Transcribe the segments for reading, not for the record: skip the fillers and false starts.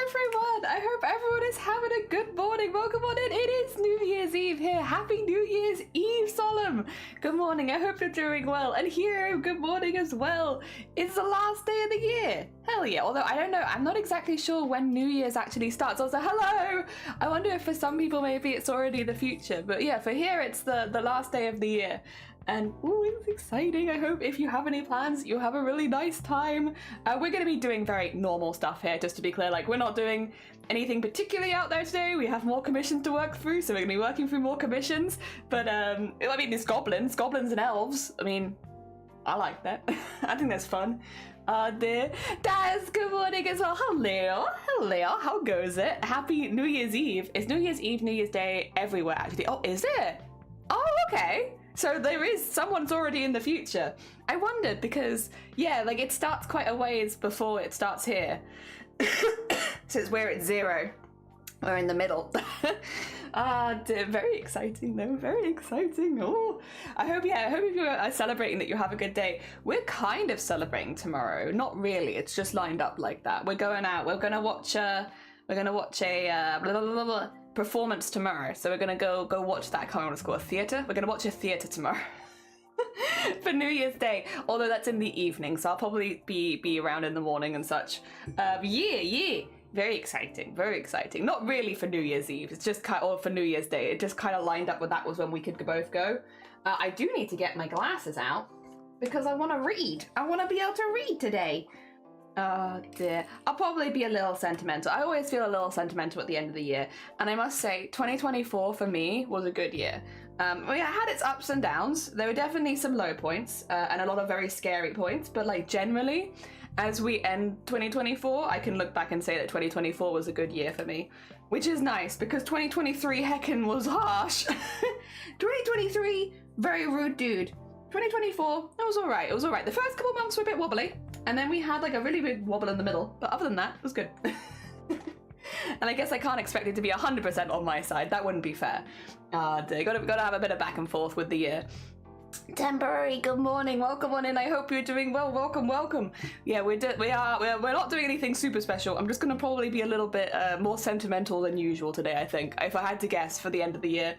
everyone! I hope everyone is having a good morning. Welcome on in. It is New Year's Eve here. Happy New Year's Eve, Solemn. Good morning. I hope you're doing well. And Hero, good morning as well. It's the last day of the year. Hell yeah. Although I don't know. I'm not exactly sure when New Year's actually starts. Also, hello! I wonder if for some people maybe it's already the future. But yeah, for here it's the last day of the year. And ooh, it's exciting. I hope if you have any plans, you have a really nice time. We're going to be doing very normal stuff here, just to be clear. Like, we're not doing anything particularly out there today. We have more commissions to work through, so we're going to be working through more commissions. But, I mean, there's goblins and elves. I mean, I like that. I think that's fun. Dear Daz, good morning as well. Hello, how goes it? Happy New Year's Eve. It's New Year's Eve, New Year's Day everywhere, actually. Oh, is it? Oh, okay. So there is someone's already in the future. I wondered because, yeah, like it starts quite a ways before it starts here. So it's where it's 0. We're in the middle. Very exciting though, very exciting. Oh, I hope if you are celebrating that you have a good day. We're kind of celebrating tomorrow. Not really, it's just lined up like that. We're going out, we're gonna watch a performance tomorrow, so we're gonna go watch that. I can't remember what it's called, a theatre? We're gonna watch a theatre tomorrow for New Year's Day, although that's in the evening, so I'll probably be around in the morning and such. Yeah, very exciting. Not really for New Year's Eve, it's just kind of, or for New Year's Day, it just kind of lined up with that was when we could both go. I do need to get my glasses out because I want to read. I want to be able to read today. Oh dear. I'll probably be a little sentimental. I always feel a little sentimental at the end of the year. And I must say, 2024 for me was a good year. It had its ups and downs. There were definitely some low points and a lot of very scary points. But like generally, as we end 2024, I can look back and say that 2024 was a good year for me. Which is nice because 2023 heckin' was harsh. 2023, very rude dude. 2024, it was alright. The first couple months were a bit wobbly. And then we had like a really big wobble in the middle, but other than that, it was good. And I guess I can't expect it to be 100% on my side. That wouldn't be fair. Gotta have a bit of back and forth with the year. Temporary, good morning, welcome on in. I hope you're doing well. Welcome. Yeah, we're not doing anything super special. I'm just gonna probably be a little bit more sentimental than usual today. I think, if I had to guess for the end of the year.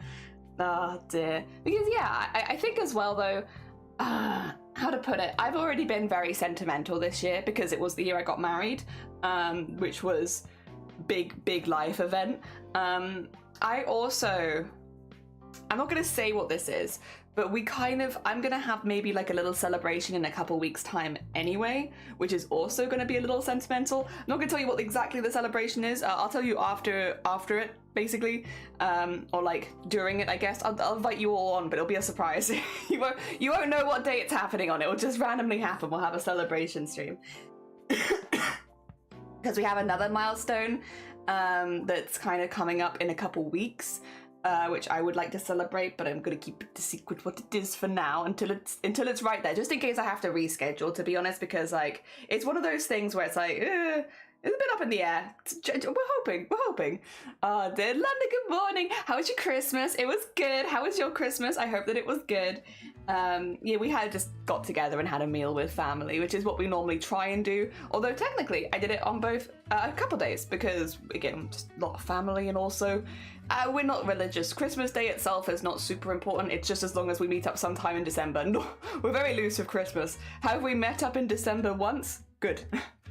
Oh dear. Because yeah, I think as well though. How to put it? I've already been very sentimental this year because it was the year I got married, which was big life event. I'm not gonna say what this is, but I'm gonna have maybe like a little celebration in a couple weeks time anyway, which is also gonna be a little sentimental. I'm not gonna tell you what exactly the celebration is. I'll tell you after it, basically, or like during it, I guess. I'll invite you all on, but it'll be a surprise. you won't know what day it's happening on. It will just randomly happen. We'll have a celebration stream because we have another milestone that's kind of coming up in a couple weeks. Which I would like to celebrate, but I'm gonna keep it a secret what it is for now until it's right there, just in case I have to reschedule, to be honest, because like it's one of those things where it's like it's a bit up in the air. We're hoping. Dear London, good morning. How was your Christmas? It was good. How was your Christmas? I hope that it was good. Yeah, we had just got together and had a meal with family, which is what we normally try and do. Although technically I did it on both a couple days because again, just a lot of family, and also we're not religious. Christmas Day itself is not super important. It's just as long as we meet up sometime in December. No, we're very loose with Christmas. Have we met up in December once? Good.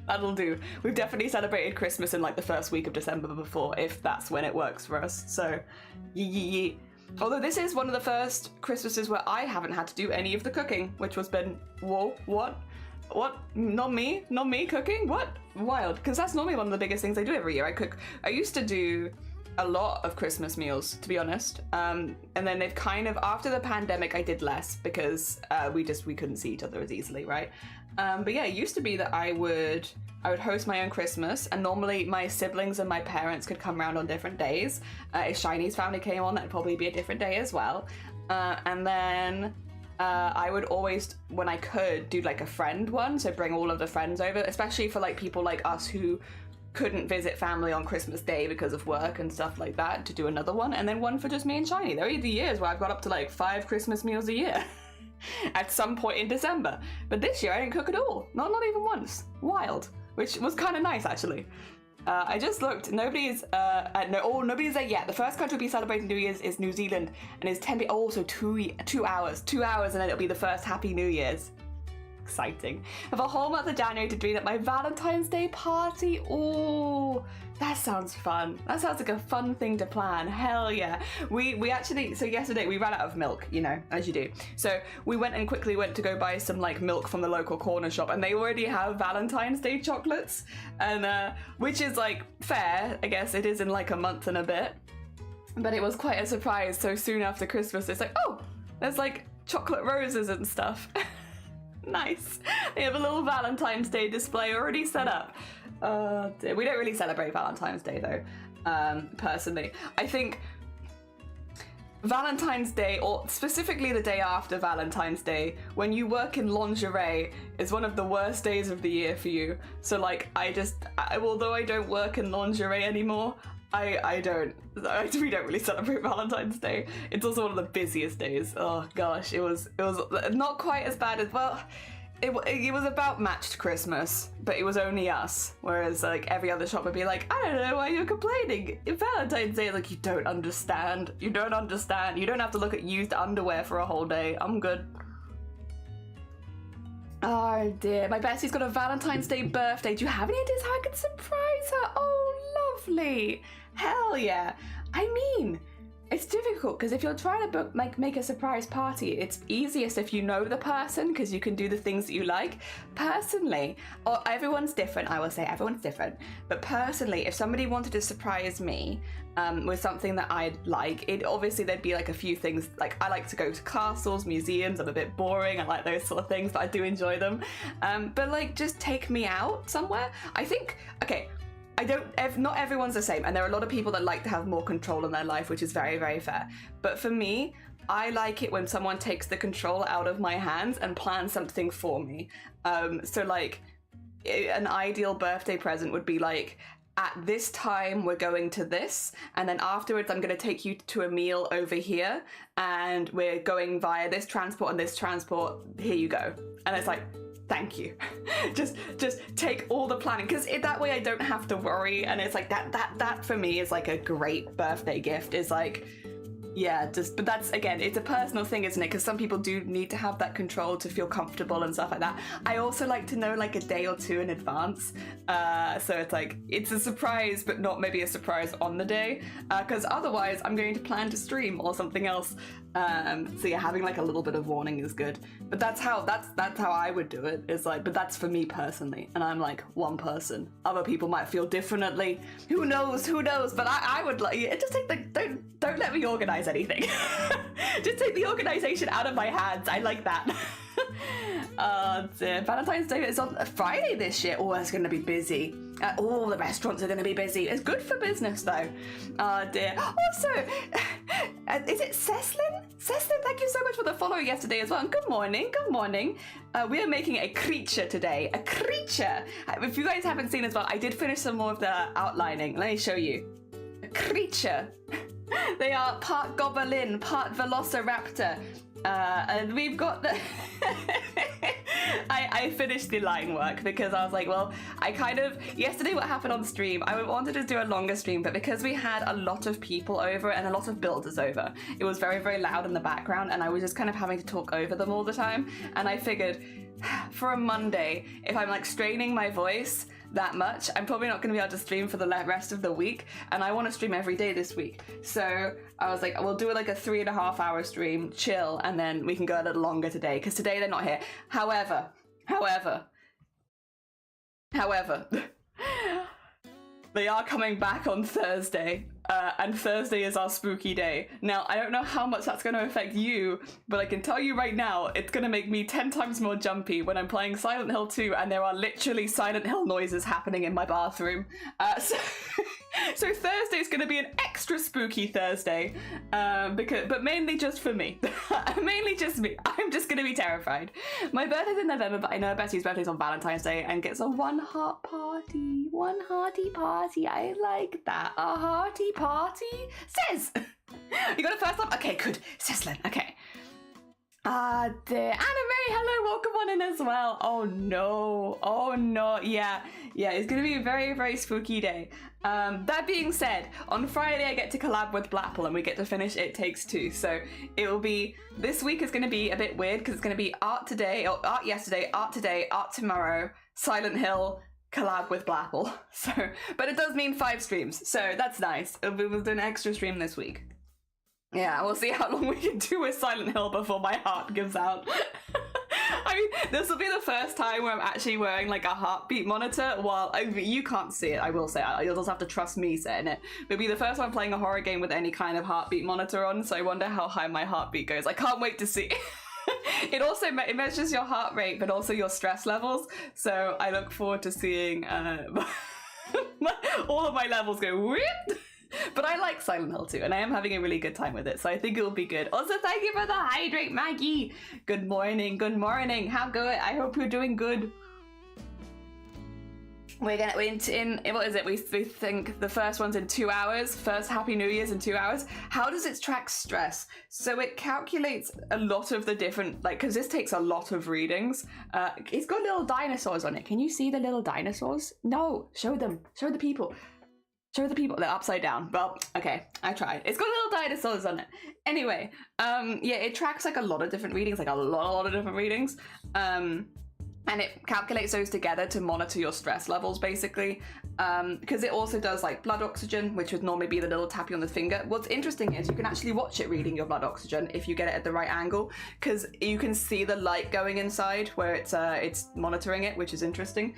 That'll do. We've definitely celebrated Christmas in like the first week of December before, if that's when it works for us. So, yeah. Although this is one of the first Christmases where I haven't had to do any of the cooking, which has been, whoa, what? Not me cooking? What? Wild. Because that's normally one of the biggest things I do every year. I used to do a lot of Christmas meals, to be honest. And then they've kind of, after the pandemic, I did less because we couldn't see each other as easily, right? But yeah, it used to be that I would host my own Christmas, and normally my siblings and my parents could come around on different days. If Shiny's family came on, that'd probably be a different day as well. And then I would always, when I could, do like a friend one, so bring all of the friends over, especially for like people like us who couldn't visit family on Christmas Day because of work and stuff like that, to do another one, and then one for just me and Shiny. There are the years where I've got up to like 5 Christmas meals a year at some point in December. But this year I didn't cook at all. Not even once. Wild. Which was kind of nice, actually. I just looked. Nobody's nobody's there yet. The first country to be celebrating New Year's is New Zealand, and it's 10. Oh, so 2 hours, and then it'll be the first Happy New Year's. Exciting. I have a whole month of January to dream up my Valentine's Day party. Oh, that sounds fun. That sounds like a fun thing to plan. Hell yeah. We actually, so yesterday we ran out of milk, you know, as you do. So we quickly went to go buy some like milk from the local corner shop, and they already have Valentine's Day chocolates, and which is like fair, I guess. It is in like a month and a bit, but it was quite a surprise. So soon after Christmas, it's like, oh, there's like chocolate roses and stuff. Nice. They have a little Valentine's Day display already set up. We don't really celebrate Valentine's Day though, personally. I think Valentine's Day, or specifically the day after Valentine's Day, when you work in lingerie, is one of the worst days of the year for you. So like, although I don't work in lingerie anymore, we don't really celebrate Valentine's Day. It's also one of the busiest days. Oh gosh, it was not quite as bad as, well, it was about matched Christmas, but it was only us. Whereas like every other shop would be like, I don't know why you're complaining. Valentine's Day, like, you don't understand. You don't understand. You don't have to look at used underwear for a whole day. I'm good. Oh dear, my bestie's got a Valentine's Day birthday. Do you have any ideas how I could surprise her? Oh, lovely. Hell yeah. I mean, it's difficult because if you're trying to make a surprise party, it's easiest if you know the person because you can do the things that you like. Personally, or everyone's different, I will say everyone's different, but personally, if somebody wanted to surprise me with something that I'd like, obviously there'd be like a few things. Like, I like to go to castles, museums. I'm a bit boring. I like those sort of things, but I do enjoy them. But like, just take me out somewhere. I think, okay, not everyone's the same, and there are a lot of people that like to have more control in their life, which is very, very fair. But for me, I like it when someone takes the control out of my hands and plans something for me. So like, an ideal birthday present would be like, at this time we're going to this, and then afterwards I'm going to take you to a meal over here, and we're going via this transport and this transport, here you go. And it's like, thank you. just take all the planning, because that way I don't have to worry. And it's like that for me is like a great birthday gift, is like, yeah, but that's, again, it's a personal thing, isn't it? Because some people do need to have that control to feel comfortable and stuff like that. I also like to know like a day or two in advance. So it's like, it's a surprise, but not maybe a surprise on the day. Because otherwise I'm going to plan to stream or something else. So yeah, having like a little bit of warning is good. But that's how I would do it. It's like, but that's for me personally. And I'm like one person. Other people might feel differently. Who knows? But I would like, just take the, don't let me organize anything. Just take the organization out of my hands. I like that. Valentine's Day is on a Friday this year. Oh, it's going to be busy. All the restaurants are going to be busy. It's good for business though. Oh dear. Also, is it Ceslin? Ceslin, thank you so much for the follow yesterday as well. And good morning. We are making a creature today. A creature. If you guys haven't seen as well, I did finish some more of the outlining. Let me show you. A creature. They are part goblin, part velociraptor. And we've got the... I finished the line work because I was like, well, yesterday what happened on stream, I wanted to do a longer stream, but because we had a lot of people over and a lot of builders over, it was very, very loud in the background, and I was just kind of having to talk over them all the time. And I figured, for a Monday, if I'm like straining my voice that much, I'm probably not going to be able to stream for the rest of the week, and I want to stream every day this week. So I was like, we'll do like a 3.5 hour stream, chill, and then we can go a little longer today, because today they're not here. However, they are coming back on Thursday, and Thursday is our spooky day. Now, I don't know how much that's going to affect you, but I can tell you right now, it's going to make me 10 times more jumpy when I'm playing Silent Hill 2, and there are literally Silent Hill noises happening in my bathroom. So Thursday's going to be an extra spooky Thursday, but mainly just for me. Mainly just me. I'm just going to be terrified. My birthday's in November, but I know Betty's birthday's on Valentine's Day and gets a one hearty party. I like that. A hearty party. Says! You got it first up? Okay, good. Ceslin, okay. Ah, dear. Anime, hello, welcome on in as well. Oh no, yeah, it's gonna be a very, very spooky day. That being said, on Friday I get to collab with Blapple and we get to finish It Takes Two, so it will be, this week is gonna be a bit weird because it's gonna be art today, or art yesterday, art today, art tomorrow, Silent Hill, collab with Blapple. So, but it does mean 5 streams, so that's nice. We'll do an extra stream this week. Yeah, we'll see how long we can do with Silent Hill before my heart gives out. I mean, this will be the first time where I'm actually wearing like a heartbeat monitor while, I mean, you can't see it, I will say, you'll just have to trust me saying it. It'll be the first time playing a horror game with any kind of heartbeat monitor on, so I wonder how high my heartbeat goes. I can't wait to see. It also it measures your heart rate, but also your stress levels, so I look forward to seeing all of my levels go whoop. But I like Silent Hill too, and I am having a really good time with it, so I think it will be good. Also, thank you for the hydrate, Maggie! Good morning, how go it? I hope you're doing good. We're in what is it? We think the first one's in 2 hours. First Happy New Year's in 2 hours. How does it track stress? So it calculates a lot of the different, like, because this takes a lot of readings. It's got little dinosaurs on it. Can you see the little dinosaurs? No, show them. Show the people. Show the people. They're upside down. Well, okay, I tried. It's got little dinosaurs on it. Anyway, yeah, it tracks like a lot of different readings, like a lot of different readings. And it calculates those together to monitor your stress levels, basically. Because it also does like blood oxygen, which would normally be the little tapping on the finger. What's interesting is you can actually watch it reading your blood oxygen if you get it at the right angle, because you can see the light going inside where it's monitoring it, which is interesting.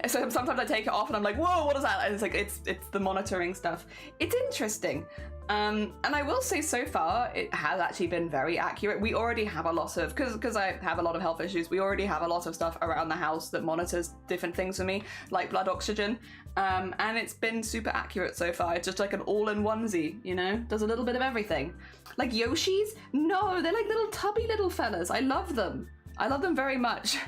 So sometimes I take it off and I'm like, whoa, what is that? And it's like, it's the monitoring stuff. It's interesting. And I will say so far, it has actually been very accurate. We already have a lot of, because I have a lot of health issues, we already have a lot of stuff around the house that monitors different things for me, like blood oxygen. And it's been super accurate so far. It's just like an all-in-onesie, you know? Does a little bit of everything. Like Yoshis? No, they're like little tubby little fellas. I love them. I love them very much.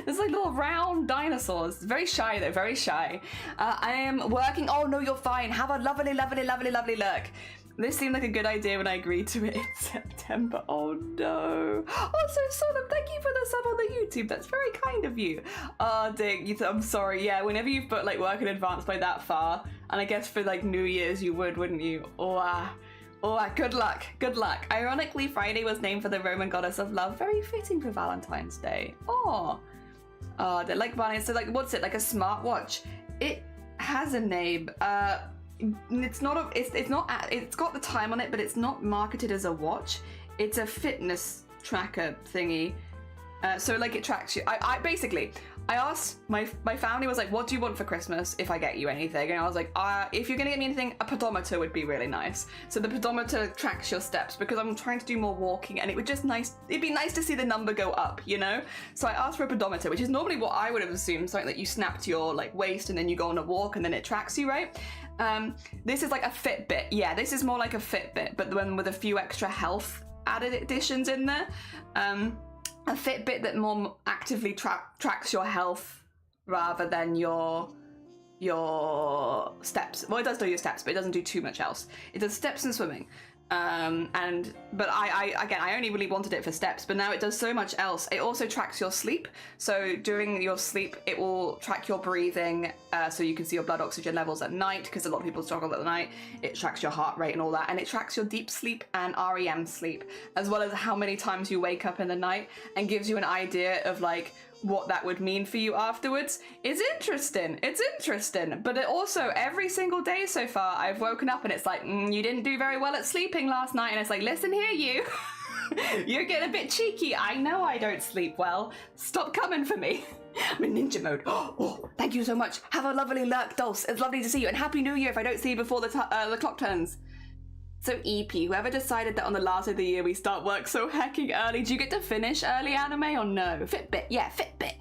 There's like little round dinosaurs. Very shy though, very shy. I am working, oh no, you're fine. Have a lovely look. This seemed like a good idea when I agreed to it in September. Oh no. Also, Sonam, thank you for the sub on the YouTube. That's very kind of you. Oh, dang, I'm sorry. Yeah, whenever you've put like work in advance by that far, and I guess for like New Year's you would, wouldn't you? Oh, good luck. Ironically, Friday was named for the Roman goddess of love. Very fitting for Valentine's Day. Oh, they're like bunnies. So like, what's it? Like a smartwatch? It has a name. It's got the time on it, but it's not marketed as a watch. It's a fitness tracker thingy. So like it tracks you. I basically, I asked, my family was like, what do you want for Christmas if I get you anything? And I was like, if you're gonna get me anything, a pedometer would be really nice. So the pedometer tracks your steps because I'm trying to do more walking and it'd be nice to see the number go up, you know? So I asked for a pedometer, which is normally what I would have assumed, something that you snap to your like waist and then you go on a walk and then it tracks you, right? This is like a Fitbit. Yeah, this is more like a Fitbit, but the one with a few extra health added additions in there. A Fitbit that more actively tracks your health rather than your steps. Well, it does do your steps, but it doesn't do too much else. It does steps and swimming. But I only really wanted it for steps, but now it does so much else. It also tracks your sleep. So during your sleep, it will track your breathing, so you can see your blood oxygen levels at night, because a lot of people struggle at the night. It tracks your heart rate and all that, and it tracks your deep sleep and REM sleep, as well as how many times you wake up in the night, and gives you an idea of like what that would mean for you afterwards. It's interesting, but it also, every single day so far, I've woken up and it's like, you didn't do very well at sleeping last night, and it's like, listen here, you. You're getting a bit cheeky. I know I don't sleep well. Stop coming for me. I'm in ninja mode. Oh, thank you so much. Have a lovely lurk, Dulce. It's lovely to see you, and Happy New Year if I don't see you before the clock turns. So EP, whoever decided that on the last day of the year we start work so hecking early, do you get to finish early anime or no? Fitbit, yeah, Fitbit.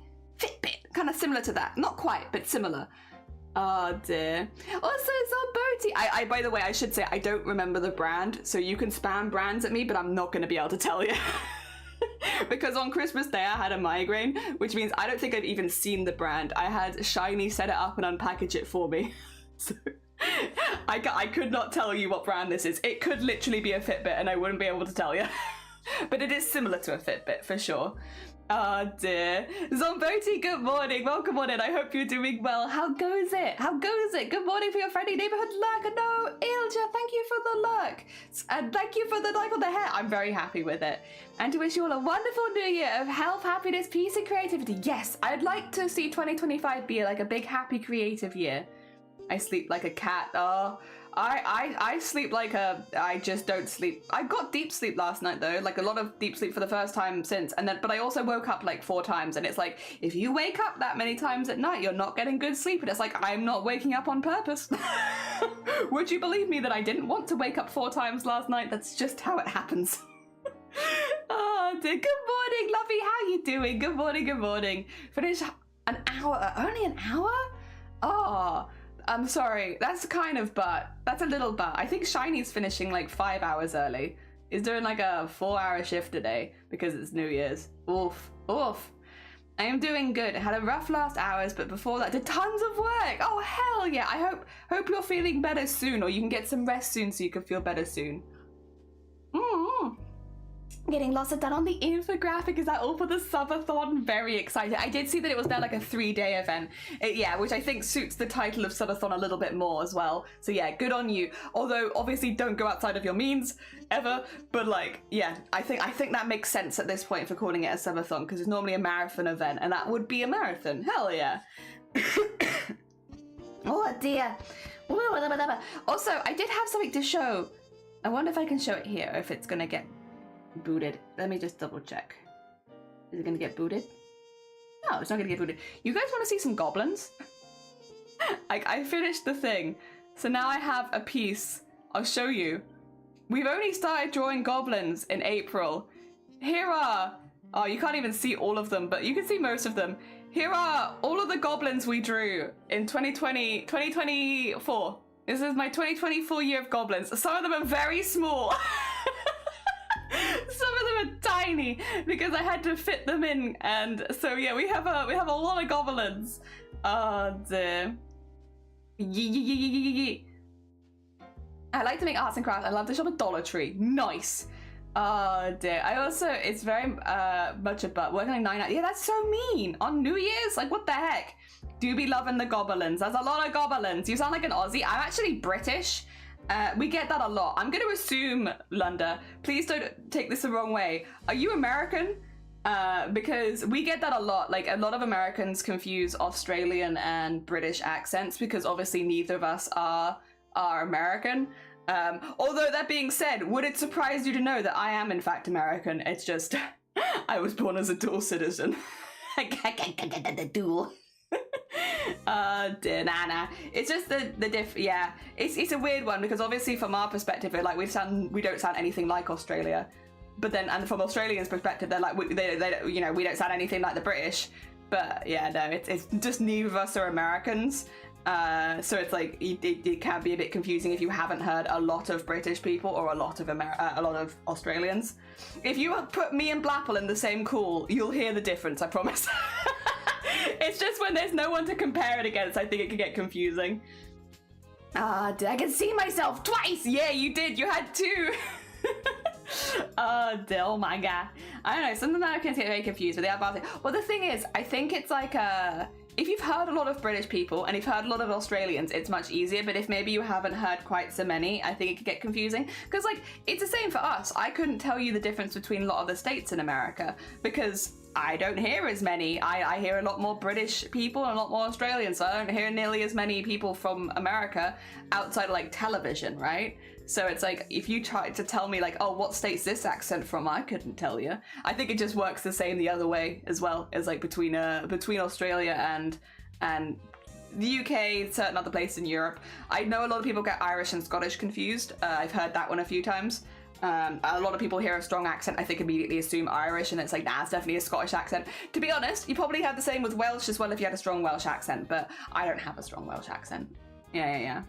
Kind of similar to that. Not quite, but similar. Oh dear. Also, Zalberti. I by the way, I should say I don't remember the brand, so you can spam brands at me, but I'm not going to be able to tell you. Because on Christmas Day I had a migraine, which means I don't think I've even seen the brand. I had Shiny set it up and unpackage it for me. So I could not tell you what brand this is. It could literally be a Fitbit and I wouldn't be able to tell you. But it is similar to a Fitbit for sure. Oh dear. Zomboti, good morning. Welcome on in. I hope you're doing well. How goes it? How goes it? Good morning for your friendly neighborhood lurk. No, Ilja, thank you for the lurk. And thank you for the like on the hair. I'm very happy with it. And to wish you all a wonderful new year of health, happiness, peace, and creativity. Yes, I'd like to see 2025 be like a big, happy, creative year. I sleep like a cat. Oh, I sleep like I just don't sleep. I got deep sleep last night though, like a lot of deep sleep for the first time since, and then but I also woke up like 4 times, and it's like if you wake up that many times at night, you're not getting good sleep, and it's like I'm not waking up on purpose. Would you believe me that I didn't want to wake up 4 times last night? That's just how it happens. Oh dear. Good morning, Lovey. How you doing? Good morning. Good morning. Finish an hour. Only an hour? Oh. I'm sorry, that's kind of but. That's a little but. I think Shiny's finishing like 5 hours early. He's doing like a 4-hour shift today because it's New Year's. Oof, oof. I am doing good. I had a rough last hours, but before that did tons of work. Oh hell yeah, I hope you're feeling better soon, or you can get some rest soon so you can feel better soon. Getting lots of done on the infographic. Is that all for the subathon? Very excited. I did see that it was now like a 3-day event. Yeah, which I think suits the title of subathon a little bit more as well. So yeah, good on you. Although obviously don't go outside of your means ever. But like, yeah, I think that makes sense at this point for calling it a subathon, because it's normally a marathon event, and that would be a marathon. Hell yeah. Oh dear. Also, I did have something to show. I wonder if I can show it here, or if it's gonna get booted. Let me just double check. Is it gonna get booted? No, it's not gonna get booted. You guys want to see some goblins? I finished the thing, so now I have a piece. I'll show you. We've only started drawing goblins in April. Here are, oh, you can't even see all of them, but you can see most of them. Here are all of the goblins we drew in 2024. This is my 2024 year of goblins. Some of them are very small. Some of them are tiny because I had to fit them in, and so yeah, we have a lot of goblins. Oh dear. I like to make arts and crafts. I love to shop at Dollar Tree. Nice. Oh dear. I also, it's very much a butt. Working like 9 hours. Yeah, that's so mean. On New Year's? Like, what the heck? Do be loving the goblins. There's a lot of goblins. You sound like an Aussie. I'm actually British. We get that a lot. I'm going to assume, Lunda, please don't take this the wrong way. Are you American? Because we get that a lot. Like, a lot of Americans confuse Australian and British accents because obviously neither of us are American. Although that being said, would it surprise you to know that I am in fact American? It's just, I was born as a dual citizen. Dual. Nah. It's just the yeah. It's a weird one because obviously from our perspective, like we don't sound anything like Australia, but then and from Australians' perspective, they're like they you know, we don't sound anything like the British. But yeah, no, it's just neither of us are Americans. So it's like it can be a bit confusing if you haven't heard a lot of British people or a lot of Australians. If you put me and Blapple in the same call, you'll hear the difference. I promise. It's just when there's no one to compare it against, I think it can get confusing. I can see myself twice! Yeah, you did, you had 2! Oh my god. I don't know, some Americans get very confused with the advertising. Well, the thing is, I think it's like if you've heard a lot of British people and you've heard a lot of Australians, it's much easier, but if maybe you haven't heard quite so many, I think it could get confusing. Because like, it's the same for us. I couldn't tell you the difference between a lot of the states in America because I don't hear as many. I hear a lot more British people and a lot more Australians, so I don't hear nearly as many people from America outside of like television, right? So it's like, if you try to tell me like, oh, what state's this accent from? I couldn't tell you. I think it just works the same the other way as well, as like between Australia and the UK, certain other places in Europe. I know a lot of people get Irish and Scottish confused. I've heard that one a few times. A lot of people hear a strong accent, I think immediately assume Irish, and it's like, nah, it's definitely a Scottish accent. To be honest, you probably have the same with Welsh as well if you had a strong Welsh accent, but I don't have a strong Welsh accent. Yeah.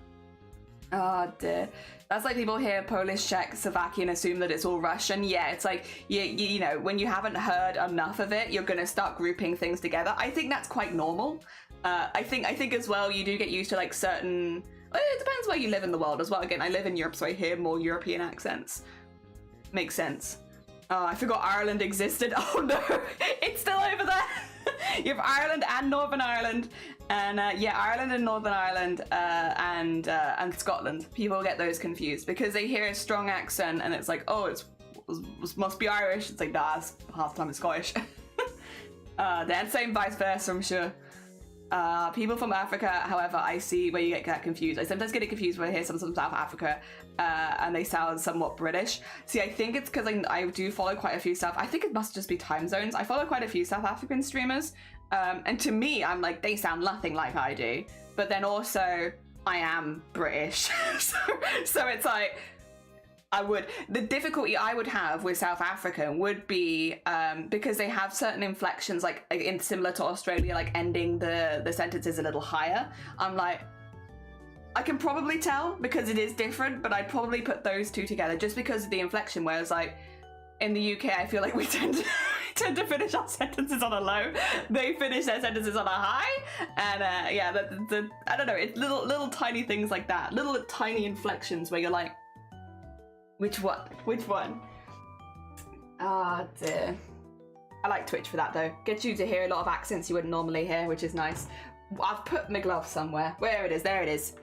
Oh dear. That's like people hear Polish, Czech, Slovakian, assume that it's all Russian. Yeah, it's like, you know, when you haven't heard enough of it, you're gonna start grouping things together. I think that's quite normal. I think as well, you do get used to like certain, well, it depends where you live in the world as well. Again, I live in Europe, so I hear more European accents. Makes sense. Oh, I forgot Ireland existed. Oh no, it's still over there. You have Ireland and Northern Ireland, and yeah, Ireland and Northern Ireland, and Scotland. People get those confused because they hear a strong accent, and it's like, oh, it must be Irish. It's like, nah, half the time it's Scottish. Then same vice versa, I'm sure. People from Africa, however, I see where you get that confused. I sometimes get it confused when I hear some from South Africa, and they sound somewhat British. See, I think it's because I do follow quite a few I think it must just be time zones. I follow quite a few South African streamers, and to me, I'm like, they sound nothing like I do. But then also, I am British, so it's like, the difficulty I would have with South African would be because they have certain inflections, like in similar to Australia, like ending the sentences a little higher. I'm like, I can probably tell because it is different, but I'd probably put those two together just because of the inflection. Whereas like in the UK, I feel like we tend to finish our sentences on a low. They finish their sentences on a high, and yeah, I don't know. It's little tiny things like that, little tiny inflections where you're like, which one? Which one? Ah, dear. I like Twitch for that though. Gets you to hear a lot of accents you wouldn't normally hear, which is nice. I've put my glove somewhere. Where it is, there it is.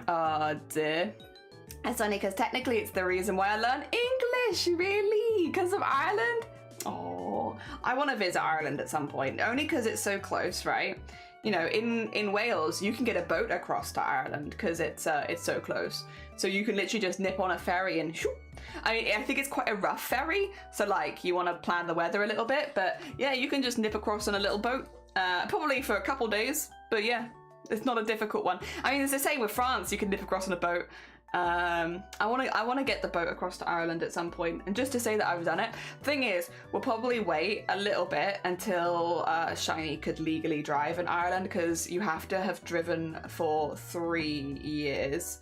Oh dear. It's only because technically it's the reason why I learned English, really, because of Ireland. Oh, I want to visit Ireland at some point, only because it's so close, right? You know, in Wales, you can get a boat across to Ireland because it's so close. So you can literally just nip on a ferry and shoo. I mean, I think it's quite a rough ferry, so like you want to plan the weather a little bit, but yeah, you can just nip across on a little boat, probably for a couple days, but yeah, it's not a difficult one. I mean, it's the same with France. You can nip across on a boat. I want to get the boat across to Ireland at some point, and just to say that I've done it. Thing is, we'll probably wait a little bit until Shiny could legally drive in Ireland, because you have to have driven for 3 years,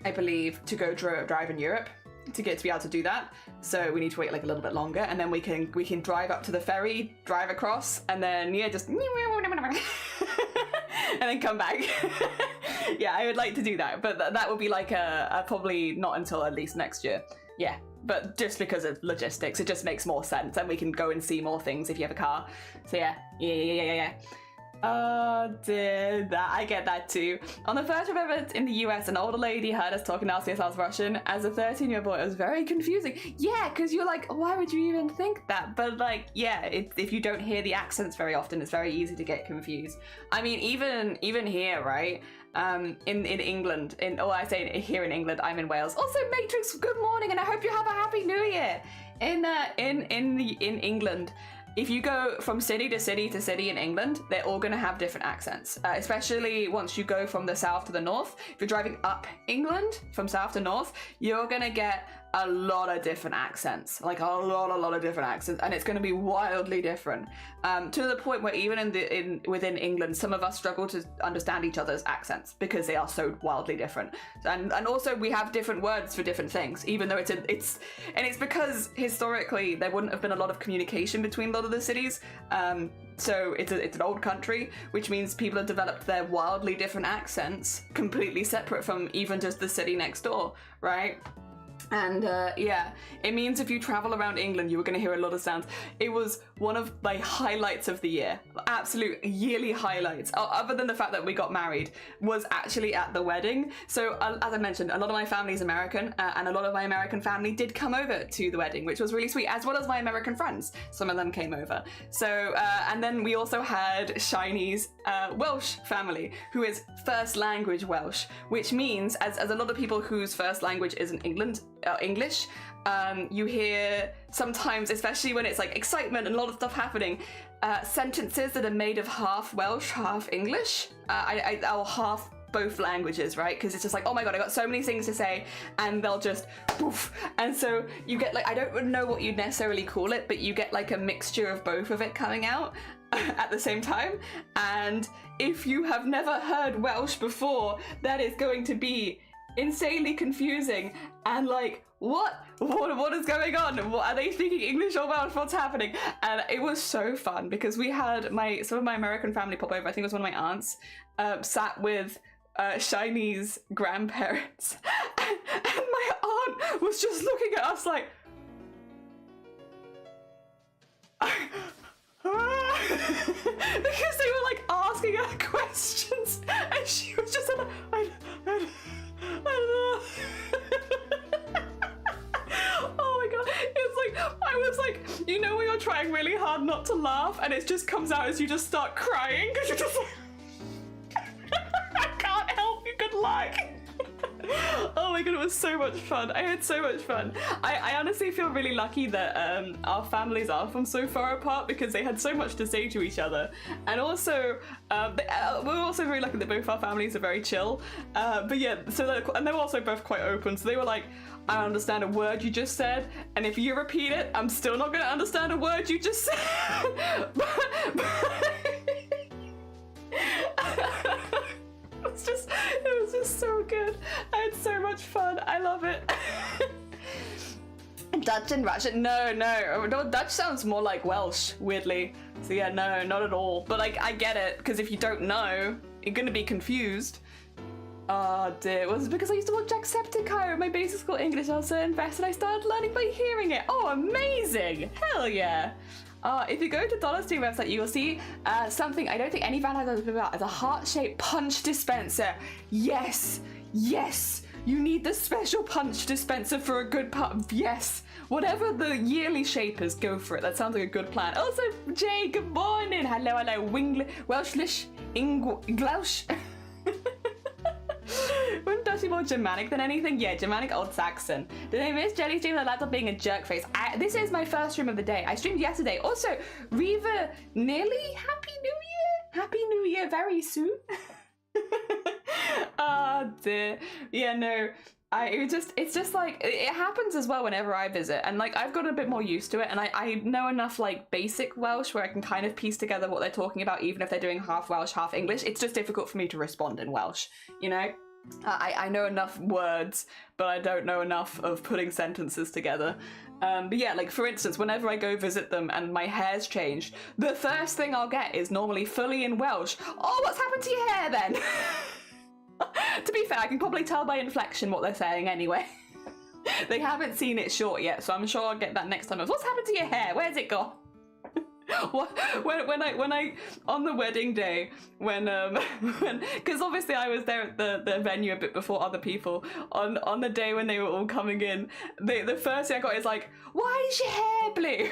I believe, to go drive in Europe to be able to do that. So we need to wait like a little bit longer, and then we can drive up to the ferry, drive across, and then yeah, just and then come back. Yeah, I would like to do that, but that would be like a probably not until at least next year. Yeah, but just because of logistics, it just makes more sense, and we can go and see more things if you have a car. So yeah. Oh dear, I get that too. On the first trip ever in the US, an older lady heard us talking nasty as I was Russian. As a 13-year-old boy, it was very confusing. Yeah, because you're like, why would you even think that? But like, yeah, if you don't hear the accents very often, it's very easy to get confused. I mean, even here, right? In England, I say here in England, I'm in Wales. Also, Matrix, good morning, and I hope you have a happy New Year. In England, if you go from city to city to city in England, they're all going to have different accents, especially once you go from the south to the north. If you're driving up England from south to north, you're going to get a lot of different accents, like a lot of different accents, and it's going to be wildly different, to the point where even within England, some of us struggle to understand each other's accents because they are so wildly different. And also we have different words for different things, even though it's because historically there wouldn't have been a lot of communication between a lot of the cities. So it's an old country, which means people have developed their wildly different accents completely separate from even just the city next door, right? And yeah, it means if you travel around England, you were going to hear a lot of sounds. It was one of my highlights of the year, absolute yearly highlights, other than the fact that we got married, was actually at the wedding. So as I mentioned, a lot of my family is American, and a lot of my American family did come over to the wedding, which was really sweet, as well as my American friends. Some of them came over. So, and then we also had Shiny's Welsh family, who is first language Welsh, which means, as a lot of people whose first language isn't English, you hear sometimes, especially when it's like excitement and a lot of stuff happening, sentences that are made of half Welsh, half English, or half both languages, right? Because it's just like, oh my god, I got so many things to say, and they'll just poof. And so you get like, I don't know what you'd necessarily call it, but you get like a mixture of both of it coming out at the same time. And if you have never heard Welsh before, that is going to be insanely confusing, and like, what is going on? What, are they speaking English or Welsh? What's happening? And it was so fun because we had some of my American family pop over. I think it was one of my aunts, sat with Shiny's grandparents, and my aunt was just looking at us like, because they were like asking her questions, and she was just like, I don't know. Oh my god, it's like, I was like, you know when you're trying really hard not to laugh and it just comes out as you just start crying because you're just like, I can't help you, good luck. Oh my god, it was so much fun. I had so much fun. I honestly feel really lucky that our families are from so far apart because they had so much to say to each other. And also, we're also very lucky that both our families are very chill. But yeah, and they were also both quite open. So they were like, I don't understand a word you just said, and if you repeat it, I'm still not going to understand a word you just said. It was just so good. I had so much fun. I love it. Dutch and Russian? No, Dutch sounds more like Welsh, weirdly. So yeah, no, not at all. But like, I get it, because if you don't know, you're going to be confused. Oh dear, it was because I used to watch Jacksepticeye in my basic school English. I was so invested, I started learning by hearing it. Oh, amazing! Hell yeah! If you go to Dollar Stream website, you will see something I don't think any van has ever been about. It's a heart-shaped punch dispenser. Yes, yes, you need the special punch dispenser for a good part. Yes, whatever the yearly shape is, go for it. That sounds like a good plan. Also, Jay, good morning. Hello, Welshlish, English. Wouldn't Dutch be more Germanic than anything? Yeah, Germanic Old Saxon. Did I miss Jelly stream the laptop being a jerk face? This is my first stream of the day. I streamed yesterday. Also, Reva, nearly Happy New Year. Happy New Year very soon. Oh dear. Yeah, no. It's just like, it happens as well whenever I visit, and like I've got a bit more used to it, and I know enough like basic Welsh where I can kind of piece together what they're talking about, even if they're doing half Welsh, half English. It's just difficult for me to respond in Welsh, you know? I know enough words, but I don't know enough of putting sentences together. But yeah, like for instance, whenever I go visit them and my hair's changed, the first thing I'll get is normally fully in Welsh. Oh, what's happened to your hair then? To be fair, I can probably tell by inflection what they're saying anyway. They haven't seen it short yet, so I'm sure I'll get that next time. What's happened to your hair? Where's it gone? when I on the wedding day, when because obviously I was there at the venue a bit before other people, on the day when they were all coming in, the first thing I got is like, why is your hair blue?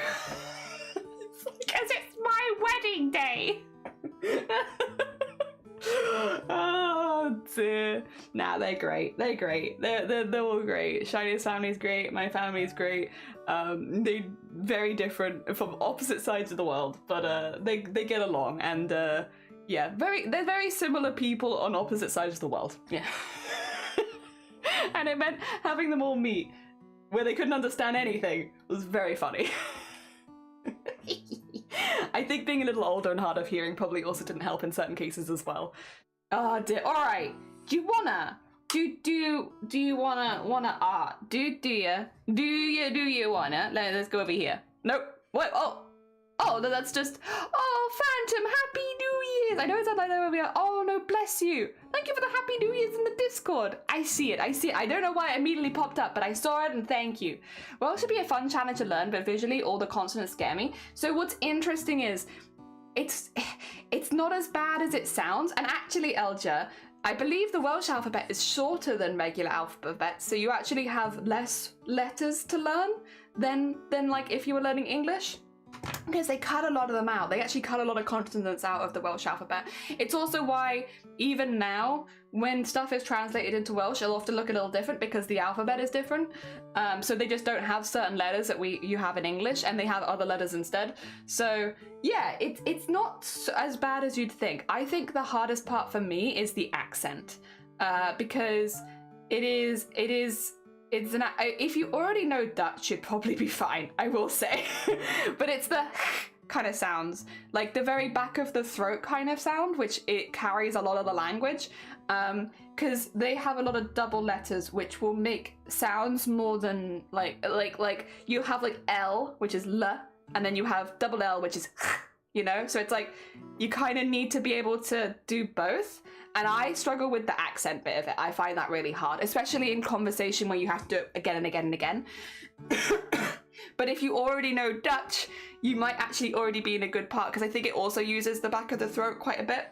Because it's my wedding day. Oh dear. Nah, they're great. They're great. They're all great. Shiny's family's great. My family's great. They very different from opposite sides of the world, but they get along, and yeah, they're very similar people on opposite sides of the world. Yeah. And it meant having them all meet where they couldn't understand anything was very funny. I think being a little older and hard of hearing probably also didn't help in certain cases as well. Oh dear. All right. Do you wanna art? Do you wanna? Let's go over here. Nope. What? Oh, that's just. Oh, Phantom, Happy New Year's. I know it's not like that over here. Oh no, bless you. Thank you for the Happy New Year's in the Discord. I see it. I don't know why it immediately popped up, but I saw it and thank you. Well, it should be a fun challenge to learn, but visually all the consonants scare me. So what's interesting is, it's not as bad as it sounds. And actually, Elja, I believe the Welsh alphabet is shorter than regular alphabet, so you actually have less letters to learn than like if you were learning English. Because they cut a lot of them out. They actually cut a lot of consonants out of the Welsh alphabet. It's also why, even now, when stuff is translated into Welsh, it'll often look a little different because the alphabet is different. So they just don't have certain letters that you have in English, and they have other letters instead. So yeah, it's not as bad as you'd think. I think the hardest part for me is the accent, because if you already know Dutch, you'd probably be fine, I will say. But it's the kind of sounds, like the very back of the throat kind of sound, which it carries a lot of the language, because they have a lot of double letters, which will make sounds more than like you have like L, which is L, and then you have double L, which is you know? So it's like, you kind of need to be able to do both. And I struggle with the accent bit of it. I find that really hard, especially in conversation where you have to do it again and again and again. But if you already know Dutch, you might actually already be in a good part, because I think it also uses the back of the throat quite a bit.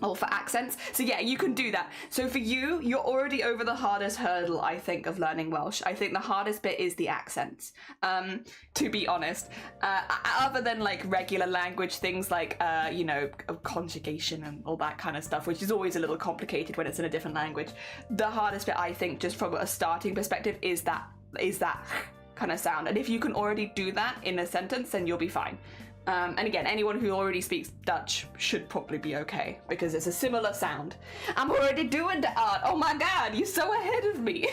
Or for accents. So yeah, you can do that. So for you, you're already over the hardest hurdle, I think, of learning Welsh. I think the hardest bit is the accents, to be honest. Other than like regular language things like, you know, conjugation and all that kind of stuff, which is always a little complicated when it's in a different language. The hardest bit, I think, just from a starting perspective, is that kind of sound. And if you can already do that in a sentence, then you'll be fine. And again, anyone who already speaks Dutch should probably be okay, because it's a similar sound. I'm already doing the art. Oh my God, you're so ahead of me.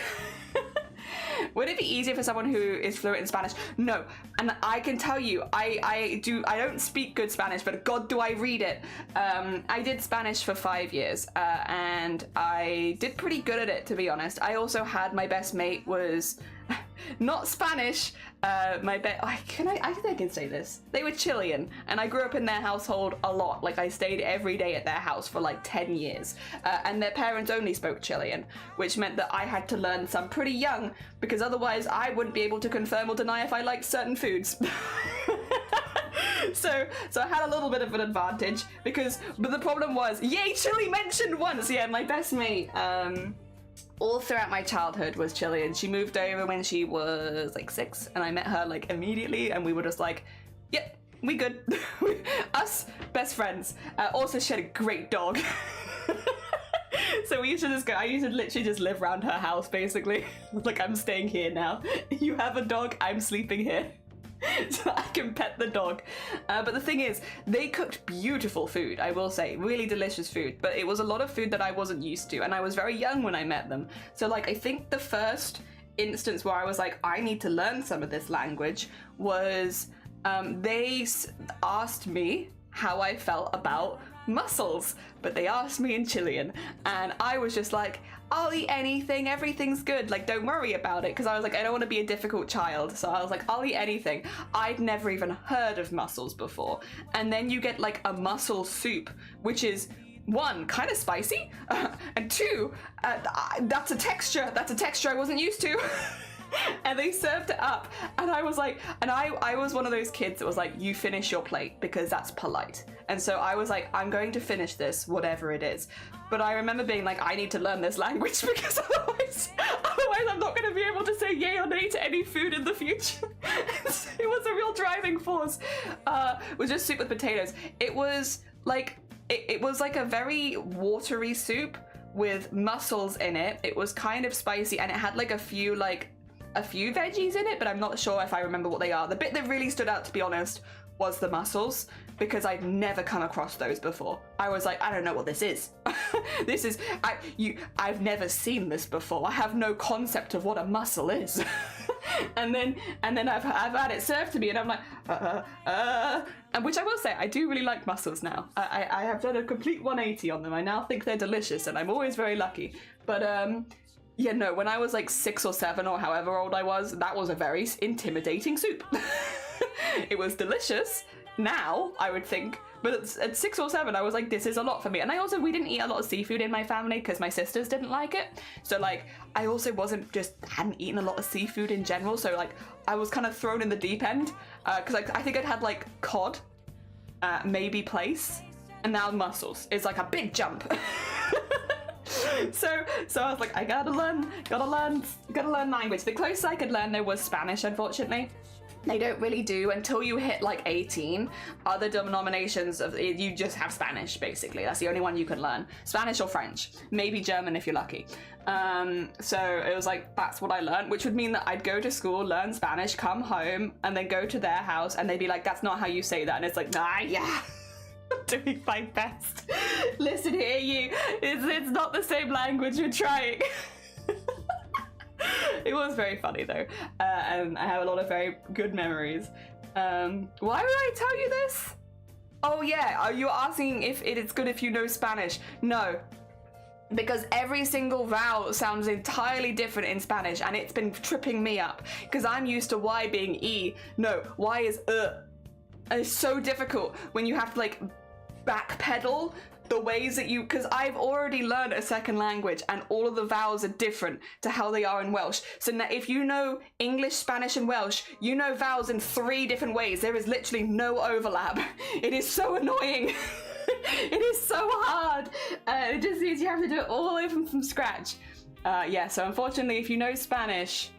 Would it be easier for someone who is fluent in Spanish? No, and I can tell you, I don't speak good Spanish, but God, do I read it. I did Spanish for 5 years, and I did pretty good at it, to be honest. I also had, my best mate was not Spanish. I think I can say this. They were Chilean, and I grew up in their household a lot. Like, I stayed every day at their house for like 10 years, and their parents only spoke Chilean, which meant that I had to learn some pretty young, because otherwise I wouldn't be able to confirm or deny if I liked certain foods. So I had a little bit of an advantage, but the problem was, yay, Chile mentioned once. Yeah, my best mate, all throughout my childhood was Chilean. She moved over when she was like 6, and I met her like immediately, and we were just like, yep, we good. Us, best friends. Also, she had a great dog. So we used to just go, I used to literally just live around her house, basically. Like, I'm staying here now. You have a dog, I'm sleeping here. So I can pet the dog. But the thing is, they cooked beautiful food, I will say, really delicious food, but it was a lot of food that I wasn't used to, and I was very young when I met them. So like, I think the first instance where I was like, I need to learn some of this language was they asked me how I felt about mussels, but they asked me in Chilean, and I was just like, I'll eat anything, everything's good, like, don't worry about it, because I was like, I don't want to be a difficult child. So I was like, I'll eat anything. I'd never even heard of mussels before, and then you get like a mussel soup, which is, 1, kind of spicy, and 2, that's a texture I wasn't used to. And they served it up, and I was like, and I was one of those kids that was like, you finish your plate because that's polite. And so I was like, I'm going to finish this, whatever it is. But I remember being like, I need to learn this language, because otherwise I'm not going to be able to say yay or nay to any food in the future. It was a real driving force. It was just soup with potatoes. It was like, it was like a very watery soup with mussels in it. It was kind of spicy, and it had like a few veggies in it, but I'm not sure if I remember what they are. The bit that really stood out, to be honest, was the mussels, because I'd never come across those before. I was like, I don't know what this is. I've never seen this before. I have no concept of what a mussel is. and then I've had it served to me, and I'm like, and which I will say, I do really like mussels now. I have done a complete 180 on them. I now think they're delicious, and I'm always very lucky. But yeah, no, when I was like 6 or 7 or however old I was, that was a very intimidating soup. It was delicious now, I would think, but at 6 or 7, I was like, this is a lot for me. And we didn't eat a lot of seafood in my family because my sisters didn't like it. So like, I also hadn't eaten a lot of seafood in general. So like, I was kind of thrown in the deep end, because I think I'd had like cod, maybe plaice, and now mussels. It's like a big jump. So I was like, I gotta learn language. The closest I could learn though was Spanish, unfortunately. They don't really do, until you hit like 18, other denominations of, you just have Spanish, basically. That's the only one you can learn. Spanish or French, maybe German if you're lucky. So it was like, that's what I learned, which would mean that I'd go to school, learn Spanish, come home, and then go to their house, and they'd be like, that's not how you say that. And it's like, yeah. Doing my best. Listen here, you. It's not the same language. We're trying. It was very funny though, and I have a lot of very good memories. Why would I tell you this? Oh yeah, are you asking if it's good if you know Spanish? No. Because every single vowel sounds entirely different in Spanish, and it's been tripping me up. Because I'm used to Y being E. No, Y is And it's so difficult when you have to like backpedal the ways that you, because I've already learned a second language and all of the vowels are different to how they are in Welsh. So now if you know English, Spanish and Welsh, you know vowels in 3 different ways. There is literally no overlap. It is so annoying. It is so hard. It just means you have to do it all over from scratch. Yeah, so unfortunately, if you know Spanish,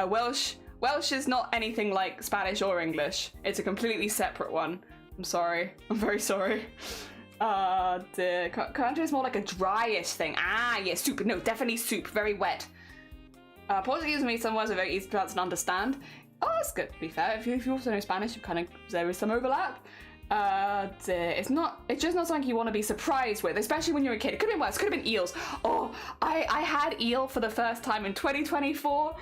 Welsh is not anything like Spanish or English. It's a completely separate one. I'm sorry. I'm very sorry. Dear. Country is more like a dryish thing. Ah, yeah, soup. No, definitely soup. Very wet. Portuguese and me, some words are very easy to pronounce and understand. Oh, that's good, to be fair. If you also know Spanish, there is some overlap. It's just not something you want to be surprised with, especially when you're a kid. It could have been worse. It could have been eels. Oh, I had eel for the first time in 2024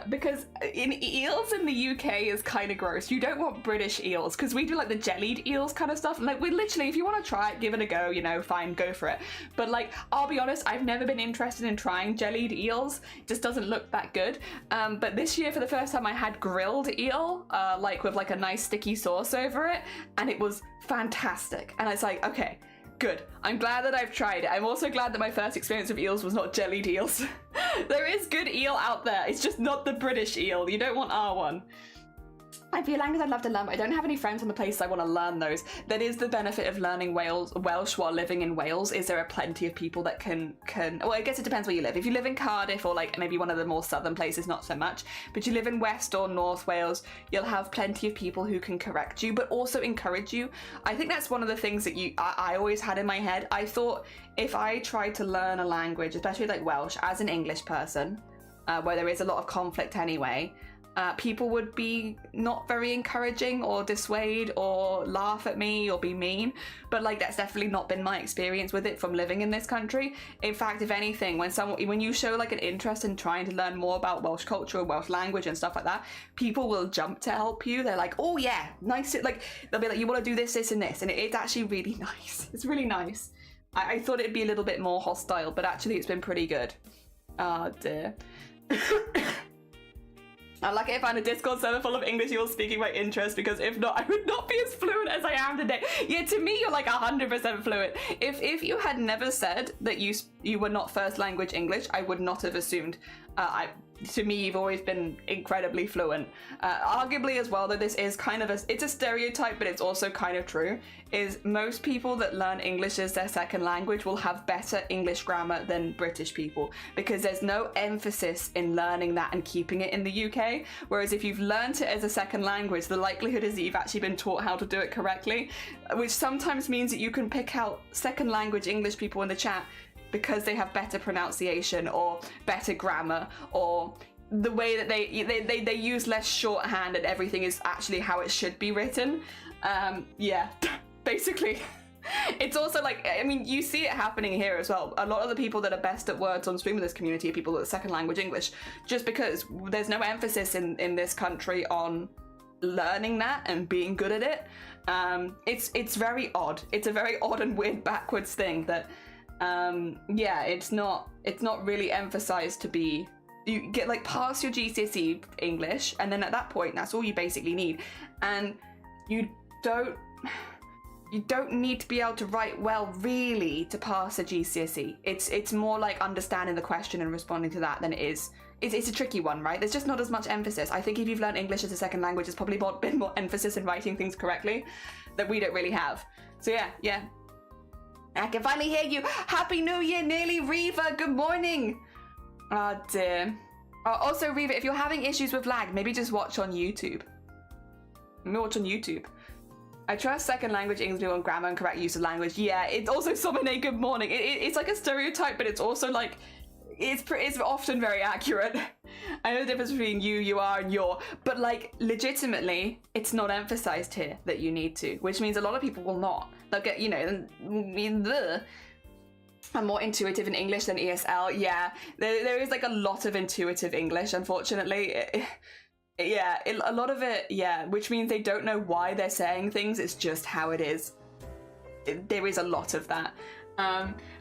because eels in the UK is kind of gross. You don't want British eels because we do like the jellied eels kind of stuff. Like, we literally, if you want to try it, give it a go, you know, fine, go for it. But like, I'll be honest, I've never been interested in trying jellied eels. It just doesn't look that good. But this year, for the first time, I had grilled eel, like with like a nice sticky sauce over it, and it was fantastic. And it's like, okay, good. I'm glad that I've tried it. I'm also glad that my first experience of eels was not jellied eels. There is good eel out there. It's just not the British eel. You don't want our one. I feel language I'd love to learn, but I don't have any friends from the place I want to learn those. That is the benefit of learning Welsh while living in Wales, is there are plenty of people that can, well, I guess it depends where you live. If you live in Cardiff or like maybe one of the more southern places, not so much, but you live in West or North Wales, you'll have plenty of people who can correct you, but also encourage you. I think that's one of the things that I always had in my head. I thought if I tried to learn a language, especially like Welsh, as an English person, where there is a lot of conflict anyway, people would be not very encouraging or dissuade or laugh at me or be mean, but like that's definitely not been my experience with it from living in this country. In fact, if anything, when you show like an interest in trying to learn more about Welsh culture or Welsh language and stuff like that, people will jump to help you. They're like, oh yeah, nice. Like they'll be like, you want to do this, this and this, and it's actually really nice. It's really nice. I thought it'd be a little bit more hostile, but actually it's been pretty good. Oh dear. I'm lucky I found a Discord server full of English people speaking my interest, because if not, I would not be as fluent as I am today. Yeah, to me, you're like 100% fluent. If you had never said that you were not first language English, I would not have assumed. To me, you've always been incredibly fluent. Arguably as well, though this is kind of it's a stereotype, but it's also kind of true, is most people that learn English as their second language will have better English grammar than British people, because there's no emphasis in learning that and keeping it in the UK. Whereas if you've learned it as a second language, the likelihood is that you've actually been taught how to do it correctly, which sometimes means that you can pick out second language English people in the chat because they have better pronunciation or better grammar, or the way that they use less shorthand and everything is actually how it should be written. Yeah, basically. It's also like, I mean, you see it happening here as well. A lot of the people that are best at words on stream in this community are people that are second language English, just because there's no emphasis in this country on learning that and being good at it. It's very odd. It's a very odd and weird backwards thing that yeah, it's not really emphasized to be, you get like pass your GCSE English, and then at that point that's all you basically need, and you don't need to be able to write well really to pass a GCSE. It's more like understanding the question and responding to that than it is. It's a tricky one, right? There's just not as much emphasis. I think if you've learned English as a second language, there's probably been more emphasis in writing things correctly that we don't really have. So yeah. I can finally hear you. Happy New Year, nearly, Reva. Good morning. Oh dear. Also, Reva, if you're having issues with lag, maybe just watch on YouTube. I trust second language English on grammar and correct use of language. Yeah, it's also Somene, good morning. It's like a stereotype, but it's also like, it's often very accurate. I know the difference between you are, and your, but like legitimately, it's not emphasized here that you need to, which means a lot of people will not. They'll get, you know, I'm more intuitive in English than ESL. Yeah, there is like a lot of intuitive English, unfortunately. Yeah, a lot of it, yeah, which means they don't know why they're saying things, it's just how it is. There is a lot of that.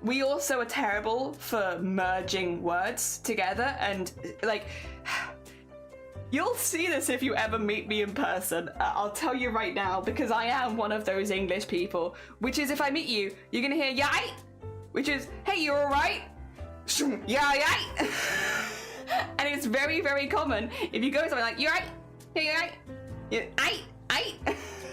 We also are terrible for merging words together, and like You'll see this if you ever meet me in person. I'll tell you right now, because I am one of those English people, which is if I meet you, you're gonna hear yay, which is, hey, you alright? Yeah, yay. And it's very, very common if you go something like, you right? Hey, you right? Yeah, aye.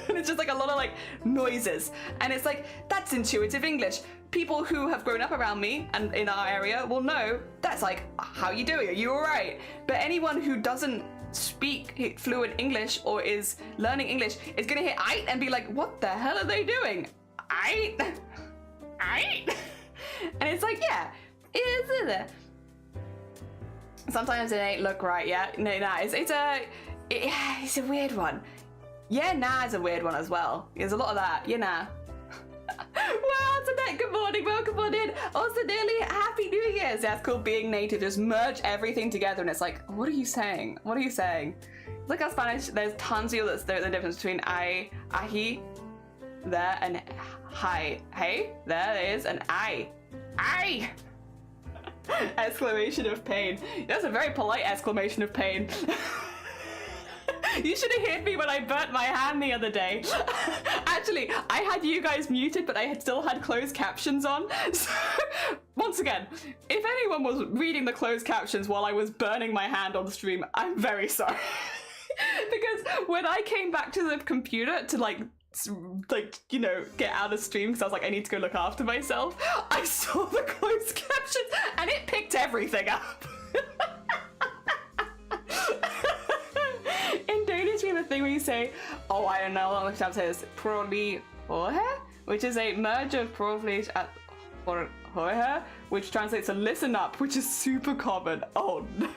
And it's just like a lot of like noises. And it's like, that's intuitive English. People who have grown up around me and in our area will know that's like, how you doing? Are you all right? But anyone who doesn't speak fluent English or is learning English is gonna hear "aight" and be like, what the hell are they doing? Aight? Aight? And it's like, yeah, it is. Sometimes it ain't look right, yeah? No, nah, it's a weird one. Yeah, nah is a weird one as well. There's a lot of that, yeah, nah. Well, Annette, good morning, welcome on in. Also, nearly Happy New Year. That's called being native. Just merge everything together and it's like, what are you saying? What are you saying? Look at Spanish, there's tons of the difference between ahi, there, and hi. Hey, there it is, and I. Exclamation of pain. That's a very polite exclamation of pain. You should have heard me when I burnt my hand the other day. Actually, I had you guys muted, but I had still had closed captions on. So, once again, if anyone was reading the closed captions while I was burning my hand on the stream, I'm very sorry. Because when I came back to the computer to like, you know, get out of stream because I was like, I need to go look after myself, I saw the closed captions and it picked everything up. In Danish, we have a thing where you say, oh, I don't know, what I'm saying is proli hohe, which is a merge of proli at hohe, which translates to listen up, which is super common. Oh no.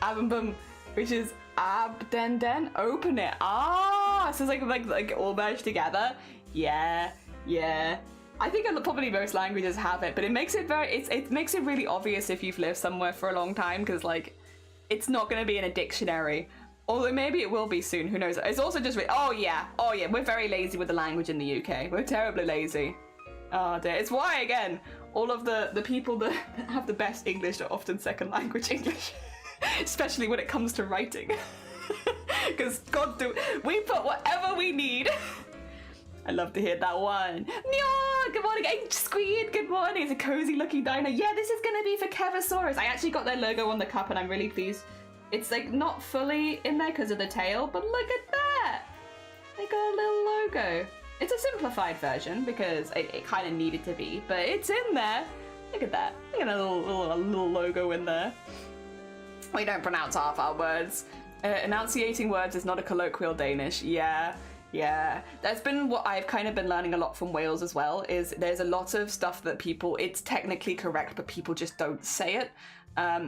Abembum, which is abdenden, open it. Ah, so it's like all merged together. Yeah. I think probably most languages have it, but it makes it it makes it really obvious if you've lived somewhere for a long time, because like it's not going to be in a dictionary. Although maybe it will be soon, who knows. It's also just oh yeah, we're very lazy with the language in the UK. We're terribly lazy. Oh dear. It's why, again, all of the people that have the best English are often second language English. Especially when it comes to writing. Because we put whatever we need. I love to hear that one. Nya, good morning, Squid, good morning. It's a cozy looking dino. Yeah, this is gonna be for Kevosaurus. I actually got their logo on the cup and I'm really pleased. It's like not fully in there because of the tail, but look at that. They got a little logo. It's a simplified version because it kind of needed to be, but it's in there. Look at that. Look at a little logo in there. We don't pronounce half our words. Enunciating words is not a colloquial Danish. Yeah. That's been what I've kind of been learning a lot from Wales as well, is there's a lot of stuff that it's technically correct, but people just don't say it.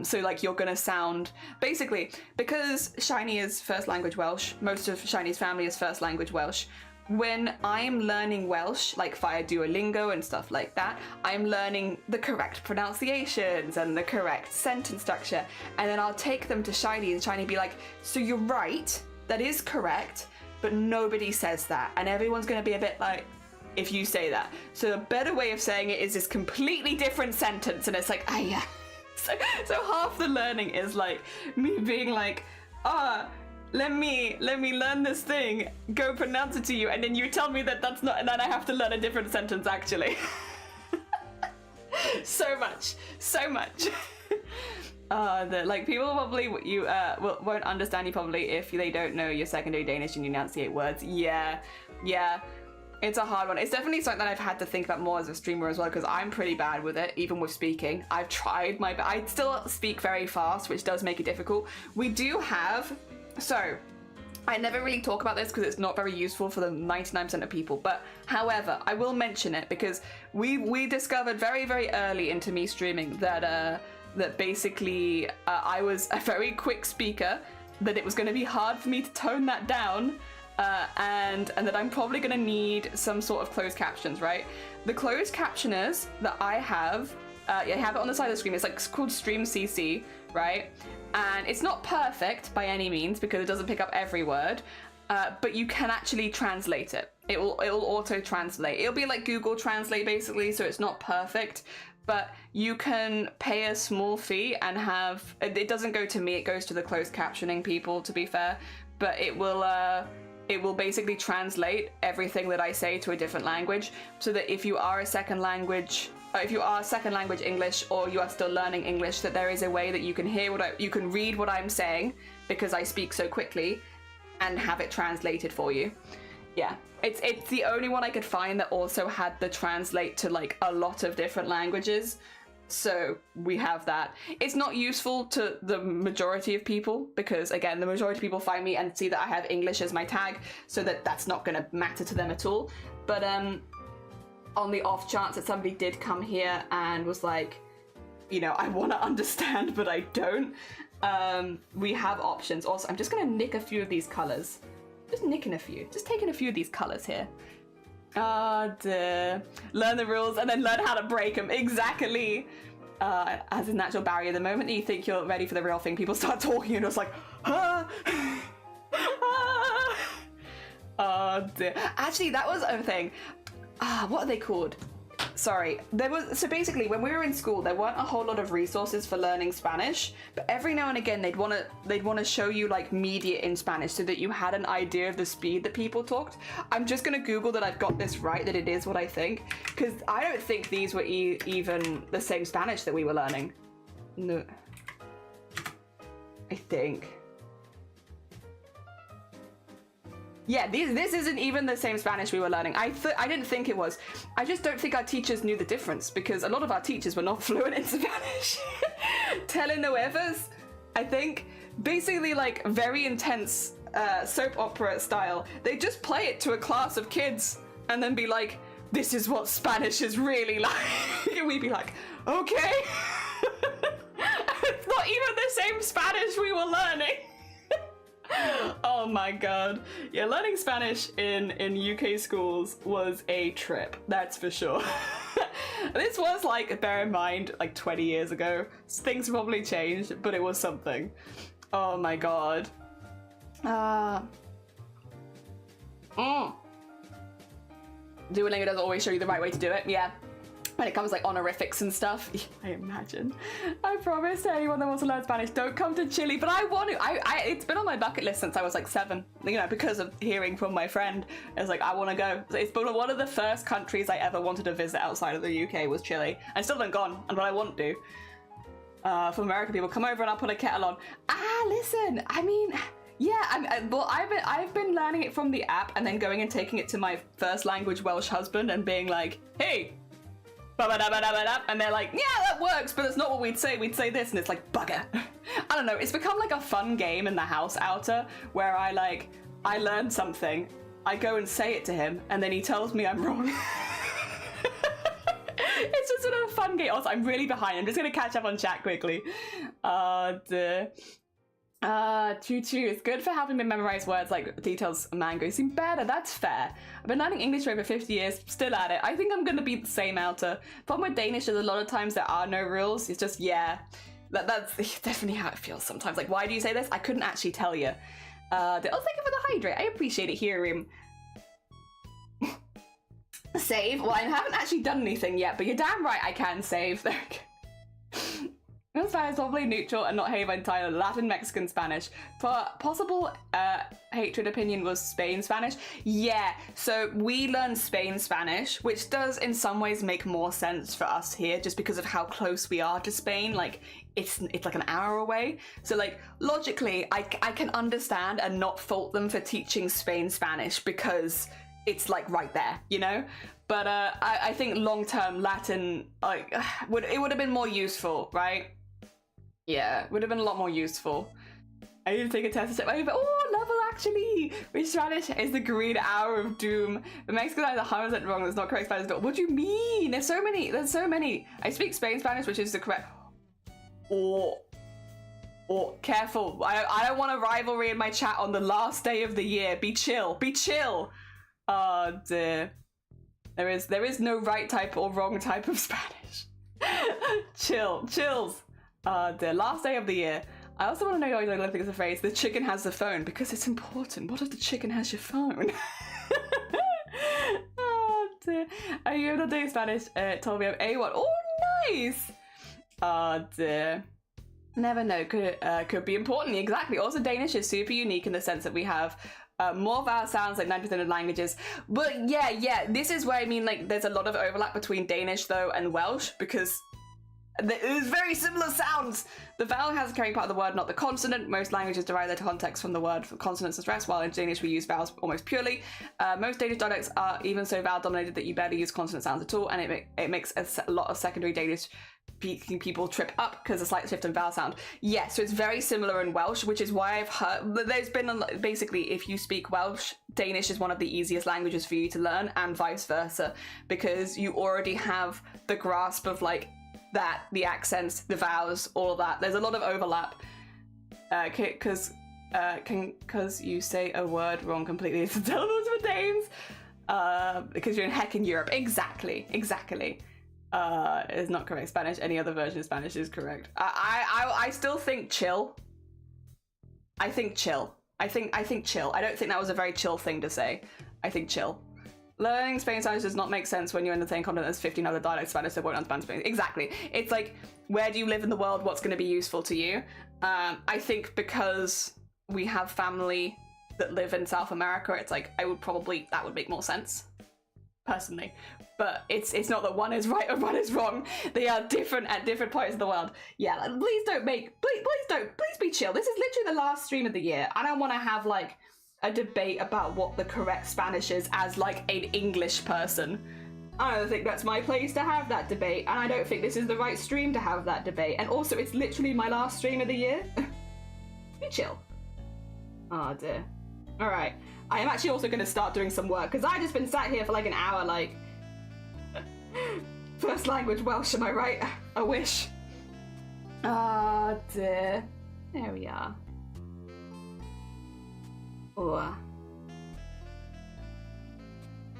So like you're gonna sound, basically, because Shiny is first language Welsh, most of Shiny's family is first language Welsh. When I'm learning Welsh, like via Duolingo and stuff like that, I'm learning the correct pronunciations and the correct sentence structure, and then I'll take them to Shiny and Shiny be like, so you're right, that is correct, but nobody says that, and everyone's gonna be a bit like, if you say that. So a better way of saying it is this completely different sentence, and it's like, yeah. So half the learning is like me being like, let me learn this thing, go pronounce it to you, and then you tell me that that's not, and then I have to learn a different sentence actually. so much. Like people probably won't understand you probably if they don't know your secondary Danish and you enunciate words. Yeah. It's a hard one. It's definitely something that I've had to think about more as a streamer as well, because I'm pretty bad with it, even with speaking. I've tried my best. I still speak very fast, which does make it difficult. We do have, so I never really talk about this because it's not very useful for the 99% of people, but however, I will mention it because we discovered very, very early into me streaming that basically I was a very quick speaker, that it was going to be hard for me to tone that down, and that I'm probably going to need some sort of closed captions, right? The closed captioners that I have, I have it on the side of the screen, it's like called Stream CC, right? And it's not perfect by any means because it doesn't pick up every word, but you can actually translate it. It will auto-translate. It'll be like Google Translate basically, so it's not perfect, but you can pay a small fee and have, it doesn't go to me, it goes to the closed captioning people, to be fair, but it will basically translate everything that I say to a different language, so that if you are a second language English, or you are still learning English, that there is a way that you can you can read what I'm saying, because I speak so quickly, and have it translated for you. Yeah, it's the only one I could find that also had the translate to like a lot of different languages. So we have that. It's not useful to the majority of people, because again, the majority of people find me and see that I have English as my tag, so that's not going to matter to them at all. But on the off chance that somebody did come here and was like, you know, I want to understand but I don't, we have options. Also, I'm just going to nick a few of these colors. Just nicking a few. Just taking a few of these colors here. Learn the rules and then learn how to break them. Exactly. As a natural barrier, the moment that you think you're ready for the real thing, people start talking and it's like, ah. Oh dear. Actually, that was a thing. What are they called? Sorry. So basically, when we were in school, there weren't a whole lot of resources for learning Spanish, but every now and again they'd want to show you like media in Spanish, so that you had an idea of the speed that people talked. I'm just gonna Google that I've got this right, that it is what I think, because I don't think these were even the same Spanish that we were learning. No, I think. Yeah, this isn't even the same Spanish we were learning. I didn't think it was. I just don't think our teachers knew the difference, because a lot of our teachers were not fluent in Spanish. Telenovelas, I think, basically like very intense soap opera style. They just play it to a class of kids and then be like, this is what Spanish is really like. And we'd be like, okay. It's not even the same Spanish we were learning. Oh my god. Yeah, learning Spanish in UK schools was a trip, that's for sure. This was like, bear in mind, like 20 years ago. Things probably changed, but it was something. Oh my god. Duolingo doesn't always show you the right way to do it, yeah. When it comes like honorifics and stuff, I imagine. I promise to anyone that wants to learn Spanish, don't come to Chile, but I want to. It's been on my bucket list since I was like 7, you know, because of hearing from my friend. I was like, I want to go. It's been one of the first countries I ever wanted to visit outside of the UK was Chile. I still haven't gone, and what I want to do. From American people, come over and I'll put a kettle on. Listen, I mean, yeah, I've been learning it from the app and then going and taking it to my first language Welsh husband and being like, hey, and they're like, yeah, that works, but it's not what we'd say this, and it's like, bugger. I don't know, it's become like a fun game in the house outer where I learned something, I go and say it to him, and then he tells me I'm wrong. It's just sort of a fun game. Also, I'm really behind, I'm just gonna catch up on chat quickly. Choo-choo, it's good for helping me memorize words like details, mango seem better, that's fair. I've been learning English for over 50 years, still at it. I think I'm gonna be the same outer. Problem with Danish is a lot of times there are no rules, it's just, yeah. That's definitely how it feels sometimes. Like, why do you say this? I couldn't actually tell you. Thank you for the hydrate, I appreciate it, hearing. Save? Well, I haven't actually done anything yet, but you're damn right I can save. There we go. Spanish is probably neutral and not hated by entire Latin, Mexican, Spanish. Possible hatred opinion was Spain Spanish. Yeah, so we learned Spain Spanish, which does in some ways make more sense for us here, just because of how close we are to Spain. Like, it's like an hour away. So like, logically, I can understand and not fault them for teaching Spain Spanish, because it's like right there, you know? But I think long-term Latin, like, it would have been more useful, right? Yeah, would have been a lot more useful. I need to take a test to step over. Oh, level actually! Which Spanish is the green hour of doom? The Mexican is 100% wrong, there's not correct Spanish. What do you mean? There's so many. I speak Spain Spanish, which is the correct... Or careful. I don't want a rivalry in my chat on the last day of the year. Be chill. Oh dear. There is no right type or wrong type of Spanish. Chills. The last day of the year. I also want to know why I don't think it's a phrase. The chicken has the phone, because it's important. What if the chicken has your phone? Oh dear. Are you able to do Spanish? Told me I'm A1. Oh Nice. Oh dear. Never know. Could be important. Exactly. Also, Danish is super unique in the sense that we have more vowel sounds, like 90% of languages. But yeah, this is where I mean, like, there's a lot of overlap between Danish though and Welsh, because there's very similar sounds. The vowel has a carrying part of the word, not the consonant. Most languages derive their context from the word for consonants and stress, while in Danish we use vowels almost purely. Most Danish dialects are even so vowel dominated that you barely use consonant sounds at all, and it makes a lot of secondary Danish speaking people trip up because a slight shift in vowel sound. Yeah, so it's very similar in Welsh, which is why I've heard there's been basically, if you speak Welsh, Danish is one of the easiest languages for you to learn, and vice versa, because you already have the grasp of like that, the accents, the vowels, all of that. There's a lot of overlap because you say a word wrong completely. It's syllables for Danes because you're in heckin' Europe. Exactly. Is not correct. Spanish, any other version of Spanish is correct. I still think chill. I think chill. I think chill. I don't think that was a very chill thing to say. I think chill. Learning Spanish does not make sense when you're in the same continent as 15 other dialects of Spanish, so won't understand Spanish. Exactly. It's like, where do you live in the world? What's going to be useful to you? I think because we have family that live in South America, it's like, that would make more sense, personally. But it's not that one is right or one is wrong. They are different at different parts of the world. Yeah, please be chill. This is literally the last stream of the year. I don't want to have like a debate about what the correct Spanish is as like an English person. I don't think that's my place to have that debate, and I don't think this is the right stream to have that debate. And also, it's literally my last stream of the year. Be chill. Oh dear. All right. I am actually also going to start doing some work because I just been sat here for like an hour, like. First language Welsh, am I right? I wish. Ah dear. There we are. Oh.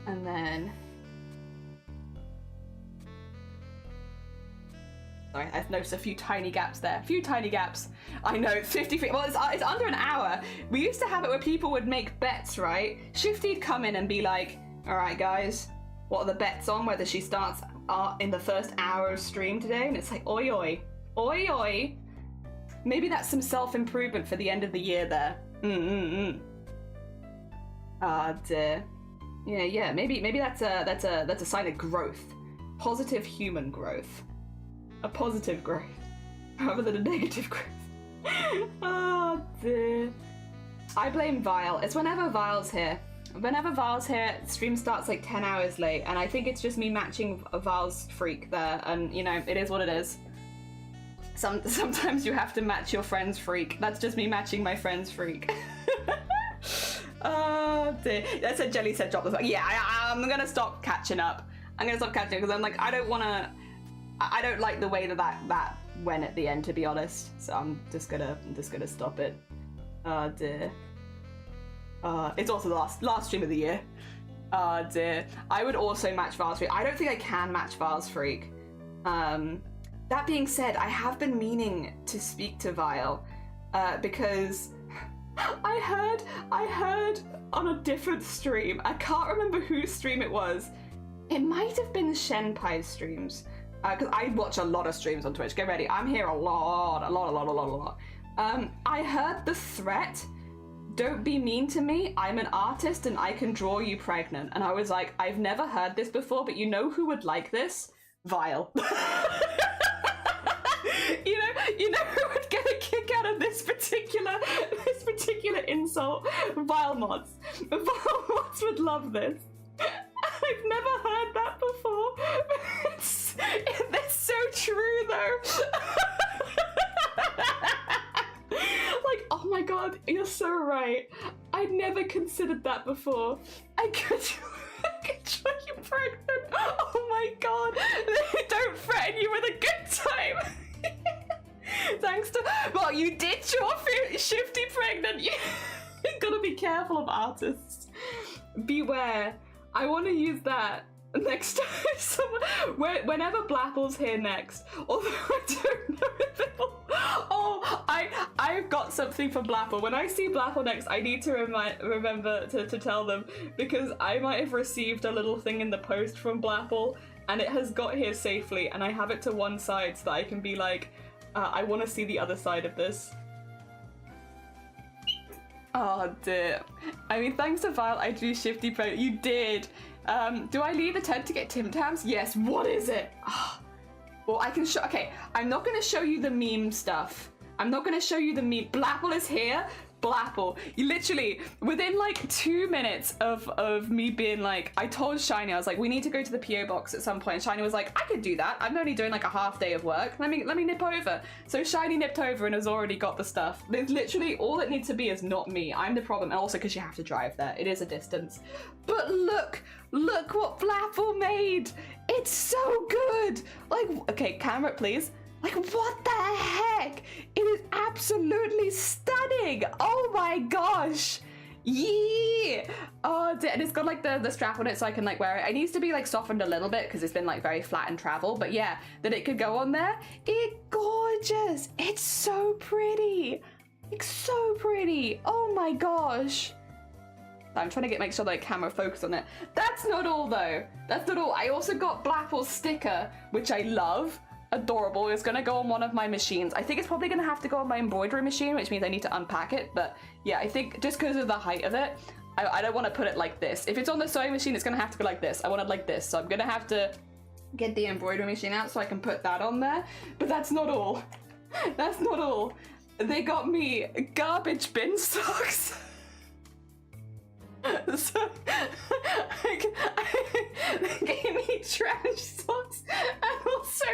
And then. Sorry, I've noticed a few tiny gaps there. A few tiny gaps. I know, 50 feet. Well, it's under an hour. We used to have it where people would make bets, right? Shifty'd come in and be like, all right, guys, what are the bets on whether she starts in the first hour of stream today? And it's like, oi, oi, oi, oi. Maybe that's some self-improvement for the end of the year there. Ah, dear. Yeah. Maybe that's a sign of growth, positive human growth, a positive growth rather than a negative growth. Oh dear. I blame Vile. It's whenever Vile's here. Whenever Val's here, stream starts like 10 hours late, and I think it's just me matching Val's freak there, and you know, it is what it is. Sometimes you have to match your friend's freak. That's just me matching my friend's freak. Oh dear. That's a Jelly said drop this. Yeah, I'm gonna stop catching up. I'm gonna stop catching because I'm like, I don't like the way that went at the end, to be honest. So I'm just gonna stop it. Oh dear. It's also the last stream of the year. Oh dear. I would also match Val's freak. I don't think I can match Val's freak. That being said, I have been meaning to speak to Vile because I heard on a different stream. I can't remember whose stream it was. It might have been Shenpai's streams because I watch a lot of streams on Twitch. Get ready. I'm here a lot. I heard the threat, "Don't be mean to me, I'm an artist and I can draw you pregnant." And I was like, I've never heard this before, but you know who would like this? Vile. You know who would get a kick out of this particular insult? Vile mods. Vile mods would love this. I've never heard that before. It's so true though. Like, oh my god, you're so right. I'd never considered that before. I could draw you pregnant. Oh my god. They don't threaten you with a good time. Thanks to, well, you did draw Shifty pregnant. You gotta be careful of artists. Beware. I want to use that next time. Whenever Blapple's here next. Although I don't know if it'll. Oh, I've got something for Blapple. When I see Blapple next, I need to remember to tell them, because I might have received a little thing in the post from Blapple, and it has got here safely, and I have it to one side so that I can be like, I want to see the other side of this. Oh dear. I mean, thanks to Vile, I do Shifty Pro. You did. Do I leave the tent to get Tim Tams? Yes. What is it? Oh. Well, I can show. Okay, I'm not going to show you the meme stuff. I'm not going to show you the meme. Blapple is here. Blapple. You literally, within like 2 minutes of me being like, I told Shiny, I was like, we need to go to the PO box at some point. Shiny was like, I could do that. I'm only doing like a half day of work. Let me nip over. So Shiny nipped over and has already got the stuff. There's literally, all it needs to be is not me. I'm the problem. And also because you have to drive there. It is a distance. But look what Blapple made. It's so good. Like, okay, camera please. Like, what the heck? It is absolutely stunning. Oh my gosh. Yeah. Oh, and it's got like the strap on it so I can like wear it. It needs to be like softened a little bit because it's been like very flat in travel. But yeah, that it could go on there. It's gorgeous. It's so pretty. It's so pretty. Oh my gosh. I'm trying to make sure that camera focus on it. That's not all though. That's not all. I also got Blapple's sticker, which I love. Adorable. It's gonna go on one of my machines. I think it's probably gonna have to go on my embroidery machine, which means I need to unpack it. But yeah, I think just because of the height of it, I don't want to put it like this. If it's on the sewing machine, it's gonna have to go like this. I want it like this. So I'm gonna have to get the embroidery machine out so I can put that on there. But that's not all. That's not all. They got me garbage bin socks. So, they gave me trash socks and also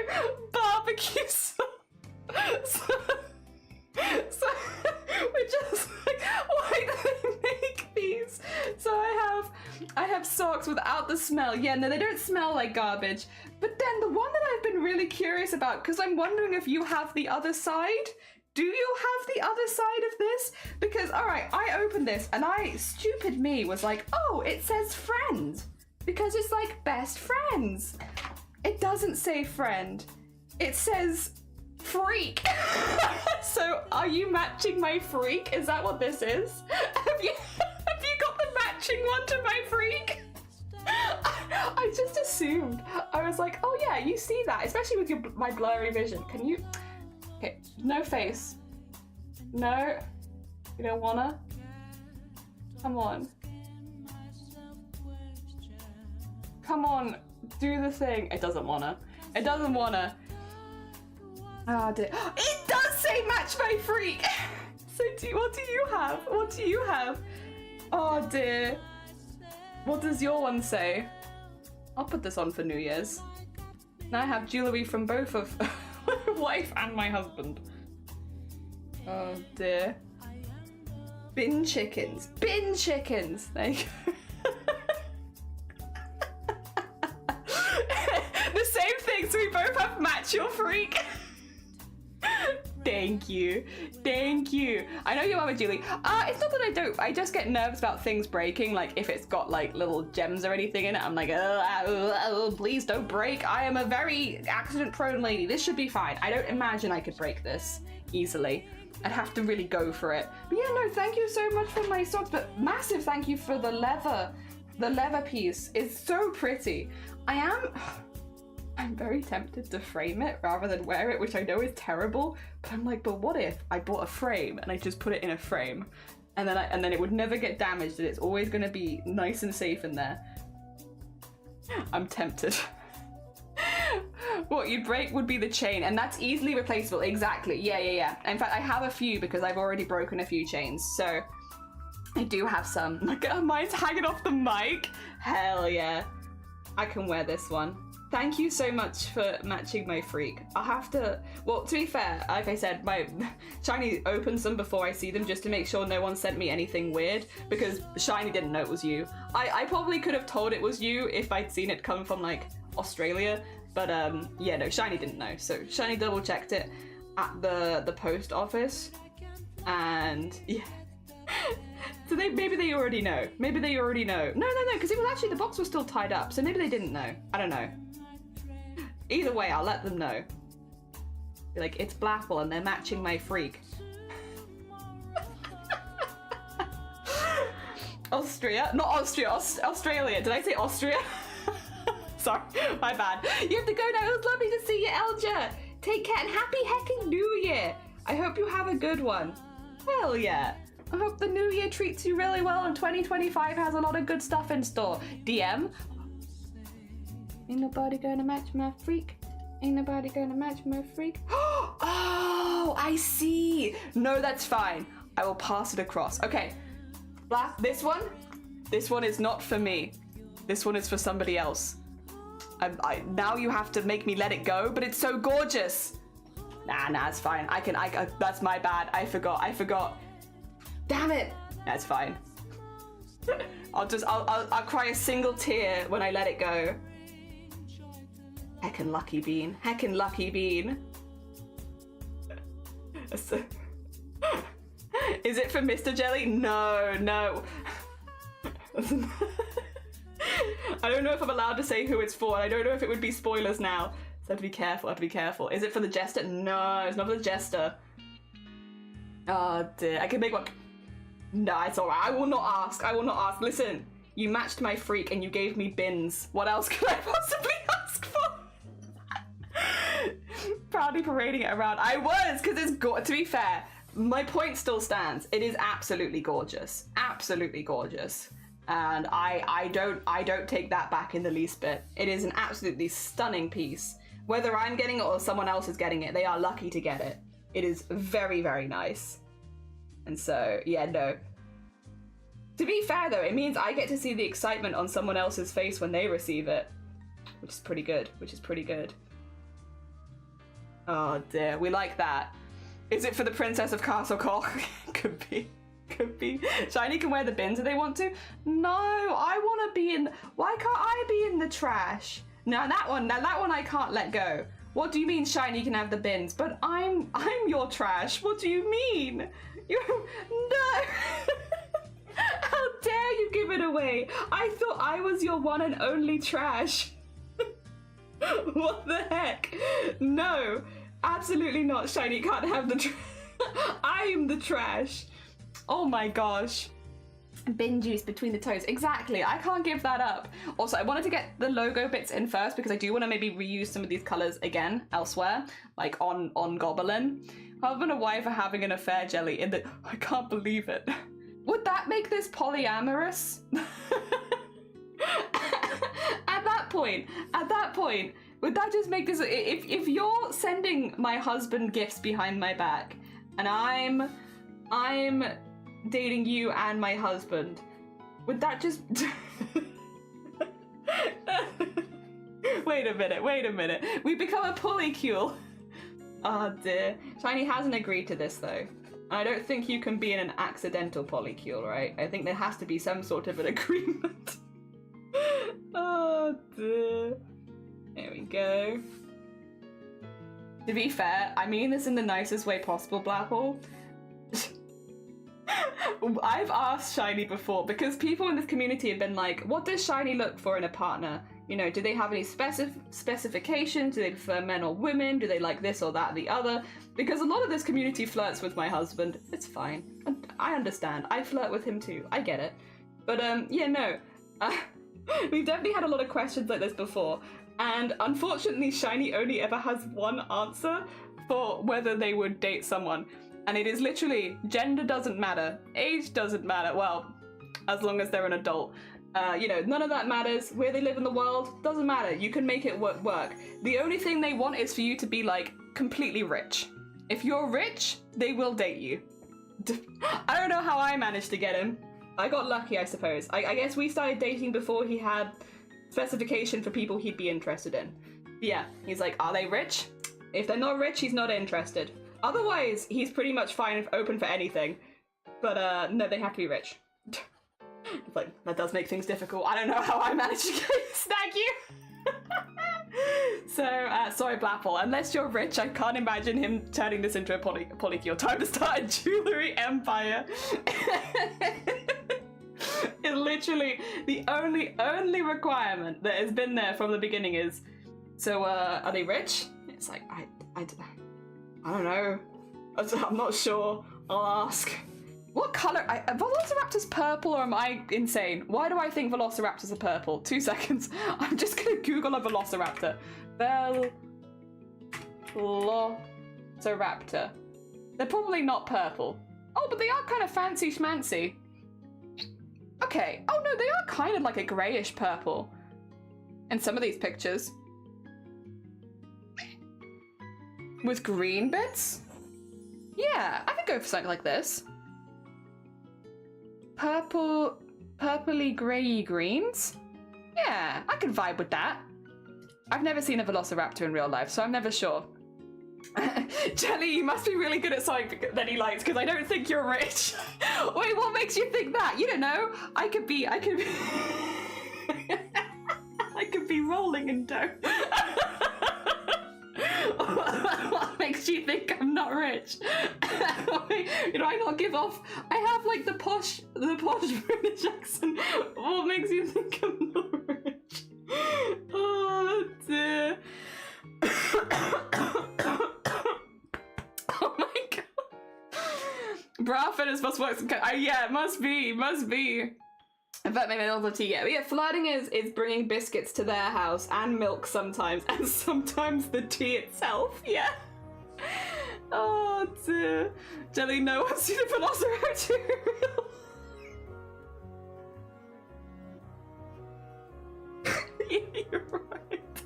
barbecue socks. So we're just like, why do they make these? So I have socks without the smell. Yeah, no, they don't smell like garbage. But then the one that I've been really curious about, because I'm wondering if you have the other side. Do you have the other side of this? Because, all right, I opened this and stupid me, was like, oh, it says friend. Because it's like best friends. It doesn't say friend. It says freak. So are you matching my freak? Is that what this is? Have you got the matching one to my freak? I just assumed. I was like, oh yeah, you see that, especially with my blurry vision. Can you? Okay, no face. No, you don't wanna? Come on. Come on, do the thing. It doesn't wanna. It doesn't wanna. Ah, dear. It does say match my freak! So what do you have? What do you have? Oh dear. What does your one say? I'll put this on for New Year's. Now I have jewellery from both of my wife and my husband. Oh dear. Bin chickens. Bin chickens! There you go. The same thing, so we both have match your freak. Thank you. Thank you. I know you are with Julie. It's not that I don't. I just get nervous about things breaking. Like if it's got like little gems or anything in it, I'm like, oh, please don't break. I am a very accident prone lady. This should be fine. I don't imagine I could break this easily. I'd have to really go for it. But yeah, no, thank you so much for my socks. But massive thank you for the leather. The leather piece is so pretty. I'm very tempted to frame it rather than wear it, which I know is terrible, but I'm like, but what if I bought a frame and I just put it in a frame and then it would never get damaged and it's always going to be nice and safe in there. I'm tempted. What you'd break would be the chain, and that's easily replaceable. Exactly. Yeah. In fact, I have a few because I've already broken a few chains, so I do have some. Look at mine's hanging off the mic. Hell yeah. I can wear this one. Thank you so much for matching my freak. I'll have to, well, to be fair, like I said, my Shiny opens them before I see them just to make sure no one sent me anything weird, because Shiny didn't know it was you. I probably could have told it was you if I'd seen it come from like Australia, but yeah, no, Shiny didn't know. So Shiny double checked it at the post office, and yeah. So maybe they already know. Maybe they already know. No, because it was actually, the box was still tied up, so maybe they didn't know. I don't know. Either way, I'll let them know. Be like, it's Blapple and they're matching my freak. Austria? Not Austria, Australia. Did I say Austria? Sorry, my bad. You have to go now. It was lovely to see you, Elja. Take care and happy heckin' New Year. I hope you have a good one. Hell yeah. I hope the new year treats you really well and 2025 has a lot of good stuff in store. DM. Ain't nobody gonna match my freak. Ain't nobody gonna match my freak. Oh, I see. No, that's fine. I will pass it across. Okay. This one is not for me. This one is for somebody else. Now you have to make me let it go, but it's so gorgeous. Nah, it's fine. That's my bad. I forgot. Damn it. That's fine. I'll cry a single tear when I let it go. Heckin' lucky bean. Heckin' lucky bean. Is it for Mr. Jelly? No. I don't know if I'm allowed to say who it's for, and I don't know if it would be spoilers now. So I have to be careful. Is it for the jester? No, it's not for the jester. Oh dear. I can make one. No, it's alright. I will not ask. Listen, you matched my freak and you gave me bins. What else could I possibly ask for? Proudly parading it around. I was, because it's to be fair, my point still stands. It is absolutely gorgeous. Absolutely gorgeous. And I don't take that back in the least bit. It is an absolutely stunning piece. Whether I'm getting it or someone else is getting it, they are lucky to get it. It is very, very nice. And so, yeah, no. To be fair though, it means I get to see the excitement on someone else's face when they receive it. Which is pretty good. Oh dear, we like that. Is it for the Princess of Castle Cock? Could be. Shiny can wear the bins if they want to. No, I want to be in. Why can't I be in the trash? Now that one I can't let go. What do you mean Shiny can have the bins? But I'm your trash. What do you mean? No. How dare you give it away? I thought I was your one and only trash. What the heck? No, absolutely not. Shiny can't have the trash. I'm the trash. Oh my gosh. Bin juice between the toes. Exactly. I can't give that up. Also, I wanted to get the logo bits in first because I do want to maybe reuse some of these colors again elsewhere, like on Goblin. Husband and wife are having an affair, Jelly. I can't believe it. Would that make this polyamorous? At that point, would that just make this? If you're sending my husband gifts behind my back, and I'm dating you and my husband, would that just wait a minute, we become a polycule. Oh dear. Shiny hasn't agreed to this though. I don't think you can be in an accidental polycule, right? I think there has to be some sort of an agreement. Oh dear. There we go. To be fair, I mean this in the nicest way possible, Blapple. I've asked Shiny before because people in this community have been like, what does Shiny look for in a partner? You know, do they have any specifications? Do they prefer men or women? Do they like this or that or the other? Because a lot of this community flirts with my husband. It's fine. I understand. I flirt with him too. I get it. But yeah, no. We've definitely had a lot of questions like this before. And unfortunately, Shiny only ever has one answer for whether they would date someone. And it is literally, gender doesn't matter, age doesn't matter, well, as long as they're an adult. You know, none of that matters. Where they live in the world doesn't matter. You can make it work. The only thing they want is for you to be, like, completely rich. If you're rich, they will date you. I don't know how I managed to get him. I got lucky, I suppose. I guess we started dating before he had specification for people he'd be interested in. Yeah, he's like, are they rich? If they're not rich, he's not interested. Otherwise, he's pretty much fine and open for anything. But no, they have to be rich. It's like, that does make things difficult. I don't know how I managed to snag you. So, sorry Blapple, unless you're rich, I can't imagine him turning this into a polycule. Time to start a jewelry empire. It's literally the only requirement that has been there from the beginning is, so are they rich? It's like, I don't know. I'm not sure. I'll ask. What colour? Velociraptor's purple, or am I insane? Why do I think Velociraptors are purple? 2 seconds. I'm just gonna Google Google a velociraptor. Velociraptor. They're probably not purple. Oh, but they are kind of fancy schmancy. Okay. Oh no, they are kind of like a grayish purple in some of these pictures. With green bits? Yeah, I could go for something like this. Purpley grey greens? Yeah, I could vibe with that. I've never seen a velociraptor in real life, so I'm never sure. Jelly, you must be really good at something that he likes, because I don't think you're rich. Wait, what makes you think that? You don't know. I could be I could be rolling in dough. What makes you think I'm not rich? Do I not give off? I have like the posh British accent. What makes you think I'm not rich? Oh dear. Oh my god. Bra fitters must work some kind. Yeah, must be. But maybe all the tea. Yeah, but yeah, flirting is bringing biscuits to their house and milk sometimes, and sometimes the tea itself. Yeah. Oh dear. Jelly, no one's seen a velociraptor. You're right.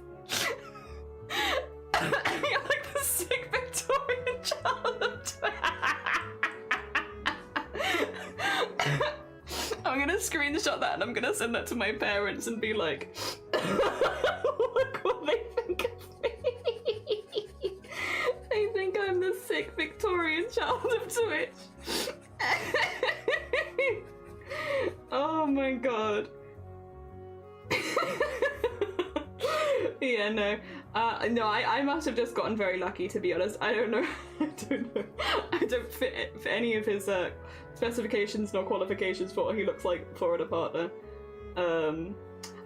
You're like the sick Victorian child. I'm gonna screenshot that and I'm gonna send that to my parents and be like, look what they think of me. They think I'm the sick Victorian child of Twitch. Oh my god. Yeah, no. No, I must have just gotten very lucky, to be honest. I don't know. I don't fit any of his specifications nor qualifications for what he looks like for a partner.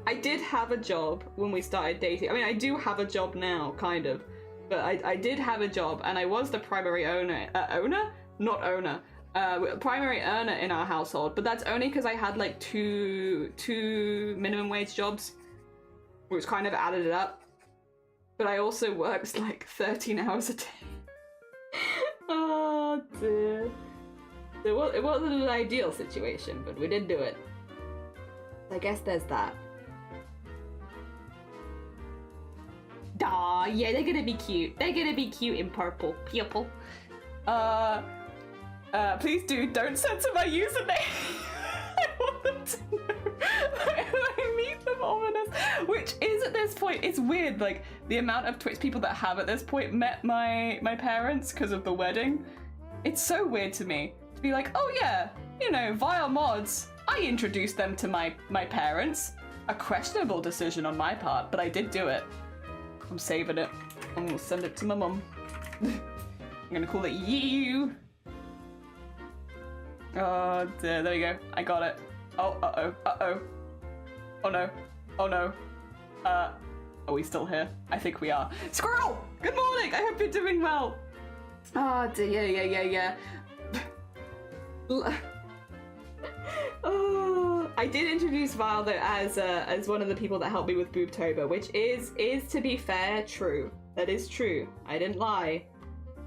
I did have a job when we started dating. I mean, I do have a job now, kind of. But I did have a job, and I was the primary primary earner in our household. But that's only because I had like two minimum wage jobs, which kind of added it up. But I also worked like 13 hours a day. Oh dear. It wasn't an ideal situation, but we did do it. I guess there's that. Aw, yeah, they're gonna be cute. They're gonna be cute in purple. Purple. Please don't censor my username. I want them to know I meet them ominous. Which is, at this point, it's weird, like, the amount of Twitch people that have at this point met my parents because of the wedding. It's so weird to me to be like, oh yeah, you know, via mods, I introduced them to my parents. A questionable decision on my part, but I did do it. I'm saving it. I'm gonna send it to my mum. I'm gonna call it you. Oh dear, there we go. I got it. Oh, uh-oh. Oh no. Oh no. Are we still here? I think we are. Squirrel! Good morning! I hope you're doing well. Oh dear, yeah. Oh, I did introduce Val though as one of the people that helped me with Boobtober, which is to be fair, true. That is true. I didn't lie.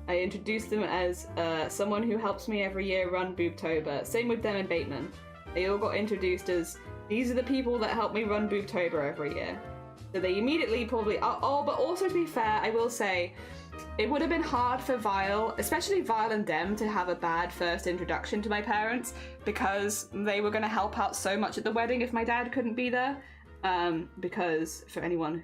I introduced them as someone who helps me every year run Boobtober. Same with them and Bateman. They all got introduced as, these are the people that help me run Boobtober every year. So they immediately probably, oh, but also to be fair, I will say, it would have been hard for Vile, especially Vile and Dem, to have a bad first introduction to my parents, because they were going to help out so much at the wedding if my dad couldn't be there. Because for anyone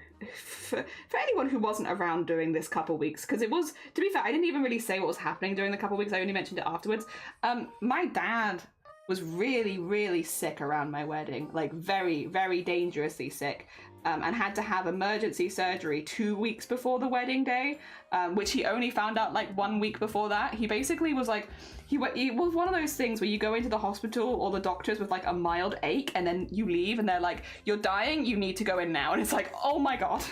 who wasn't around during this couple weeks, because it was, to be fair, I didn't even really say what was happening during the couple weeks, I only mentioned it afterwards. My dad was really, really sick around my wedding, like very, very dangerously sick. And had to have emergency surgery 2 weeks before the wedding day, which he only found out like 1 week before that. He basically was like, he was one of those things where you go into the hospital or the doctors with like a mild ache and then you leave and they're like, you're dying, you need to go in now. And it's like, oh my god.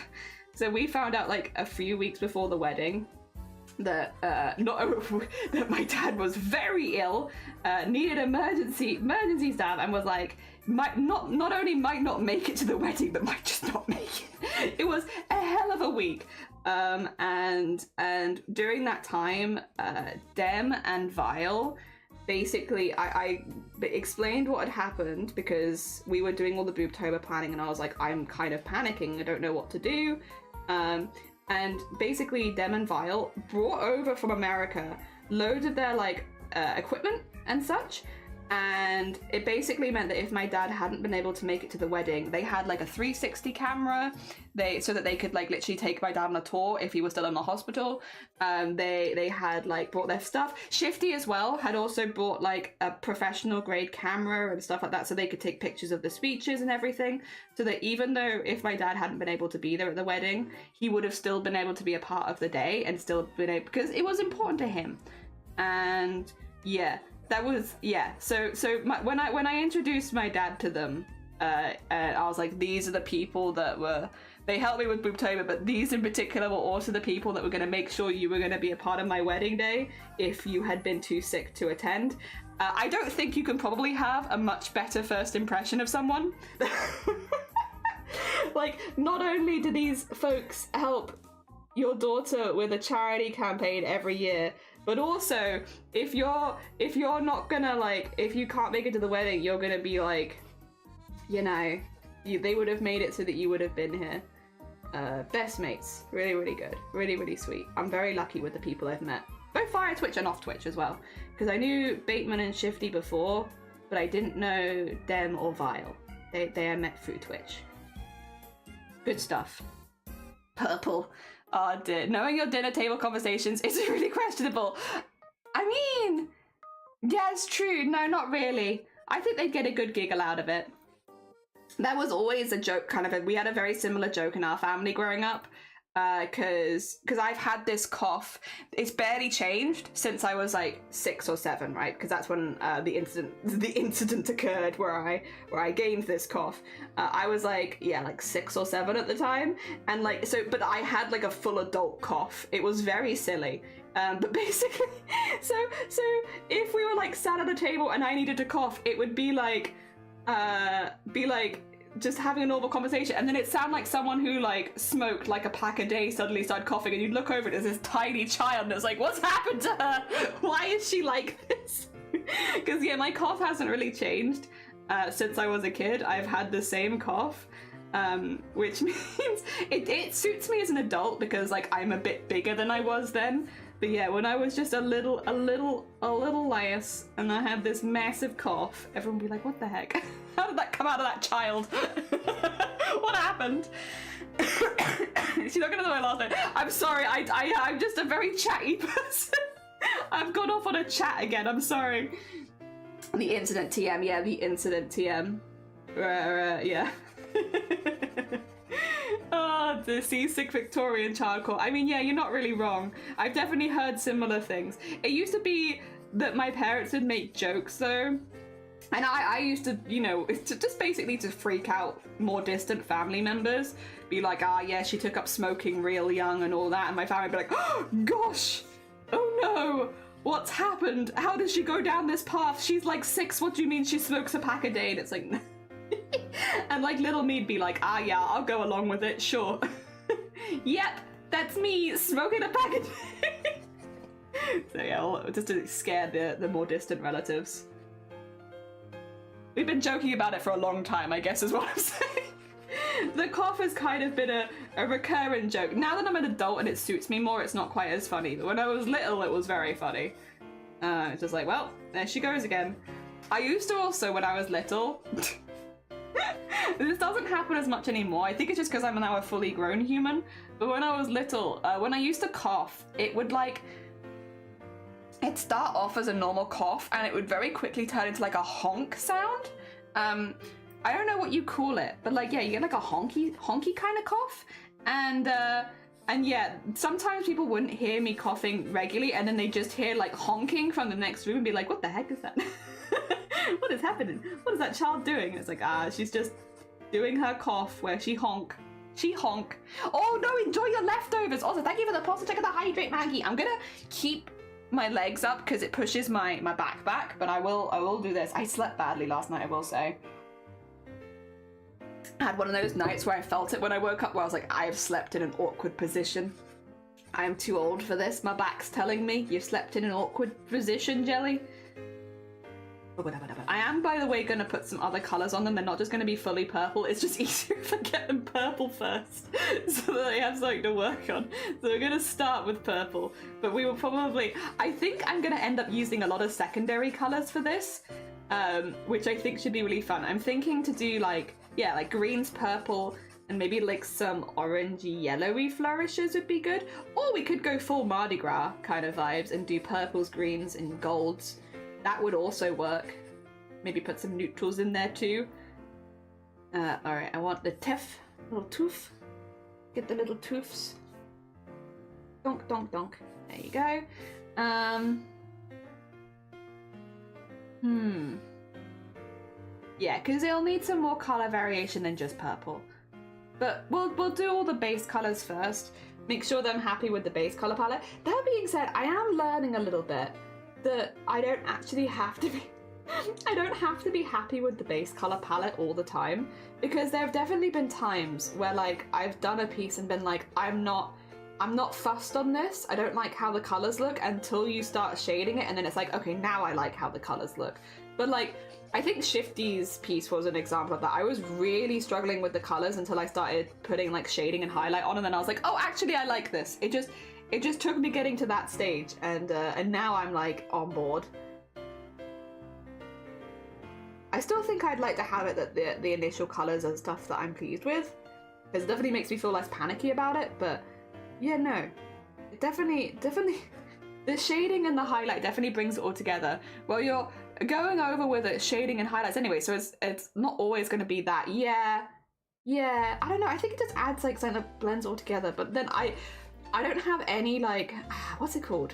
So we found out like a few weeks before the wedding that that my dad was very ill, needed emergency stuff, and was like, might not make it to the wedding, but might just not make it. It week. And during that time, Dem and Vile, basically, I explained what had happened because we were doing all the Boobtober planning, and I was like, I'm kind of panicking. I don't know what to do. And basically, Dem and Vile brought over from America loads of their like equipment and such. And it basically meant that if my dad hadn't been able to make it to the wedding, they had like a 360 camera, so that they could like literally take my dad on a tour if he was still in the hospital. They had like brought their stuff. Shifty as well had also brought like a professional grade camera and stuff like that, so they could take pictures of the speeches and everything. So that even though if my dad hadn't been able to be there at the wedding, he would have still been able to be a part of the day and still been able, because it was important to him. And yeah. That was, yeah, so when I introduced my dad to them, I was like, these are the people that were, they helped me with Boobtober, but these in particular were also the people that were going to make sure you were going to be a part of my wedding day if you had been too sick to attend. I don't think you can probably have a much better first impression of someone. Like, not only do these folks help your daughter with a charity campaign every year, but also, if you're not gonna, like, if you can't make it to the wedding, you're gonna be like, you know, they would have made it so that you would have been here. Best mates. Really, really good. Really, really sweet. I'm very lucky with the people I've met. Both via Twitch and off Twitch as well. Because I knew Bateman and Shifty before, but I didn't know Dem or Vile. They I met through Twitch. Good stuff. Purple. Oh dear, knowing your dinner table conversations is really questionable. I mean, yeah, it's true. No, not really. I think they'd get a good giggle out of it. That was always a joke, kind of. We had a very similar joke in our family growing up. Because I've had this cough. It's barely changed since I was like 6 or 7, right? Because that's when the incident occurred where I gained this cough. I was like, yeah, like 6 or 7 at the time, and like but I had like a full adult cough. It was very silly. But basically, so if we were like sat at a table and I needed to cough, it would be like just having a normal conversation, and then it sounded like someone who like smoked like a pack a day suddenly started coughing, and you'd look over and there's this tiny child and it's like, what's happened to her? Why is she like this? Because yeah, my cough hasn't really changed since I was a kid. I've had the same cough, which means it suits me as an adult because like I'm a bit bigger than I was then. But yeah, when I was just a little lass and I had this massive cough, everyone would be like, what the heck? How did that come out of that child? What happened? She's not gonna know my last name. I'm sorry, I'm just a very chatty person. I've gone off on a chat again, I'm sorry. The incident TM, yeah, the incident TM. Yeah. Oh, the seasick Victorian childcore. I mean, yeah, you're not really wrong. I've definitely heard similar things. It used to be that my parents would make jokes though, and I used to, you know, just basically to freak out more distant family members. Be like, ah, yeah, she took up smoking real young and all that, and my family would be like, oh, gosh, oh no, what's happened? How did she go down this path? She's like 6, what do you mean she smokes a pack a day? And it's like, and like little me'd be like, ah, yeah, I'll go along with it, sure. Yep, that's me smoking a pack a day. So yeah, just to scare the more distant relatives. We've been joking about it for a long time, I guess is what I'm saying. The cough has kind of been a recurring joke. Now that I'm an adult and it suits me more, it's not quite as funny. But when I was little, it was very funny. It's just like, well, there she goes again. I used to also, when I was little... This doesn't happen as much anymore. I think it's just because I'm now a fully grown human. But when I was little, when I used to cough, it would like... It'd start off as a normal cough and it would very quickly turn into like a honk sound. I don't know what you call it, but like, yeah, you get like a honky kind of cough. And yeah, sometimes people wouldn't hear me coughing regularly and then they just hear like honking from the next room and be like, what the heck is that? What is happening? What is that child doing? And it's like, she's just doing her cough where she honk. She honk. Oh no, enjoy your leftovers. Also, thank you for the pulse check of the hydrate, Maggie. I'm gonna keep my legs up because it pushes my back, but I will do this. I slept badly last night, I will say. I had one of those nights where I felt it when I woke up, where I was like, I have slept in an awkward position. I am too old for this. My back's telling me you've slept in an awkward position, Jelly. I am, by the way, going to put some other colours on them. They're not just going to be fully purple. It's just easier if I get them purple first so that I have something to work on. So we're going to start with purple. But we will probably... I think I'm going to end up using a lot of secondary colours for this, which I think should be really fun. I'm thinking to do like, yeah, like greens, purple, and maybe like some orangey, yellowy flourishes would be good. Or we could go full Mardi Gras kind of vibes and do purples, greens, and golds. That would also work. Maybe put some neutrals in there too. Alright, I want the little tooth. Get the little toofs. Donk, donk, donk. There you go. Yeah, because it'll need some more colour variation than just purple. But we'll do all the base colours first. Make sure that I'm happy with the base colour palette. That being said, I am learning a little bit that I don't actually have to be I don't have to be happy with the base colour palette all the time, because there have definitely been times where like I've done a piece and been like, I'm not fussed on this, I don't like how the colours look, until you start shading it and then it's like, okay, now I like how the colours look. But like, I think Shifty's piece was an example of that. I was really struggling with the colours until I started putting like shading and highlight on, and then I was like, oh, actually I like this. It just took me getting to that stage, and now I'm like on board. I still think I'd like to have it that the initial colours are stuff that I'm pleased with, because it definitely makes me feel less panicky about it. But yeah, no, it definitely the shading and the highlight definitely brings it all together. Well, you're going over with it, shading and highlights anyway, so it's not always going to be that. Yeah, I don't know. I think it just adds like something that blends all together. But then I don't have any like, what's it called?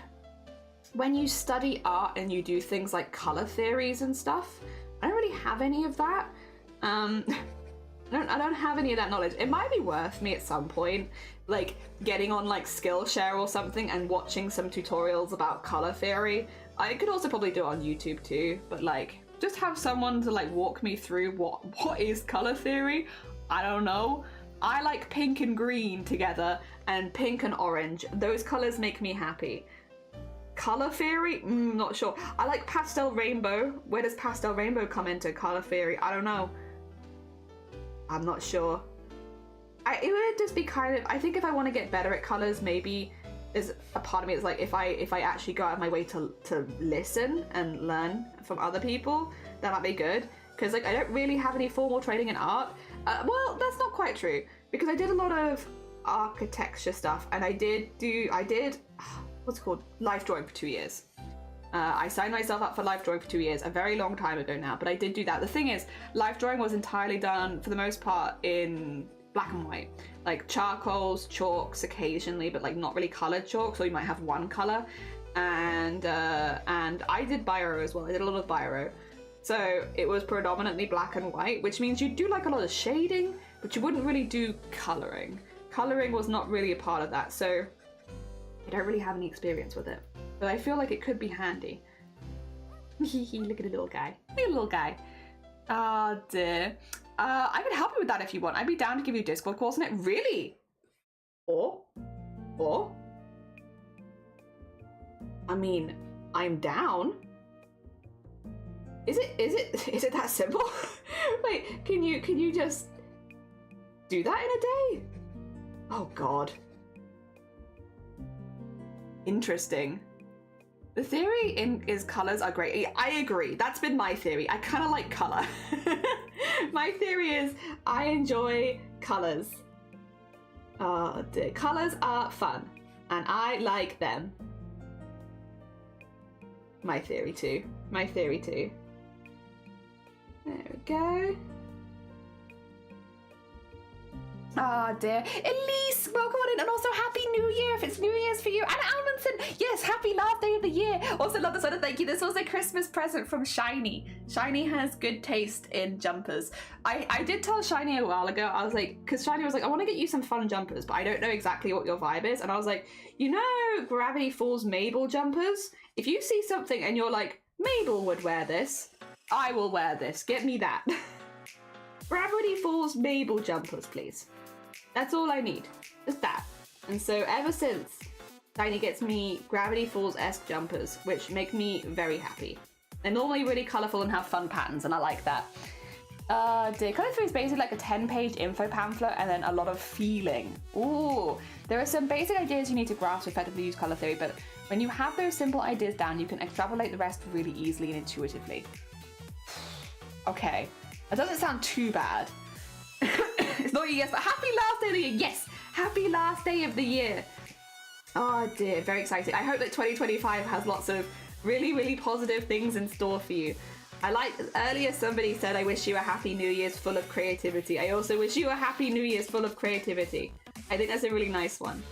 When you study art and you do things like colour theories and stuff, I don't really have any of that. I don't have any of that knowledge. It might be worth me at some point, like getting on like Skillshare or something and watching some tutorials about colour theory. I could also probably do it on YouTube too, but like just have someone to like walk me through what is colour theory. I don't know. I like pink and green together, and pink and orange. Those colours make me happy. Colour theory? Not sure. I like pastel rainbow. Where does pastel rainbow come into colour theory? I don't know. I'm not sure. It would just be kind of, I think if I want to get better at colours, maybe there's a part of me that's like, if I actually go out of my way to listen and learn from other people, that might be good. Because like I don't really have any formal training in art. Well, that's not quite true, because I did a lot of architecture stuff, and I did what's it called, life drawing for 2 years. I signed myself up for life drawing for 2 years, a very long time ago now, but I did do that. The thing is, life drawing was entirely done, for the most part, in black and white. Like charcoals, chalks occasionally, but like not really coloured chalks, or you might have one colour. And I did biro as well. I did a lot of biro. So it was predominantly black and white, which means you do like a lot of shading, but you wouldn't really do colouring. Colouring was not really a part of that, so I don't really have any experience with it. But I feel like it could be handy. Look at the little guy. Look at the little guy. Oh dear. I could help you with that if you want. I'd be down to give you a Discord course on it. Really? Or? I mean, I'm down. Is it that simple? Wait, can you just do that in a day? Oh god. Interesting. The theory is colours are great. I agree. That's been my theory. I kind of like colour. My theory is I enjoy colours. Colours are fun, and I like them. My theory too. There we go. Ah dear. Elise, welcome on in, and also Happy New Year if it's New Year's for you. And Almanson, yes, happy last day of the year. Also love this one, and thank you. This was a Christmas present from Shiny. Shiny has good taste in jumpers. I did tell Shiny a while ago, I was like, because Shiny was like, I want to get you some fun jumpers, but I don't know exactly what your vibe is. And I was like, you know Gravity Falls Mabel jumpers? If you see something and you're like, Mabel would wear this, I will wear this. Get me that. Gravity Falls Mabel jumpers, please. That's all I need. Just that. And so ever since, Tiny gets me Gravity Falls-esque jumpers, which make me very happy. They're normally really colourful and have fun patterns, and I like that. Dear Colour 3 is basically like a 10-page info pamphlet and then a lot of feeling. Ooh, there are some basic ideas you need to grasp to effectively use Colour Theory, but when you have those simple ideas down, you can extrapolate the rest really easily and intuitively. Okay, that doesn't sound too bad. It's not a yes, but happy last day of the year. Yes, happy last day of the year. Oh dear, very excited. I hope that 2025 has lots of really, really positive things in store for you. I like, earlier somebody said, I wish you a happy New Year's full of creativity. I also wish you a happy New Year's full of creativity. I think that's a really nice one.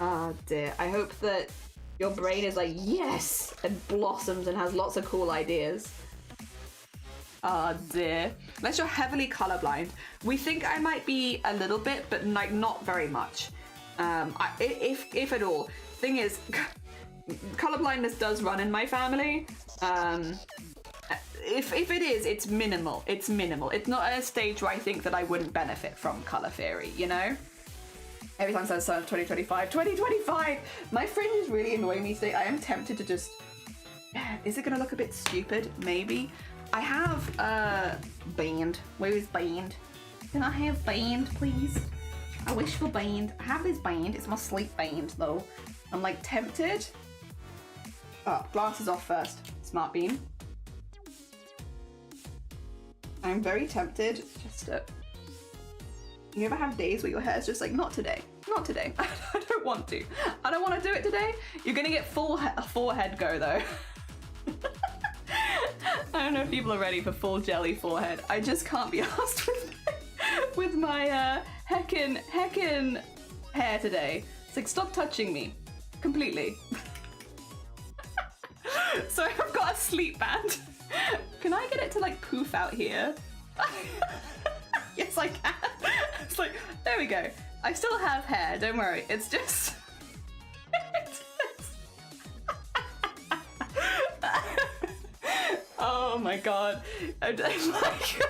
Oh dear, I hope that your brain is like, yes, and blossoms and has lots of cool ideas. Oh dear. Unless you're heavily colorblind. We think I might be a little bit, but like not very much. If at all. Thing is, colorblindness does run in my family. If it is, it's minimal. It's minimal. It's not at a stage where I think that I wouldn't benefit from Colour Theory, you know? Every time I say 2025, 2025! My friend is really annoying me today. I am tempted to just... Is it gonna look a bit stupid? Maybe. I have, band. Where is band? Can I have band, please? I wish for band. I have this band. It's my sleep band, though. I'm, like, tempted. Oh, glasses off first. Smart beam. I'm very tempted just to... You ever have days where your hair's just like, not today, not today. I don't want to. I don't want to do it today. You're gonna get full forehead go though. I don't know if people are ready for full jelly forehead. I just can't be asked with my heckin' hair today. It's like, stop touching me completely. So I've got a sleep band. Can I get it to like poof out here? Yes, I can. It's like, there we go. I still have hair, don't worry. It's just... Oh my god. I'm like...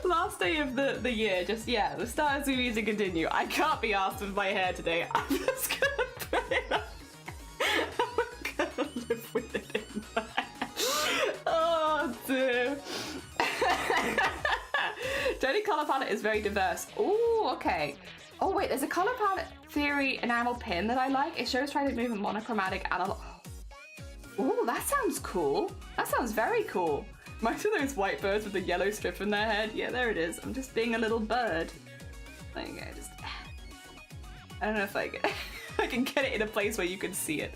Last day of the year, just, yeah, the start of Zoomies and continue. I can't be asked with my hair today. I'm just gonna put it up. I'm gonna live with it in there. Oh dear. Dirty colour palette is very diverse. Oh, okay. Oh wait, there's a colour palette theory enamel pin that I like. It shows trident movement, monochromatic, analog. Oh, that sounds cool. That sounds very cool. Mine's are those white birds with the yellow strip in their head. Yeah, there it is. I'm just being a little bird. There you go. Just... I don't know if I can get it in a place where you can see it.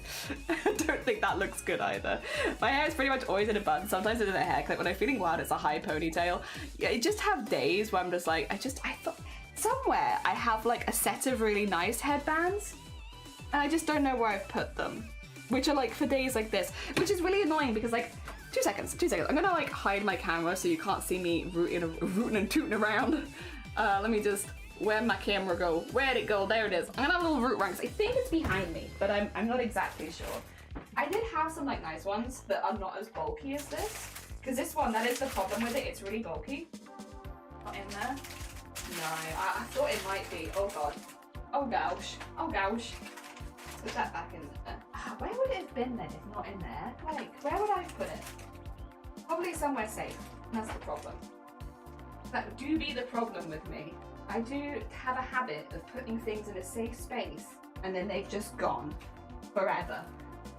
I don't think that looks good either. My hair is pretty much always in a bun. Sometimes it's in a haircut. When I'm feeling wild, it's a high ponytail. Yeah, I just have days where I'm just like, I thought somewhere I have like a set of really nice headbands and I just don't know where I've put them, which are like for days like this, which is really annoying because like, two seconds. I'm gonna like hide my camera so you can't see me rooting and tooting around. Let me just, where'd my camera go? Where'd it go? There it is. I'm gonna have a little root ranks. I think it's behind me, but I'm not exactly sure. I did have some like nice ones that are not as bulky as this, because this one, that is the problem with it. It's really bulky. Not in there. No, I thought it might be. Oh god. Oh gosh. Oh gosh. Let's put that back in there. Where would it have been then if not in there? Like, where would I have put it? Probably somewhere safe. That's the problem. That do be the problem with me. I do have a habit of putting things in a safe space and then they've just gone forever.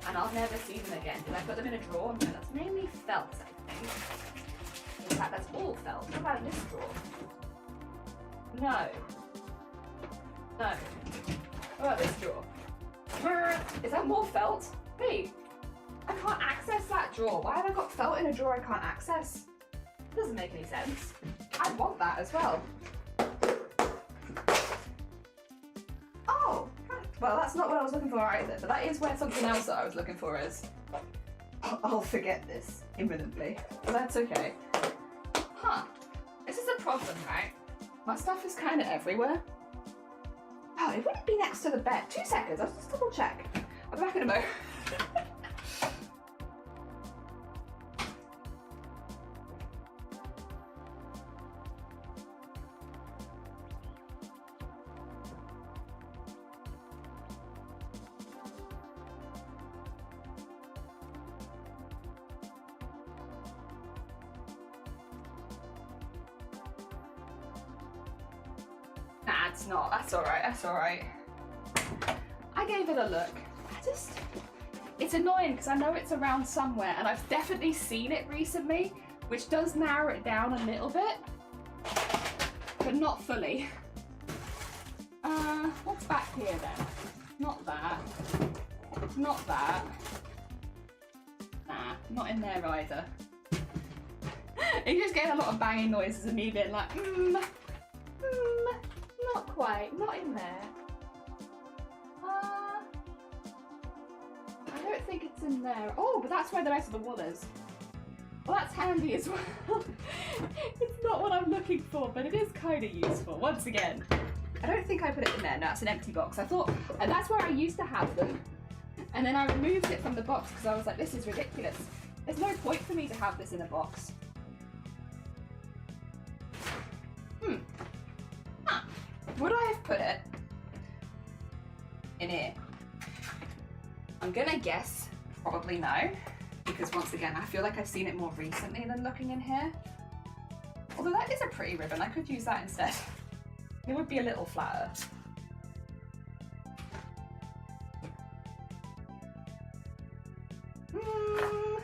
And I'll never see them again. Did I put them in a drawer? No, that's mainly felt, I think. In fact, that's all felt. What about this drawer? No. No. What about this drawer? Is that more felt? Wait, I can't access that drawer. Why have I got felt in a drawer I can't access? It doesn't make any sense. I want that as well. Oh, well that's not what I was looking for either, but that is where something else that I was looking for is. I'll forget this imminently, but that's okay. Huh, this is a problem, right? My stuff is kind of everywhere. Oh, it wouldn't be next to the bed. 2 seconds, I'll just double check. I'll be back in a moment. That's not. That's alright. That's alright. I gave it a look. It's annoying because I know it's around somewhere and I've definitely seen it recently, which does narrow it down a little bit, but not fully. What's back here then? Not that. Not that. Nah, not in there either. It just getting a lot of banging noises and me being like, not quite, not in there. I don't think it's in there. Oh, but that's where the rest of the wool is. Well, that's handy as well. It's not what I'm looking for, but it is kind of useful. Once again, I don't think I put it in there. No, it's an empty box. I thought, and that's where I used to have them. And then I removed it from the box because I was like, this is ridiculous. There's no point for me to have this in a box. Huh. Would I have put it in here? I'm gonna guess probably no, because once again, I feel like I've seen it more recently than looking in here. Although that is a pretty ribbon, I could use that instead. It would be a little flatter. Oh,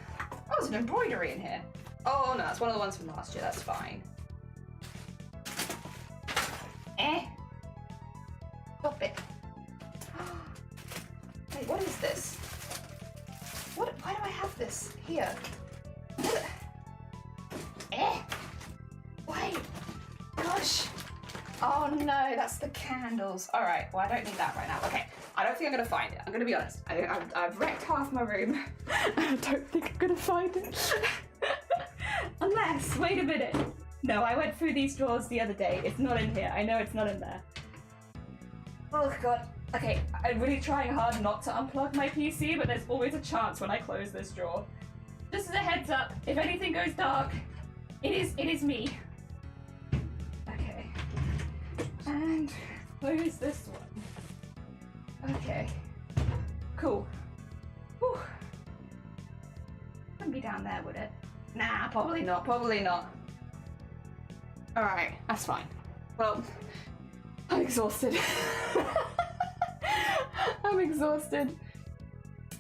there's an embroidery in here. Oh no, it's one of the ones from last year, that's fine. Stop it. Wait, what is this? Why do I have this here? Wait, gosh. Oh no, that's the candles. All right, well I don't need that right now. Okay, I don't think I'm gonna find it. I'm gonna be honest. I've wrecked half my room. I don't think I'm gonna find it. Unless, wait a minute. No, I went through these drawers the other day. It's not in here. I know it's not in there. Oh god. Okay, I'm really trying hard not to unplug my PC, but there's always a chance when I close this drawer. Just as a heads up, if anything goes dark, it is me. Okay. And close this one. Okay. Cool. Whew. Wouldn't be down there, would it? Nah, probably not. Probably not. Alright, that's fine. Well, I'm exhausted. I'm exhausted.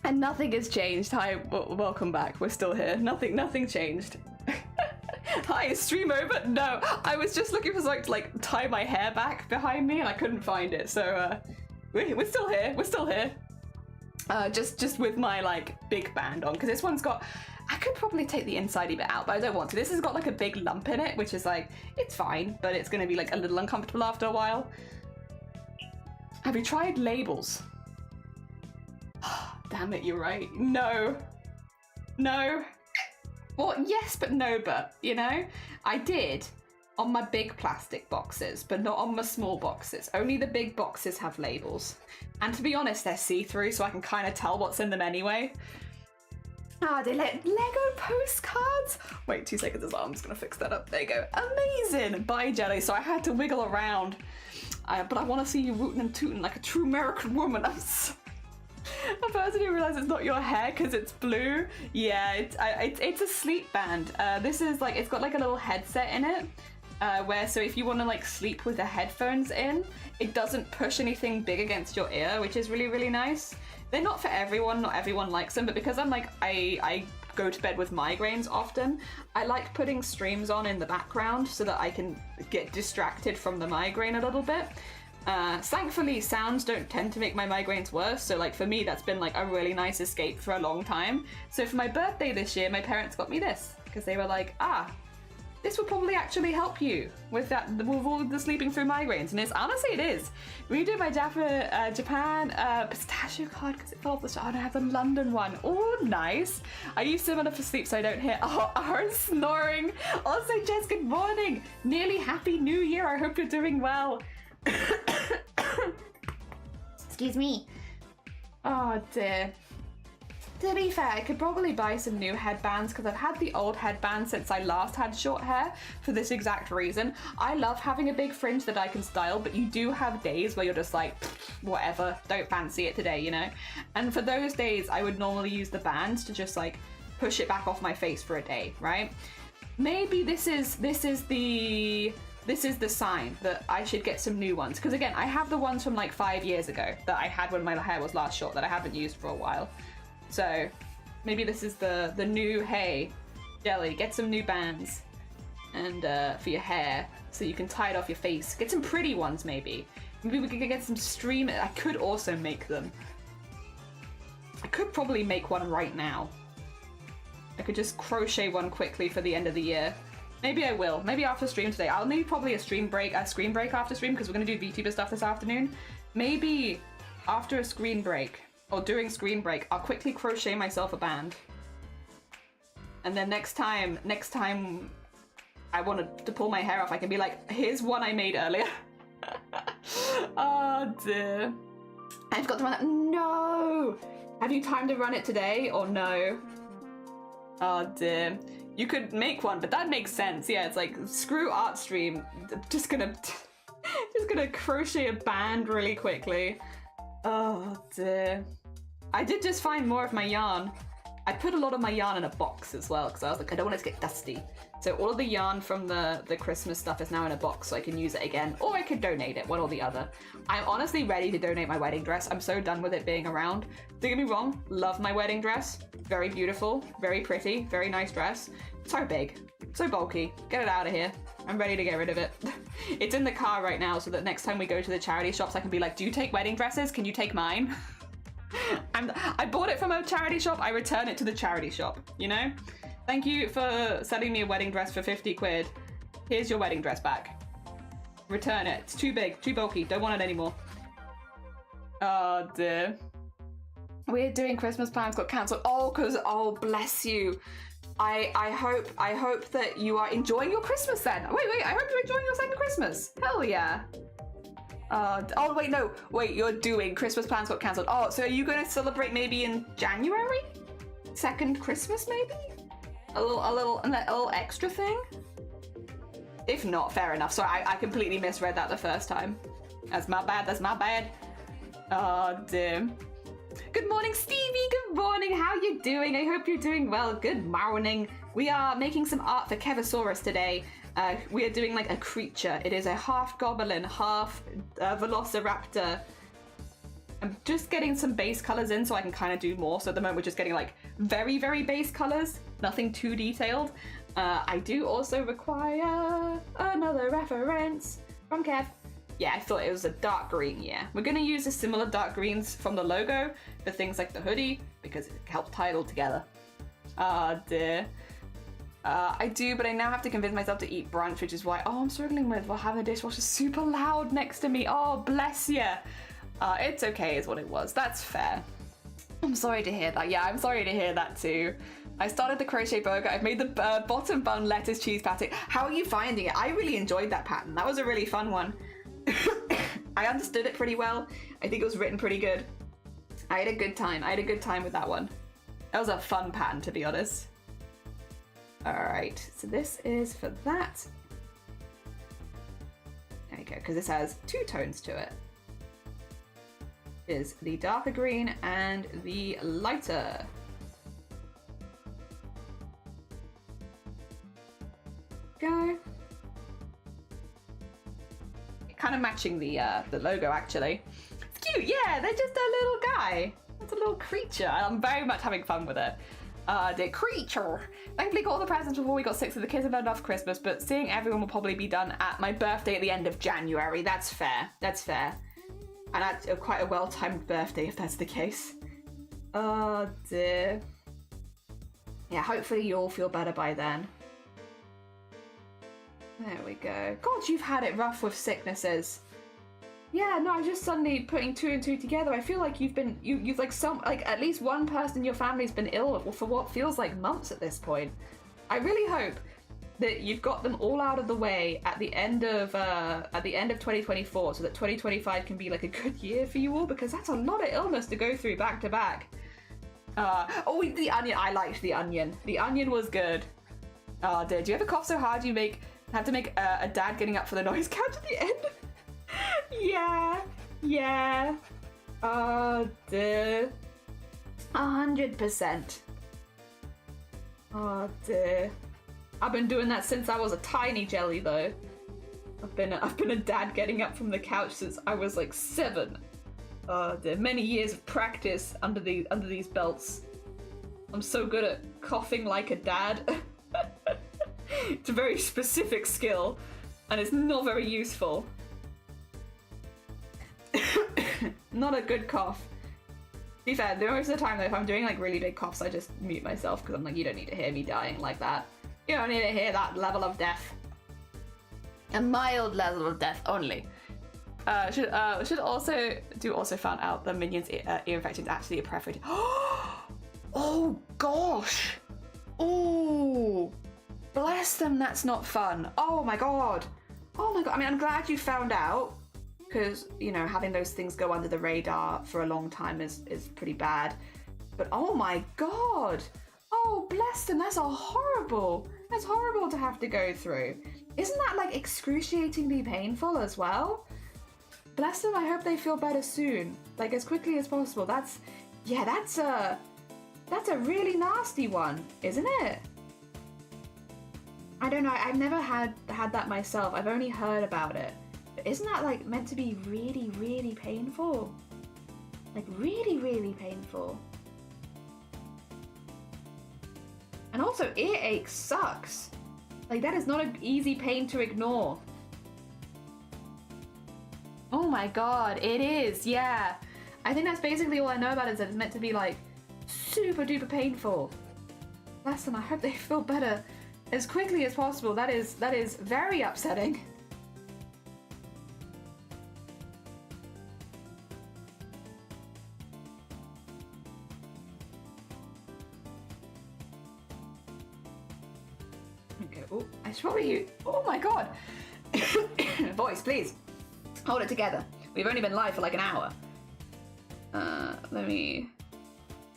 And nothing has changed. Hi, welcome back. We're still here. Nothing changed. Hi, is stream over? No, I was just looking for something to like tie my hair back behind me and I couldn't find it. So we're still here. We're still here. Just with my like big band on, because this one's got, I could probably take the inside bit out, but I don't want to. This has got like a big lump in it, which is like, it's fine, but it's gonna be like a little uncomfortable after a while. Have you tried labels? Damn it, you're right. No. No. Well, yes, but no, but, you know? I did on my big plastic boxes, but not on my small boxes. Only the big boxes have labels. And to be honest, they're see-through, so I can kind of tell what's in them anyway. Ah, they let Lego postcards. Wait 2 seconds as well. I'm just gonna fix that up. There you go. Amazing. Bye, Jelly. So I had to wiggle around, but I want to see you rootin' and tootin' like a true American woman. I personally realize it's not your hair because it's blue. Yeah, it's a sleep band. This is like, it's got like a little headset in it, where so if you want to like sleep with the headphones in, it doesn't push anything big against your ear, which is really, really nice. They're not for everyone, not everyone likes them, but because I'm like, I go to bed with migraines often, I like putting streams on in the background so that I can get distracted from the migraine a little bit. Thankfully, sounds don't tend to make my migraines worse, so like for me that's been like a really nice escape for a long time. So for my birthday this year, my parents got me this, because they were like, this would probably actually help you with that, with all the sleeping through migraines. And it's honestly, it is. We do my Japan pistachio card because it fell off the shot. I have the London one. Oh, nice. I use similar for sleep so I don't hear our snoring. Also, Jess, good morning. Nearly happy new year. I hope you're doing well. Excuse me. Oh dear. To be fair, I could probably buy some new headbands because I've had the old headband since I last had short hair for this exact reason. I love having a big fringe that I can style, but you do have days where you're just like, whatever, don't fancy it today, you know? And for those days, I would normally use the bands to just like push it back off my face for a day, right? Maybe this is the this is the sign that I should get some new ones. Because again, I have the ones from like 5 years ago that I had when my hair was last short that I haven't used for a while. So maybe this is the new, hey, Jelly, get some new bands and for your hair so you can tie it off your face. Get some pretty ones maybe. Maybe we could get some stream. I could also make them. I could probably make one right now. I could just crochet one quickly for the end of the year. Maybe I will. Maybe after stream today. I'll maybe probably a screen break after stream because we're going to do VTuber stuff this afternoon. Maybe after a screen break or during screen break, I'll quickly crochet myself a band. And then next time I want to pull my hair off, I can be like, here's one I made earlier. Oh dear. I've got to run that. No! Have you time to run it today or no? Oh dear. You could make one, but that makes sense. Yeah, it's like, screw art stream. Just gonna crochet a band really quickly. Oh dear. I did just find more of my yarn. I put a lot of my yarn in a box as well, because I was like, I don't want it to get dusty. So all of the yarn from the Christmas stuff is now in a box, so I can use it again, or I could donate it, one or the other. I'm honestly ready to donate my wedding dress. I'm so done with it being around. Don't get me wrong, love my wedding dress. Very beautiful, very pretty, very nice dress. So big, so bulky. Get it out of here. I'm ready to get rid of it. It's in the car right now, so that next time we go to the charity shops, I can be like, do you take wedding dresses? Can you take mine? I bought it from a charity shop, I return it to the charity shop, you know? Thank you for selling me a wedding dress for 50 quid. Here's your wedding dress back. Return it. It's too big, too bulky, don't want it anymore. Oh dear. We're doing Christmas plans got cancelled. Oh, bless you. I hope that you are enjoying your Christmas then. Wait, I hope you're enjoying your second Christmas. Hell yeah. Oh wait, no, wait, you're doing Christmas plans got cancelled. Oh, so are you going to celebrate maybe in January? Second Christmas maybe? A little extra thing? If not, fair enough. Sorry, I completely misread that the first time. That's my bad. Oh dear. Good morning, Stevie. Good morning. How you doing? I hope you're doing well. Good morning. We are making some art for Kevosaurus today. We are doing like a creature. It is a half goblin, half velociraptor. I'm just getting some base colors in so I can kind of do more. So at the moment we're just getting like very, very base colors. Nothing too detailed. I do also require another reference from Kev. Yeah, I thought it was a dark green, yeah. We're going to use the similar dark greens from the logo for things like the hoodie, because it helps tie it all together. Ah, dear. I do, but I now have to convince myself to eat brunch, which is why, I'm struggling with having the dishwasher super loud next to me. Oh, bless you. It's okay is what it was. That's fair. I'm sorry to hear that. Yeah, I'm sorry to hear that too. I started the crochet burger. I've made the bottom bun lettuce cheese patty. How are you finding it? I really enjoyed that pattern. That was a really fun one. I understood it pretty well. I think it was written pretty good. I had a good time with that one. That was a fun pattern, to be honest. Alright, so this is for that. There we go, because this has two tones to it. Is the darker green and the lighter. Go. Kind of matching the logo, actually. It's cute, yeah, they're just a little guy. It's a little creature. I'm very much having fun with it. The creature. Thankfully got all the presents before we got sick, so the kids have had enough Christmas, but seeing everyone will probably be done at my birthday at the end of January. That's fair. That's fair. And that's quite a well-timed birthday if that's the case. Oh dear. Yeah, hopefully you all feel better by then. There we go. God, you've had it rough with sicknesses. Yeah, no, I was just suddenly putting two and two together. I feel like you've at least one person in your family's been ill for what feels like months at this point. I really hope that you've got them all out of the way at the end of 2024, so that 2025 can be like a good year for you all, because that's a lot of illness to go through back to back. The onion. I liked the onion. The onion was good. Oh dear. Do you ever cough so hard you have to make a dad getting up for the noise count at the end? Yeah. Oh dear. 100%. Oh dear. I've been doing that since I was a tiny jelly though. I've been a dad getting up from the couch since I was like 7. There are many years of practice under these belts. I'm so good at coughing like a dad. It's a very specific skill, and it's not very useful. Not a good cough. To be fair, most of the time though, if I'm doing like really big coughs, I just mute myself because I'm like, you don't need to hear me dying like that. You don't need to hear that level of death. A mild level of death only. Should also found out the Minions ear infection is actually a preference. Oh gosh. Oh, bless them. That's not fun. Oh my god. Oh my god. I mean, I'm glad you found out, because you know, having those things go under the radar for a long time is pretty bad. But oh my god. Oh, bless them. That's horrible. That's horrible to have to go through. Isn't that like excruciatingly painful as well? Bless them. I hope they feel better soon, like as quickly as possible. That's a really nasty one, isn't it? I don't know. I've never had that myself. I've only heard about it. But isn't that like meant to be really, really painful? Like really, really painful. And also, earache sucks. Like, that is not an easy pain to ignore. Oh my god, it is, yeah. I think that's basically all I know about it, is that it's meant to be, like, super duper painful. Bless them, I hope they feel better as quickly as possible. That is very upsetting. Oh, I should probably use... Oh my god! Voice, please. Hold it together. We've only been live for like an hour. Let me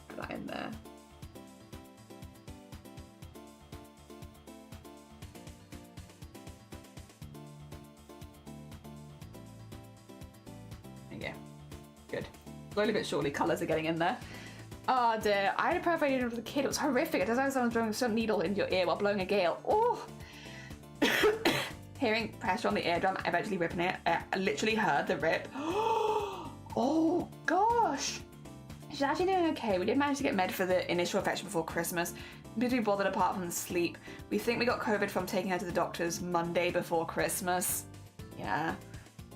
put that in there. There you go. Good. Slowly but surely, colours are getting in there. Oh dear, I had a perfect needle as a kid. It was horrific. It was like someone throwing some needle into your ear while blowing a gale. Oh! Hearing pressure on the eardrum, eventually ripping it. I literally heard the rip. Oh gosh! She's actually doing okay. We did manage to get med for the initial infection before Christmas. Did we bothered apart from the sleep? We think we got COVID from taking her to the doctor's Monday before Christmas. Yeah.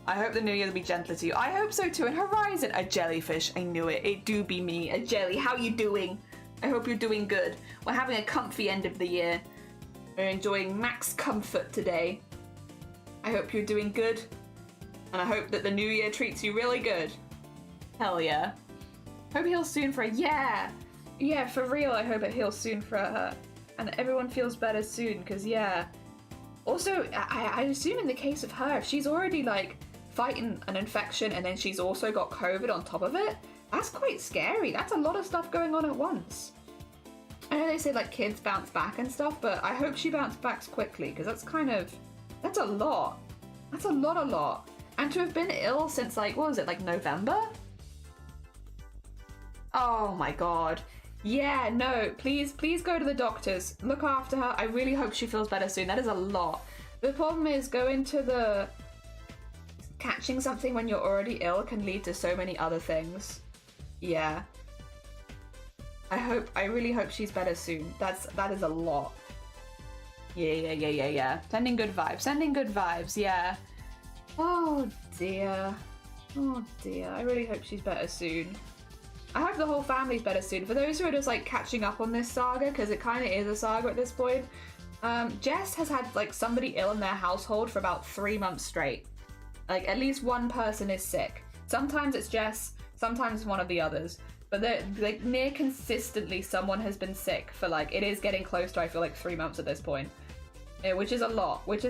I hope the new year will be gentler to you. I hope so too. And Horizon, a jellyfish. I knew it. It do be me, a jelly. How you doing? I hope you're doing good. We're having a comfy end of the year. We're enjoying max comfort today. I hope you're doing good. And I hope that the new year treats you really good. Hell yeah. Hope it heals soon for her. Yeah. Yeah, for real. I hope it heals soon for her. And everyone feels better soon, because yeah. Also, I assume in the case of her, if she's already like fighting an infection and then she's also got COVID on top of it, that's quite scary. That's a lot of stuff going on at once. I know they say like kids bounce back and stuff, but I hope she bounces back quickly, because that's a lot. That's a lot. And to have been ill since like, what was it, like November? Oh my god. Yeah, no, please go to the doctors. Look after her. I really hope she feels better soon. That is a lot. The problem is catching something when you're already ill can lead to so many other things. Yeah. I really hope she's better soon. That is a lot. Yeah. Sending good vibes, yeah. Oh dear. I really hope she's better soon. I hope the whole family's better soon. For those who are just like catching up on this saga, because it kind of is a saga at this point, Jess has had like somebody ill in their household for about 3 months straight. Like at least one person is sick. Sometimes it's Jess, sometimes one of the others. But they're like near consistently someone has been sick for like, it is getting close to I feel like 3 months at this point. Yeah, which is a lot. It's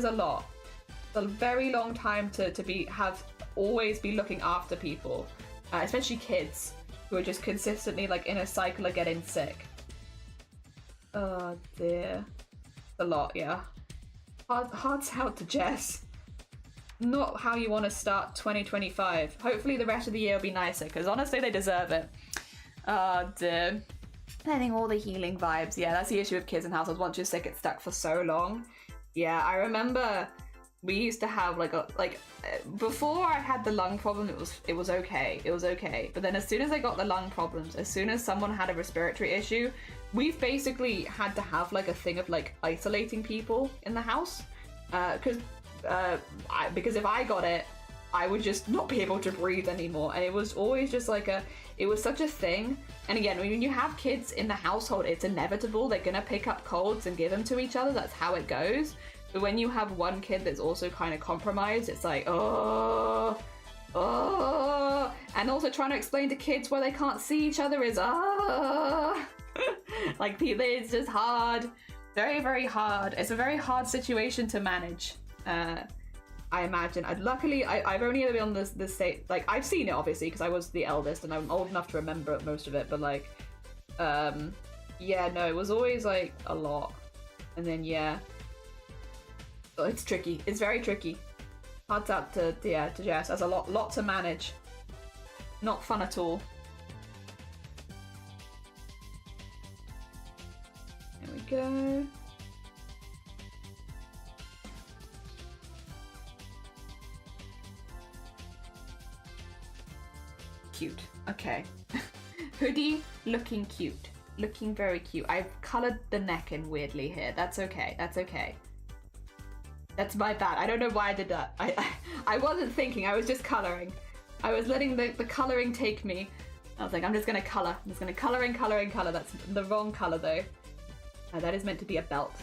a very long time to always be looking after people, especially kids who are just consistently like in a cycle of getting sick. Oh dear. A lot, yeah. Hearts out to Jess. Not how you want to start 2025. Hopefully the rest of the year will be nicer, because honestly they deserve it. Oh dear. Sending all the healing vibes. Yeah, that's the issue with kids in households. Once you're sick, it's stuck for so long. Yeah, I remember we used to have before I had the lung problem, it was okay. It was okay. But then as soon as I got the lung problems, as soon as someone had a respiratory issue, we've basically had to have like a thing of like isolating people in the house. Because if I got it, I would just not be able to breathe anymore. And it was always just like it was such a thing. And again, when you have kids in the household, it's inevitable. They're gonna pick up colds and give them to each other. That's how it goes. But when you have one kid that's also kind of compromised, it's like, oh. And also trying to explain to kids why they can't see each other is, like, it's just hard. Very, very hard. It's a very hard situation to manage, I imagine. Luckily, I've only ever been on this state, like, I've seen it, obviously, because I was the eldest, and I'm old enough to remember most of it, but, like, yeah, no, it was always, like, a lot. And then, yeah. Oh, it's tricky. It's very tricky. Hearts out to Jess. That's a lot to manage. Not fun at all. There we go. Cute. Okay. Hoodie looking cute. Looking very cute. I've coloured the neck in weirdly here. That's okay. That's okay. That's my bad. I don't know why I did that. I wasn't thinking. I was just colouring. I was letting the colouring take me. I was like, I'm just going to colour. I'm just going to colour and colour and colour. That's the wrong colour though. That is meant to be a belt.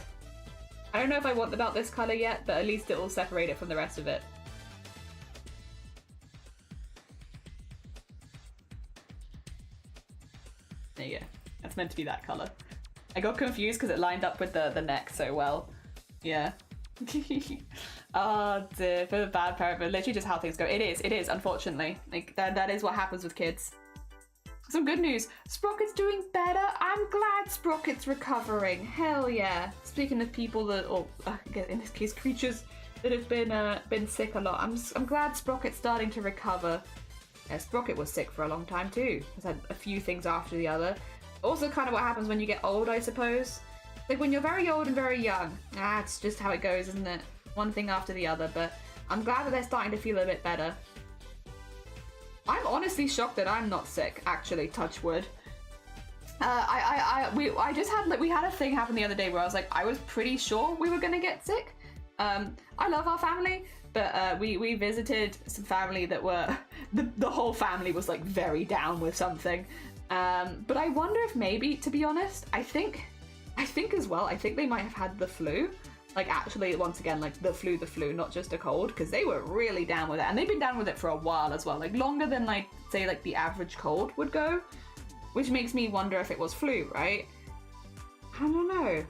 I don't know if I want the belt this colour yet, but at least it will separate it from the rest of it. There you go. That's meant to be that colour. I got confused because it lined up with the neck so well. Yeah. Oh dear, for the bad parent, but literally just how things go. It is, unfortunately. Like, that is what happens with kids. Some good news. Sprocket's doing better. I'm glad Sprocket's recovering. Hell yeah. Speaking of people that, or in this case, creatures that have been sick a lot, I'm glad Sprocket's starting to recover. Yeah, Sprocket was sick for a long time too. He's had a few things after the other. Also kind of what happens when you get old, I suppose. Like when you're very old and very young, it's just how it goes, isn't it? One thing after the other, but I'm glad that they're starting to feel a bit better. I'm honestly shocked that I'm not sick, actually, touch wood. I just had, like, we had a thing happen the other day where I was like, I was pretty sure we were gonna get sick. I love our family, but we visited some family that were, the whole family was like very down with something. But I wonder if maybe, to be honest, I think as well, I think they might have had the flu. Like actually, once again, like the flu, not just a cold, because they were really down with it. And they've been down with it for a while as well, like longer than like, say like the average cold would go, which makes me wonder if it was flu, right? I don't know.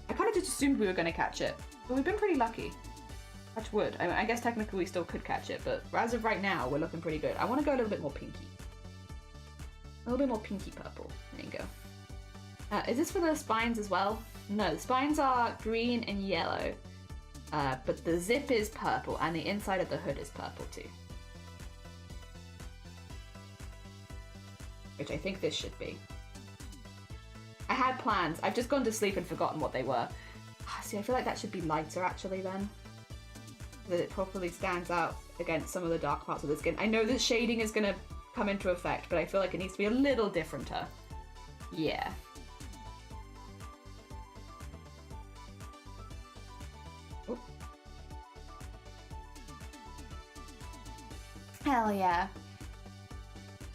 I kind of just assumed we were going to catch it, but we've been pretty lucky. Touch wood. I guess technically we still could catch it, but as of right now, we're looking pretty good. I want to go a little bit more pinky. A little bit more pinky purple. There you go. Is this for the spines as well? No, the spines are green and yellow, but the zip is purple and the inside of the hood is purple too. Which I think this should be. I had plans. I've just gone to sleep and forgotten what they were. See, I feel like that should be lighter actually then. So that it properly stands out against some of the dark parts of the skin. I know that shading is going to come into effect, but I feel like it needs to be a little differenter. Yeah. Hell yeah.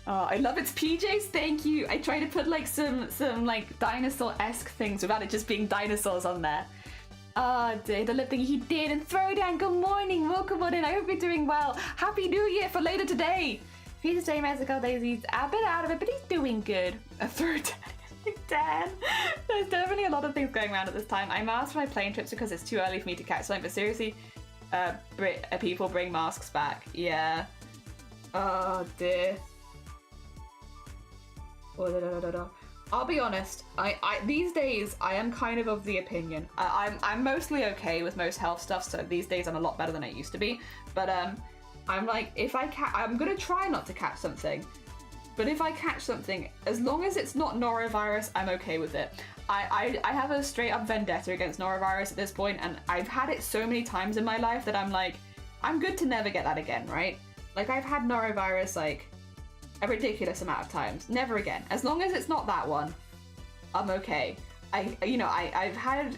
Oh, I love its PJs, thank you. I try to put like some like dinosaur-esque things without it just being dinosaurs on there. Oh, the lip thing he did. And Throwdown, good morning, welcome on in. I hope you're doing well. Happy New Year for later today. He's the same as a couple days, he's a bit out of it, but he's doing good. A Throwdown. Dan. There's definitely a lot of things going around at this time. I masked for my plane trips because it's too early for me to catch something, but seriously, people bring masks back. Yeah. Oh dear. Oh, I'll be honest. I these days I am kind of the opinion. I'm mostly okay with most health stuff, so these days I'm a lot better than I used to be. But I'm like, if I'm gonna try not to catch something. But if I catch something, as long as it's not norovirus, I'm okay with it. I have a straight up vendetta against norovirus at this point, and I've had it so many times in my life that I'm like, I'm good to never get that again, right? Like, I've had norovirus like a ridiculous amount of times. Never again. As long as it's not that one, I'm okay. I've had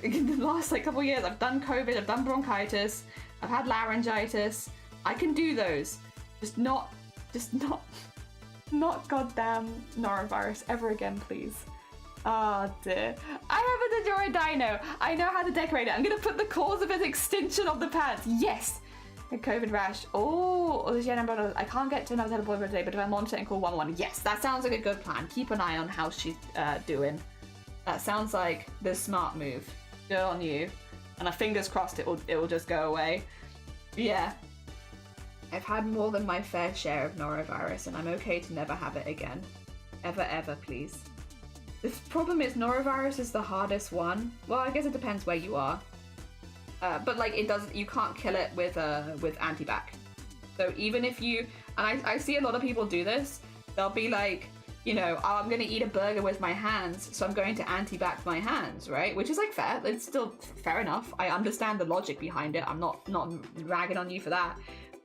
in the last like couple years, I've done COVID, I've done bronchitis, I've had laryngitis. I can do those. Just not goddamn norovirus ever again, please. Oh dear. I have an Adora dino. I know how to decorate it. I'm gonna put the cause of its extinction of the pants. Yes! A COVID rash. Oh, I can't get to another appointment today, but if I monitor and call 111. Yes, that sounds like a good plan. Keep an eye on how she's doing. That sounds like the smart move. Good on you. And fingers crossed it will just go away. Yeah. I've had more than my fair share of norovirus, and I'm okay to never have it again. Ever, please. The problem is norovirus is the hardest one. Well, I guess it depends where you are. But like you can't kill it with antibac. So even if you, and I see a lot of people do this, they'll be like, oh, I'm gonna eat a burger with my hands, so I'm going to antibac my hands, right? Which is like fair. It's still fair enough. I understand the logic behind it. I'm not ragging on you for that.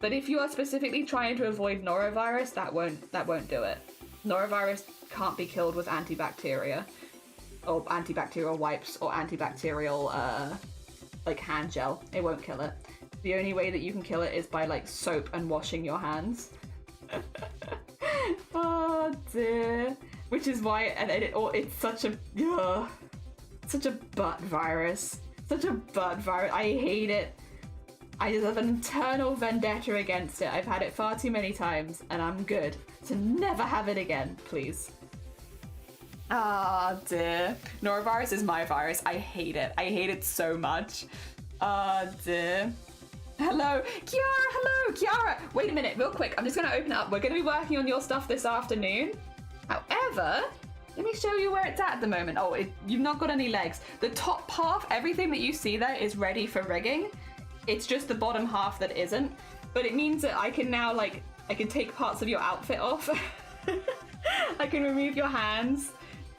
But if you are specifically trying to avoid norovirus, that won't do it. Norovirus can't be killed with antibacteria, or antibacterial wipes, or antibacterial like hand gel. It won't kill it. The only way that you can kill it is by like soap and washing your hands. Oh dear. Which is why it's such a butt virus. Such a butt virus. I hate it. I just have an internal vendetta against it. I've had it far too many times, and I'm good to never have it again, please. Ah, dear. Norovirus is my virus. I hate it. I hate it so much. Ah, dear. Hello, Kiara. Hello, Kiara. Wait a minute, real quick. I'm just going to open it up. We're going to be working on your stuff this afternoon. However, let me show you where it's at the moment. Oh, you've not got any legs. The top half, everything that you see there is ready for rigging. It's just the bottom half that isn't. But it means that I can now, like, I can take parts of your outfit off. I can remove your hands.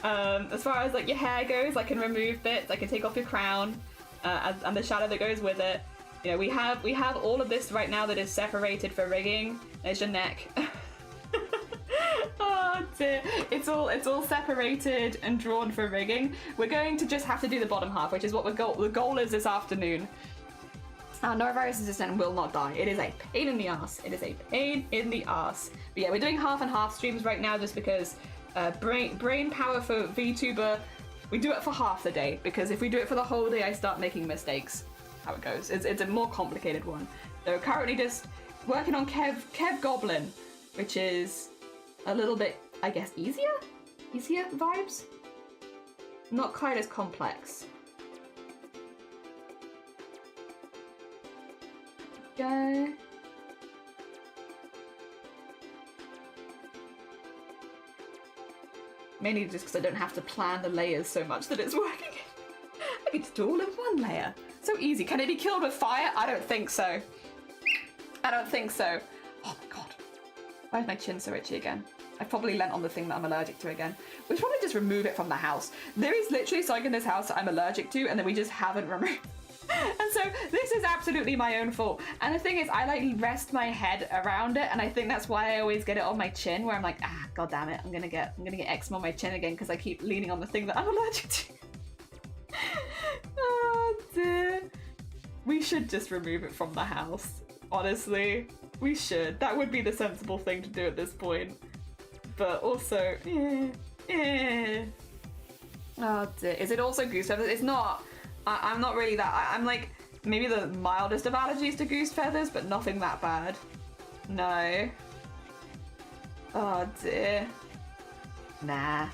As far as, like, your hair goes, I can remove bits. I can take off your crown and the shadow that goes with it. You know, we have all of this right now that is separated for rigging. There's your neck. Oh dear. It's all separated and drawn for rigging. We're going to just have to do the bottom half, which is what the goal is this afternoon. Norovirus resistant will not die. It is a pain in the ass. It is a pain in the ass. But yeah, we're doing half and half streams right now just because brain power for VTuber, we do it for half the day, because if we do it for the whole day, I start making mistakes. How it goes. It's a more complicated one. So currently just working on Kev Goblin, which is a little bit, I guess, easier vibes. Not quite as complex. Go. Mainly just because I don't have to plan the layers so much that it's working. I can just do all in one layer. So easy. Can it be killed with fire? I don't think so. I don't think so. Oh my god. Why is my chin so itchy again? I probably lent on the thing that I'm allergic to again. We should probably just remove it from the house. There is literally something in this house that I'm allergic to, and then we just haven't removed. And so this is absolutely my own fault. And the thing is, I like rest my head around it, and I think that's why I always get it on my chin, where I'm like, god damn it, I'm gonna get eczema on my chin again because I keep leaning on the thing that I'm allergic to. Oh dear. We should just remove it from the house. Honestly, we should. That would be the sensible thing to do at this point. But also, Oh dear. Is it also goose feathers? It's not. I'm not really that. I'm like maybe the mildest of allergies to goose feathers, but nothing that bad. No. Oh dear. Nah.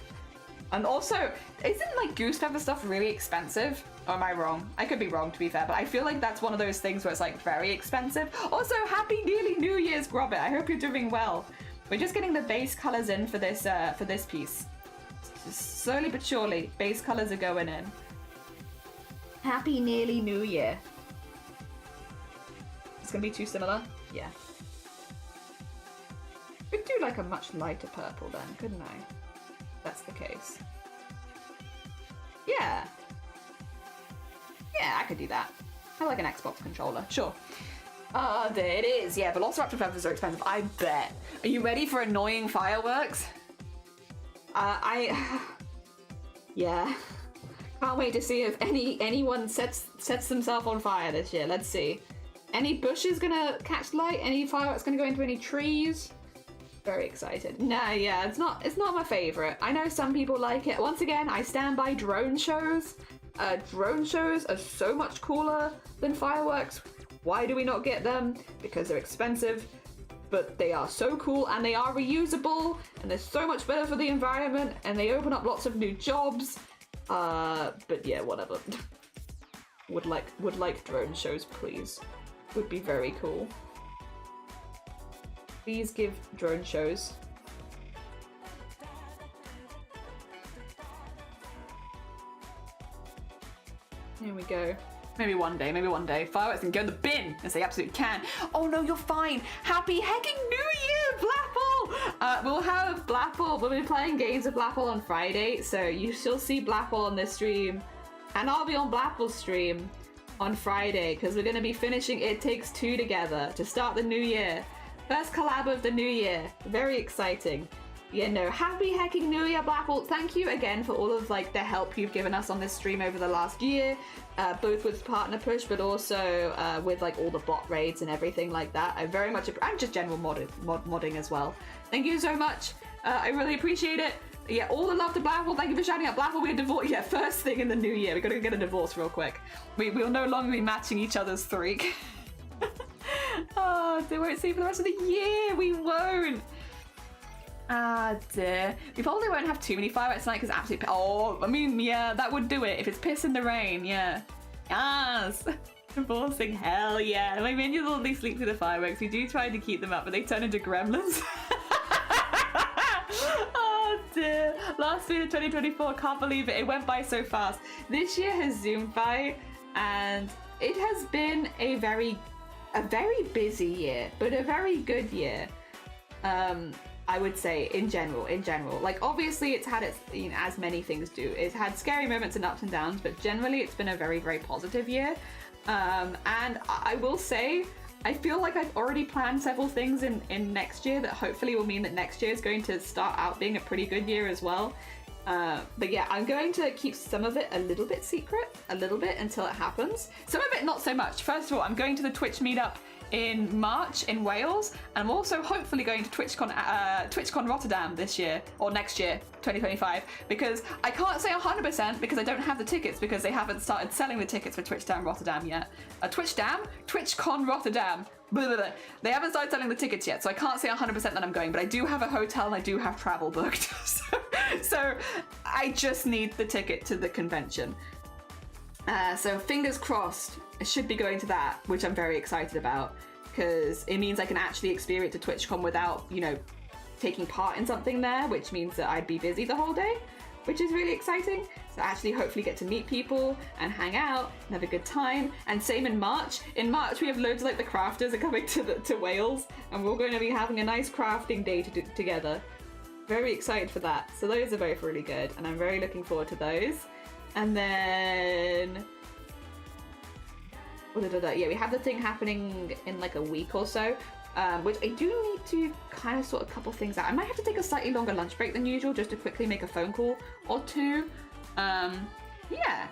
And also, isn't like goose feather stuff really expensive? Or am I wrong? I could be wrong, to be fair, but I feel like that's one of those things where it's like very expensive. Also, happy nearly New Year's, Grobbit. I hope you're doing well. We're just getting the base colors in for this piece. Just slowly but surely, base colors are going in. Happy nearly New Year. It's gonna be too similar? Yeah. Could do like a much lighter purple then, couldn't I? That's the case. Yeah. Yeah, I could do that. I like an Xbox controller, sure. There it is. Yeah, Velociraptor feathers are expensive, I bet. Are you ready for annoying fireworks? Yeah. Can't wait to see if anyone sets themselves on fire this year. Let's see. Any bushes gonna catch light? Any fireworks gonna go into any trees? Very excited. Nah, yeah, it's not my favorite. I know some people like it. Once again, I stand by drone shows. Drone shows are so much cooler than fireworks. Why do we not get them? Because they're expensive, but they are so cool and they are reusable and they're so much better for the environment and they open up lots of new jobs. But yeah, whatever. Would like drone shows, please. Would be very cool. Please give drone shows. Here we go. Maybe one day, maybe one day. Fireworks can go in the bin, as they absolutely can. Oh no, you're fine. Happy hecking New Year, Blapple! We'll have Blapple. We'll be playing games of Blapple on Friday, so you shall see Blapple on this stream. And I'll be on Blapple's stream on Friday, because we're going to be finishing It Takes Two together to start the new year. First collab of the new year. Very exciting. Yeah, no, happy hecking New Year, Blapple. Thank you again for all of like the help you've given us on this stream over the last year, both with partner push, but also with like all the bot raids and everything like that. I very much, and just general modding as well. Thank you so much. I really appreciate it. Yeah, all the love to Blapple. Thank you for shouting out Blapple. We're divorced. Yeah, first thing in the new year, we're gonna get a divorce real quick. We'll no longer be matching each other's streak. Oh, they won't see for the rest of the year. We won't. Ah, dear. We probably won't have too many fireworks tonight because absolutely. Oh, I mean, yeah, that would do it if it's piss in the rain. Yeah. Yes. Divorcing, hell yeah. My minions only sleep through the fireworks. We do try to keep them up, but they turn into gremlins. Oh dear. Last week of 2024, can't believe it. It went by so fast. This year has zoomed by, and it has been a very busy year, but a very good year. I would say in general. Like obviously it's had its, you know, as many things do. It's had scary moments and ups and downs, but generally it's been a very, very positive year. And I will say, I feel like I've already planned several things in next year that hopefully will mean that next year is going to start out being a pretty good year as well. But yeah, I'm going to keep some of it a little bit secret, a little bit until it happens. Some of it not so much. First of all, I'm going to the Twitch meetup in March in Wales, and I'm also hopefully going to TwitchCon Rotterdam this year, or next year, 2025, because I can't say 100% because I don't have the tickets because they haven't started selling the tickets for TwitchCon Rotterdam yet. TwitchCon Rotterdam. Blah, blah, blah. They haven't started selling the tickets yet, so I can't say 100% that I'm going, but I do have a hotel and I do have travel booked. So I just need the ticket to the convention. So fingers crossed, I should be going to that, which I'm very excited about, because it means I can actually experience a TwitchCon without, you know, taking part in something there, which means that I'd be busy the whole day, which is really exciting. So actually hopefully get to meet people and hang out and have a good time. And same in March. In March we have loads of like the crafters are coming to Wales, and we're going to be having a nice crafting day together. Very excited for that. So those are both really good, and I'm very looking forward to those. And then yeah, we have the thing happening in like a week or so, which I do need to kind of sort a couple things out. I might have to take a slightly longer lunch break than usual just to quickly make a phone call or two. Yeah,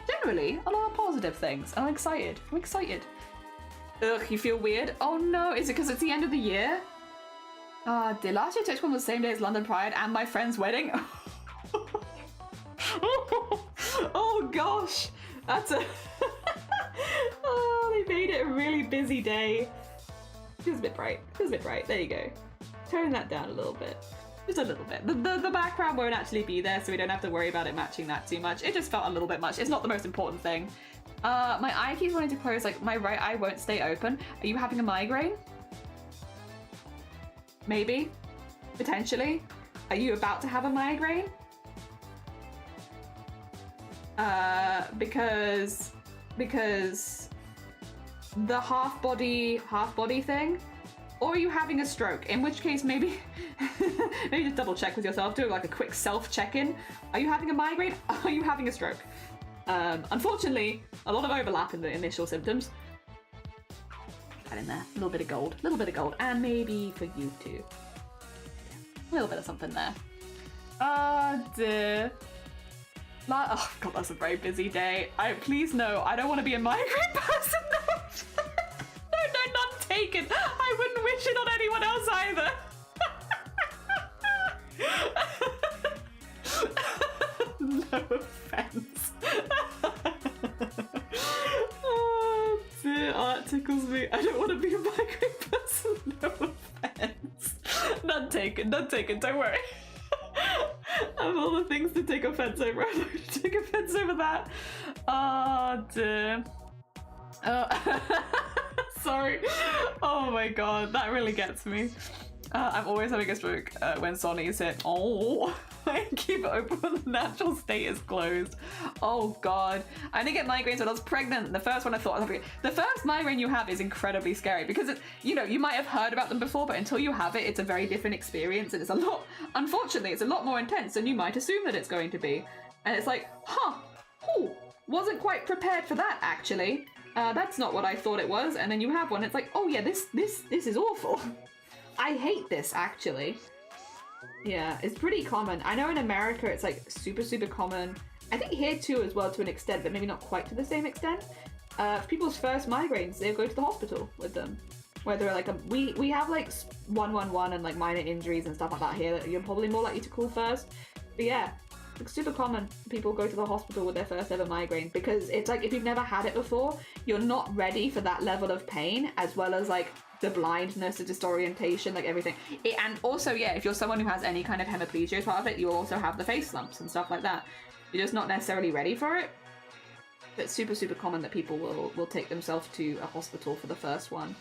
generally a lot of positive things. I'm excited. Ugh, you feel weird? Oh no, is it because it's the end of the year? Dear, last year TwitchCon was the same day as London Pride and my friend's wedding. Oh gosh, that's a oh, they made it a really busy day. Feels a bit bright. There you go. Turn that down a little bit. Just a little bit. The background won't actually be there, so we don't have to worry about it matching that too much. It just felt a little bit much. It's not the most important thing. My eye keeps wanting to close, like my right eye won't stay open. Are you having a migraine? Maybe. Potentially. Are you about to have a migraine? Because the half body thing Or are you having a stroke? In which case, maybe maybe just double check with yourself, do like a quick self check-in. Are you having a migraine? Are you having a stroke? Unfortunately, a lot of overlap in the initial symptoms. That in there, a little bit of gold, and maybe for you too. A little bit of something there. Oh dear. Oh god, that's a very busy day. Please no, I don't want to be a migraine person. No, none taken. I wouldn't wish it on anyone else either. No offense. Oh dear, that tickles me. I don't want to be a migraine person. No offense. None taken, don't worry. Of all the things to take offense over, I'm going to take offense over that. Oh dear. Sorry. Oh my god, that really gets me. I'm always having a stroke when Sonny's hit. Oh, I keep it open when the natural state is closed. Oh god. I didn't get migraines when I was pregnant. The first one I thought, the first migraine you have is incredibly scary because it, you know, you might have heard about them before, but until you have it, it's a very different experience, and it's a lot, unfortunately, it's a lot more intense than you might assume that it's going to be. And it's like, wasn't quite prepared for that actually. That's not what I thought it was. And then you have one, it's like, oh yeah, this is awful. I hate this actually. Yeah, it's pretty common. I know in America it's like super common. I think here too as well to an extent, but maybe not quite to the same extent. For people's first migraines, they'll go to the hospital with them. Whether like we have like 111 and like minor injuries and stuff like that here that you're probably more likely to call first. But yeah, it's super common. People go to the hospital with their first ever migraine because it's like if you've never had it before, you're not ready for that level of pain, as well as like the blindness, the disorientation, like everything. And also, yeah, if you're someone who has any kind of hemiplegia as part of it, you also have the face lumps and stuff like that. You're just not necessarily ready for it. But it's super common that people will take themselves to a hospital for the first one.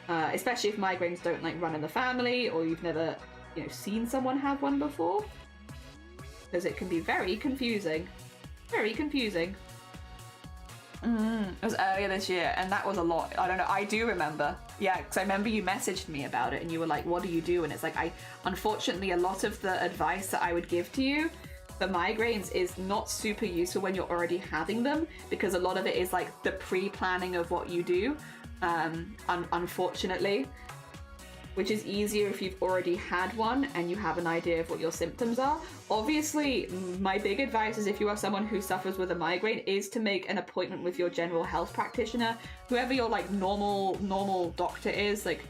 Especially if migraines don't like run in the family, or you've never, you know, seen someone have one before. Because it can be very confusing. Very confusing. It was earlier this year, and that was a lot. I don't know, I do remember. Yeah, because I remember you messaged me about it, and you were like, what do you do? And it's like, unfortunately, a lot of the advice that I would give to you for migraines is not super useful when you're already having them, because a lot of it is like the pre-planning of what you do, unfortunately. Which is easier if you've already had one and you have an idea of what your symptoms are. Obviously, my big advice is if you are someone who suffers with a migraine is to make an appointment with your general health practitioner, whoever your like normal doctor is, like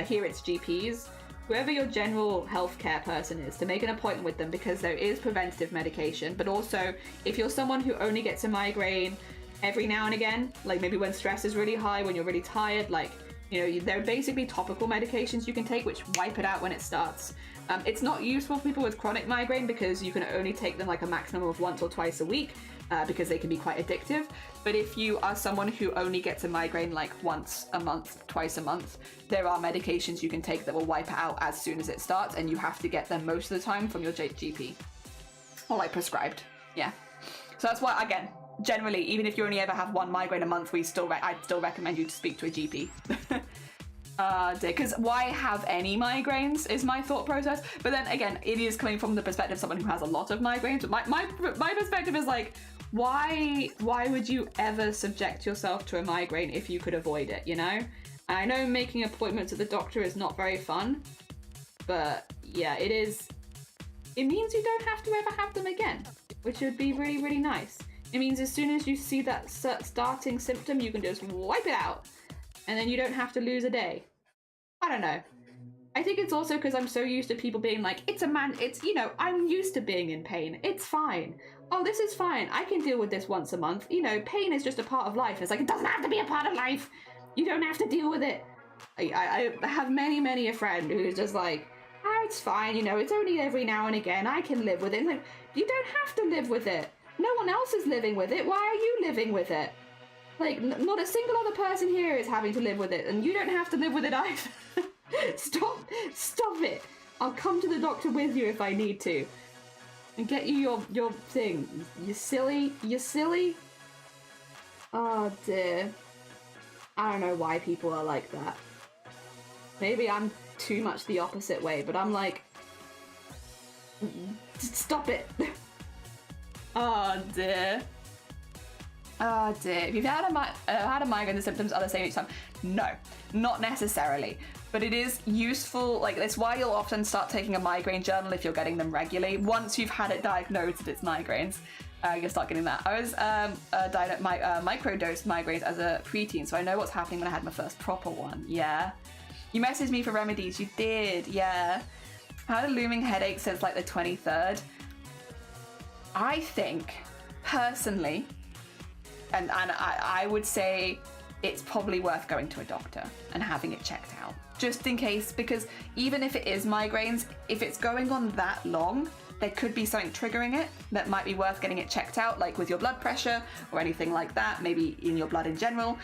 here it's GPs, whoever your general healthcare person is, to make an appointment with them, because there is preventative medication. But also, if you're someone who only gets a migraine every now and again, like maybe when stress is really high, when you're really tired, like, you know, there are basically topical medications you can take which wipe it out when it starts. It's not useful for people with chronic migraine because you can only take them like a maximum of once or twice a week because they can be quite addictive. But if you are someone who only gets a migraine like once a month, twice a month, there are medications you can take that will wipe it out as soon as it starts, and you have to get them most of the time from your GP. Or like prescribed, yeah. So that's why, again, generally, even if you only ever have one migraine a month, I'd still recommend you to speak to a GP. Because why have any migraines is my thought process. But then again, it is coming from the perspective of someone who has a lot of migraines. My perspective is like, why would you ever subject yourself to a migraine if you could avoid it, you know? I know making appointments at the doctor is not very fun, but yeah, it is. It means you don't have to ever have them again, which would be really nice. It means as soon as you see that starting symptom, you can just wipe it out, and then you don't have to lose a day. I don't know. I think it's also because I'm so used to people being like, it's, you know, I'm used to being in pain. It's fine. Oh, this is fine. I can deal with this once a month. You know, pain is just a part of life. It's like, it doesn't have to be a part of life. You don't have to deal with it. I have many a friend who's just like, oh, it's fine. You know, it's only every now and again. I can live with it. Like, you don't have to live with it. No one else is living with it. Why are you living with it? Like, not a single other person here is having to live with it, and you don't have to live with it either. Stop it. I'll come to the doctor with you if I need to. And get you your thing. You silly. Oh dear. I don't know why people are like that. maybe I'm too much the opposite way, but I'm like, stop it. Oh dear. Oh dear. If you've had a migraine, the symptoms are the same each time. No, not necessarily. But it is useful, like that's why you'll often start taking a migraine journal if you're getting them regularly. Once you've had it diagnosed that it's migraines, you'll start getting that. I was microdosed migraines as a preteen, so I know what's happening when I had my first proper one. Yeah. You messaged me for remedies. You did, yeah. I had a looming headache since like the 23rd. I think, personally, and I would say it's probably worth going to a doctor and having it checked out. Just in case, because even if it is migraines, if it's going on that long, there could be something triggering it that might be worth getting it checked out, like with your blood pressure or anything like that, maybe in your blood in general.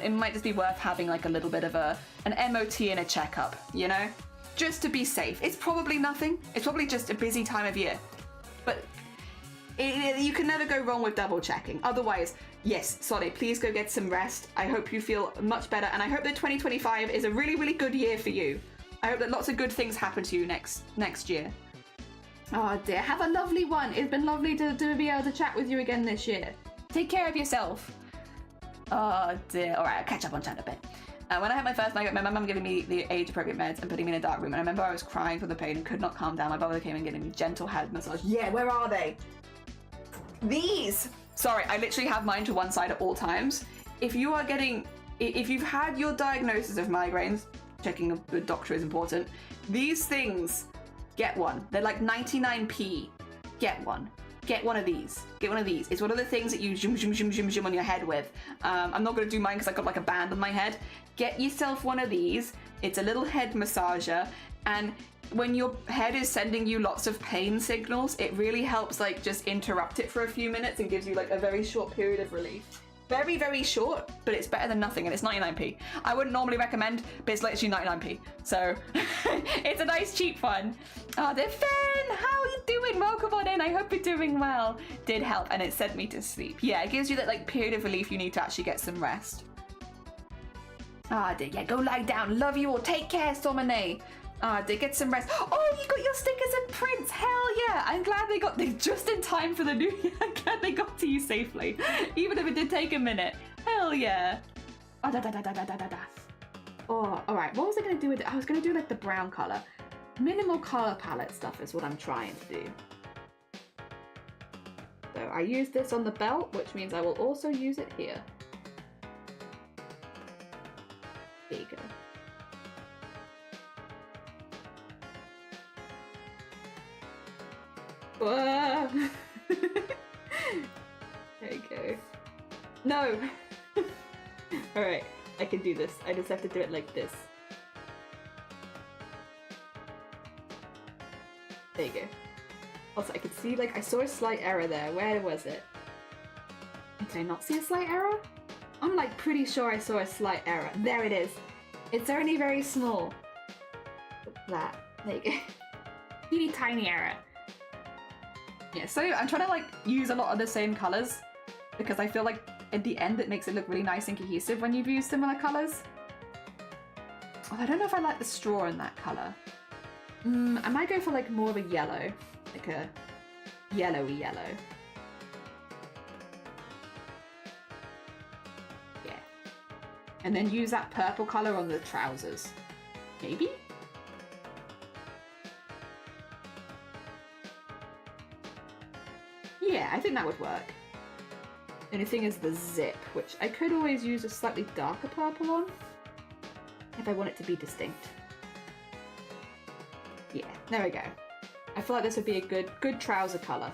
It might just be worth having like a little bit of an MOT and a checkup, you know? Just to be safe. It's probably nothing. It's probably just a busy time of year. But you can never go wrong with double checking. Otherwise, yes, sorry, please go get some rest. I hope you feel much better, and I hope that 2025 is a really, really good year for you. I hope that lots of good things happen to you next year. Oh dear, have a lovely one. It's been lovely to be able to chat with you again this year. Take care of yourself. Oh dear. All right, I'll catch up on chat a bit. When I had my first migraine, my mum giving me the age-appropriate meds and putting me in a dark room, and I remember I was crying from the pain and could not calm down. My brother came and giving me gentle head massage. Yeah, where are they? These! Sorry, I literally have mine to one side at all times. If you've had your diagnosis of migraines, checking a doctor is important, these things, get one. They're like 99p. Get one. Get one of these. Get one of these. It's one of the things that you zoom, zoom, zoom, zoom, zoom on your head with. I'm not going to do mine because I've got like a band on my head. Get yourself one of these. It's a little head massager, and when your head is sending you lots of pain signals, it really helps like just interrupt it for a few minutes and gives you like a very short period of relief. Very, very short, but it's better than nothing, and it's 99p. I wouldn't normally recommend, but it's literally 99p. So it's a nice cheap one. Oh, they're Fen! How are you doing? Welcome on in. I hope you're doing well. Did help, and it sent me to sleep. Yeah, it gives you that like period of relief you need to actually get some rest. Ah, dear. Yeah, go lie down. Love you all. Take care, Somane. Ah, dear. Get some rest. Oh, you got your stickers and prints. Hell yeah. I'm glad they got just in time for the new year. I'm glad they got to you safely, even if it did take a minute. Hell yeah. Oh, Oh, all right. What was I going to do with it? I was going to do like the brown color. Minimal color palette stuff is what I'm trying to do. So I use this on the belt, which means I will also use it here. There you go. There you go. No! Alright, I can do this. I just have to do it like this. There you go. Also, I could see, like, I saw a slight error there. Where was it? Did I not see a slight error? I'm, like, pretty sure I saw a slight error. There it is. It's only very small. That. There you go. Teeny tiny error. Yeah, so I'm trying to, like, use a lot of the same colours because I feel like at the end it makes it look really nice and cohesive when you've used similar colours. Oh, I don't know if I like the straw in that colour. I might go for, like, more of a yellow. Like a yellowy yellow. Yeah. And then use that purple colour on the trousers. Maybe? Yeah, I think that would work. The only thing is the zip, which I could always use a slightly darker purple on if I want it to be distinct. Yeah, there we go. I feel like this would be a good trouser colour.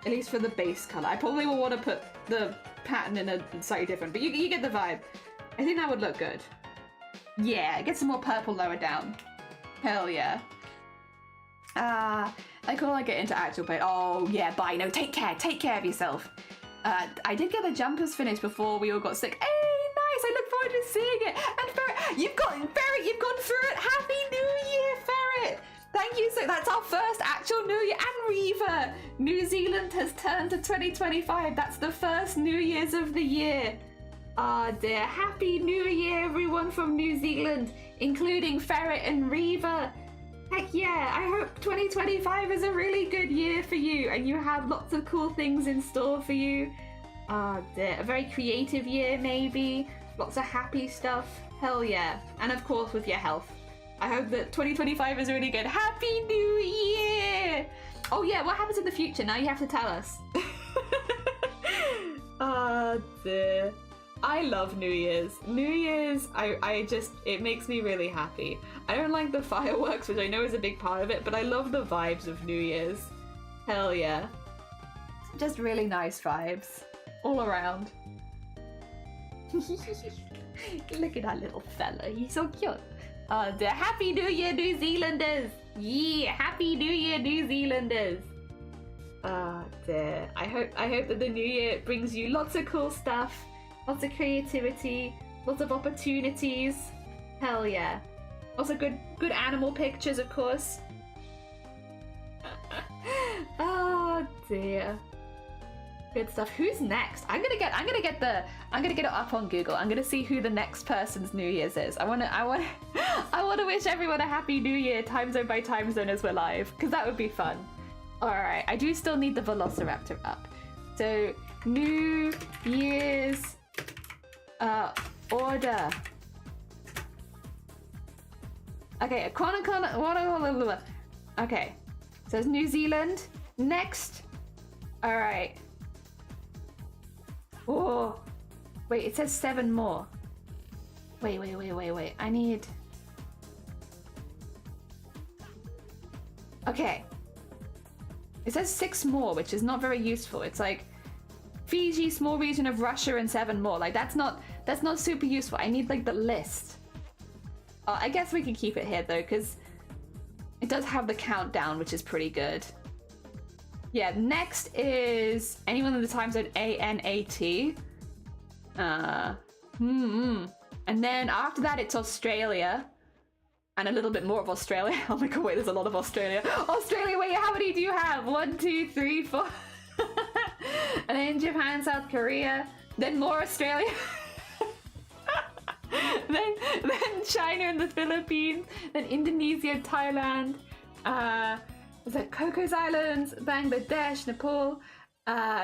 At least for the base colour. I probably will want to put the pattern in a slightly different, but you get the vibe. I think that would look good. Yeah, get some more purple lower down. Hell yeah. I can't like get into actual play. Oh yeah, bye. No, take care of yourself. I did get the jumpers finished before we all got sick. Hey, nice. I look forward to seeing it. And Ferret, you've gone through it. Happy New Year, Ferret. Thank you. So that's our first actual New Year. And Reaver, New Zealand has turned to 2025. That's the first New Year's of the year. Ah dear, Happy New Year everyone from New Zealand, including Ferret and Reva. Heck yeah, I hope 2025 is a really good year for you and you have lots of cool things in store for you. Ah dear, a very creative year maybe, lots of happy stuff, hell yeah. And of course with your health. I hope that 2025 is really good. Happy New Year! Oh yeah, what happens in the future? Now you have to tell us. Ah dear. I love New Year's. New Year's, it makes me really happy. I don't like the fireworks, which I know is a big part of it, but I love the vibes of New Year's. Hell yeah. Just really nice vibes. All around. Look at that little fella, he's so cute. The Happy New Year, New Zealanders! Yeah, Happy New Year, New Zealanders! Dear. I hope that the new year brings you lots of cool stuff, lots of creativity, lots of opportunities. Hell yeah. Also good animal pictures, of course. Oh dear. Good stuff. Who's next? I'm gonna get it up on Google. I'm gonna see who the next person's New Year's is. I wanna wish everyone a happy New Year, time zone by time zone as we're live, because that would be fun. Alright, I do still need the Velociraptor up. So New Year's order. Okay, okay. So it's New Zealand. Next. Alright. Oh, wait, it says 7 more. Wait. I need... Okay. It says 6 more, which is not very useful. It's like Fiji, small region of Russia, and 7 more. Like, that's not super useful. I need, like, the list. I guess we can keep it here, though, because it does have the countdown, which is pretty good. Yeah, next is anyone in the time zone ANAT. And then after that, it's Australia. And a little bit more of Australia. Oh my god, wait, there's a lot of Australia. Australia, wait, how many do you have? 1, 2, 3, 4. And then Japan, South Korea. Then more Australia. then China and the Philippines. Then Indonesia, Thailand. Was that Cocos Islands, Bangladesh, Nepal,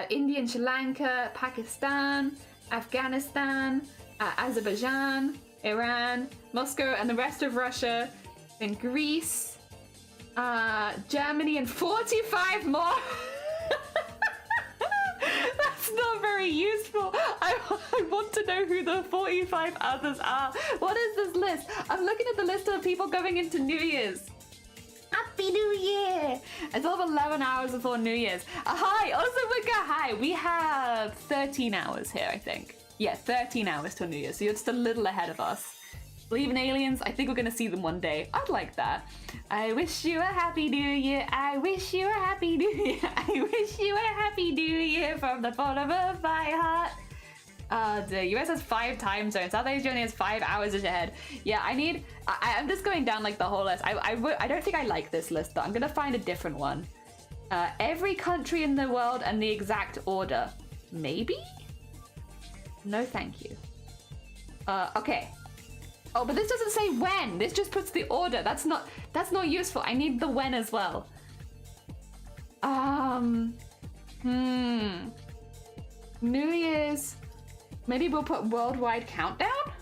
India and Sri Lanka, Pakistan, Afghanistan, Azerbaijan, Iran, Moscow and the rest of Russia, then Greece, Germany, and 45 more. That's not very useful. I want to know who the 45 others are. What is this list? I'm looking at the list of people going into New Year's. Happy New Year! It's all 11 hours before New Year's. Hi! Also, hi! We have 13 hours here, I think. Yeah, 13 hours till New Year's, so you're just a little ahead of us. Believe in aliens? I think we're gonna see them one day. I'd like that. I wish you a happy New Year. I wish you a happy New Year. I wish you a happy New Year from the bottom of my heart. The US has 5 time zones. South Asia only has 5 hours ahead. Yeah, I'm just going down like the whole list. I don't think I like this list though. I'm gonna find a different one. Every country in the world and the exact order. Maybe? No, thank you. Okay. Oh, but this doesn't say when. This just puts the order. That's not useful. I need the when as well. New Year's. Maybe we'll put worldwide countdown?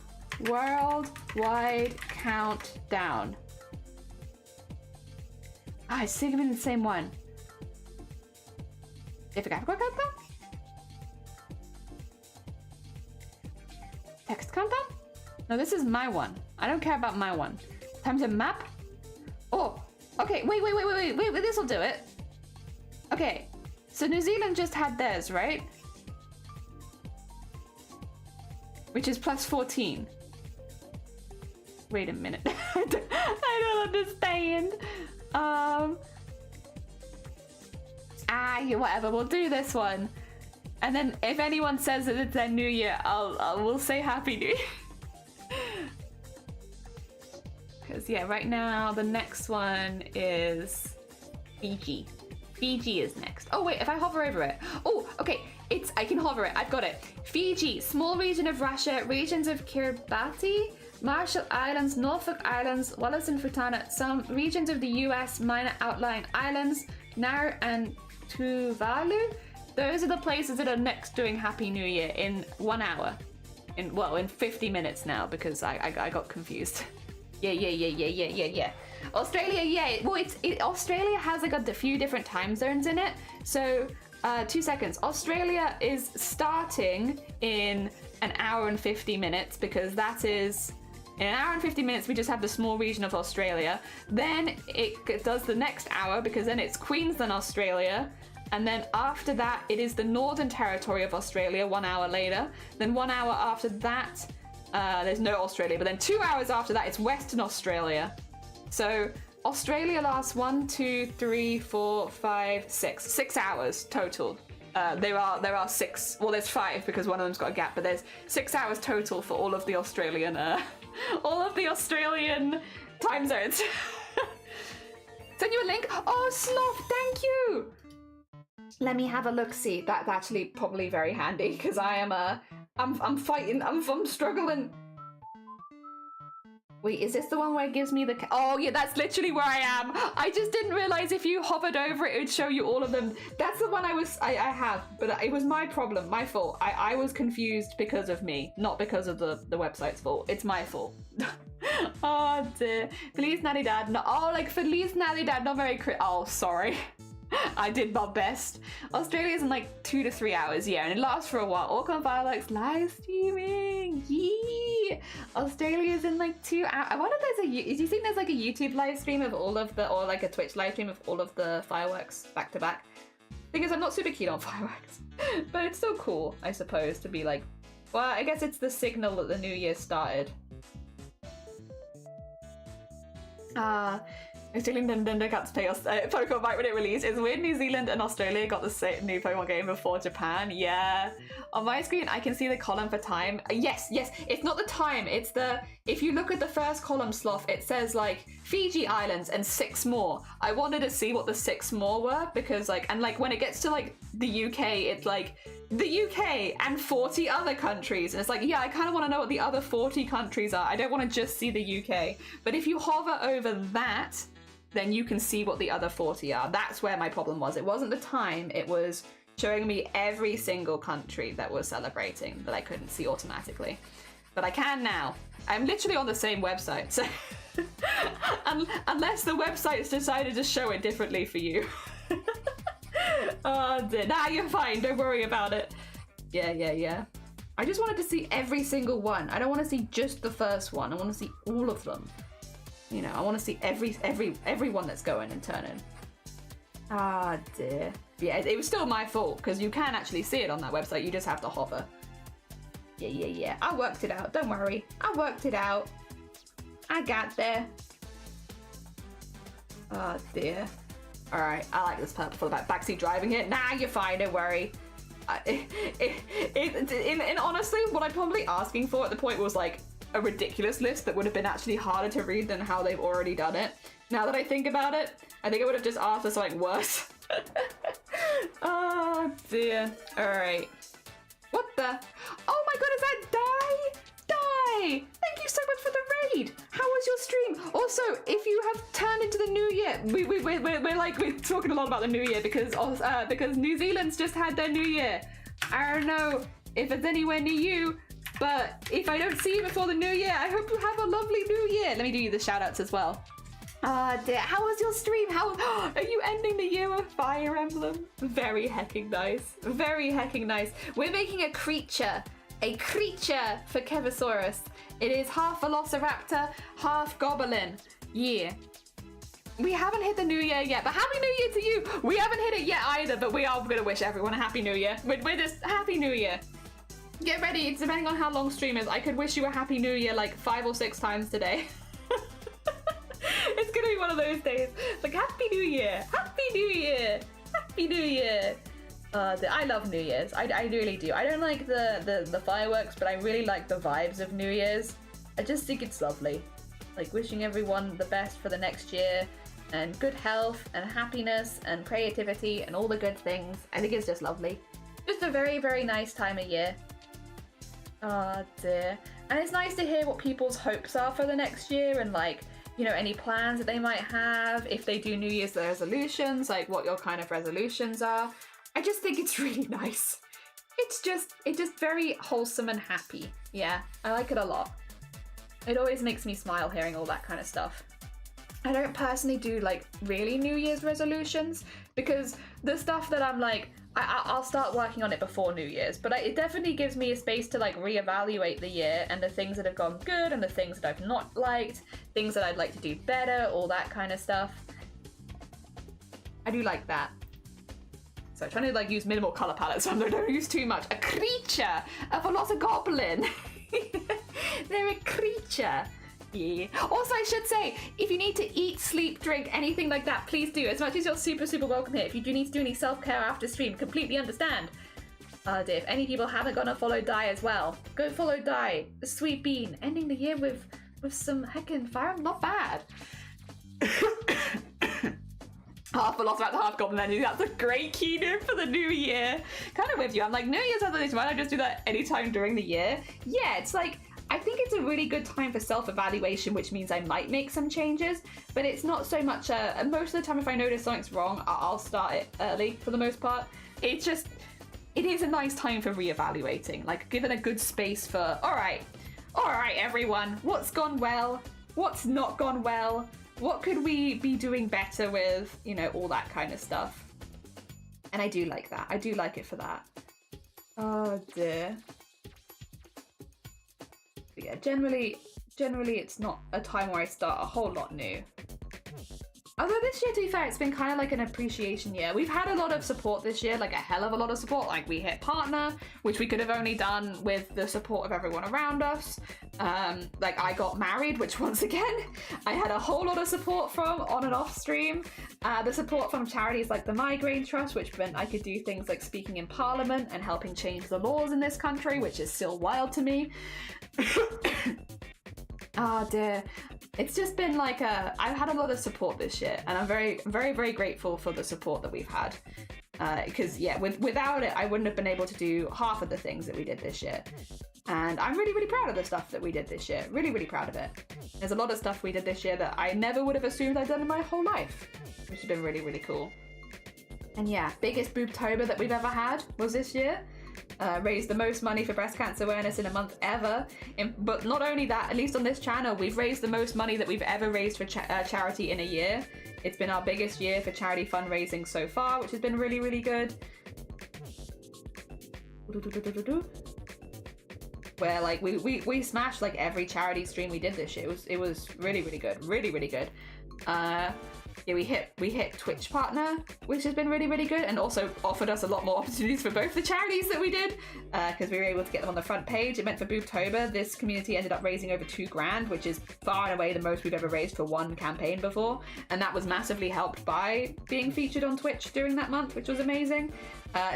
Worldwide countdown. It's sticking in the same one. Text countdown? No, this is my one. I don't care about my one. Time to map? Oh, okay, wait, this'll do it. Okay, so New Zealand just had theirs, right? Which is plus 14. Wait a minute. I don't understand. Whatever, we'll do this one. And then if anyone says that it's their new year, we'll say Happy New Year. Because yeah, right now the next one is Fiji. Fiji is next. Oh wait, if I hover over it. Oh, okay. I can hover it. I've got it. Fiji, small region of Russia, regions of Kiribati, Marshall Islands, Norfolk Islands, Wallis and Futuna, some regions of the US, minor outlying islands, Nauru and Tuvalu. Those are the places that are next doing Happy New Year in 1 hour. In 50 minutes now because I got confused. Yeah. Australia, yeah. Well, Australia has like a few different time zones in it. So, 2 seconds. Australia is starting in 1 hour and 50 minutes because that is... In 1 hour and 50 minutes, we just have the small region of Australia. Then it does the next hour because then it's Queensland, Australia. And then after that, it is the Northern Territory of Australia 1 hour later. Then 1 hour after that, there's no Australia. But then 2 hours after that, it's Western Australia. So Australia lasts 1, 2, 3, 4, 5, 6. 6 hours total. There are 6. Well, there's 5 because one of them's got a gap. But there's 6 hours total for all of the Australian... all of the Australian time zones. Send you a link. Oh, Sloth, thank you. Let me have a look. See, that's actually probably very handy because I'm fighting. I'm struggling. Wait, is this the one where it gives me the... Oh, yeah, that's literally where I am. I just didn't realize if you hovered over it, it would show you all of them. That's the one I have, but it was my problem, my fault. I was confused because of me, not because of the website's fault. It's my fault. Oh, dear. Feliz Navidad. No, oh, like, Feliz Navidad, not very... Oh, sorry. I did my best. Australia's in like 2 to 3 hours, yeah, and it lasts for a while. Auckland Fireworks live streaming, yee! Australia's in like 2 hours. I wonder if do you think there's like a YouTube live stream of all of the, or like a Twitch live stream of all of the fireworks back to back? Because I'm not super keen on fireworks, but it's so cool, I suppose, to be like, well, I guess it's the signal that the new year started. Australian Nintendo got to play Pokemon back when it released. It's weird New Zealand and Australia got the same new Pokemon game before Japan. Yeah. On my screen, I can see the column for time. Yes. It's not the time. It's the... If you look at the first column, Sloth, it says, like, Fiji Islands and 6 more. I wanted to see what the 6 more were because, like... And, like, when it gets to, like, the UK, it's, like, the UK and 40 other countries. And it's like, yeah, I kind of want to know what the other 40 countries are. I don't want to just see the UK. But if you hover over that... then you can see what the other 40 are. That's where my problem was. It wasn't the time, it was showing me every single country that was celebrating that I couldn't see automatically. But I can now. I'm literally on the same website, so unless the website's decided to show it differently for you. Oh dear. Nah, you're fine, don't worry about it. Yeah. I just wanted to see every single one. I don't want to see just the first one, I want to see all of them. You know, I want to see everyone that's going and turning. Ah, dear. Yeah, it was still my fault, because you can actually see it on that website, you just have to hover. Yeah. I worked it out, don't worry. I worked it out. I got there. Oh, dear. Alright, I like this purple for the backseat driving it. Nah, you're fine, don't worry. And honestly, what I'm probably asking for at the point was, like, a ridiculous list that would have been actually harder to read than how they've already done it. Now that I think about it, I think I would have just asked for something worse. Oh dear. Alright. What the? Oh my god, is that Die? Thank you so much for the raid! How was your stream? Also, if you have turned into the new year, we're talking a lot about the new year because New Zealand's just had their new year. I don't know if it's anywhere near you, but if I don't see you before the new year, I hope you have a lovely new year. Let me do you the shout outs as well. Dear, how was your stream? How are you ending the year with Fire Emblem? Very hecking nice. Very hecking nice. We're making a creature for Kevisaurus. It is half Velociraptor, half Goblin. Yeah. We haven't hit the new year yet, but happy new year to you. We haven't hit it yet either, but we are gonna wish everyone a happy new year. We're just happy new year. Get ready, it's depending on how long stream is. I could wish you a happy new year like 5 or 6 times today. It's gonna be one of those days. Like, happy new year, happy new year, happy new year. I love New Year's. I really do. I don't like the fireworks, but I really like the vibes of New Year's. I just think it's lovely. Like, wishing everyone the best for the next year, and good health, and happiness, and creativity, and all the good things. I think it's just lovely. Just a very, very nice time of year. Oh dear. And it's nice to hear what people's hopes are for the next year and like, you know, any plans that they might have, if they do New Year's resolutions, like what your kind of resolutions are. I just think it's really nice. It's just very wholesome and happy. Yeah, I like it a lot. It always makes me smile hearing all that kind of stuff. I don't personally do like really New Year's resolutions because the stuff that I'm like, I'll start working on it before New Year's, but it definitely gives me a space to like reevaluate the year and the things that have gone good and the things that I've not liked, things that I'd like to do better, all that kind of stuff. I do like that. So I'm trying to like use minimal color palettes so I don't use too much. A creature, a DinoGoblin. They're a creature. Yeah. Also, I should say, if you need to eat, sleep, drink, anything like that, please do. As much as you're super, super welcome here. If you do need to do any self-care after stream, completely understand. Oh dear, if any people haven't gone and followed Di as well, go follow Di, the sweet bean, ending the year with some heckin' fire, not bad. Half velociraptor, half goblin energy. That's a great keynote for the new year. Kind of with you. I'm like, New Year's resolution, why don't I just do that anytime during the year? Yeah, it's like, I think it's a really good time for self-evaluation, which means I might make some changes, but it's not so much most of the time if I notice something's wrong, I'll start it early for the most part. It's just, it is a nice time for reevaluating, like given a good space for, all right, everyone, what's gone well? What's not gone well? What could we be doing better with? You know, all that kind of stuff. And I do like that. I do like it for that. Oh dear. But yeah, generally it's not a time where I start a whole lot new. Although this year, to be fair, it's been kind of like an appreciation year. We've had a lot of support this year, like a hell of a lot of support. Like we hit partner, which we could have only done with the support of everyone around us. Like I got married, which once again, I had a whole lot of support from on and off stream. The support from charities like the Migraine Trust, which meant I could do things like speaking in Parliament and helping change the laws in this country, which is still wild to me. Oh dear. It's just been like I've had a lot of support this year, and I'm very, very, very grateful for the support that we've had. Because yeah, without it, I wouldn't have been able to do half of the things that we did this year. And I'm really, really proud of the stuff that we did this year. Really, really proud of it. There's a lot of stuff we did this year that I never would have assumed I'd done in my whole life, which has been really, really cool. And yeah, biggest Boobtober that we've ever had was this year. Raised the most money for breast cancer awareness in a month ever. But not only that, at least on this channel, we've raised the most money that we've ever raised for charity in a year. It's been our biggest year for charity fundraising so far, which has been really, really good. Where like we smashed like every charity stream we did this year. It was really, really good. Really, really good. Yeah, we hit Twitch partner, which has been really, really good, and also offered us a lot more opportunities for both the charities that we did, because we were able to get them on the front page. It meant for Boobtober, this community ended up raising over $2,000, which is far and away the most we've ever raised for one campaign before, and that was massively helped by being featured on Twitch during that month, which was amazing.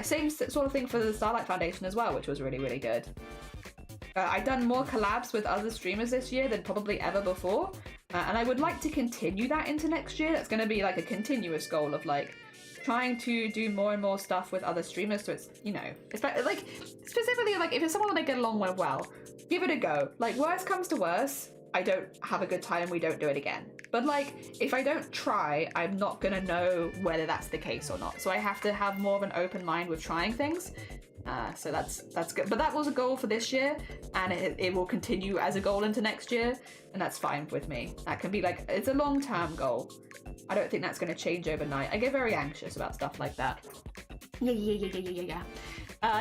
Same sort of thing for the Starlight Foundation as well, which was really, really good. I've done more collabs with other streamers this year than probably ever before, and I would like to continue that into next year. That's going to be like a continuous goal of like trying to do more and more stuff with other streamers. So it's, you know, it's like specifically like if it's someone that I get along with well, give it a go. Like worst comes to worst, I don't have a good time, we don't do it again. But like if I don't try, I'm not going to know whether that's the case or not. So I have to have more of an open mind with trying things. So that's good, but that was a goal for this year, and it will continue as a goal into next year, and that's fine with me. That can be like, it's a long-term goal. I don't think that's going to change overnight. I get very anxious about stuff like that. Yeah.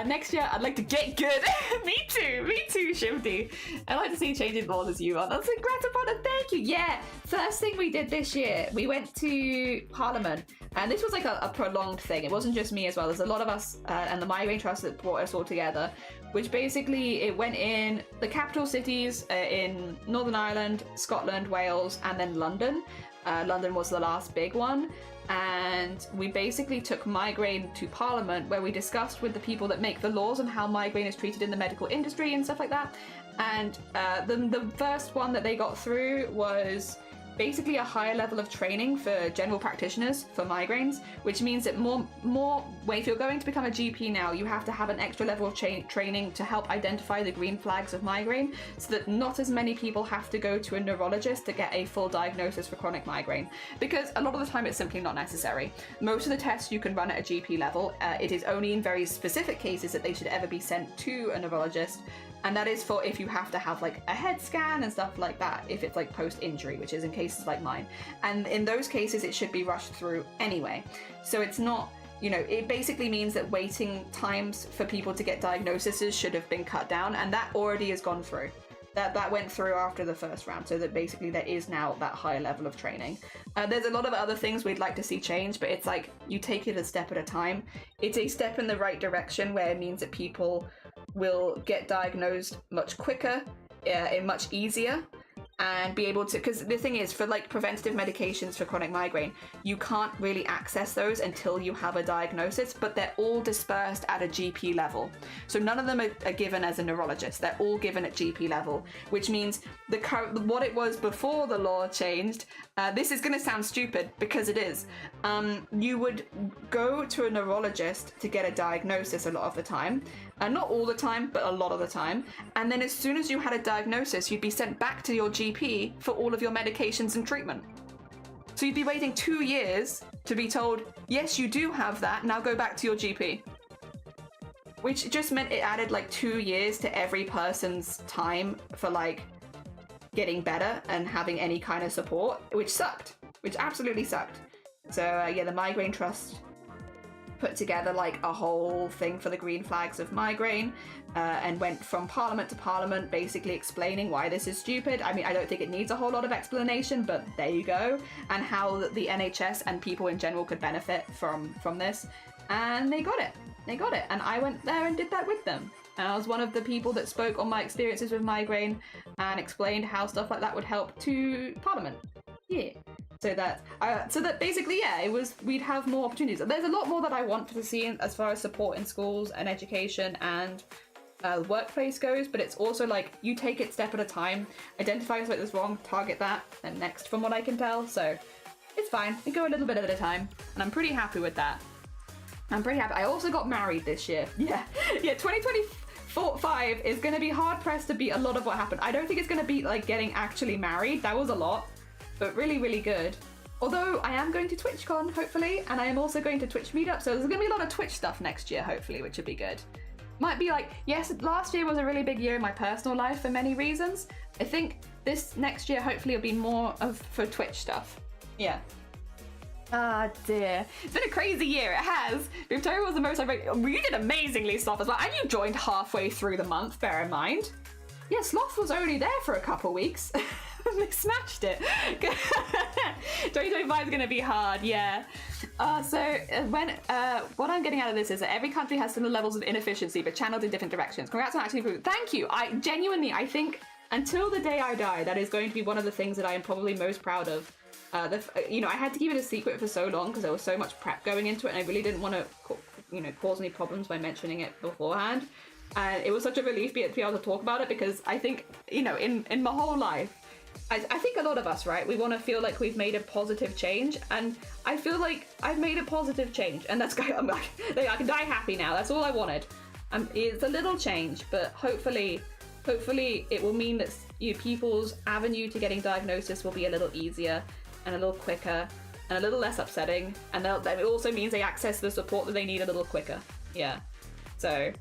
Next year, I'd like to get good. Me too, Shifty. I'd like to see changes more as you are. That's a gratified, thank you. Yeah, first thing we did this year, we went to Parliament, and this was like a prolonged thing. It wasn't just me as well. There's a lot of us and the Migraine Trust that brought us all together, which basically it went in the capital cities in Northern Ireland, Scotland, Wales, and then London. London was the last big one. And we basically took migraine to Parliament, where we discussed with the people that make the laws and how migraine is treated in the medical industry and stuff like that. And the first one that they got through was basically a higher level of training for general practitioners for migraines, which means that if you're going to become a GP now, you have to have an extra level of training to help identify the green flags of migraine, so that not as many people have to go to a neurologist to get a full diagnosis for chronic migraine, because a lot of the time it's simply not necessary. Most of the tests you can run at a GP level. It is only in very specific cases that they should ever be sent to a neurologist, and that is for if you have to have like a head scan and stuff like that, if it's like post-injury, which is in cases like mine. And in those cases it should be rushed through anyway. So it's not, it basically means that waiting times for people to get diagnoses should have been cut down, and that already has gone through. That went through after the first round, so that basically there is now that higher level of training. There's a lot of other things we'd like to see change, but it's like you take it a step at a time. It's a step in the right direction where it means that people will get diagnosed much quicker, and much easier, and be able to, because the thing is, for like preventative medications for chronic migraine, you can't really access those until you have a diagnosis, but they're all dispersed at a GP level. So none of them are given as a neurologist, they're all given at GP level, which means what it was before the law changed, this is going to sound stupid because it is, you would go to a neurologist to get a diagnosis a lot of the time, not all the time, but a lot of the time, and then as soon as you had a diagnosis, you'd be sent back to your GP for all of your medications and treatment. So you'd be waiting 2 years to be told, yes, you do have that, now go back to your GP. Which just meant it added like 2 years to every person's time for like getting better and having any kind of support, which absolutely sucked. So yeah, the Migraine Trust put together like a whole thing for the green flags of migraine, and went from parliament to parliament basically explaining why this is stupid. I mean, I don't think it needs a whole lot of explanation, but there you go, and how the NHS and people in general could benefit from this, and they got it, and I went there and did that with them, and I was one of the people that spoke on my experiences with migraine and explained how stuff like that would help to parliament. Yeah. So that basically, yeah, we'd have more opportunities. There's a lot more that I want to see as far as support in schools and education and workplace goes, but it's also like you take it step at a time, identify something that's wrong, target that, and next, from what I can tell. So it's fine. We go a little bit at a time, and I'm pretty happy with that. I'm pretty happy. I also got married this year. Yeah, 2025 is going to be hard pressed to beat a lot of what happened. I don't think it's going to beat like getting actually married. That was a lot. But really, really good. Although I am going to TwitchCon, hopefully, and I am also going to Twitch Meetup, so there's going to be a lot of Twitch stuff next year, hopefully, which would be good. Might be like, yes, last year was a really big year in my personal life for many reasons. I think this next year, hopefully, will be more for Twitch stuff. Yeah. Ah, dear. It's been a crazy year, it has. Victoria was the most you did amazingly, Sloth, as well, and you joined halfway through the month, bear in mind. Yeah, Sloth was only there for a couple weeks. They smashed it. 2025 is going to be hard, yeah. What I'm getting out of this is that every country has similar levels of inefficiency, but channeled in different directions. Congrats on actually improving. Thank you. I think until the day I die, that is going to be one of the things that I am probably most proud of. I had to keep it a secret for so long because there was so much prep going into it, and I really didn't want to, cause any problems by mentioning it beforehand. And it was such a relief to be able to talk about it, because I think, in my whole life, I think a lot of us, right, we want to feel like we've made a positive change, and I feel like I've made a positive change, and that's I can die happy now. That's all I wanted. It's a little change, but hopefully it will mean that people's avenue to getting diagnosis will be a little easier and a little quicker and a little less upsetting, and it also means they access the support that they need a little quicker. Yeah, so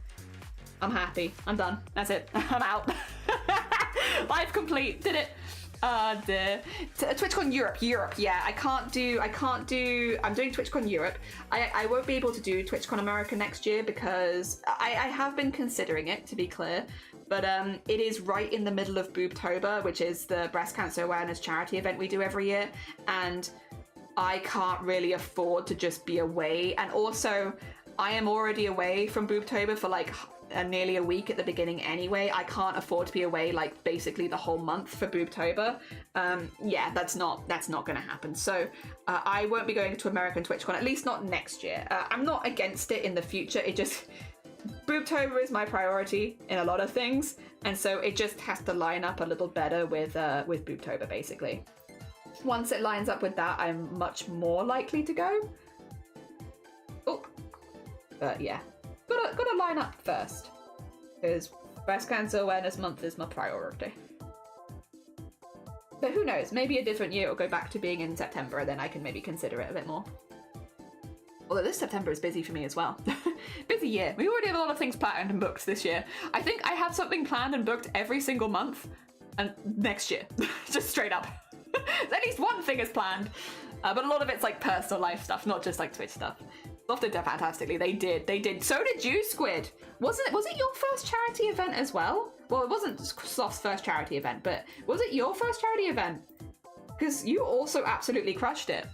I'm happy. I'm done. That's it. I'm out. Life complete. Did it. Dear. TwitchCon Europe, yeah. I can't do, I'm doing TwitchCon Europe. I won't be able to do TwitchCon America next year because I have been considering it, to be clear, but it is right in the middle of Boobtober, which is the breast cancer awareness charity event we do every year, and I can't really afford to just be away, and also I am already away from Boobtober for like nearly a week at the beginning anyway. I can't afford to be away like basically the whole month for Boobtober. Yeah, that's not gonna happen. So I won't be going to American TwitchCon, at least not next year. I'm not against it in the future, it just, Boobtober is my priority in a lot of things, and so it just has to line up a little better with Boobtober, basically. once it lines up with that, I'm much more likely to go. Oh, but yeah, gotta line up first, because Breast Cancer Awareness Month is my priority. But who knows, maybe a different year it'll go back to being in September, and then I can maybe consider it a bit more. Although this September is busy for me as well. Busy year. We already have a lot of things planned and booked this year. I think I have something planned and booked every single month and next year. Just straight up. At least one thing is planned. But a lot of it's like personal life stuff, not just like Twitch stuff. Loft did fantastically. They did. So did you, Squid. Was it your first charity event as well? Well, it wasn't Sloth's first charity event, but was it your first charity event? Because you also absolutely crushed it.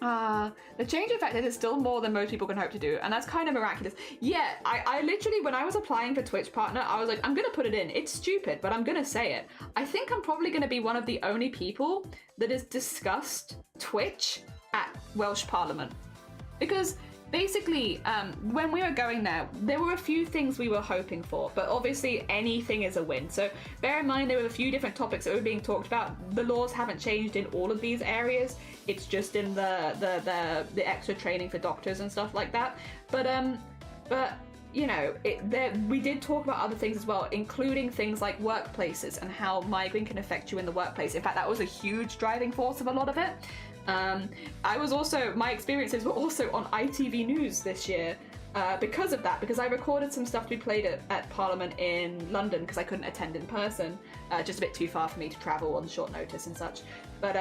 The change effect is still more than most people can hope to do, and that's kind of miraculous. Yeah, I literally, when I was applying for Twitch Partner, I was like, I'm gonna put it in. It's stupid, but I'm gonna say it. I think I'm probably gonna be one of the only people that has discussed Twitch at Welsh Parliament. Because basically, when we were going there were a few things we were hoping for, but obviously anything is a win. So bear in mind there were a few different topics that were being talked about. The laws haven't changed in all of these areas. It's just in the extra training for doctors and stuff like that. But you know, we did talk about other things as well, including things like workplaces and how migraine can affect you in the workplace. In fact, that was a huge driving force of a lot of it. My experiences were also on ITV News this year because of that, because I recorded some stuff we played at Parliament in London because I couldn't attend in person, just a bit too far for me to travel on short notice and such. But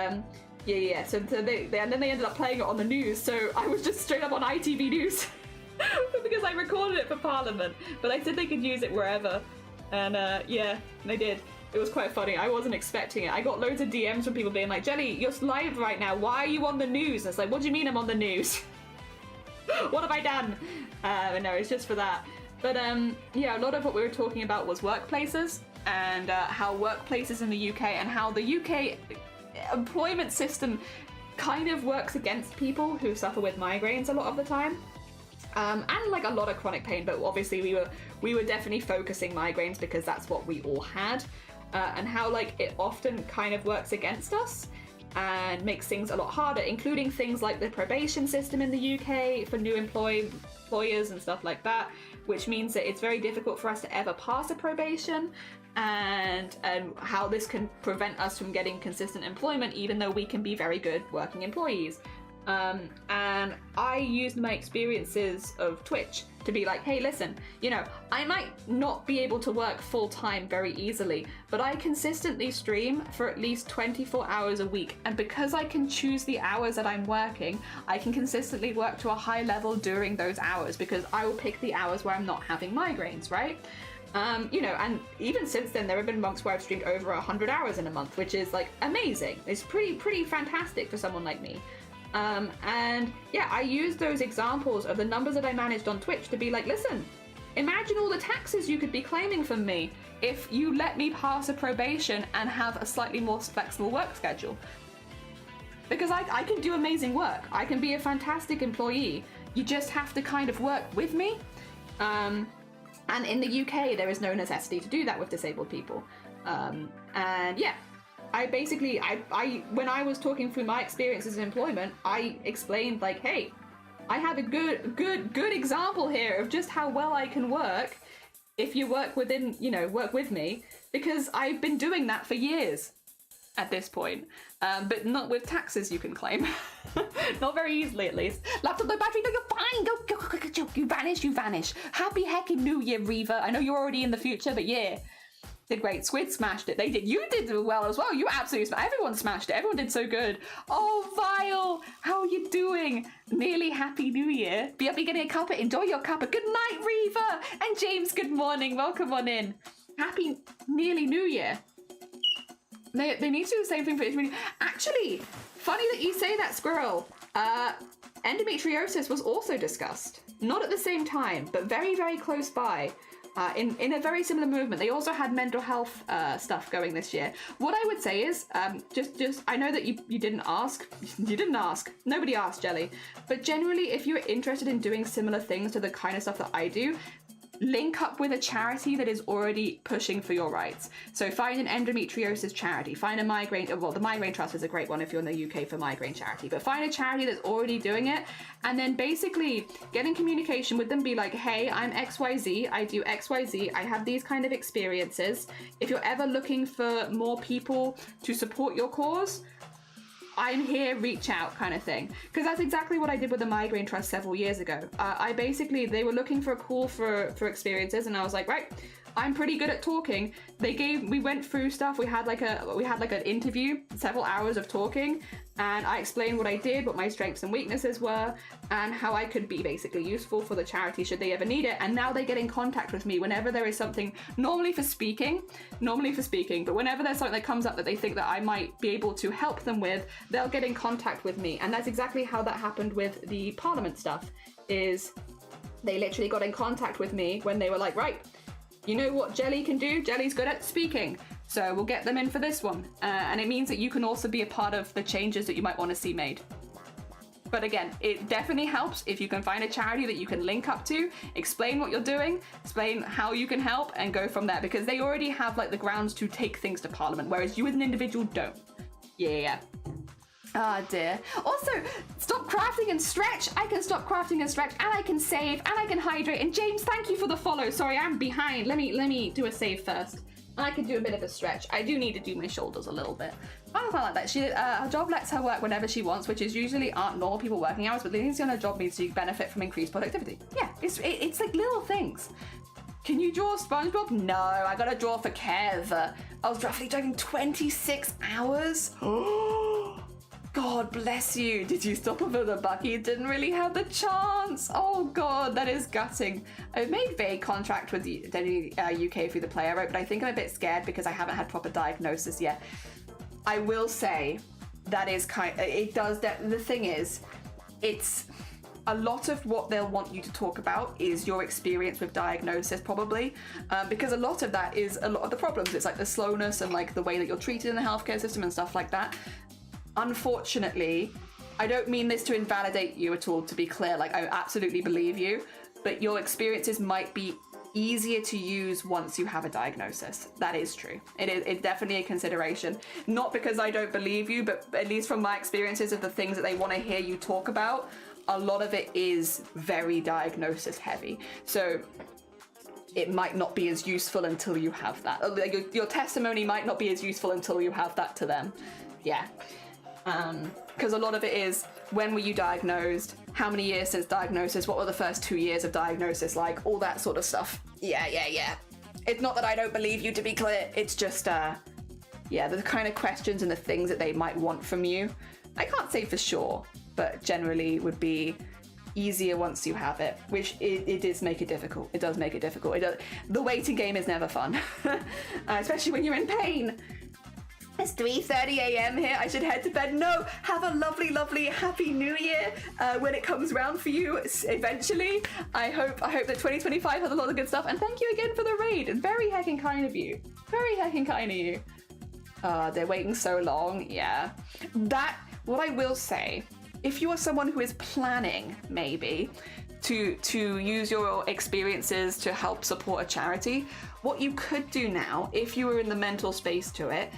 yeah. So they ended up playing it on the news, so I was just straight up on ITV News because I recorded it for Parliament. But I said they could use it wherever, and yeah, they did. It was quite funny. I wasn't expecting it. I got loads of DMs from people being like, Jelly, you're live right now. Why are you on the news? And it's like, what do you mean I'm on the news? What have I done? No, it's just for that. But yeah, a lot of what we were talking about was workplaces and how workplaces in the UK and how the UK employment system kind of works against people who suffer with migraines a lot of the time. And like a lot of chronic pain, but obviously we were definitely focusing migraines because that's what we all had. And how like it often kind of works against us and makes things a lot harder, including things like the probation system in the UK for new employers and stuff like that, which means that it's very difficult for us to ever pass a probation, and how this can prevent us from getting consistent employment even though we can be very good working employees. And I used my experiences of Twitch to be like, hey, listen, you know, I might not be able to work full time very easily, but I consistently stream for at least 24 hours a week. And because I can choose the hours that I'm working, I can consistently work to a high level during those hours because I will pick the hours where I'm not having migraines, right? You know, and even since then, there have been months where I've streamed over 100 hours in a month, which is like amazing. It's pretty fantastic for someone like me. And yeah, I used those examples of the numbers that I managed on Twitch to be like, listen, imagine all the taxes you could be claiming from me if you let me pass a probation and have a slightly more flexible work schedule. Because I can do amazing work. I can be a fantastic employee. You just have to kind of work with me. And in the UK, there is no necessity to do that with disabled people. And yeah. I basically, when I was talking through my experiences in employment, I explained like, hey, I have a good example here of just how well I can work if you work with me, because I've been doing that for years at this point, but not with taxes you can claim. Not very easily, at least. Laptop, no battery, no, you're fine. Go, you vanish. Happy heckin' New Year, Reva. I know you're already in the future, but yeah. Did great. Squid smashed it. They did. You did well as well. You absolutely smashed. Everyone smashed it. Everyone did so good. Oh, Vile, how are you doing? Nearly Happy New Year. Be up, be getting a cuppa. Enjoy your cuppa. Good night, Reva. And James, good morning. Welcome on in. Happy nearly New Year. They need to do the same thing for Israel. Actually, funny that you say that, Squirrel. Endometriosis was also discussed. Not at the same time, but very, very close by. In a very similar movement. They also had mental health stuff going this year. What I would say is, just I know that you didn't ask. You didn't ask. Nobody asked, Jelly. But generally, if you're interested in doing similar things to the kind of stuff that I do, link up with a charity that is already pushing for your rights. So find an endometriosis charity, find a migraine, well, the Migraine Trust is a great one if you're in the UK for migraine charity, but find a charity that's already doing it, and then basically get in communication with them, be like, hey, I'm XYZ, I do XYZ, I have these kind of experiences. If you're ever looking for more people to support your cause, I'm here, reach out, kind of thing. Because that's exactly what I did with the Migraine Trust several years ago. They were looking for a call for experiences, and I was like, right, I'm pretty good at talking. We went through stuff. We had like an interview, several hours of talking, and I explained what I did, what my strengths and weaknesses were, and how I could be basically useful for the charity should they ever need it. And now they get in contact with me whenever there is something, normally for speaking, but whenever there's something that comes up that they think that I might be able to help them with, they'll get in contact with me. And that's exactly how that happened with the Parliament stuff, is they literally got in contact with me when they were like, right, you know what Jelly can do? Jelly's good at speaking. So we'll get them in for this one. And it means that you can also be a part of the changes that you might want to see made. But again, it definitely helps if you can find a charity that you can link up to, explain what you're doing, explain how you can help, and go from there, because they already have like the grounds to take things to Parliament, whereas you as an individual don't. Yeah. Ah, dear. Also, stop crafting and stretch. I can stop crafting and stretch, and I can save, and I can hydrate. And James, thank you for the follow. Sorry, I'm behind. Let me do a save first. And I can do a bit of a stretch. I do need to do my shoulders a little bit. I don't like that. Her job lets her work whenever she wants, which is usually aren't normal people working hours, but leniency on her job means to benefit from increased productivity. Yeah, it's like little things. Can you draw SpongeBob? No, I gotta draw for Kev. I was roughly driving 26 hours. God bless you. Did you stop over the Bucky? Didn't really have the chance. Oh God, that is gutting. I've made vague contract with the UK through the player, right? But I think I'm a bit scared because I haven't had proper diagnosis yet. I will say that is the thing is, it's a lot of what they'll want you to talk about is your experience with diagnosis, probably, because a lot of that is a lot of the problems. It's like the slowness and like the way that you're treated in the healthcare system and stuff like that. Unfortunately, I don't mean this to invalidate you at all, to be clear, like I absolutely believe you, but your experiences might be easier to use once you have a diagnosis. That is true. It's definitely a consideration. Not because I don't believe you, but at least from my experiences of the things that they want to hear you talk about, a lot of it is very diagnosis heavy. So it might not be as useful until you have that. Your testimony might not be as useful until you have that to them. Yeah. Because a lot of it is, when were you diagnosed? How many years since diagnosis? What were the first 2 years of diagnosis like? All that sort of stuff. Yeah. It's not that I don't believe you, to be clear. It's just, the kind of questions and the things that they might want from you. I can't say for sure, but generally would be easier once you have it, which it does make it difficult. It does make it difficult. The waiting game is never fun, especially when you're in pain. It's 3:30 a.m. here. I should head to bed. No, have a lovely, lovely Happy New Year when it comes round for you eventually. I hope that 2025 has a lot of good stuff. And thank you again for the raid. Very heckin' kind of you. Very heckin' kind of you. They're waiting so long. Yeah. What I will say, if you are someone who is planning maybe to use your experiences to help support a charity, what you could do now, if you were in the mental space to it,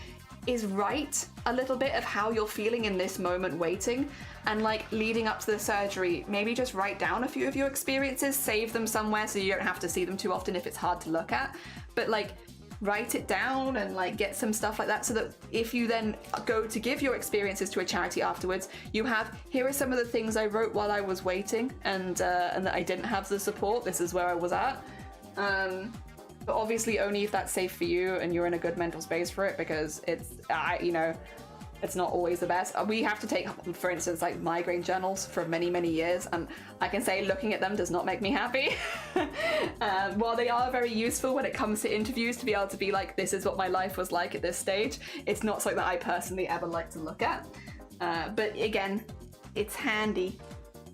is write a little bit of how you're feeling in this moment waiting, and like leading up to the surgery, maybe just write down a few of your experiences, save them somewhere so you don't have to see them too often if it's hard to look at, but like write it down and like get some stuff like that, so that if you then go to give your experiences to a charity afterwards, you have, here are some of the things I wrote while I was waiting, and that I didn't have the support, this is where I was at. But obviously only if that's safe for you and you're in a good mental space for it, because it's not always the best. We have to take, for instance, like migraine journals for many, many years, and I can say looking at them does not make me happy. While they are very useful when it comes to interviews, to be able to be like, this is what my life was like at this stage, it's not something that I personally ever like to look at. But again, it's handy.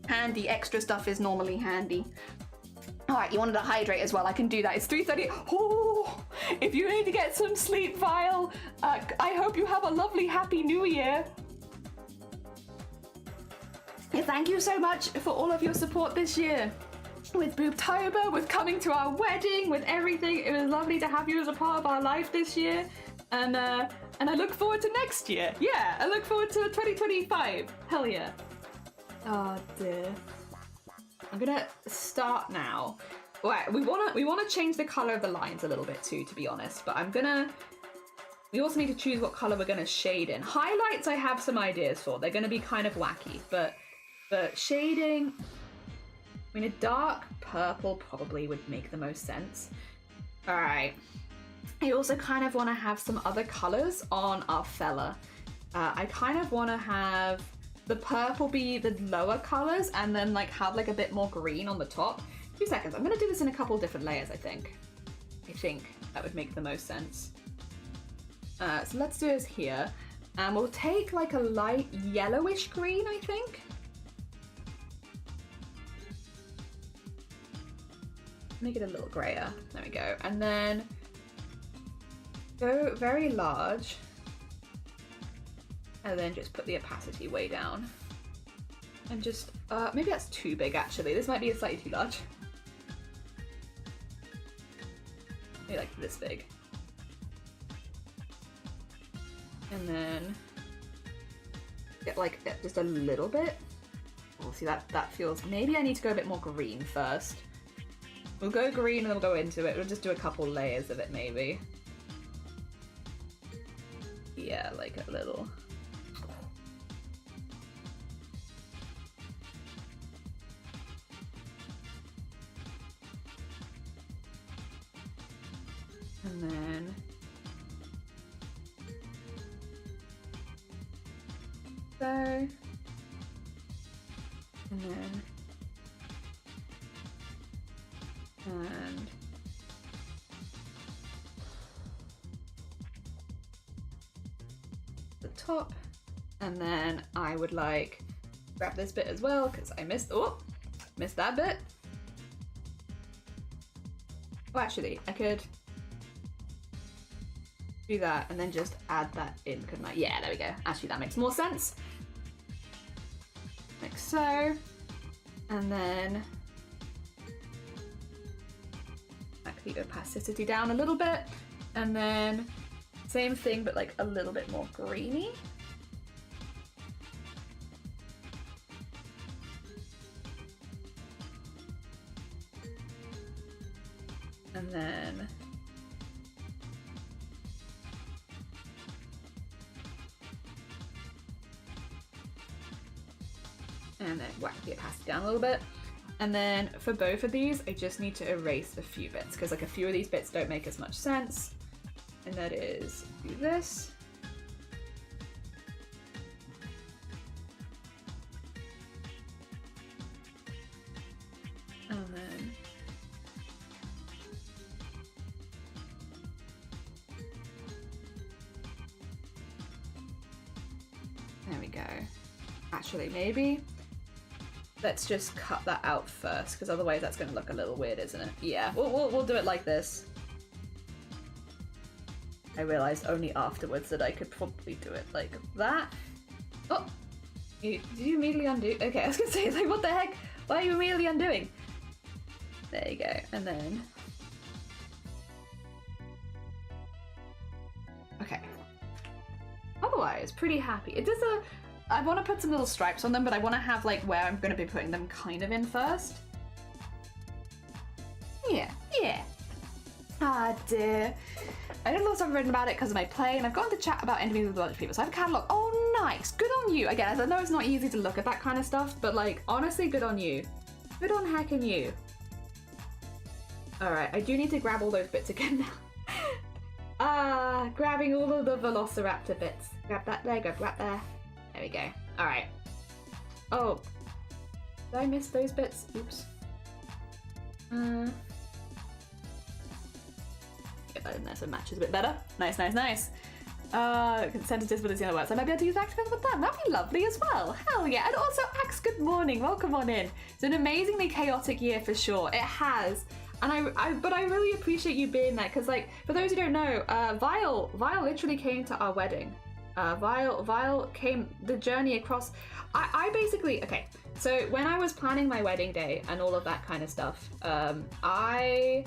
Extra stuff is normally handy. All right, you wanted to hydrate as well. I can do that. It's 3:30. Oh, if you need to get some sleep, Vile, I hope you have a lovely Happy New Year. Thank you so much for all of your support this year. with Boobtober, with coming to our wedding, with everything. It was lovely to have you as a part of our life this year. And I look forward to next year. Yeah, I look forward to 2025. Hell yeah. Oh dear. I'm gonna start now. Right, we wanna change the color of the lines a little bit too, to be honest. But we also need to choose what color we're gonna shade in. Highlights I have some ideas for. They're gonna be kind of wacky, but shading, I mean, a dark purple probably would make the most sense. All right. I also kind of want to have some other colors on our fella. I kind of want to have the purple be the lower colors and then like have like a bit more green on the top. 2 seconds. I'm going to do this in a couple different layers, I think. I think that would make the most sense. So let's do this here. And we'll take like a light yellowish green, I think. Make it a little grayer. There we go. And then go very large. And then just put the opacity way down. And just, maybe that's too big actually. This might be slightly too large. Maybe like this big. And then get like just a little bit. Oh, see that feels, maybe I need to go a bit more green first. We'll go green and then we'll go into it. We'll just do a couple layers of it maybe. Yeah, like a little. And then so, and then and the top, and then I would like grab this bit as well because I missed that bit. Oh, actually, I could do that and then just add that in, couldn't I? Yeah, there we go. Actually, that makes more sense. Like so, and then back the opacity down a little bit, and then same thing but like a little bit more greeny. And then whack the opacity down a little bit. And then for both of these, I just need to erase a few bits because like a few of these bits don't make as much sense. And that is do this. And then there we go. Actually, maybe let's just cut that out first, because otherwise that's going to look a little weird, isn't it? Yeah, we'll do it like this. I realized only afterwards that I could probably do it like that. Oh, did you immediately undo? Okay, I was going to say, like, what the heck? Why are you immediately undoing? There you go, and then... Okay. Otherwise, pretty happy. It does a... I want to put some little stripes on them, but I want to have like where I'm going to be putting them kind of in first. Yeah. Ah dear. I did a lot of stuff written about it because of my play, and I've gotten to chat about interviews with a bunch of people, so I have a catalogue. Oh nice, good on you. Again, I know it's not easy to look at that kind of stuff, but like honestly, good on you. Good on heckin' you. Alright, I do need to grab all those bits again now. Grabbing all of the Velociraptor bits. Grab that there, grab that there. There we go. Alright. Oh. Did I miss those bits? Oops. Get that in there so it matches a bit better. Nice. Consent disability in other words. I might be able to use Axe with that. That'd be lovely as well. Hell yeah. And also, Axe, good morning. Welcome on in. It's an amazingly chaotic year for sure. It has. And but I really appreciate you being there, because like, for those who don't know, Vile literally came to our wedding. Vile came the journey across. I basically, okay, so when I was planning my wedding day and all of that kind of stuff, I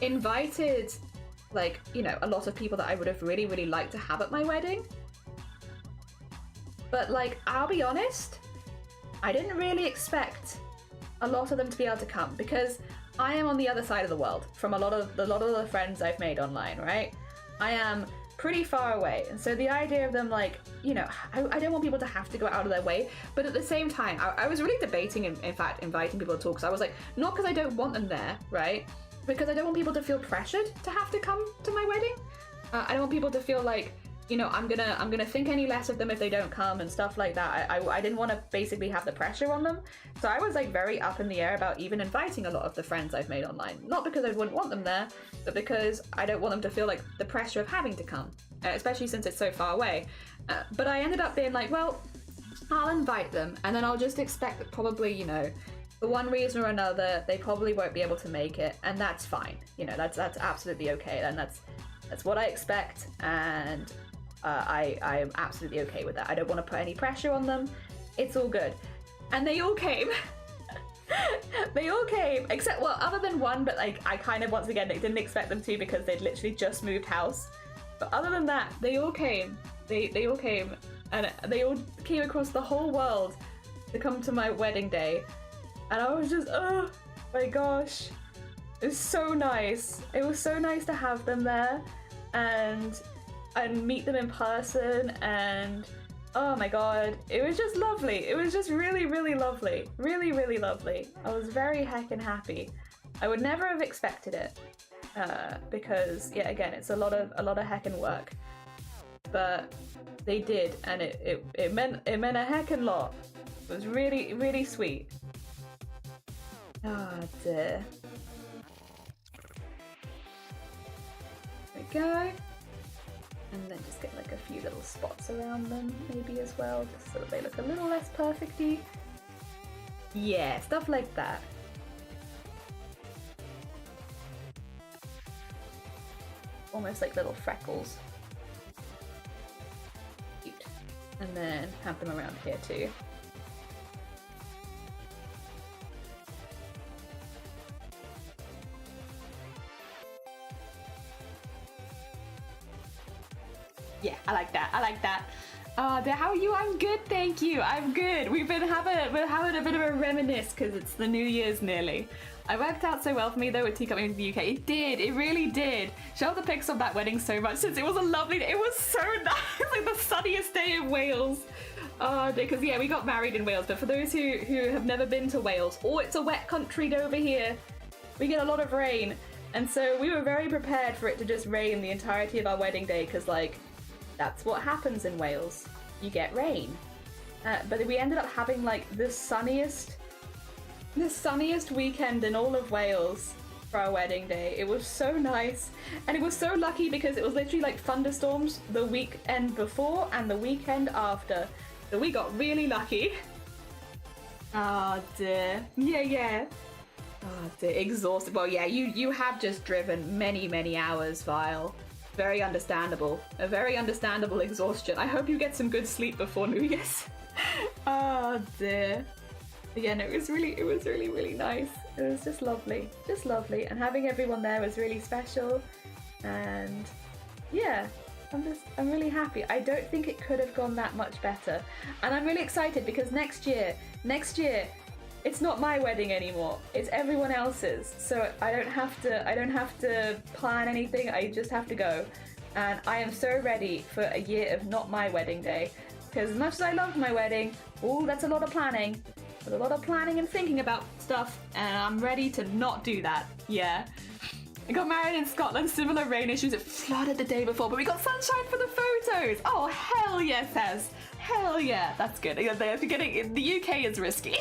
invited, like, you know, a lot of people that I would have really, really liked to have at my wedding. But, like, I'll be honest, I didn't really expect a lot of them to be able to come, because I am on the other side of the world from a lot of the friends I've made online, right? I am pretty far away, and so the idea of them, like, you know, I don't want people to have to go out of their way, but at the same time, I was really debating, in fact, inviting people to talk, because I was like, not because I don't want them there, right? Because I don't want people to feel pressured to have to come to my wedding. I don't want people to feel like, you know, I'm gonna think any less of them if they don't come and stuff like that. I didn't want to basically have the pressure on them, so I was like very up in the air about even inviting a lot of the friends I've made online. Not because I wouldn't want them there, but because I don't want them to feel like the pressure of having to come, especially since it's so far away. But I ended up being like, well, I'll invite them, and then I'll just expect that probably, you know, for one reason or another, they probably won't be able to make it, and that's fine. You know, that's absolutely okay, and that's what I expect, and I am absolutely okay with that. I don't want to put any pressure on them. It's all good. And they all came. They all came, except, well, other than one, but like I kind of, once again, didn't expect them to, because they'd literally just moved house. But other than that, they all came. They all came, and they all came across the whole world to come to my wedding day. And I was just, oh my gosh. It was so nice. It was so nice to have them there and meet them in person, and oh my god, it was just lovely. It was just really, really lovely. Really, really lovely. I was very heckin' happy. I would never have expected it, because, yeah, again, it's a lot of heckin' work. But they did, and it meant a heckin' lot. It was really, really sweet. Oh dear. There we go. And then just get like a few little spots around them maybe as well, just so that they look a little less perfecty. Yeah, stuff like that. Almost like little freckles. Cute. And then have them around here too. Yeah, I like that. I like that. How are you? I'm good, thank you. I'm good. We're having a bit of a reminisce because it's the New Year's nearly. It worked out so well for me though with Tea coming to the UK. It did. It really did. Show the pics of that wedding so much since it was a lovely day. It was so nice. Like the sunniest day in Wales. Because yeah, we got married in Wales. But for those who have never been to Wales, it's a wet country over here. We get a lot of rain, and so we were very prepared for it to just rain the entirety of our wedding day because like. That's what happens in Wales. You get rain. But we ended up having like the sunniest weekend in all of Wales for our wedding day. It was so nice. And it was so lucky because it was literally like thunderstorms the weekend before and the weekend after. So we got really lucky. Oh dear. Yeah. Oh dear, exhausted. Well, yeah, you have just driven many hours, Vile. Very understandable. A very understandable exhaustion. I hope you get some good sleep before New Year's. Oh dear. Again, it was really, really nice. It was just lovely. Just lovely. And having everyone there was really special. And yeah, I'm really happy. I don't think it could have gone that much better. And I'm really excited because next year, it's not my wedding anymore. It's everyone else's. So I don't have to plan anything. I just have to go. And I am so ready for a year of not my wedding day. Because as much as I loved my wedding, that's a lot of planning. There's a lot of planning and thinking about stuff, and I'm ready to not do that. Yeah. I got married in Scotland, similar rain issues. It flooded the day before, but we got sunshine for the photos. Oh, hell yes, Tess. Hell yeah. That's good. The UK is risky.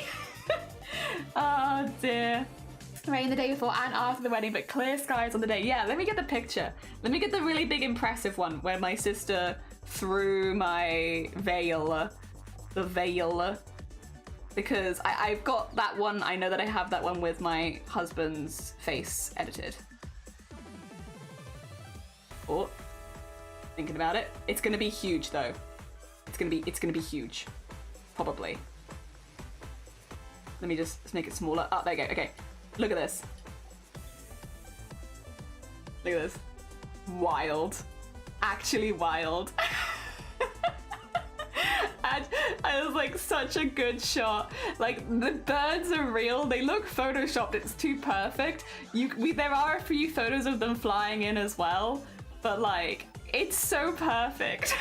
Oh dear. Rain the day before and after the wedding, but clear skies on the day. Yeah, let me get the picture. Let me get the really big impressive one where my sister threw my veil. The veil. Because I've got that one. I know that I have that one with my husband's face edited. Oh. Thinking about it. It's gonna be huge though. It's gonna be huge. Probably. Let me just make it smaller. Oh, there you go. Okay. Look at this. Look at this. Wild. Actually wild. And it was like such a good shot. Like the birds are real. They look photoshopped. It's too perfect. There are a few photos of them flying in as well, but like it's so perfect.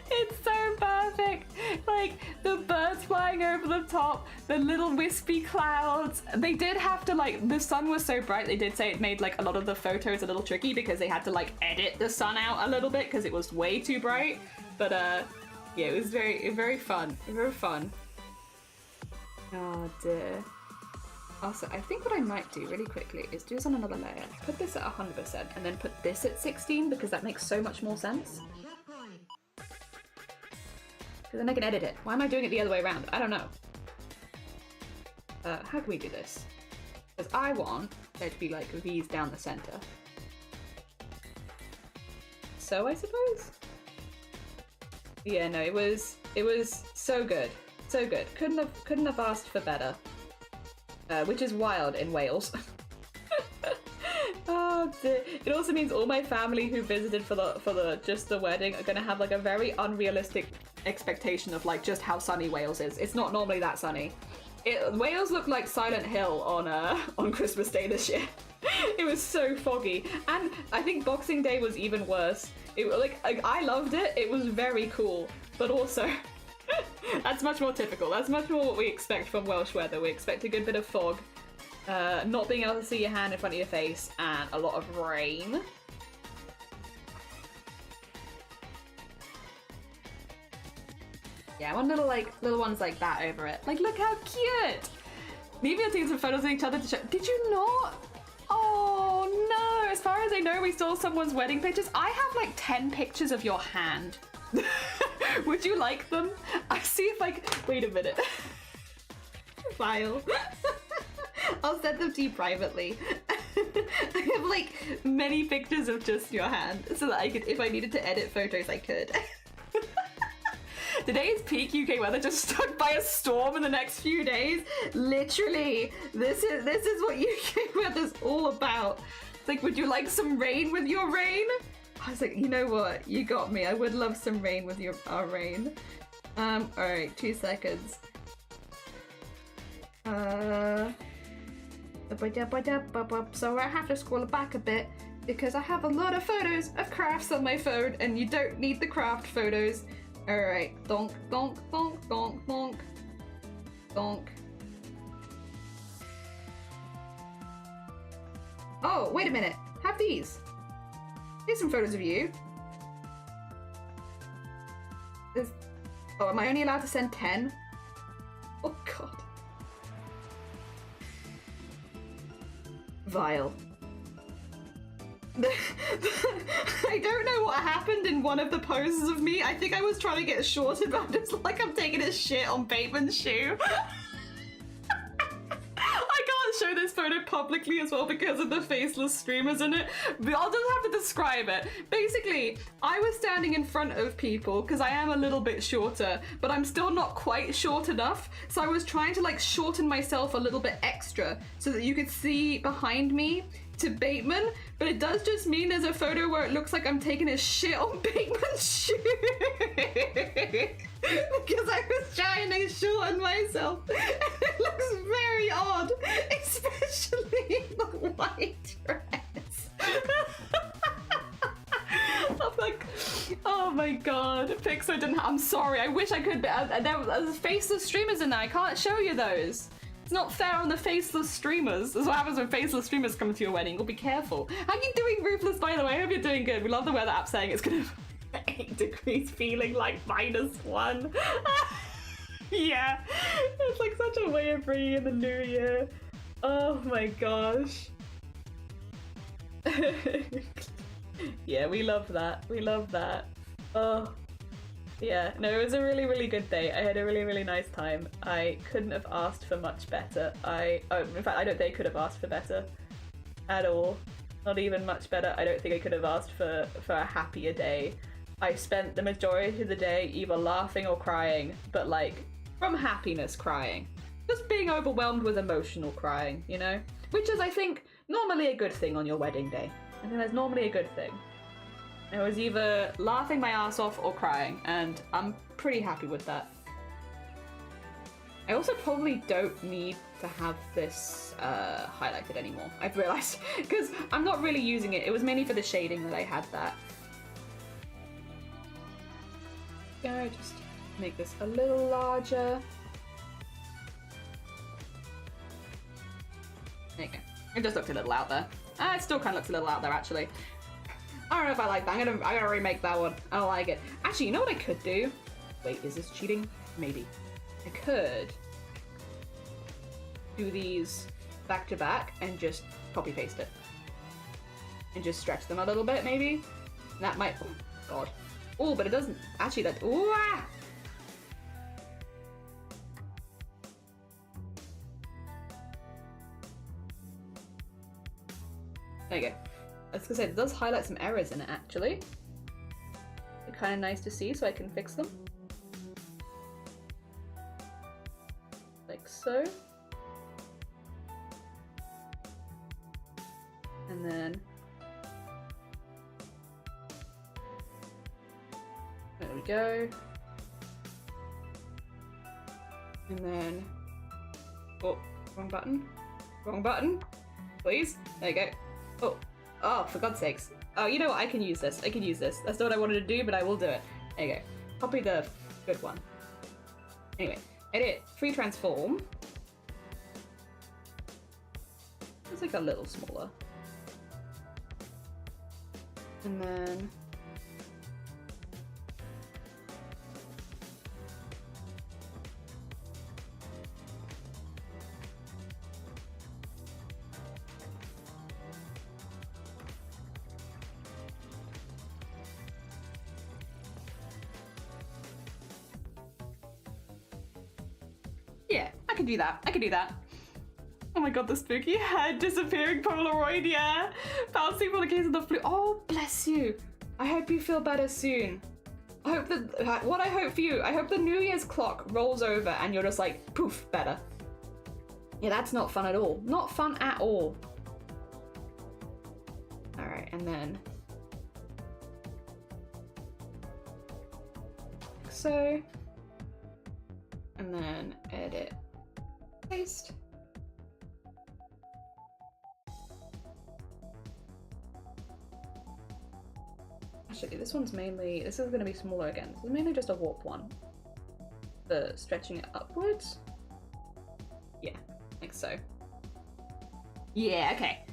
It's so perfect. Like the birds flying over the top, the little wispy clouds. They did have to like, the sun was so bright, they did say it made like a lot of the photos a little tricky because they had to like edit the sun out a little bit because it was way too bright. But yeah, it was very fun. Very fun. Oh dear. Also, I think what I might do really quickly is do this on another layer. Put this at 100% and then put this at 16 because that makes so much more sense. Because then I can edit it. Why am I doing it the other way around? I don't know. How can we do this? Because I want there to be like V's down the center. So I suppose? Yeah, no, it was so good. So good. Couldn't have asked for better. Which is wild in Wales. Oh dear. It also means all my family who visited for the just the wedding are gonna have like a very unrealistic expectation of like just how sunny Wales is. It's not normally that sunny. Wales looked like Silent Hill on Christmas Day this year. It was so foggy, and I think Boxing Day was even worse. I loved it. It was very cool, but also that's much more typical. That's much more what we expect from Welsh weather. We expect a good bit of fog, not being able to see your hand in front of your face, and a lot of rain. Yeah, I want little ones like that over it. Like, look how cute! Maybe I'll take some photos of each other to show. Did you not? Oh no! As far as I know, we stole someone's wedding pictures. I have like 10 pictures of your hand. Would you like them? I see if I can. Wait a minute. File. I'll send them to you privately. I have like many pictures of just your hand so that I could, if I needed to edit photos, I could. Today is peak UK weather, just struck by a storm in the next few days. Literally, this is what UK weather's all about. It's like, would you like some rain with your rain? I was like, you know what? You got me. I would love some rain with our rain. All right, 2 seconds. So I have to scroll back a bit because I have a lot of photos of crafts on my phone, and you don't need the craft photos. All right, donk, donk, donk, donk, donk, donk. Oh, wait a minute. Have these. Here's some photos of you. Oh, am I only allowed to send 10? Oh, God. Vile. I don't know what happened in one of the poses of me. I think I was trying to get shorted, but it's like I'm taking a shit on Bateman's shoe. I can't show this photo publicly as well because of the faceless streamers in it, but I'll just have to describe it. Basically, I was standing in front of people because I am a little bit shorter, but I'm still not quite short enough, so I was trying to like shorten myself a little bit extra so that you could see behind me to Bateman, but it does just mean there's a photo where it looks like I'm taking a shit on Bateman's shoe because I was trying to shorten myself. It looks very odd, especially in the white dress. I'm like, oh my god, Pixar didn't. I'm sorry. I wish I could. There's faceless streamers in there. I can't show you those. It's not fair on the faceless streamers. That's what happens when faceless streamers come to your wedding. Well, be careful. How are you doing, Ruthless, by the way? I hope you're doing good. We love the weather app saying it's gonna 8 degrees, feeling like -1. Yeah, it's like such a way of bringing in the new year. Oh my gosh. Yeah, we love that. We love that. Oh. Yeah, no, it was a really, really good day. I had a really, really nice time. I couldn't have asked for much better. In fact, I don't think I could have asked for better at all. Not even much better. I don't think I could have asked for a happier day. I spent the majority of the day either laughing or crying, but like from happiness crying. Just being overwhelmed with emotional crying, you know? Which is, I think, normally a good thing on your wedding day. I think that's normally a good thing. I was either laughing my ass off or crying, and I'm pretty happy with that. I also probably don't need to have this highlighted anymore, I've realised, because I'm not really using it. It was mainly for the shading that I had that. Go, just make this a little larger. There you go. It just looked a little out there. It still kind of looks a little out there, actually. I don't know if I like that. I'm gonna remake that one. I don't like it. Actually, you know what I could do? Wait, is this cheating? Maybe. I could do these back to back and just copy paste it. And just stretch them a little bit, maybe? That might... Oh, God. Oh, but it doesn't... Actually, that... Ooh, ah! There you go. I was gonna say, it does highlight some errors in it, actually. They're kind of nice to see, so I can fix them. Like so. And then... There we go. And then... Oh, wrong button. Wrong button. Please. There you go. Oh, for God's sakes. Oh, you know what? I can use this. I can use this. That's not what I wanted to do, but I will do it. There you go. Copy the good one. Anyway, edit, free transform. It's like a little smaller. And then... Yeah, I can do that. I can do that. Oh my god, the spooky head disappearing Polaroid, yeah. Bouncing for the case of the flu. Oh, bless you. I hope you feel better soon. I hope that, what I hope for you, I hope the New Year's clock rolls over and you're just like, poof, better. Yeah, that's not fun at all. Not fun at all. All right, and then. Like so. And then edit, paste. Actually, this one's mainly, this is going to be smaller again. This is mainly just a warp one. The stretching it upwards. Yeah, like so. Yeah, okay.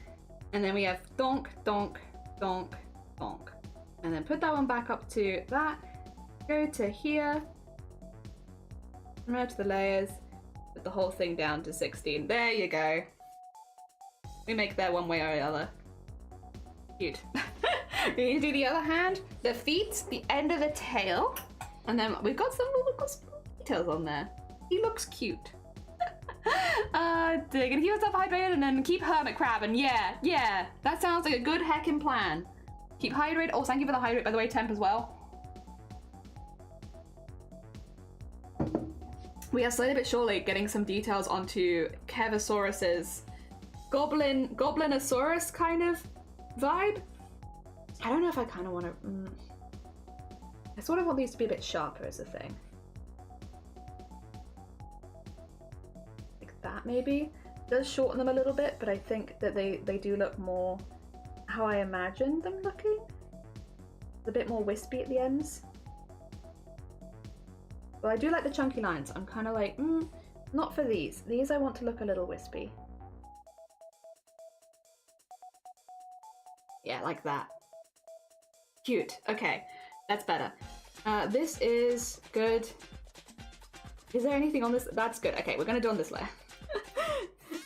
And then we have donk, donk, donk, donk. And then put that one back up to that. Go to here. Merge the layers, put the whole thing down to 16. There you go. We make that one way or the other. Cute. We need to do the other hand, the feet, the end of the tail, and then we've got some details on there. He looks cute. They're gonna keep us up hydrated and then keep hermit crab, and yeah, that sounds like a good heckin' plan. Keep hydrated. Oh, thank you for the hydrate, by the way, temp as well. We are slowly but surely getting some details onto Kevosaurus's Goblinosaurus kind of vibe. I don't know if I kind of want to... I sort of want these to be a bit sharper is the thing. Like that maybe. It does shorten them a little bit, but I think that they do look more how I imagined them looking. It's a bit more wispy at the ends. Well, I do like the chunky lines. I'm kind of like, not for these. These I want to look a little wispy. Yeah, like that. Cute. Okay, that's better. This is good. Is there anything on this? That's good. Okay, we're gonna do on this layer.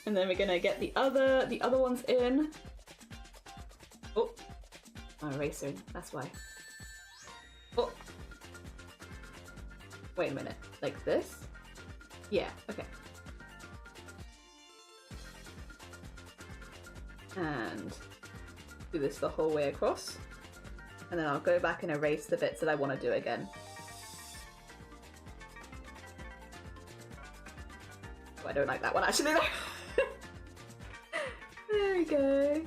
And then we're gonna get the other ones in. Oh, eraser. That's why. Oh. Wait a minute, like this? Yeah, okay. And do this the whole way across. And then I'll go back and erase the bits that I want to do again. Oh, I don't like that one actually though. There we go.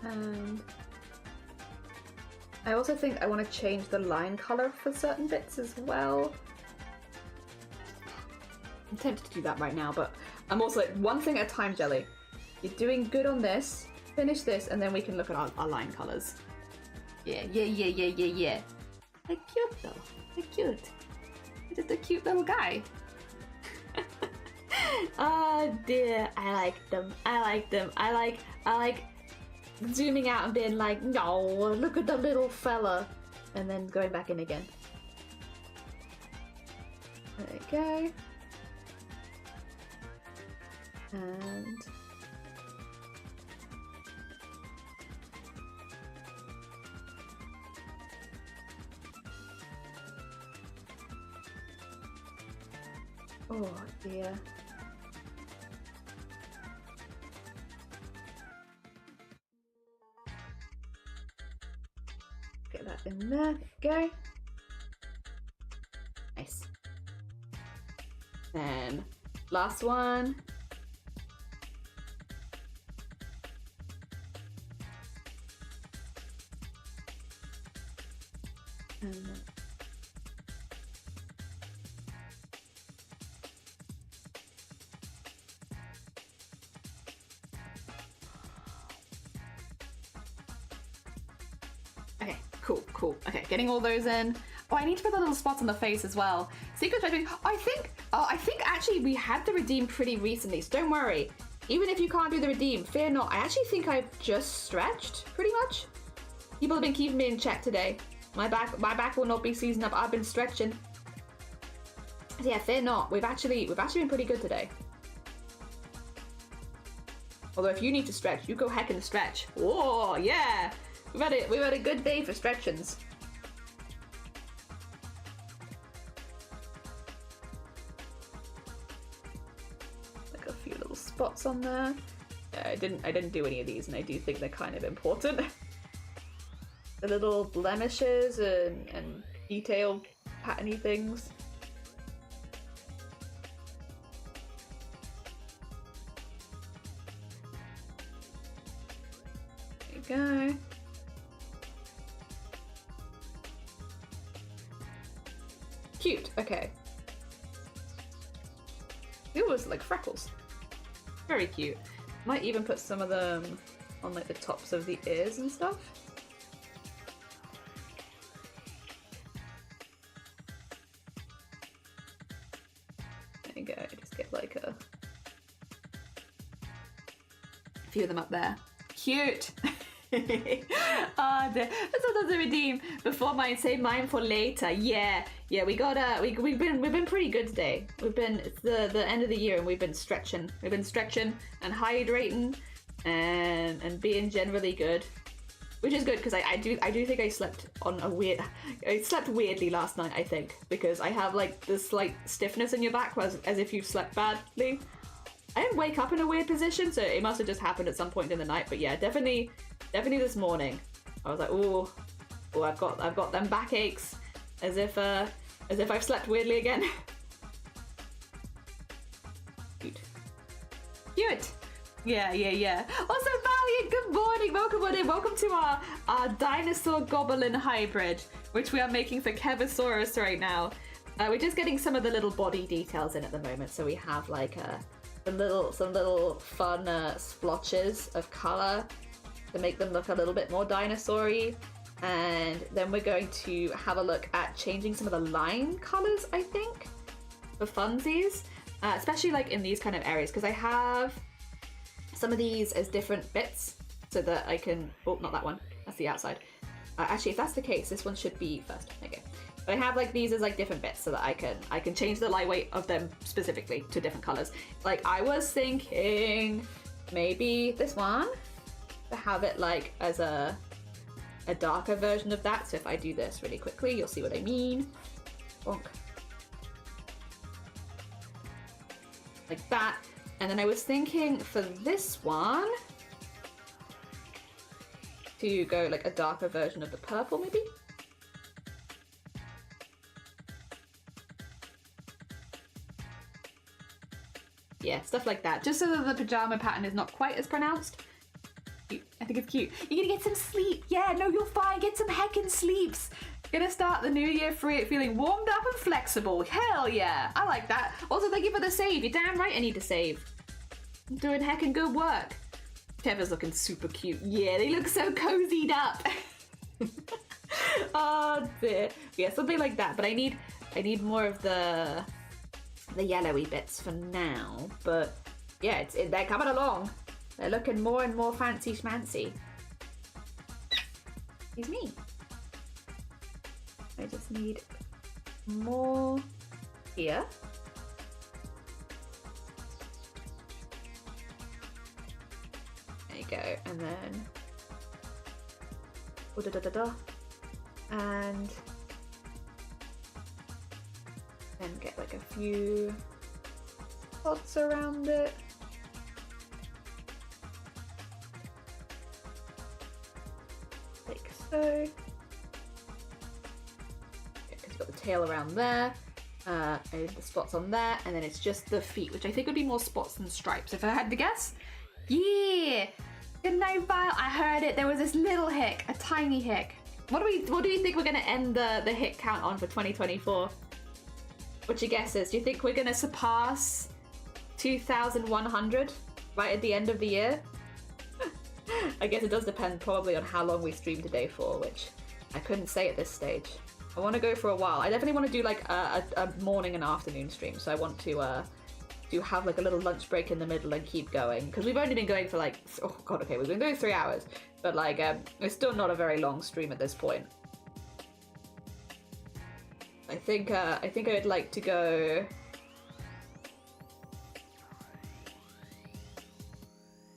And I also think I want to change the line color for certain bits as well. I'm tempted to do that right now, but I'm also like, one thing at a time, Jelly. You're doing good on this, finish this, and then we can look at our line colors. Yeah. They're cute though, they're cute. You're just a cute little guy. Oh dear, I like them. I like zooming out and being like, no, look at the little fella. And then going back in again. There we go. And... oh dear. Get that in there. Go. Nice. Then last one. And then okay, cool. Okay, getting all those in. Oh, I need to put the little spots on the face as well. Secret Treasury. I think actually we had the redeem pretty recently, so don't worry. Even if you can't do the redeem, fear not. I actually think I've just stretched pretty much. People have been keeping me in check today. My back will not be seasoned up. I've been stretching. So yeah, fear not. We've actually been pretty good today. Although if you need to stretch, you go heck and stretch. Oh yeah, we've had a good day for stretchings. Like a few little spots on there. Yeah, I didn't do any of these, and I do think they're kind of important. The little blemishes and detail patterny things. There you go. Cute, okay. It was like freckles. Very cute. Might even put some of them on like the tops of the ears and stuff. There you go, just get like a few of them up there. Cute! That's another redeem before mine. Save mine for later. Yeah, we got we've been pretty good today. It's the end of the year and we've been stretching and hydrating and being generally good, which is good because I do think I slept weirdly last night, I think, because I have like this slight stiffness in your back as if you've slept badly. I didn't wake up in a weird position, so it must have just happened at some point in the night. But yeah, definitely this morning, I was like, oh, I've got them backaches, as if I've slept weirdly again. Cute. Yeah. Also, Valiant, good morning, welcome to our dinosaur goblin hybrid, which we are making for Kevosaurus right now. We're just getting some of the little body details in at the moment, so we have like some little fun splotches of color to make them look a little bit more dinosaur-y. And then we're going to have a look at changing some of the line colors, I think, for funsies, especially like in these kind of areas, because I have some of these as different bits so that I can, oh, not that one, that's the outside. Actually, if that's the case, this one should be first. Okay. But I have like these as like different bits so that I can change the lightweight of them specifically to different colors. Like I was thinking maybe this one to have it like as a darker version of that. So if I do this really quickly, you'll see what I mean. Bonk. like that. And then I was thinking for this one to go like a darker version of the purple, maybe? Yeah, stuff like that. Just so that the pajama pattern is not quite as pronounced. I think it's cute. You're gonna get some sleep. Yeah, no, you're fine. Get some heckin' sleeps. Gonna start the new year feeling warmed up and flexible. Hell yeah. I like that. Also, thank you for the save. You're damn right I need to save. I'm doing heckin' good work. Teva's looking super cute. Yeah, they look so cozied up. Oh dear. Yeah, something like that. But I need more of the yellowy bits for now. But yeah, they're coming along. They're looking more and more fancy schmancy. Excuse me. I just need more here. There you go, and then and then get like a few spots around it. Like so. It's got the tail around there, and the spots on there, and then it's just the feet, which I think would be more spots than stripes if I had to guess. Yeah! Good night, Vile. I heard it. There was this little hick, a tiny hick. What do you think we're gonna end the hit count on for 2024? What's your guesses? Do you think we're gonna surpass 2,100 right at the end of the year? I guess it does depend probably on how long we stream today for, which I couldn't say at this stage. I want to go for a while. I definitely want to do like a morning and afternoon stream, so I want to have like a little lunch break in the middle and keep going, because we've only been going for like, oh god, okay, we've been going 3 hours, but like it's still not a very long stream at this point. I think I'd like to go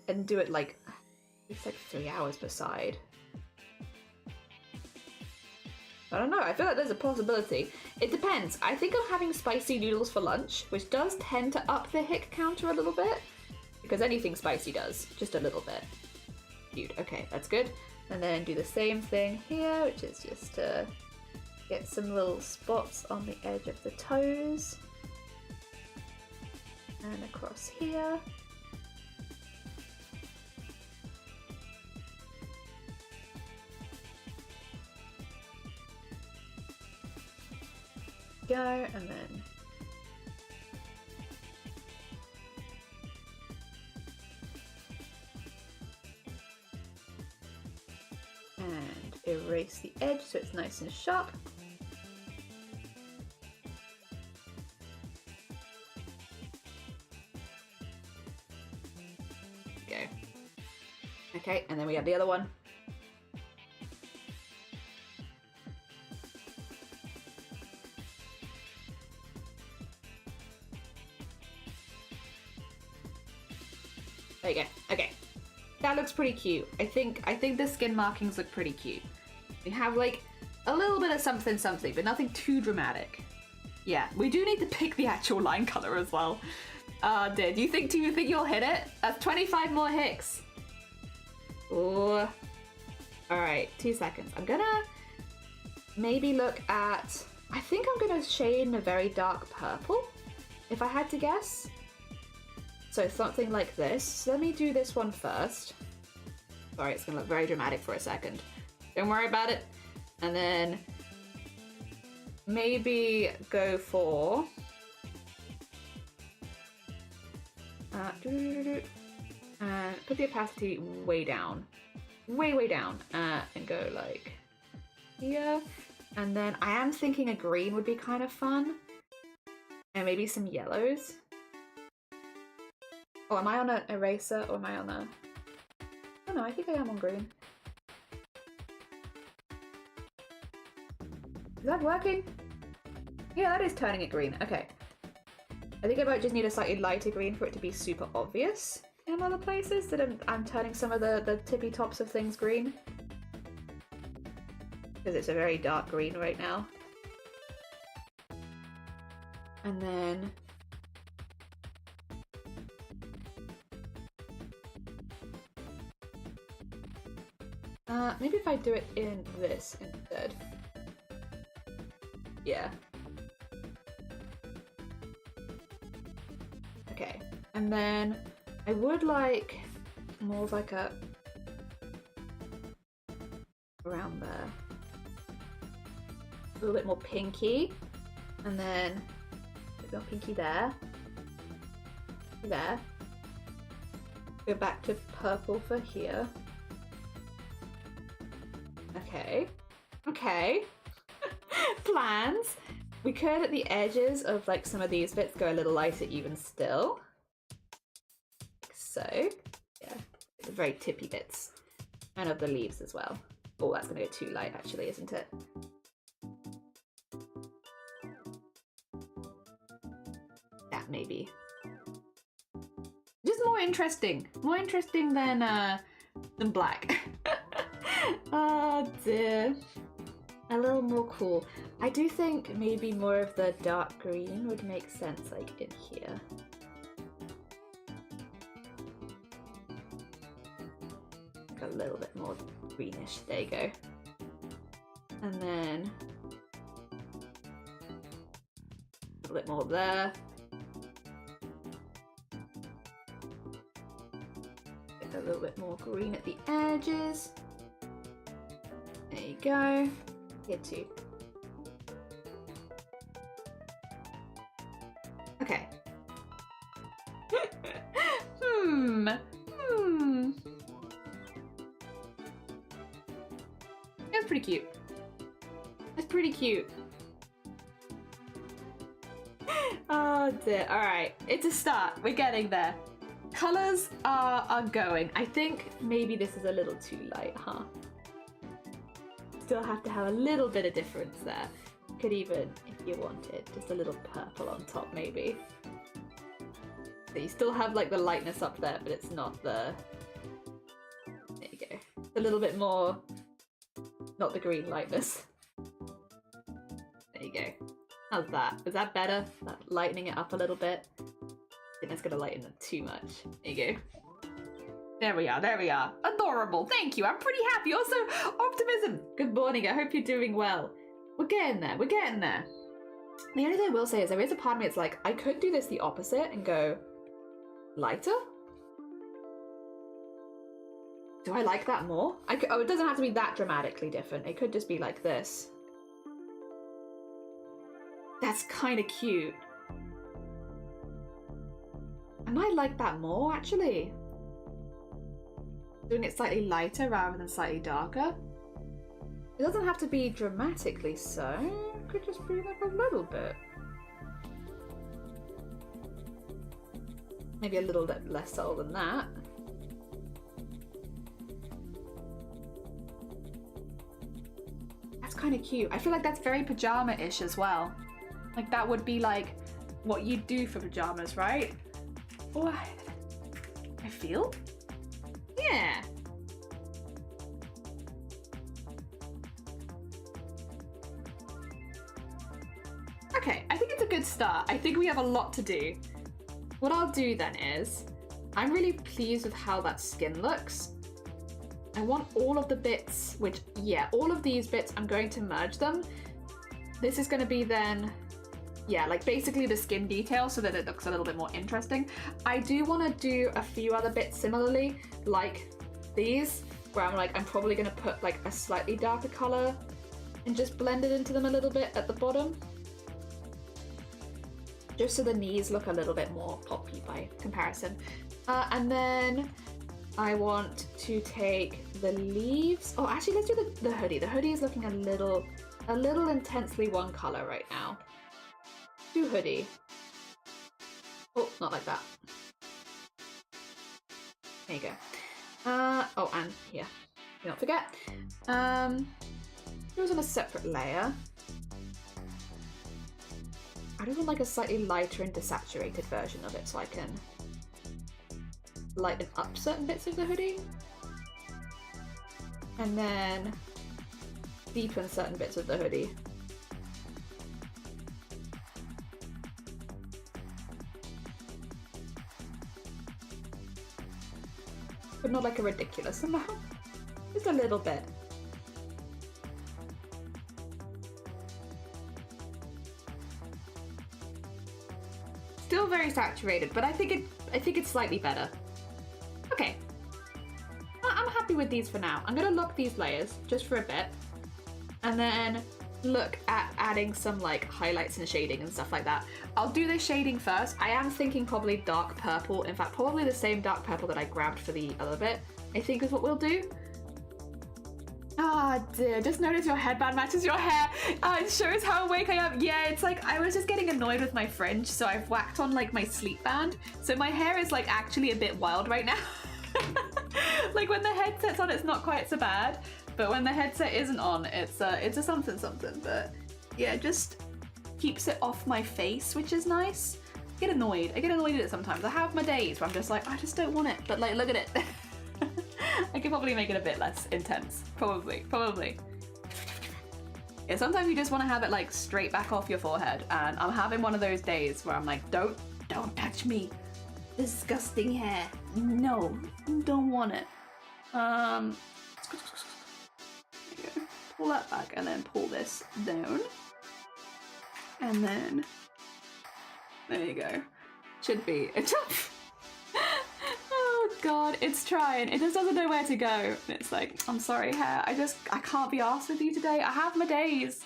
and do it like it's like 3 hours per side. I don't know, I feel like there's a possibility. It depends. I think I'm having spicy noodles for lunch, which does tend to up the hick counter a little bit, because anything spicy does, just a little bit. Cute, okay, that's good. And then do the same thing here, which is just to get some little spots on the edge of the toes. And across here. Go, and then erase the edge so it's nice and sharp. Go. Okay, and then we have the other one. There you go. Okay. That looks pretty cute. I think the skin markings look pretty cute. We have like a little bit of something, but nothing too dramatic. Yeah, we do need to pick the actual line color as well. Dear, do you think you'll hit it? That's 25 more hicks. Oh. Alright, 2 seconds. I'm gonna maybe look at, I think I'm gonna shade in a very dark purple, if I had to guess. So something like this. So let me do this one first. Sorry, it's gonna look very dramatic for a second. Don't worry about it. And then maybe go for and put the opacity way down. Way down. And go like here. And then I am thinking a green would be kind of fun. And maybe some yellows. Oh, am I on an eraser or am I on a... Oh no, I think I am on green. Is that working? Yeah, that is turning it green. Okay. I think I might just need a slightly lighter green for it to be super obvious in other places that I'm turning some of the tippy tops of things green. Because it's a very dark green right now. And then Maybe if I do it in this instead. Yeah. Okay, and then I would like more of like a around there. A little bit more pinky, and then a bit more pinky there. There. Go back to purple for here. Okay. Okay. Plans. We could at the edges of like some of these bits go a little lighter even still. Like so. Yeah. The very tippy bits. And of the leaves as well. Oh, that's gonna go too light actually, isn't it? That maybe. Just more interesting. More interesting than black. Oh dear. A little more cool. I do think maybe more of the dark green would make sense like in here. Like a little bit more greenish. There you go. And then a little bit more there. A little bit more green at the edges. There you go. Here too. Okay. That's pretty cute. That's pretty cute. Oh dear. Alright. It's a start. We're getting there. Colors are going. I think maybe this is a little too light, huh? Still have to have a little bit of difference there. Could even, if you wanted, just a little purple on top maybe. So you still have like the lightness up there, but it's not the... There you go. It's a little bit more, not the green lightness. There you go. How's that? Is that better? That lightening it up a little bit? I think that's gonna lighten it too much. There you go. There we are, there we are. Adorable, thank you. I'm pretty happy. Also, optimism. Good morning, I hope you're doing well. We're getting there, we're getting there. The only thing I will say is there is a part of me that's like, I could do this the opposite and go lighter. Do I like that more? Oh, it doesn't have to be that dramatically different. It could just be like this. That's kind of cute. I might like that more, actually. Doing it slightly lighter rather than slightly darker. It doesn't have to be dramatically so. It could just be like a little bit. Maybe a little bit less subtle than that. That's kind of cute. I feel like that's very pajama-ish as well. Like that would be like what you do for pajamas, right? Oh, I feel? Yeah. Okay, I think it's a good start. I think we have a lot to do. What I'll do then is, I'm really pleased with how that skin looks. I want all of the bits, which, yeah, all of these bits, I'm going to merge them. This is going to be then, yeah, like basically the skin detail so that it looks a little bit more interesting. I do want to do a few other bits similarly, like these, where I'm probably going to put like a slightly darker color and just blend it into them a little bit at the bottom. Just so the knees look a little bit more poppy by comparison. And then I want to take the leaves. Oh, actually, let's do the hoodie. The hoodie is looking a little intensely one color right now. Do hoodie. Oh, not like that. There you go. Oh, and here. Do not forget. It was on a separate layer. I just want like a slightly lighter and desaturated version of it so I can lighten up certain bits of the hoodie. And then deepen certain bits of the hoodie. But not like a ridiculous amount. Just a little bit. Still very saturated, but I think it's slightly better. Okay. I'm happy with these for now. I'm gonna lock these layers just for a bit, and then look at adding some like highlights and shading and stuff like that. I'll do the shading first. I am thinking probably dark purple. In fact, probably the same dark purple that I grabbed for the other bit, I think is what we'll do. Ah, dear, just notice your headband matches your hair. It shows how awake I am. Yeah, it's like I was just getting annoyed with my fringe, so I've whacked on like my sleep band. So my hair is like actually a bit wild right now. Like when the headset's on, it's not quite so bad, but when the headset isn't on, it's a something. But yeah, just keeps it off my face, which is nice. I get annoyed at it sometimes. I have my days where I'm just like, I just don't want it, but like, look at it. I could probably make it a bit less intense. Probably. Yeah, sometimes you just want to have it like straight back off your forehead, and I'm having one of those days where I'm like, don't touch me. Disgusting hair. No, don't want it. Pull that back and then pull this down. And then, there you go. Should be a tough. Oh God, it's trying. It just doesn't know where to go. And it's like, I'm sorry, hair. I can't be arsed with you today. I have my days.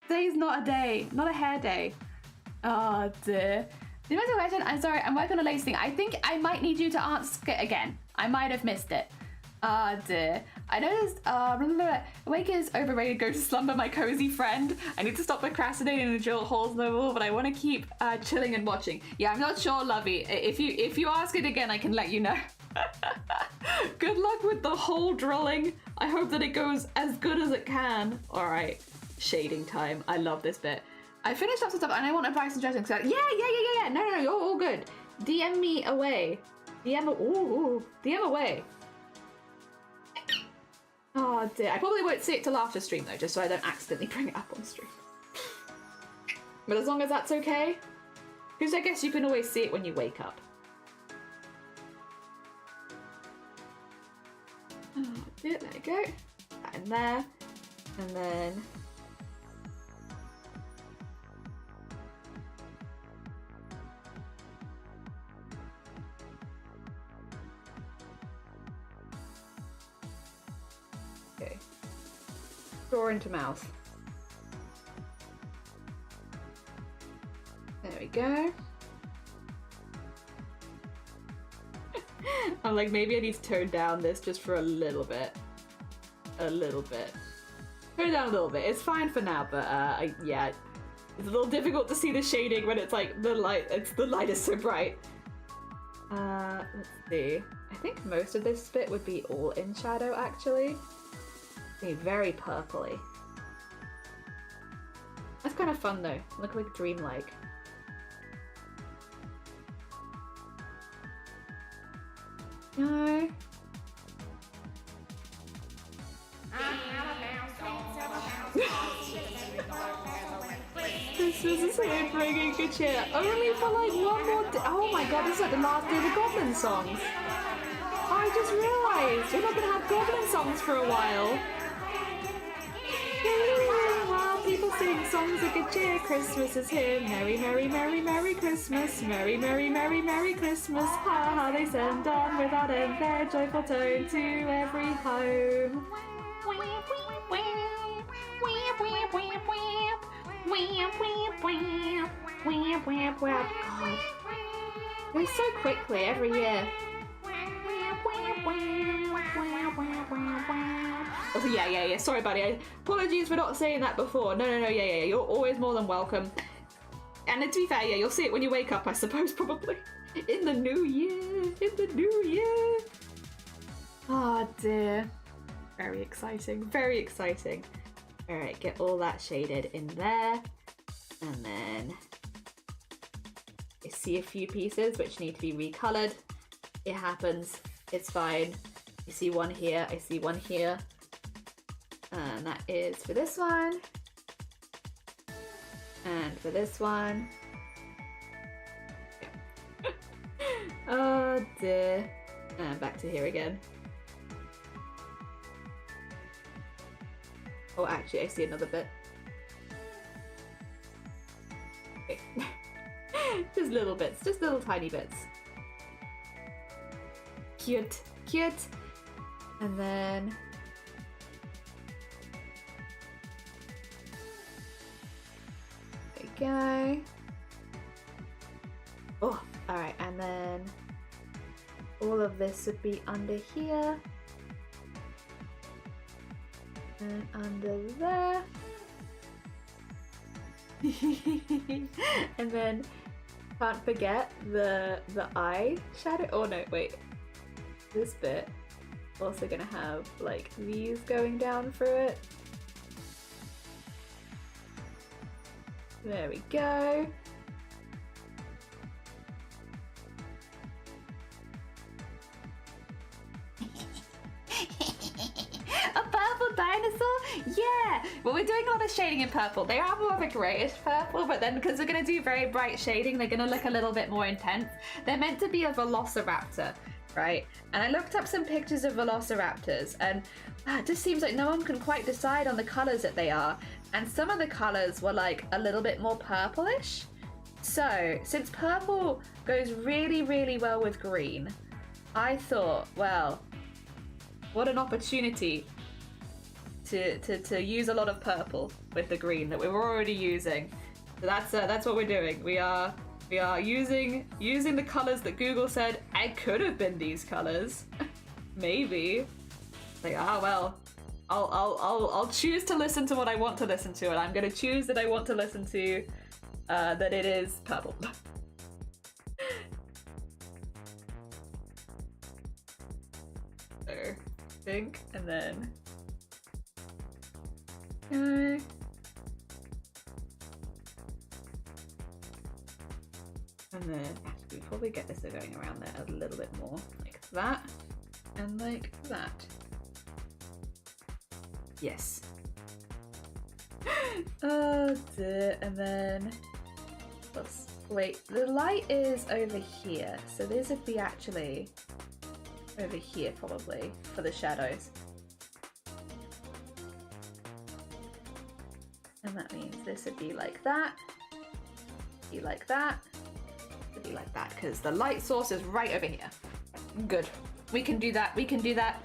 Today's not a day, not a hair day. Oh dear. The next question, I'm sorry, I'm working on a lace thing. I think I might need you to ask it again. I might have missed it. Ah dear. I noticed, remember, awake is overrated, go to slumber, my cozy friend. I need to stop procrastinating and drill holes in the wall, but I want to keep chilling and watching. Yeah, I'm not sure, Lovey. If you ask it again, I can let you know. Good luck with the hole drilling. I hope that it goes as good as it can. All right, shading time. I love this bit. I finished up some stuff and I want advice and suggestions. Yeah. No, you're all good. DM me away. DM away. Oh dear. I probably won't see it till after stream though, just so I don't accidentally bring it up on stream. But as long as that's okay, because I guess you can always see it when you wake up. Oh dear, there you go. That in there, and then. Okay. Draw into mouth. There we go. I'm like, maybe I need to tone down this just for a little bit. Tone it down a little bit. It's fine for now, but yeah, it's a little difficult to see the shading when it's like the light is so bright. Let's see. I think most of this bit would be all in shadow actually. Be very purpley. That's kind of fun though. Look like dreamlike. No. Christmas is here bringing good cheer. Only for like one more day. Oh my god, this is like the last day of the Goblin songs. I just realised we're not going to have Goblin songs for a while. While people sing songs of good cheer, Christmas is here. Merry, merry, merry, merry Christmas. Merry, merry, merry, merry Christmas. Ha ha, they send on without end their joyful tone to every home. God. It goes so quickly every year. Also, yeah. Sorry, buddy. Apologies for not saying that before. No. Yeah. You're always more than welcome. And to be fair, yeah, you'll see it when you wake up, I suppose, probably. In the new year. Oh, dear. Very exciting. Alright, get all that shaded in there. And then I see a few pieces which need to be recolored. It happens. It's fine. I see one here. And that is for this one. And for this one. Oh dear. And back to here again. Oh, actually, I see another bit. Okay. Just little bits, just little tiny bits. Cute, cute. And then there we go. Oh, alright, and then all of this would be under here. And under there. And then can't forget the eye shadow. Oh no, wait. This bit also gonna have like these going down through it. There we go. A purple dinosaur? Yeah! Well, we're doing a lot of shading in purple. They are more of a greyish purple, but then because we're going to do very bright shading, they're going to look a little bit more intense. They're meant to be a velociraptor, right? And I looked up some pictures of velociraptors, and it just seems like no one can quite decide on the colours that they are. And some of the colours were like a little bit more purplish. So, since purple goes really, really well with green, I thought, well, what an opportunity to use a lot of purple with the green that we were already using. So that's what we're doing. We are using the colors that Google said I could have been these colors. Maybe. Like, well, I'll choose to listen to what I want to listen to, and I'm gonna choose that I want to listen to that it is purple. So, pink, and then okay. And then actually we probably get this going around there a little bit more, like that, and like that. Yes. Oh dear. And then wait, the light is over here, so this would be actually over here probably for the shadows. And that means this would be like that, be like that, would be like that, because the light source is right over here. Good. We can do that. We can do that.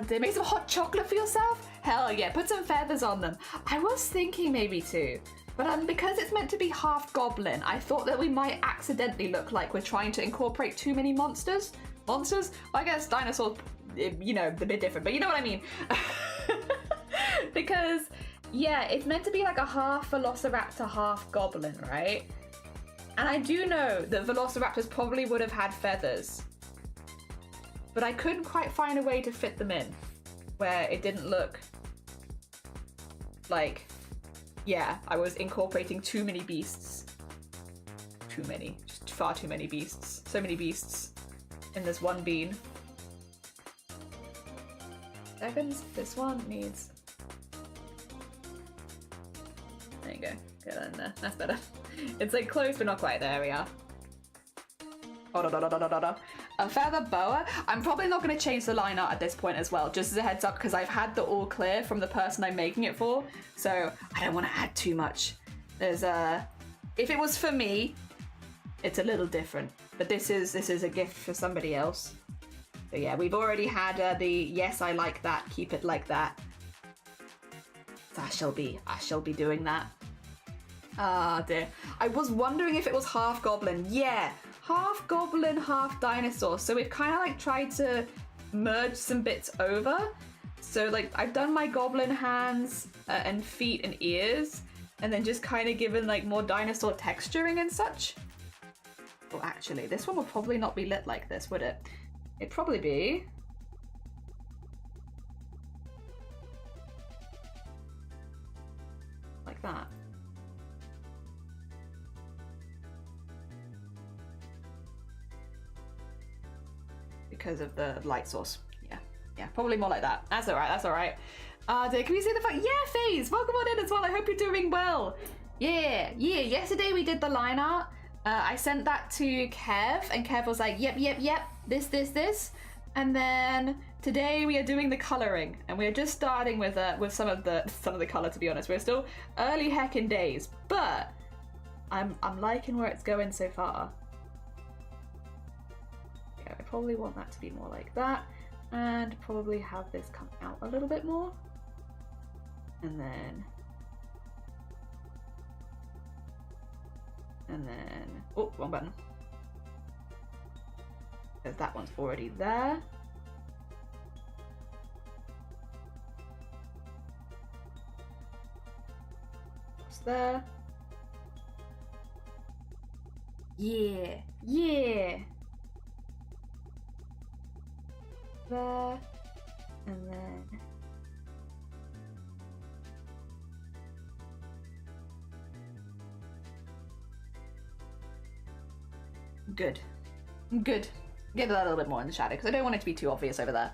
Make some hot chocolate for yourself? Hell yeah, put some feathers on them. I was thinking maybe too, but because it's meant to be half goblin, I thought that we might accidentally look like we're trying to incorporate too many monsters. Monsters? Well, I guess dinosaurs, you know, a bit different, but you know what I mean. Because, yeah, it's meant to be like a half velociraptor, half goblin, right? And I do know that velociraptors probably would have had feathers, but I couldn't quite find a way to fit them in where it didn't look like, yeah, I was incorporating too many beasts. Too many. Just far too many beasts. So many beasts in this one bean. Seconds. This one needs... There you go. Get that in there. That's better. It's like close, but not quite. There we are. A feather boa. I'm probably not going to change the line art at this point as well, just as a heads up, because I've had the all clear from the person I'm making it for, so I don't want to add too much. There's if it was for me, it's a little different, but this is a gift for somebody else. So yeah, we've already had the yes, I like that, keep it like that. So I shall be doing that. Ah dear. I was wondering if it was half goblin. Yeah. Half goblin, half dinosaur. So we've kind of like tried to merge some bits over. So like I've done my goblin hands and feet and ears, and then just kind of given like more dinosaur texturing and such. Well, actually, this one would probably not be lit like this, would it? It'd probably be... like that. Because of the light source. Yeah, probably more like that. That's alright, that's alright. Can we see the fact? Yeah, FaZe, welcome on in as well. I hope you're doing well. Yeah. Yesterday we did the line art. I sent that to Kev, and Kev was like, yep, this. And then Today we are doing the colouring, and we are just starting with some of the colour. To be honest, we're still early heckin' days, but I'm liking where it's going so far. Yeah, I probably want that to be more like that, and probably have this come out a little bit more, and then oh, wrong button. Because that one's already there. There. Yeah, yeah. There, and then good, good. Get that a little bit more in the shadow because I don't want it to be too obvious over there.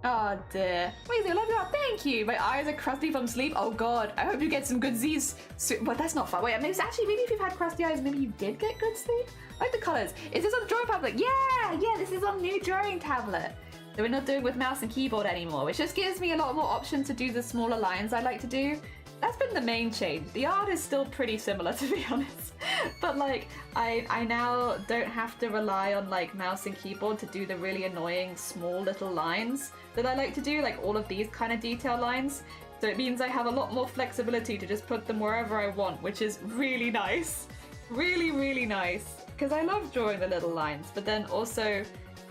Oh dear. Wait, I love that. Thank you. My eyes are crusty from sleep. Oh god. I hope you get some good Z's soon. But that's not fun. Wait, maybe if you've had crusty eyes, maybe you did get good sleep? I like the colours. Is this on the drawing tablet? Yeah, this is on new drawing tablet. So we're not doing with mouse and keyboard anymore, which just gives me a lot more options to do the smaller lines I like to do. That's been the main change. The art is still pretty similar, to be honest. But like, I now don't have to rely on like mouse and keyboard to do the really annoying small little lines that I like to do, like all of these kind of detail lines. So it means I have a lot more flexibility to just put them wherever I want, which is really nice. Really, really nice. Because I love drawing the little lines, but then also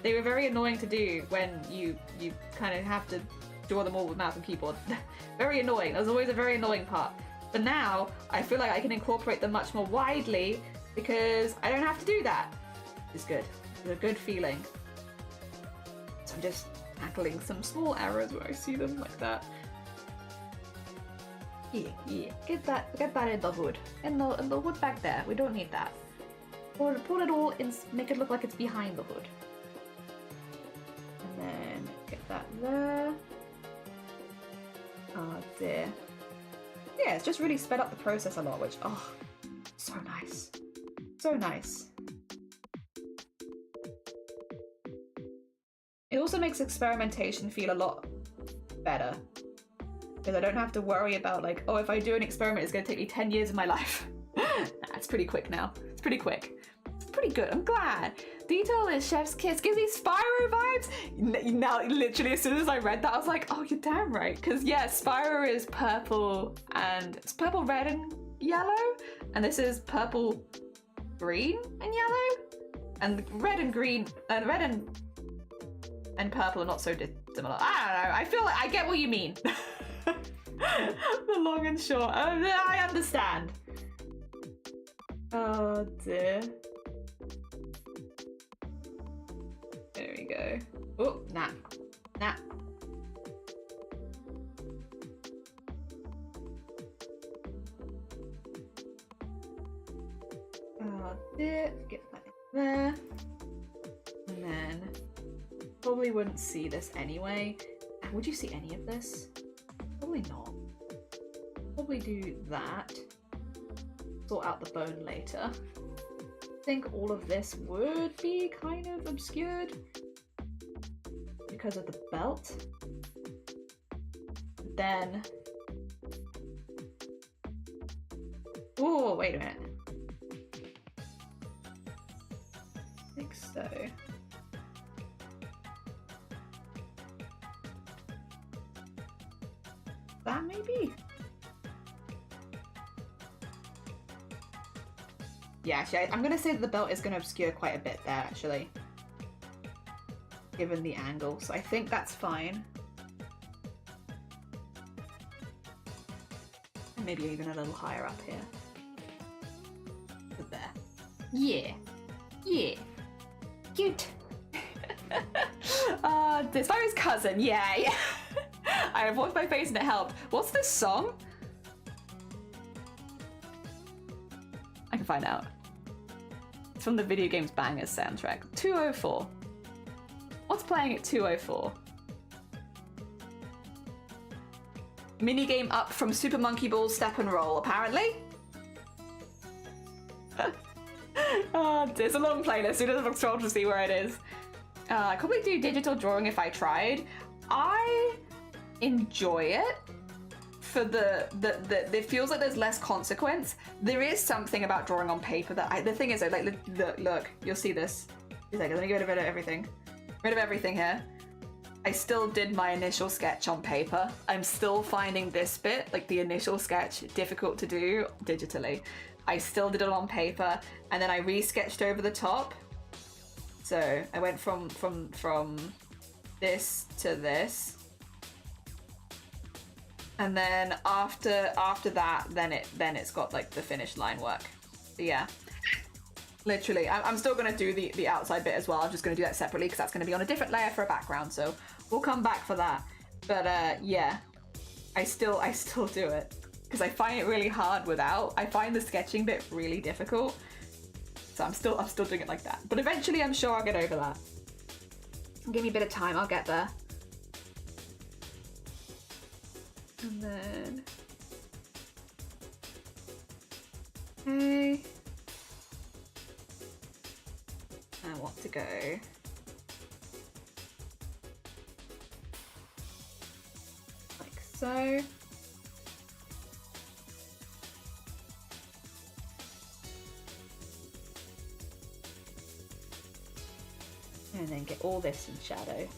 they were very annoying to do when you kind of have to draw them all with mouse and keyboard. Very annoying. That was always a very annoying part. But now I feel like I can incorporate them much more widely because I don't have to do that. It's good. It's a good feeling. So I'm just tackling some small errors where I see them like that. Yeah. Get that in the hood. In the hood back there. We don't need that. Pull it all and make it look like it's behind the hood. And then get that there. Oh dear. Yeah, it's just really sped up the process a lot, which, oh, so nice. So nice. It also makes experimentation feel a lot better. Because I don't have to worry about like, oh, if I do an experiment, it's going to take me 10 years of my life. Nah, it's pretty quick now. It's pretty quick. It's pretty good. I'm glad. Detail is Chef's Kiss. Gives me Spyro vibes. Now, literally, as soon as I read that, I was like, oh, you're damn right. Because, yeah, Spyro is purple and it's purple, red, and yellow. And this is purple, green, and yellow. And red and green, and red and purple are not so dissimilar. I don't know. I feel like I get what you mean. The long and short. I understand. Oh dear. There we go. Oh, nah. Oh dear. Get that in there. And then probably wouldn't see this anyway. Would you see any of this? Probably not. Probably do that. Sort out the bone later. I think all of this would be kind of obscured because of the belt. Then, oh, wait a minute. I think so. That maybe? Yeah, actually, I'm gonna say that the belt is gonna obscure quite a bit there, actually. Given the angle, so I think that's fine. And maybe even a little higher up here. There. Yeah. Cute. Spyro's cousin, yeah. I washed my face and it helped. What's this song? I can find out. It's from the Video Games Bangers soundtrack. 204. What's playing at 204? Minigame up from Super Monkey Ball Step and Roll, apparently. Oh, it's a long playlist. It doesn't scroll to see where it is. I could probably do digital drawing if I tried. I enjoy it for the it feels like there's less consequence. There is something about drawing on paper that the thing is though, like look, you'll see this. Let me get rid of everything. Rid of everything here. I still did my initial sketch on paper. I'm still finding this bit, like the initial sketch, difficult to do digitally. I still did it on paper, and then I re-sketched over the top. So I went from this to this, and then after that, then it's got like the finished line work. So yeah. Literally, I'm still going to do the outside bit as well. I'm just going to do that separately because that's going to be on a different layer for a background. So we'll come back for that. But yeah, I still do it because I find it really hard without. I find the sketching bit really difficult. So I'm still doing it like that. But eventually, I'm sure I'll get over that. Give me a bit of time. I'll get there. And then, okay. I want to go like so. And then get all this in shadow.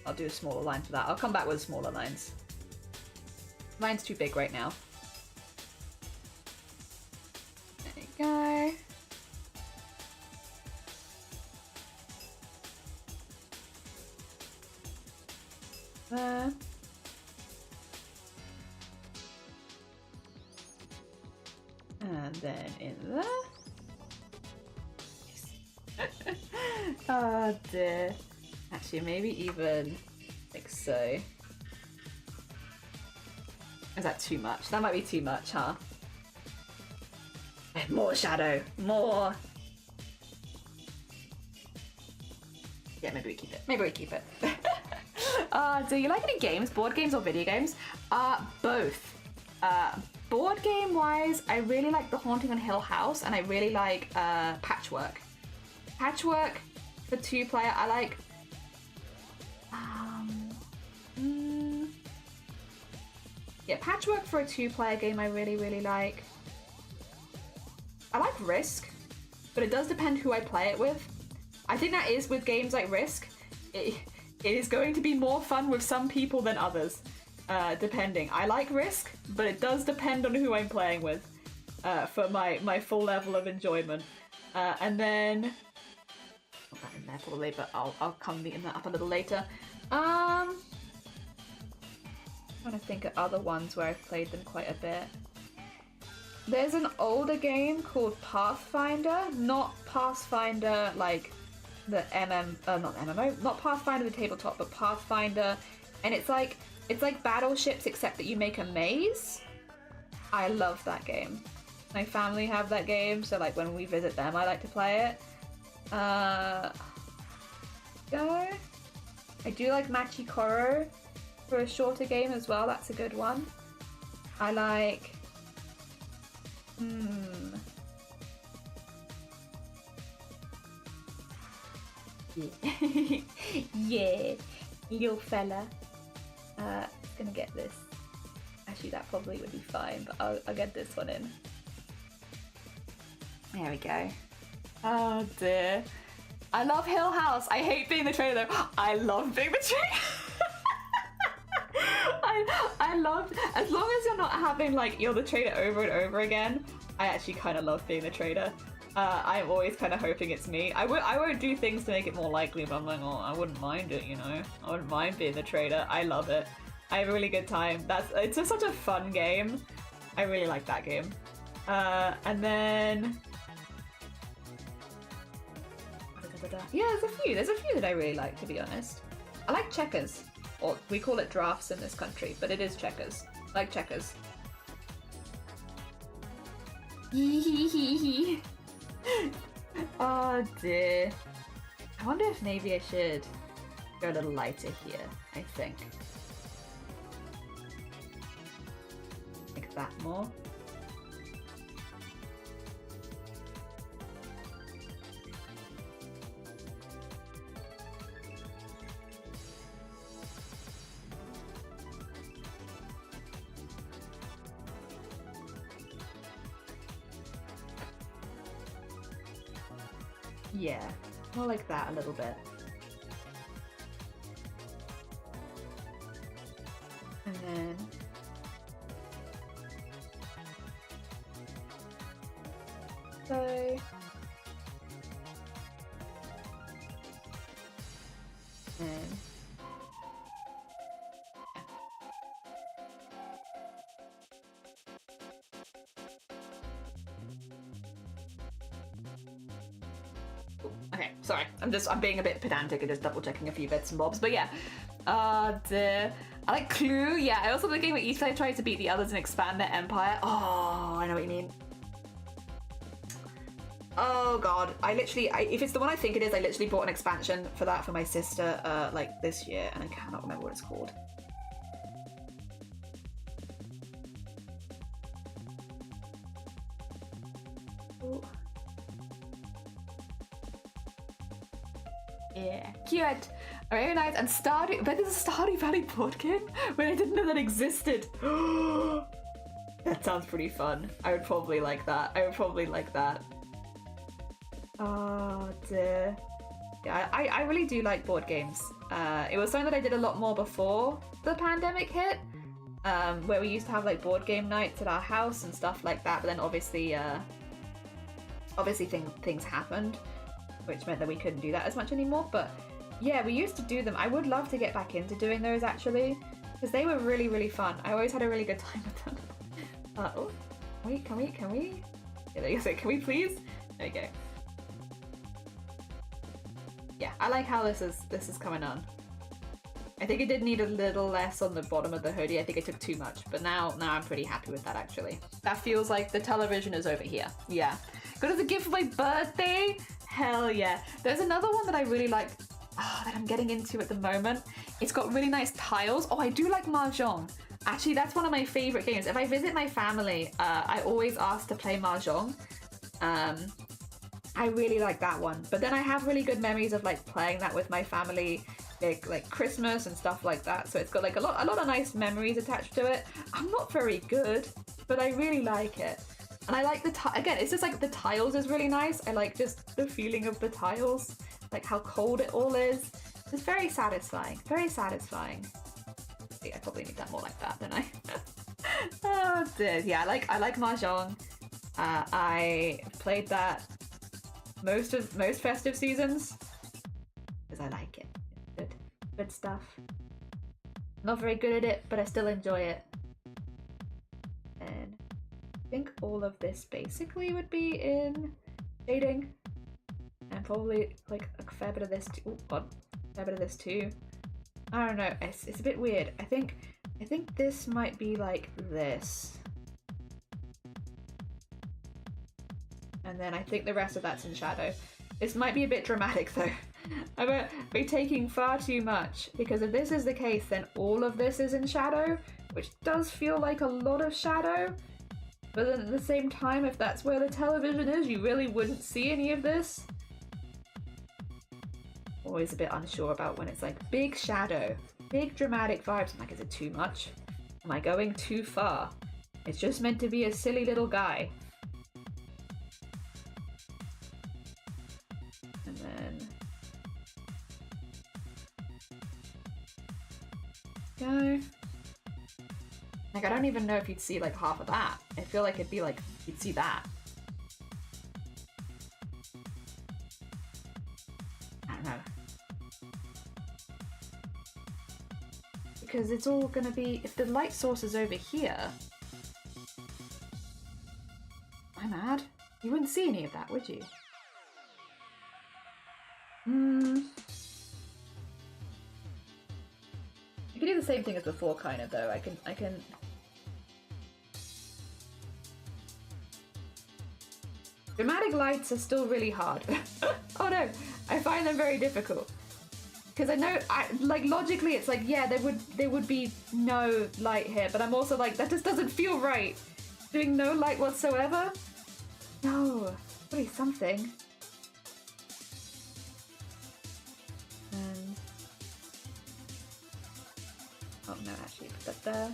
I'll do a smaller line for that. I'll come back with smaller lines. Mine's too big right now. There you go. There. And then in there. Oh dear. Actually, maybe even like so. Is that too much? That might be too much, huh? More shadow. More. Yeah, maybe we keep it. Maybe we keep it. Do you like any games? Board games or video games? Both. Board game wise, I really like The Haunting on Hill House, and I really like Patchwork. Patchwork for 2-player, I like. Yeah, Patchwork for a 2-player game I really, really like. I like Risk, but it does depend who I play it with. I think that is with games like Risk. It is going to be more fun with some people than others, depending. I like Risk, but it does depend on who I'm playing with for my full level of enjoyment. And then... I'll put that in there probably, but I'll come neaten that up a little later. Trying to think of other ones where I've played them quite a bit. There's an older game called Pathfinder, not Pathfinder like the not MMO, not Pathfinder the tabletop, but Pathfinder, and it's like battleships except that you make a maze. I love that game. My family have that game, so like when we visit them, I like to play it. Go. I do like Machikoro for a shorter game as well. That's a good one. I like. Yeah. Yeah, little fella. Gonna get this. Actually, that probably would be fine, but I'll get this one in. There we go. Oh dear. I love Hill House. I hate being the trainer though. I love being the trainer. I love, as long as you're not having like you're the trader over and over again, I actually kind of love being the trader. I'm always kind of hoping it's me. I won't do things to make it more likely, but I'm like, oh, I wouldn't mind it, you know. I wouldn't mind being the trader. I love it. I have a really good time. It's just such a fun game. I really like that game. And then yeah, there's a few that I really like, to be honest. I like checkers. Or we call it drafts in this country, but it is checkers. I like checkers. Oh dear. I wonder if maybe I should go a little lighter here, I think. Like that more. Yeah, more like that a little bit. And then so and okay, sorry. I'm being a bit pedantic and just double checking a few bits and bobs. But yeah. I like Clue. Yeah, I also like the game where each player tries to beat the others and expand their empire. Oh, I know what you mean. Oh god, if it's the one I think it is, I literally bought an expansion for that for my sister like this year, and I cannot remember what it's called. Ooh. Yeah, cute. Very nice. And Stardew, but there's a Stardew Valley board game when I didn't know that existed. That sounds pretty fun. I would probably like that. Oh dear. Yeah, I really do like board games. It was something that I did a lot more before the pandemic hit, where we used to have like board game nights at our house and stuff like that. But then obviously things happened, which meant that we couldn't do that as much anymore. But yeah, we used to do them. I would love to get back into doing those actually, because they were really, really fun. I always had a really good time with them. Oh, wait, can we? Yeah, there you go. Can we please? There you go. Yeah, I like how this is coming on. I think it did need a little less on the bottom of the hoodie. I think I took too much, but now I'm pretty happy with that actually. That feels like the television is over here. Yeah. Got as a gift for my birthday? Hell yeah. There's another one that I really like that I'm getting into at the moment. It's got really nice tiles. Oh, I do like Mahjong. Actually, that's one of my favorite games. If I visit my family, I always ask to play Mahjong. I really like that one. But then I have really good memories of like playing that with my family, like Christmas and stuff like that. So it's got like a lot of nice memories attached to it. I'm not very good, but I really like it. And I like again, it's just like the tiles is really nice. I like just the feeling of the tiles, like how cold it all is. It's very satisfying, very satisfying. I probably need that more like that, don't I? Oh dear. Yeah, I like Mahjong. I played that most festive seasons because I like it. Good stuff. Not very good at it, but I still enjoy it. And I think all of this basically would be in shading, and probably like a fair bit of this too. Oh god, a fair bit of this too. I don't know. It's a bit weird. I think this might be like this. And then I think the rest of that's in shadow. This might be a bit dramatic though. I might be taking far too much, because if this is the case, then all of this is in shadow, which does feel like a lot of shadow. But then at the same time, if that's where the television is, you really wouldn't see any of this. Always a bit unsure about when it's like big shadow, big dramatic vibes. I'm like, is it too much? Am I going too far? It's just meant to be a silly little guy. And then go. Like, I don't even know if you'd see like half of that. I feel like it'd be like you'd see that. I don't know. Because it's all gonna be, if the light source is over here. Am I mad? You wouldn't see any of that, would you? You can do the same thing as before, kind of, though. I can... Dramatic lights are still really hard. Oh no, I find them very difficult. Because I know, like, logically it's like, yeah, there would be no light here, but I'm also like, that just doesn't feel right. Doing no light whatsoever? No, really something. And... oh no, actually, put that there.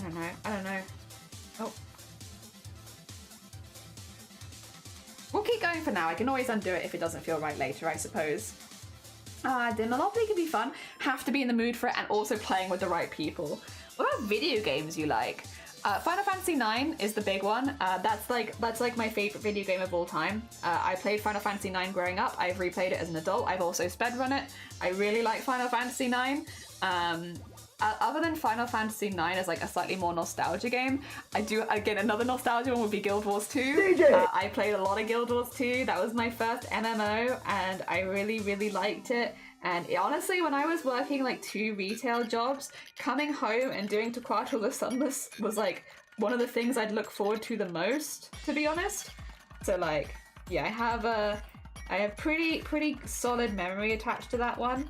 I don't know. Oh. We'll keep going for now. I can always undo it if it doesn't feel right later, I suppose. The Monopoly can be fun. Have to be in the mood for it and also playing with the right people. What about video games you like? Final Fantasy IX is the big one. That's like my favorite video game of all time. I played Final Fantasy IX growing up. I've replayed it as an adult. I've also spedrun it. I really like Final Fantasy IX. Other than Final Fantasy IX as like a slightly more nostalgia game, I do, again, another nostalgia one would be Guild Wars 2. I played a lot of Guild Wars 2. That was my first MMO and I really, really liked it. And honestly, when I was working like 2 retail jobs, coming home and doing Torquato the Sunless was like one of the things I'd look forward to the most, to be honest. So like, yeah, I have pretty solid memory attached to that one.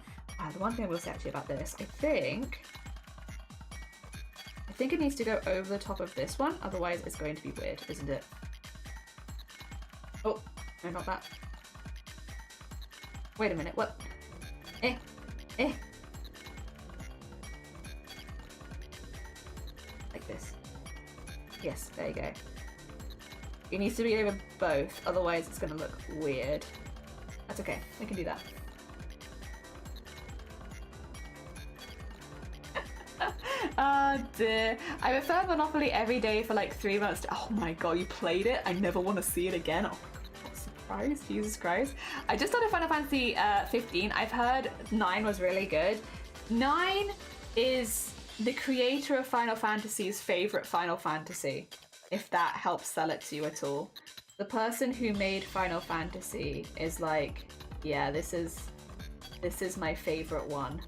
The one thing I will say actually about this, I think it needs to go over the top of this one, otherwise it's going to be weird, isn't it? Oh, no, not that. Wait a minute, what? Eh. Like this. Yes, there you go. It needs to be over both, otherwise it's going to look weird. That's okay, we can do that. Dear. I prefer Monopoly every day for like 3 months. Oh my god, you played it? I never want to see it again. Oh my god, surprise, Jesus Christ. I just started Final Fantasy 15. I've heard 9 was really good. 9 is the creator of Final Fantasy's favorite Final Fantasy, if that helps sell it to you at all. The person who made Final Fantasy is like, yeah, this is my favorite one.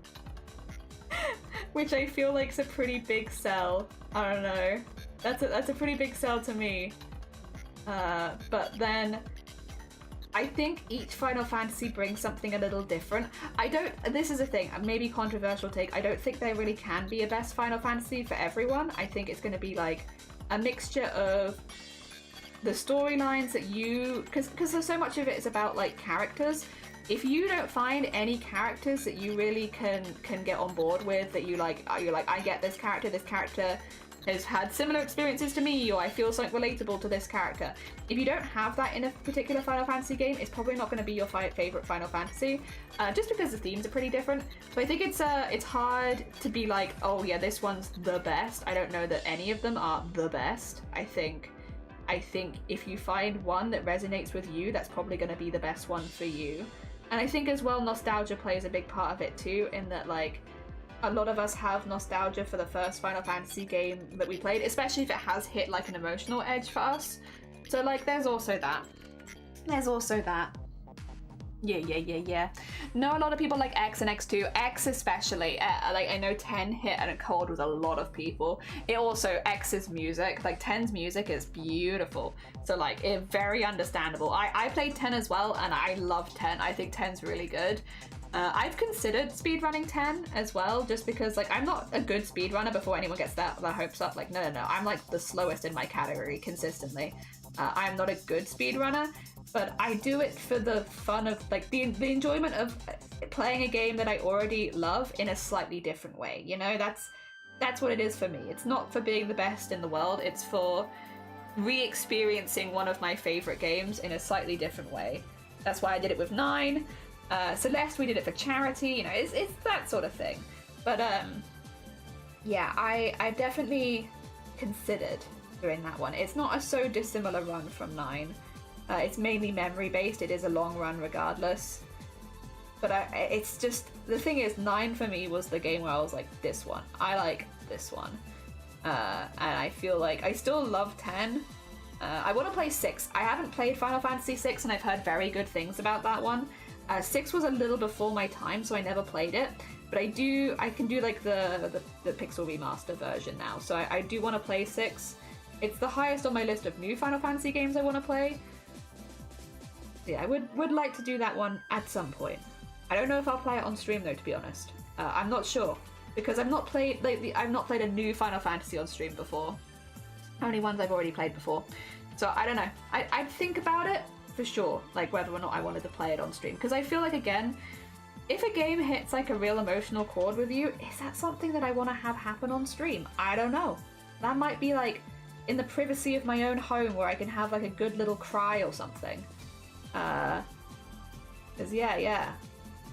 Which I feel like's a pretty big sell. I don't know. That's a pretty big sell to me. But then I think each Final Fantasy brings something a little different. This is a thing, maybe controversial take, I don't think there really can be a best Final Fantasy for everyone. I think it's going to be like a mixture of the storylines that because there's so much of it is about like characters. If you don't find any characters that you really can get on board with, that you're like, I get this character has had similar experiences to me, or I feel something relatable to this character. If you don't have that in a particular Final Fantasy game, it's probably not going to be your favorite Final Fantasy, just because the themes are pretty different. So I think it's hard to be like, oh yeah, this one's the best. I don't know that any of them are the best. I think if you find one that resonates with you, that's probably going to be the best one for you. And I think as well, nostalgia plays a big part of it too, in that like a lot of us have nostalgia for the first Final Fantasy game that we played, especially if it has hit like an emotional edge for us. So like there's also that. Yeah. No, a lot of people like X and X2. X especially. Like I know 10 hit and a chord with a lot of people. It also, X's music, like 10's music is beautiful. So like, it's very understandable. I played 10 as well and I love 10. I think 10's really good. I've considered speedrunning 10 as well, just because like I'm not a good speedrunner before anyone gets their hopes up. Like no, I'm like the slowest in my category consistently. I'm not a good speedrunner, but I do it for the fun of like the enjoyment of playing a game that I already love in a slightly different way. You know, that's what it is for me. It's not for being the best in the world. It's for re-experiencing one of my favorite games in a slightly different way. That's why I did it with 9. Celeste, we did it for charity. You know, it's that sort of thing. But yeah, I've definitely considered doing that one. It's not a so dissimilar run from 9. It's mainly memory based. It is a long run regardless. But it's just, the thing is, 9 for me was the game where I was like, this one. I like this one. And I feel like I still love 10. I want to play 6. I haven't played Final Fantasy 6 and I've heard very good things about that one. 6 was a little before my time, so I never played it. But I can do like the Pixel Remaster version now. So I do want to play 6. It's the highest on my list of new Final Fantasy games I want to play. Yeah, I would like to do that one at some point. I don't know if I'll play it on stream though, to be honest. I'm not sure, because I've not played a new Final Fantasy on stream before. Only ones I've already played before. So I don't know. I'd think about it for sure, like whether or not I wanted to play it on stream, because I feel like, again, if a game hits like a real emotional chord with you, is that something that I want to have happen on stream? I don't know. That might be like in the privacy of my own home where I can have like a good little cry or something. Because yeah.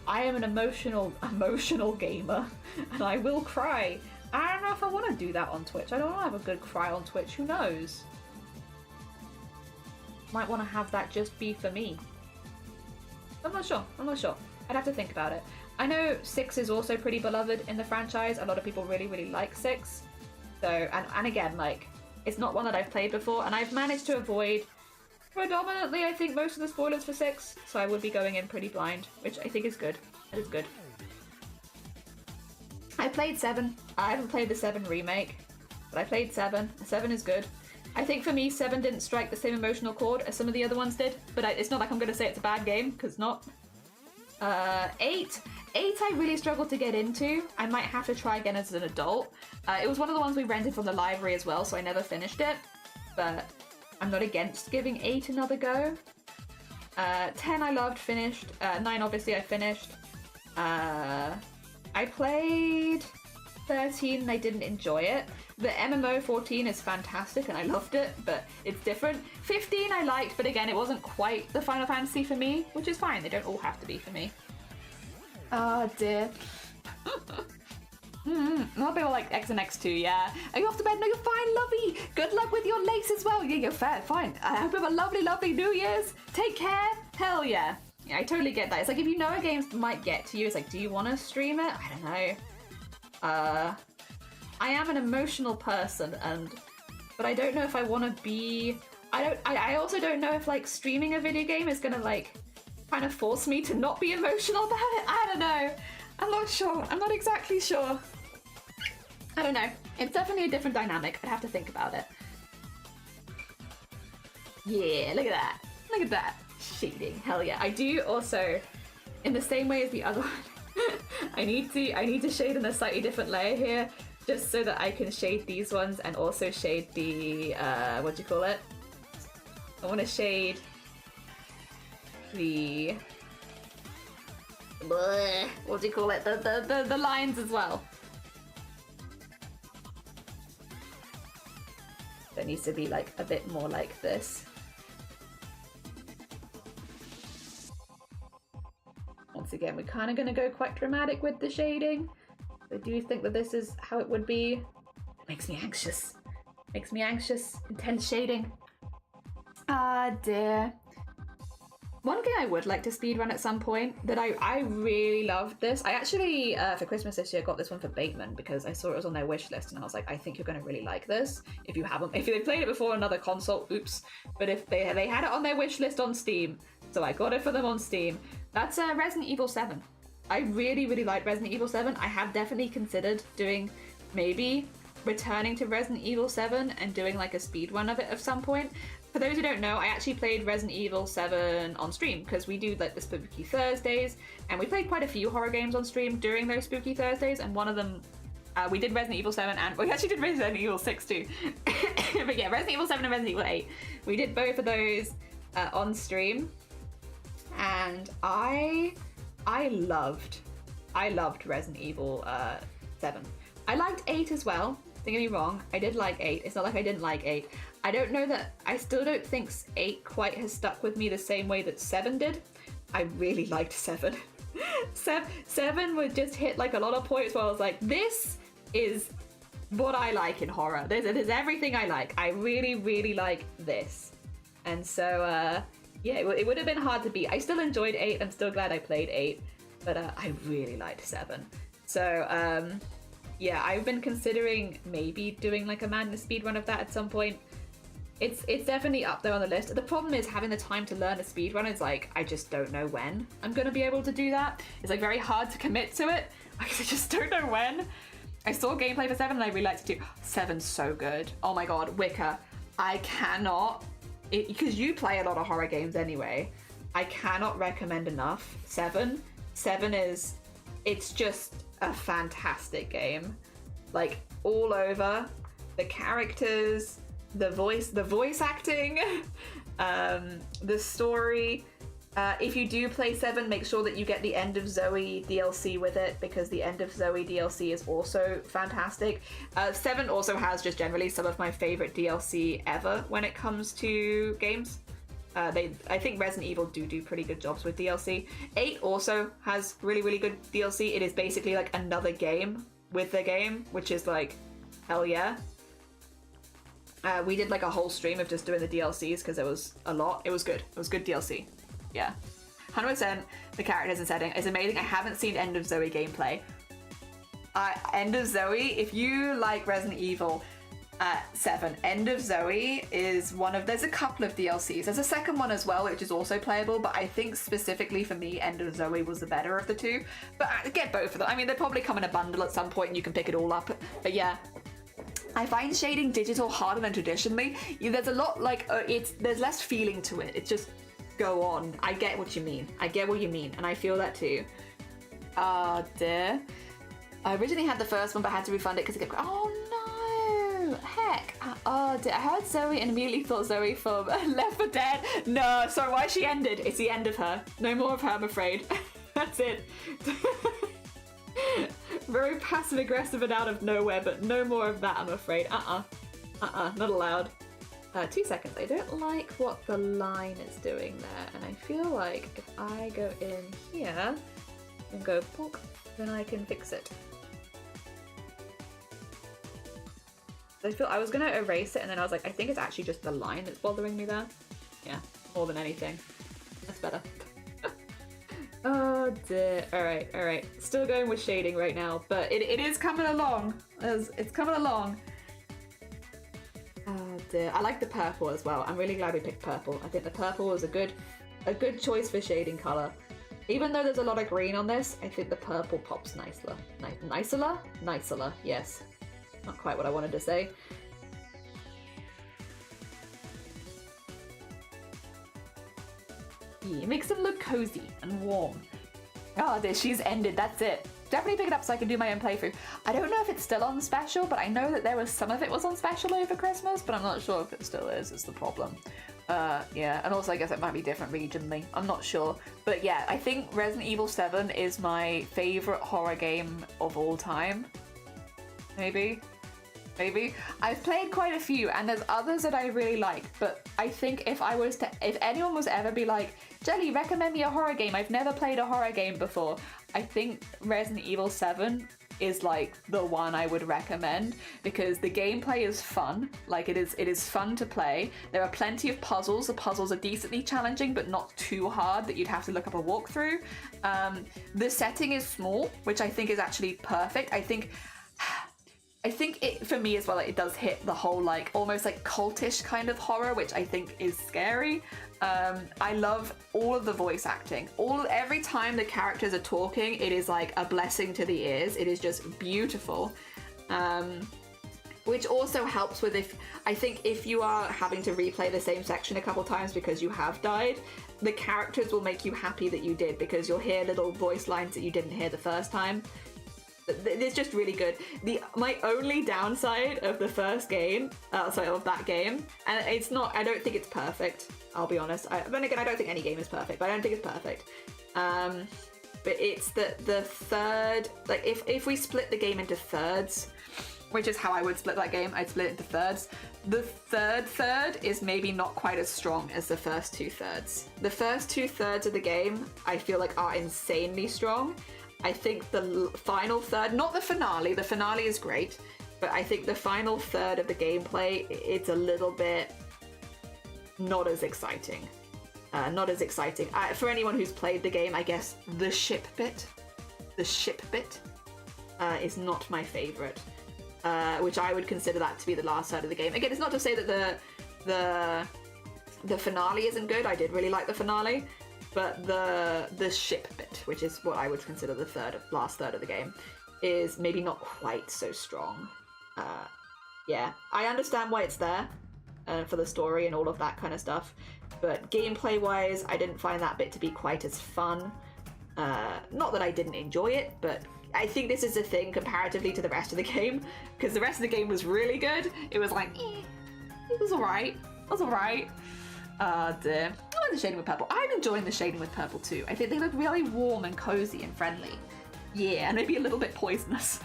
I am an emotional gamer, and I will cry. I don't know if I want to do that on Twitch. I don't want to have a good cry on Twitch. Who knows? Might want to have that just be for me. I'm not sure. I'd have to think about it. I know 6 is also pretty beloved in the franchise. A lot of people really, really like 6. So, and again, like, it's not one that I've played before, and I've managed to avoid predominantly, I think, most of the spoilers for 6, so I would be going in pretty blind, which I think is good. That is good. I played 7. I haven't played the 7 remake, but I played 7. 7 is good. I think for me, 7 didn't strike the same emotional chord as some of the other ones did, but it's not like I'm going to say it's a bad game, because it's not. 8 I really struggled to get into. I might have to try again as an adult. It was one of the ones we rented from the library as well, so I never finished it, but I'm not against giving 8 another go. 10 I loved, finished. 9 obviously I finished. I played 13 and I didn't enjoy it. The MMO 14 is fantastic and I loved it, but it's different. 15 I liked, but again, it wasn't quite the Final Fantasy for me, which is fine. They don't all have to be for me. Oh dear. A lot of people like X and X2, yeah. Are you off to bed? No, you're fine, lovey. Good luck with your lace as well. Yeah, you're fair, fine. I hope you have a lovely, lovely New Year's. Take care. Hell yeah. Yeah, I totally get that. It's like if you know a game might get to you, it's like, do you want to stream it? I don't know. I am an emotional person, but I don't know if I want to be. I also don't know if like streaming a video game is gonna like kind of force me to not be emotional about it. I don't know. I'm not sure. I'm not exactly sure. I don't know. It's definitely a different dynamic. I'd have to think about it. Yeah, look at that. Look at that. Shading. Hell yeah. I do also, in the same way as the other one, I need to shade in a slightly different layer here, just so that I can shade these ones and also shade the, what do you call it? I want to shade the, what do you call it? The lines as well. That needs to be like a bit more like this. Once again, we're kind of going to go quite dramatic with the shading. I do think that this is how it would be. It makes me anxious. Makes me anxious. Intense shading. Ah, dear. One game I would like to speedrun at some point that I really loved this. I actually, for Christmas this year, got this one for Bateman because I saw it was on their wish list and I was like, I think you're going to really like this. If you haven't, if they've played it before on another console, oops. But if they had it on their wish list on Steam, so I got it for them on Steam. That's Resident Evil 7. I really, really like Resident Evil 7. I have definitely considered doing, maybe returning to Resident Evil 7 and doing like a speedrun of it at some point. For those who don't know, I actually played Resident Evil 7 on stream because we do like the Spooky Thursdays, and we played quite a few horror games on stream during those Spooky Thursdays, and one of them, we did Resident Evil 7 and we actually did Resident Evil 6 too. But yeah, Resident Evil 7 and Resident Evil 8. We did both of those on stream, and I loved Resident Evil 7. I liked 8 as well. Don't get me wrong, I did like 8. It's not like I didn't like 8. I don't know that, I still don't think 8 quite has stuck with me the same way that 7 did. I really liked 7. 7 would just hit like a lot of points where I was like, this is what I like in horror. There's everything I like. I really, really like this. And so, yeah, it would have been hard to beat. I still enjoyed 8. I'm still glad I played 8. But I really liked 7. So, yeah, I've been considering maybe doing like a madness speedrun of that at some point. It's definitely up there on the list. The problem is having the time to learn a speedrun is like, I just don't know when I'm going to be able to do that. It's like very hard to commit to it. I just don't know when. I saw gameplay for 7 and I really liked it too. 7's so good. Oh my god, Wicca. I cannot, because you play a lot of horror games anyway, I cannot recommend enough 7. 7 is, it's just a fantastic game. Like, all over. The characters, the voice acting, the story, If you do play 7, make sure that you get the End of Zoe DLC with it, because the End of Zoe DLC is also fantastic. 7 also has just generally some of my favorite DLC ever when it comes to games. I think Resident Evil do pretty good jobs with DLC. 8 also has really, really good DLC. It is basically like another game with the game, which is like, hell yeah. We did like a whole stream of just doing the DLCs because there was a lot. It was good. It was good DLC. Yeah. 100% the characters and setting is amazing. I haven't seen End of Zoe gameplay. End of Zoe, if you like Resident Evil 7, End of Zoe is there's a couple of DLCs. There's a second one as well, which is also playable, but I think specifically for me, End of Zoe was the better of the two. But get both of them. I mean, they probably come in a bundle at some point and you can pick it all up. But yeah. I find shading digital harder than traditionally. There's a lot, like, there's less feeling to it. It's just go on. I get what you mean. And I feel that too. Oh dear. I originally had the first one but had to refund it because it kept going. Oh no! Heck! Oh dear. I heard Zoe and immediately thought Zoe from Left 4 Dead. No, sorry, why she ended? It's the end of her. No more of her, I'm afraid. That's it. Very passive aggressive and out of nowhere, but no more of that, I'm afraid. Not allowed. 2 seconds. I don't like what the line is doing there, and I feel like if I go in here and go bonk, then I can fix it. I was gonna erase it, and then I was like, I think it's actually just the line that's bothering me there. Yeah, more than anything. That's better. Oh dear. Alright. Still going with shading right now, but it is coming along. It's coming along. Oh dear. I like the purple as well. I'm really glad we picked purple. I think the purple was a good choice for shading colour. Even though there's a lot of green on this, I think the purple pops nicer. Nicer, yes. Not quite what I wanted to say. Yeah, it makes them look cozy and warm. Oh, there, she's ended. That's it. Definitely pick it up so I can do my own playthrough. I don't know if it's still on special, but I know that there was some of it was on special over Christmas, but I'm not sure if it still is the problem. Yeah, and also I guess it might be different regionally. I'm not sure. But yeah, I think Resident Evil 7 is my favourite horror game of all time. Maybe. I've played quite a few, and there's others that I really like, but I think if anyone was ever be like, Jelly, recommend me a horror game, I've never played a horror game before, I think Resident Evil 7 is like the one I would recommend, because the gameplay is fun. Like it is fun to play. There are plenty of puzzles. The puzzles are decently challenging, but not too hard that you'd have to look up a walkthrough. The setting is small, which I think is actually perfect. I think it, for me as well, like, it does hit the whole like almost like cultish kind of horror, which I think is scary. I love all of the voice acting. Every time the characters are talking, it is like a blessing to the ears. It is just beautiful. Which also helps with if you are having to replay the same section a couple times because you have died, the characters will make you happy that you did, because you'll hear little voice lines that you didn't hear the first time. It's just really good. My only downside of the first game, of that game, and I don't think it's perfect, I'll be honest. Then again, I don't think any game is perfect, but I don't think it's perfect. But it's the third, like if we split the game into thirds, which is how I would split that game, I'd split it into thirds. The third is maybe not quite as strong as the first 2/3. The first 2/3 of the game, I feel like, are insanely strong. I think the final third, not the finale is great, but I think the final third of the gameplay, it's a little bit not as exciting. For anyone who's played the game, I guess the ship bit is not my favorite, which I would consider that to be the last third of the game. Again, it's not to say that the finale isn't good. I did really like the finale. But the ship bit, which is what I would consider the last third of the game, is maybe not quite so strong. Yeah, I understand why it's there, for the story and all of that kind of stuff, but gameplay-wise, I didn't find that bit to be quite as fun. Not that I didn't enjoy it, but I think this is a thing comparatively to the rest of the game, because the rest of the game was really good. It was like, it was alright. Oh dear. I like the shading with purple. I'm enjoying the shading with purple too. I think they look really warm and cozy and friendly. Yeah, and maybe a little bit poisonous.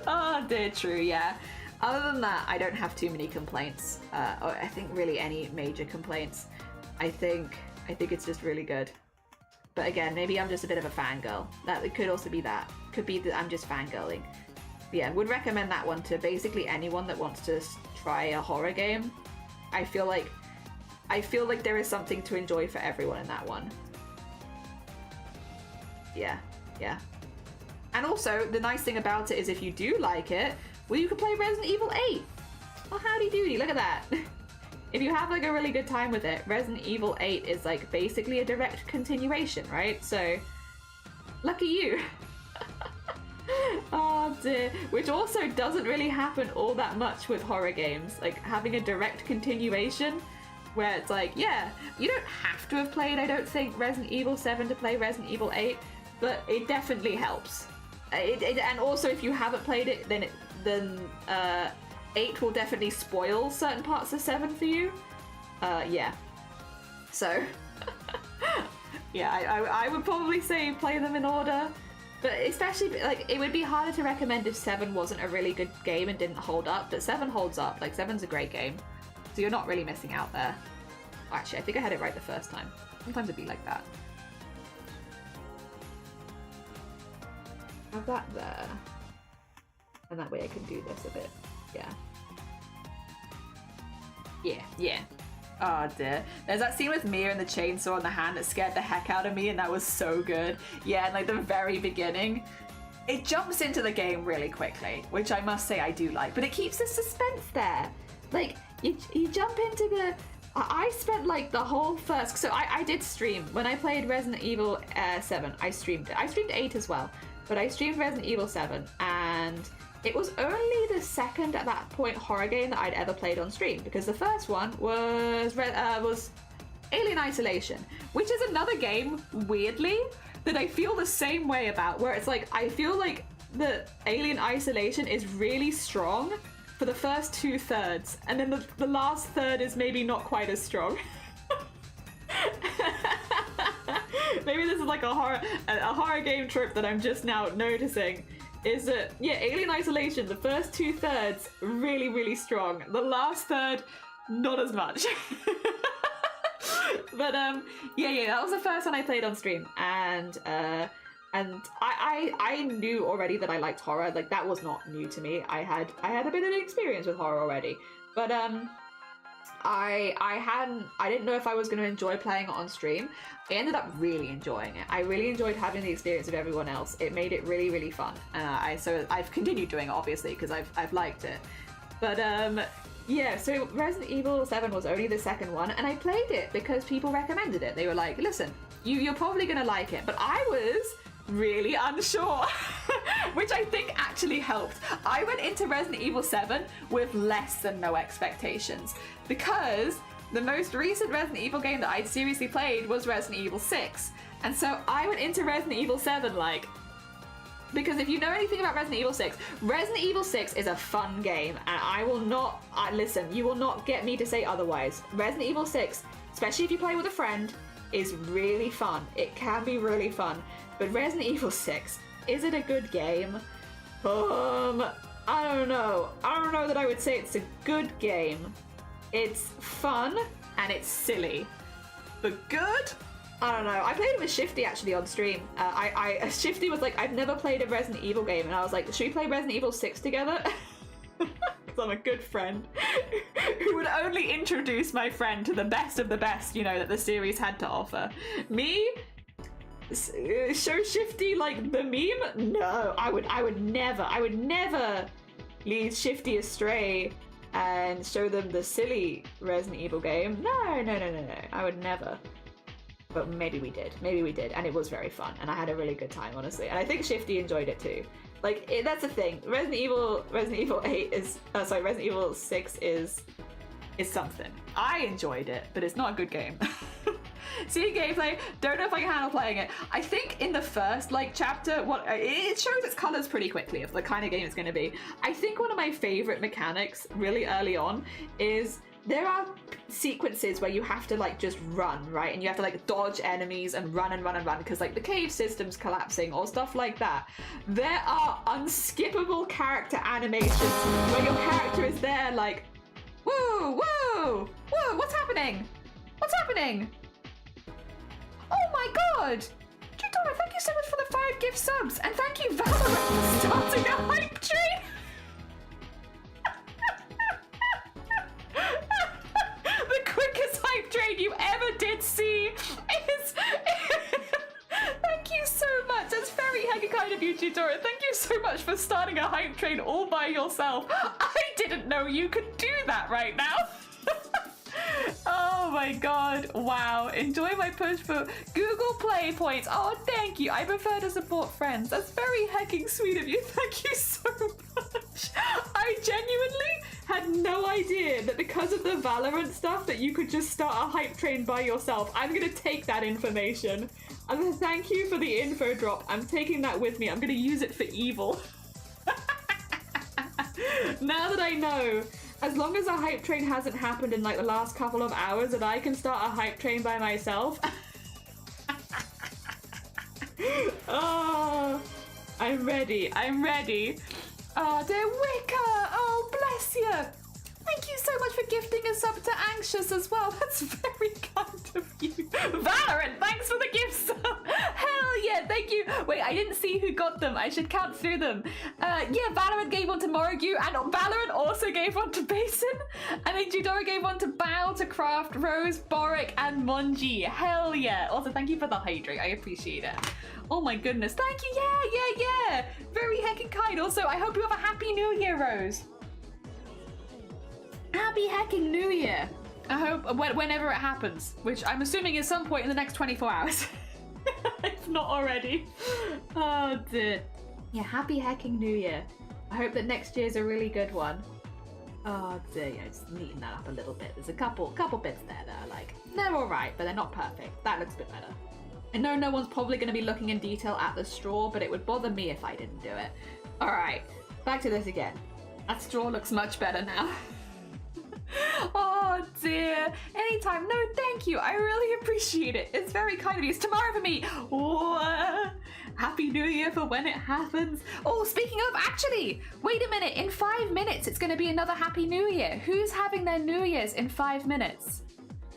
Oh dear, true, yeah. Other than that, I don't have too many complaints. Or I think really any major complaints. I think it's just really good. But again, maybe I'm just a bit of a fangirl. It could also be that. Could be that I'm just fangirling. But yeah, would recommend that one to basically anyone that wants to try a horror game. I feel like there is something to enjoy for everyone in that one. Yeah. And also, the nice thing about it is if you do like it, well, you can play Resident Evil 8. Well, howdy doody, look at that. If you have like a really good time with it, Resident Evil 8 is like basically a direct continuation, right? So, lucky you. Oh dear. Which also doesn't really happen all that much with horror games. Like having a direct continuation where it's like, yeah, you don't have to have played, I don't think, Resident Evil 7 to play Resident Evil 8, but it definitely helps. And also if you haven't played it, then 8 will definitely spoil certain parts of 7 for you. Yeah. So, yeah, I would probably say play them in order. But especially, like, it would be harder to recommend if 7 wasn't a really good game and didn't hold up. But 7 holds up. Like, 7's a great game. So you're not really missing out there. Actually, I think I had it right the first time. Sometimes it'd be like that. Have that there. And that way I can do this a bit. Yeah. Oh dear. There's that scene with Mia and the chainsaw in the hand that scared the heck out of me, and that was so good. Yeah, and like the very beginning, it jumps into the game really quickly, which I must say I do like, but it keeps the suspense there. Like, you jump into the... I spent like the whole first... So I did stream. When I played Resident Evil 7, I streamed it. I streamed 8 as well, but I streamed Resident Evil 7, and... it was only the second at that point horror game that I'd ever played on stream, because the first one was Alien Isolation, which is another game, weirdly, that I feel the same way about, where it's like, I feel like the Alien Isolation is really strong for the first 2/3, and then the last third is maybe not quite as strong. Maybe this is like a horror game trope that I'm just now noticing. Is that, yeah, Alien Isolation, the first 2/3, really, really strong. The last third, not as much. But, yeah, that was the first one I played on stream. And I knew already that I liked horror. Like, that was not new to me. I had a bit of experience with horror already. But, I didn't know if I was going to enjoy playing it on stream. I ended up really enjoying it. I really enjoyed having the experience of everyone else. It made it really, really fun. So I've continued doing it, obviously, because I've liked it. But yeah, so Resident Evil 7 was only the second one, and I played it because people recommended it. They were like, listen, you're probably going to like it. But I was really unsure, which I think actually helped. I went into Resident Evil 7 with less than no expectations, because the most recent Resident Evil game that I'd seriously played was Resident Evil 6. And so I went into Resident Evil 7 like... because if you know anything about Resident Evil 6 is a fun game, and I will not... listen, you will not get me to say otherwise. Resident Evil 6, especially if you play with a friend, is really fun. It can be really fun. But Resident Evil 6, is it a good game? I don't know. I don't know that I would say it's a good game. It's fun, and it's silly. But good? I don't know. I played it with Shifty, actually, on stream. Shifty was like, I've never played a Resident Evil game, and I was like, should we play Resident Evil 6 together? Because I'm a good friend who would only introduce my friend to the best of the best, you know, that the series had to offer. Me? Show Shifty like the meme? No, I would never lead Shifty astray and show them the silly Resident Evil game. No, I would never. But maybe we did, and it was very fun, and I had a really good time, honestly. And I think Shifty enjoyed it too. Like, that's the thing. Resident Evil 8 is, Resident Evil 6 is something. I enjoyed it, but it's not a good game. See gameplay, don't know if I can handle playing it. I think in the first chapter, it shows its colors pretty quickly of the kind of game it's going to be. I think one of my favorite mechanics really early on is there are sequences where you have to like just run, right? And you have to like dodge enemies and run and run and run because like the cave system's collapsing or stuff like that. There are unskippable character animations where your character is there like, whoa, whoa, whoa, what's happening? What's happening? Oh my god! Judora, thank you so much for the 5 gift subs, and thank you, Valorant, for starting a hype train! The quickest hype train you ever did see is... Thank you so much. That's very heckin' kind of you, Judora. Thank you so much for starting a hype train all by yourself. I didn't know you could do that right now. Oh my god, wow. Enjoy my push for Google Play points. Oh, thank you. I prefer to support friends. That's very hecking sweet of you. Thank you so much. I genuinely had no idea that because of the Valorant stuff that you could just start a hype train by yourself. I'm gonna take that information. I'm gonna thank you for the info drop. I'm taking that with me. I'm gonna use it for evil. Now that I know, as long as a hype train hasn't happened in like the last couple of hours and I can start a hype train by myself. Oh, I'm ready. I'm ready. Oh, dear Wicca. Oh, bless you. Thank you so much for gifting a sub to Anxious as well. That's very kind of you. Valorant, thanks for the gifts. Hell yeah, thank you. Wait, I didn't see who got them. I should count through them. Yeah, Valorant gave one to Morigu, and Valorant also gave one to Basin. And then Judora gave one to Bao, to Craft, Rose, Boric, and Monji. Hell yeah. Also, thank you for the hydrate. I appreciate it. Oh my goodness. Thank you. Yeah. Very heckin' kind. Also, I hope you have a happy new year, Rose. Happy hecking New Year! I hope whenever it happens, which I'm assuming is some point in the next 24 hours. If not already. Oh dear. Yeah, happy hecking New Year. I hope that next year's a really good one. Oh dear, yeah, just neaten that up a little bit. There's a couple bits there that are like, they're alright, but they're not perfect. That looks a bit better. I know no one's probably going to be looking in detail at the straw, but it would bother me if I didn't do it. Alright, back to this again. That straw looks much better now. Oh dear. Anytime. No, thank you. I really appreciate it. It's very kind of you. It's tomorrow for me. Oh, Happy New Year for when it happens. Oh, speaking of, actually, wait a minute. In 5 minutes, it's going to be another Happy New Year. Who's having their New Year's in 5 minutes?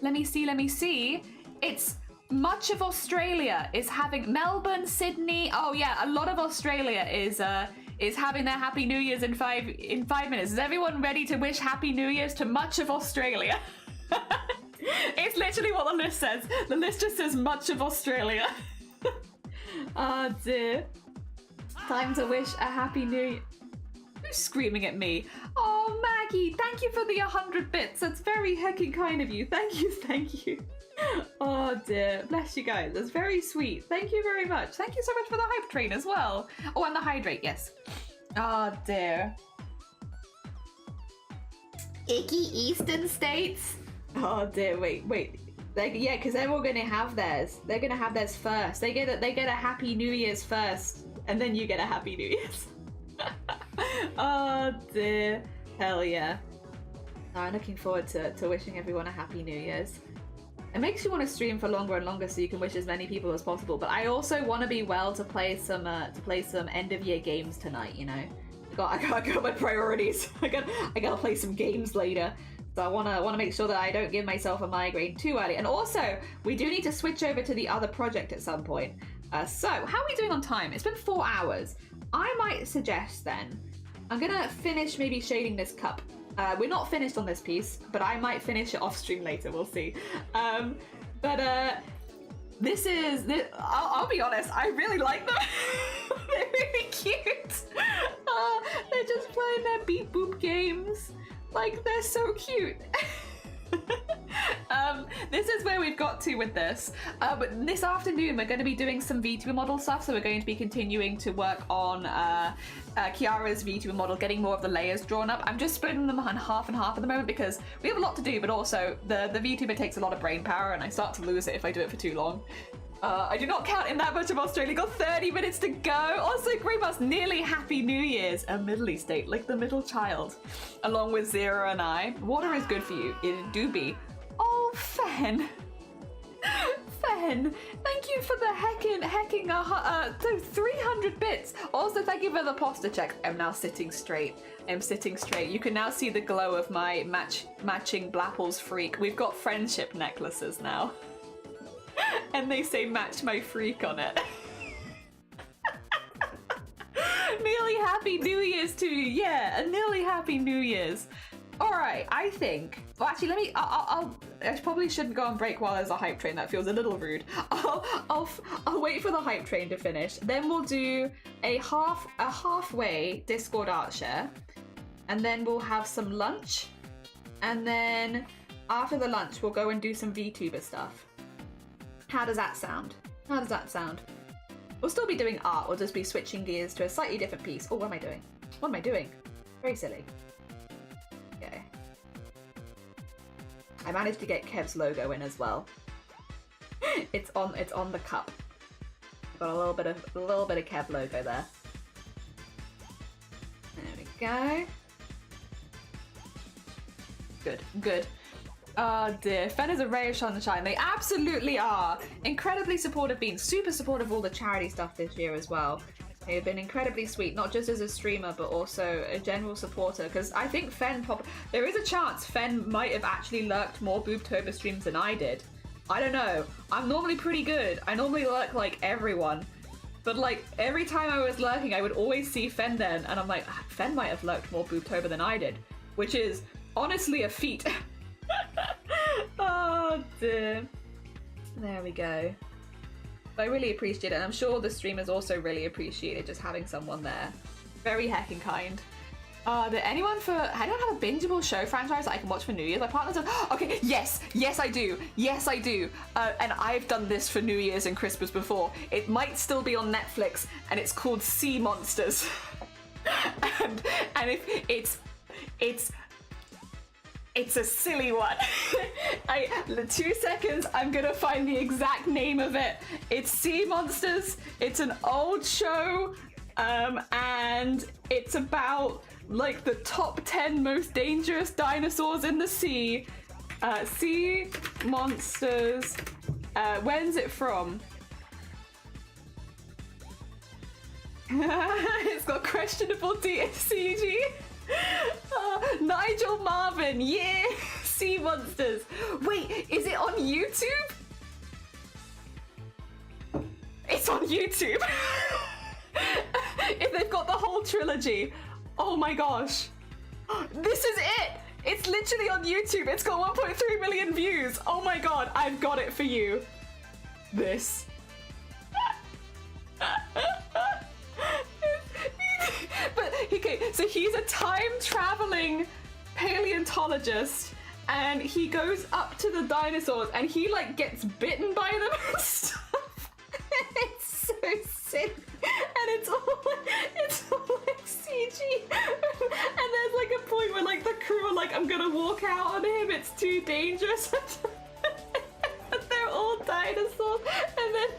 Let me see. It's much of Australia is having Melbourne, Sydney. Oh yeah, a lot of Australia is having their Happy New Year's in five minutes. Is everyone ready to wish Happy New Year's to much of Australia? It's literally what the list says. The list just says much of Australia. Oh dear. Time to wish a Happy New Year. Who's screaming at me? Oh, Maggie, thank you for the 100 bits. That's very heckin' kind of you. Thank you. Oh dear, bless you guys. That's very sweet. Thank you very much. Thank you so much for the hype train as well. Oh, and the hydrate, yes. Oh dear. Icky Eastern States. Oh dear, wait. Yeah, because they're all gonna have theirs. They're gonna have theirs first. They get a Happy New Year's first, and then you get a Happy New Year's. Oh dear. Hell yeah. I'm looking forward to wishing everyone a Happy New Year's. It makes you want to stream for longer and longer so you can wish as many people as possible. But I also want to be well to play some end of year games tonight. You know, I got my priorities. I gotta play some games later. So I wanna make sure that I don't give myself a migraine too early. And also, we do need to switch over to the other project at some point. So how are we doing on time? It's been 4 hours. I might suggest then I'm gonna finish maybe shading this cup. We're not finished on this piece, but I might finish it off stream later, we'll see. This is... I'll be honest, I really like them. They're really cute. They're just playing their beep boop games. Like, they're so cute. This is where we've got to with this. But this afternoon we're going to be doing some VTuber model stuff, so we're going to be continuing to work on Kiara's VTuber model, getting more of the layers drawn up. I'm just splitting them on half and half at the moment because we have a lot to do, but also the VTuber takes a lot of brain power and I start to lose it if I do it for too long. I do not count in that much of Australia. Got 30 minutes to go. Also, Greybuss, nearly Happy New Year's. A middle state, like the middle child. Along with Zero and I. Water is good for you. It do be. Oh, Fen. Fen, thank you for the hecking, so 300 bits. Also, thank you for the posture check. I'm now sitting straight. I'm sitting straight. You can now see the glow of my matching Blapple's freak. We've got friendship necklaces now. And they say match my freak on it. Nearly Happy New Year's to you. Yeah, a nearly Happy New Year's. All right, I think. Well, actually, I probably shouldn't go on break while there's a hype train. That feels a little rude. I'll wait for the hype train to finish. Then we'll do a halfway Discord art share, and then we'll have some lunch, and then after the lunch we'll go and do some VTuber stuff. How does that sound? How does that sound? We'll still be doing art. We'll just be switching gears to a slightly different piece. Oh, what am I doing? What am I doing? Very silly. Okay. I managed to get Kev's logo in as well. It's on the cup. Got a little bit of Kev logo there. There we go. Good, good. Oh dear, Fen is a ray of sunshine. They absolutely are. Incredibly supportive, been super supportive of all the charity stuff this year as well. They've been incredibly sweet, not just as a streamer, but also a general supporter. Because I think there is a chance Fen might have actually lurked more Boobtober streams than I did. I don't know. I'm normally pretty good. I normally lurk like everyone. But like every time I was lurking, I would always see Fen then, and I'm like, Fen might have lurked more Boobtober than I did, which is honestly a feat. Oh dear. There we go. I really appreciate it, and I'm sure the streamers also really appreciated just having someone there. Very heckin' kind. Did anyone I don't have a bingeable show franchise that I can watch for New Year's. My partner does. Okay, yes, I do. Yes, I do. And I've done this for New Year's and Christmas before. It might still be on Netflix, and it's called Sea Monsters. and if it's a silly one. 2 seconds, I'm gonna find the exact name of it. It's Sea Monsters. It's an old show, and it's about like the top 10 most dangerous dinosaurs in the sea. Sea Monsters. When's it from? It's got questionable CG. Nigel Marvin, yeah! Sea Monsters. Wait, is it on YouTube? It's on YouTube. If they've got the whole trilogy. Oh my gosh. This is it! It's literally on YouTube. It's got 1.3 million views. Oh my god, I've got it for you. This. But okay, so he's a time-traveling paleontologist, and he goes up to the dinosaurs, and he like gets bitten by them and stuff. It's so sick, and it's all like CG. And there's like a point where like the crew are like, "I'm gonna walk out on him. It's too dangerous." But they're all dinosaurs, and then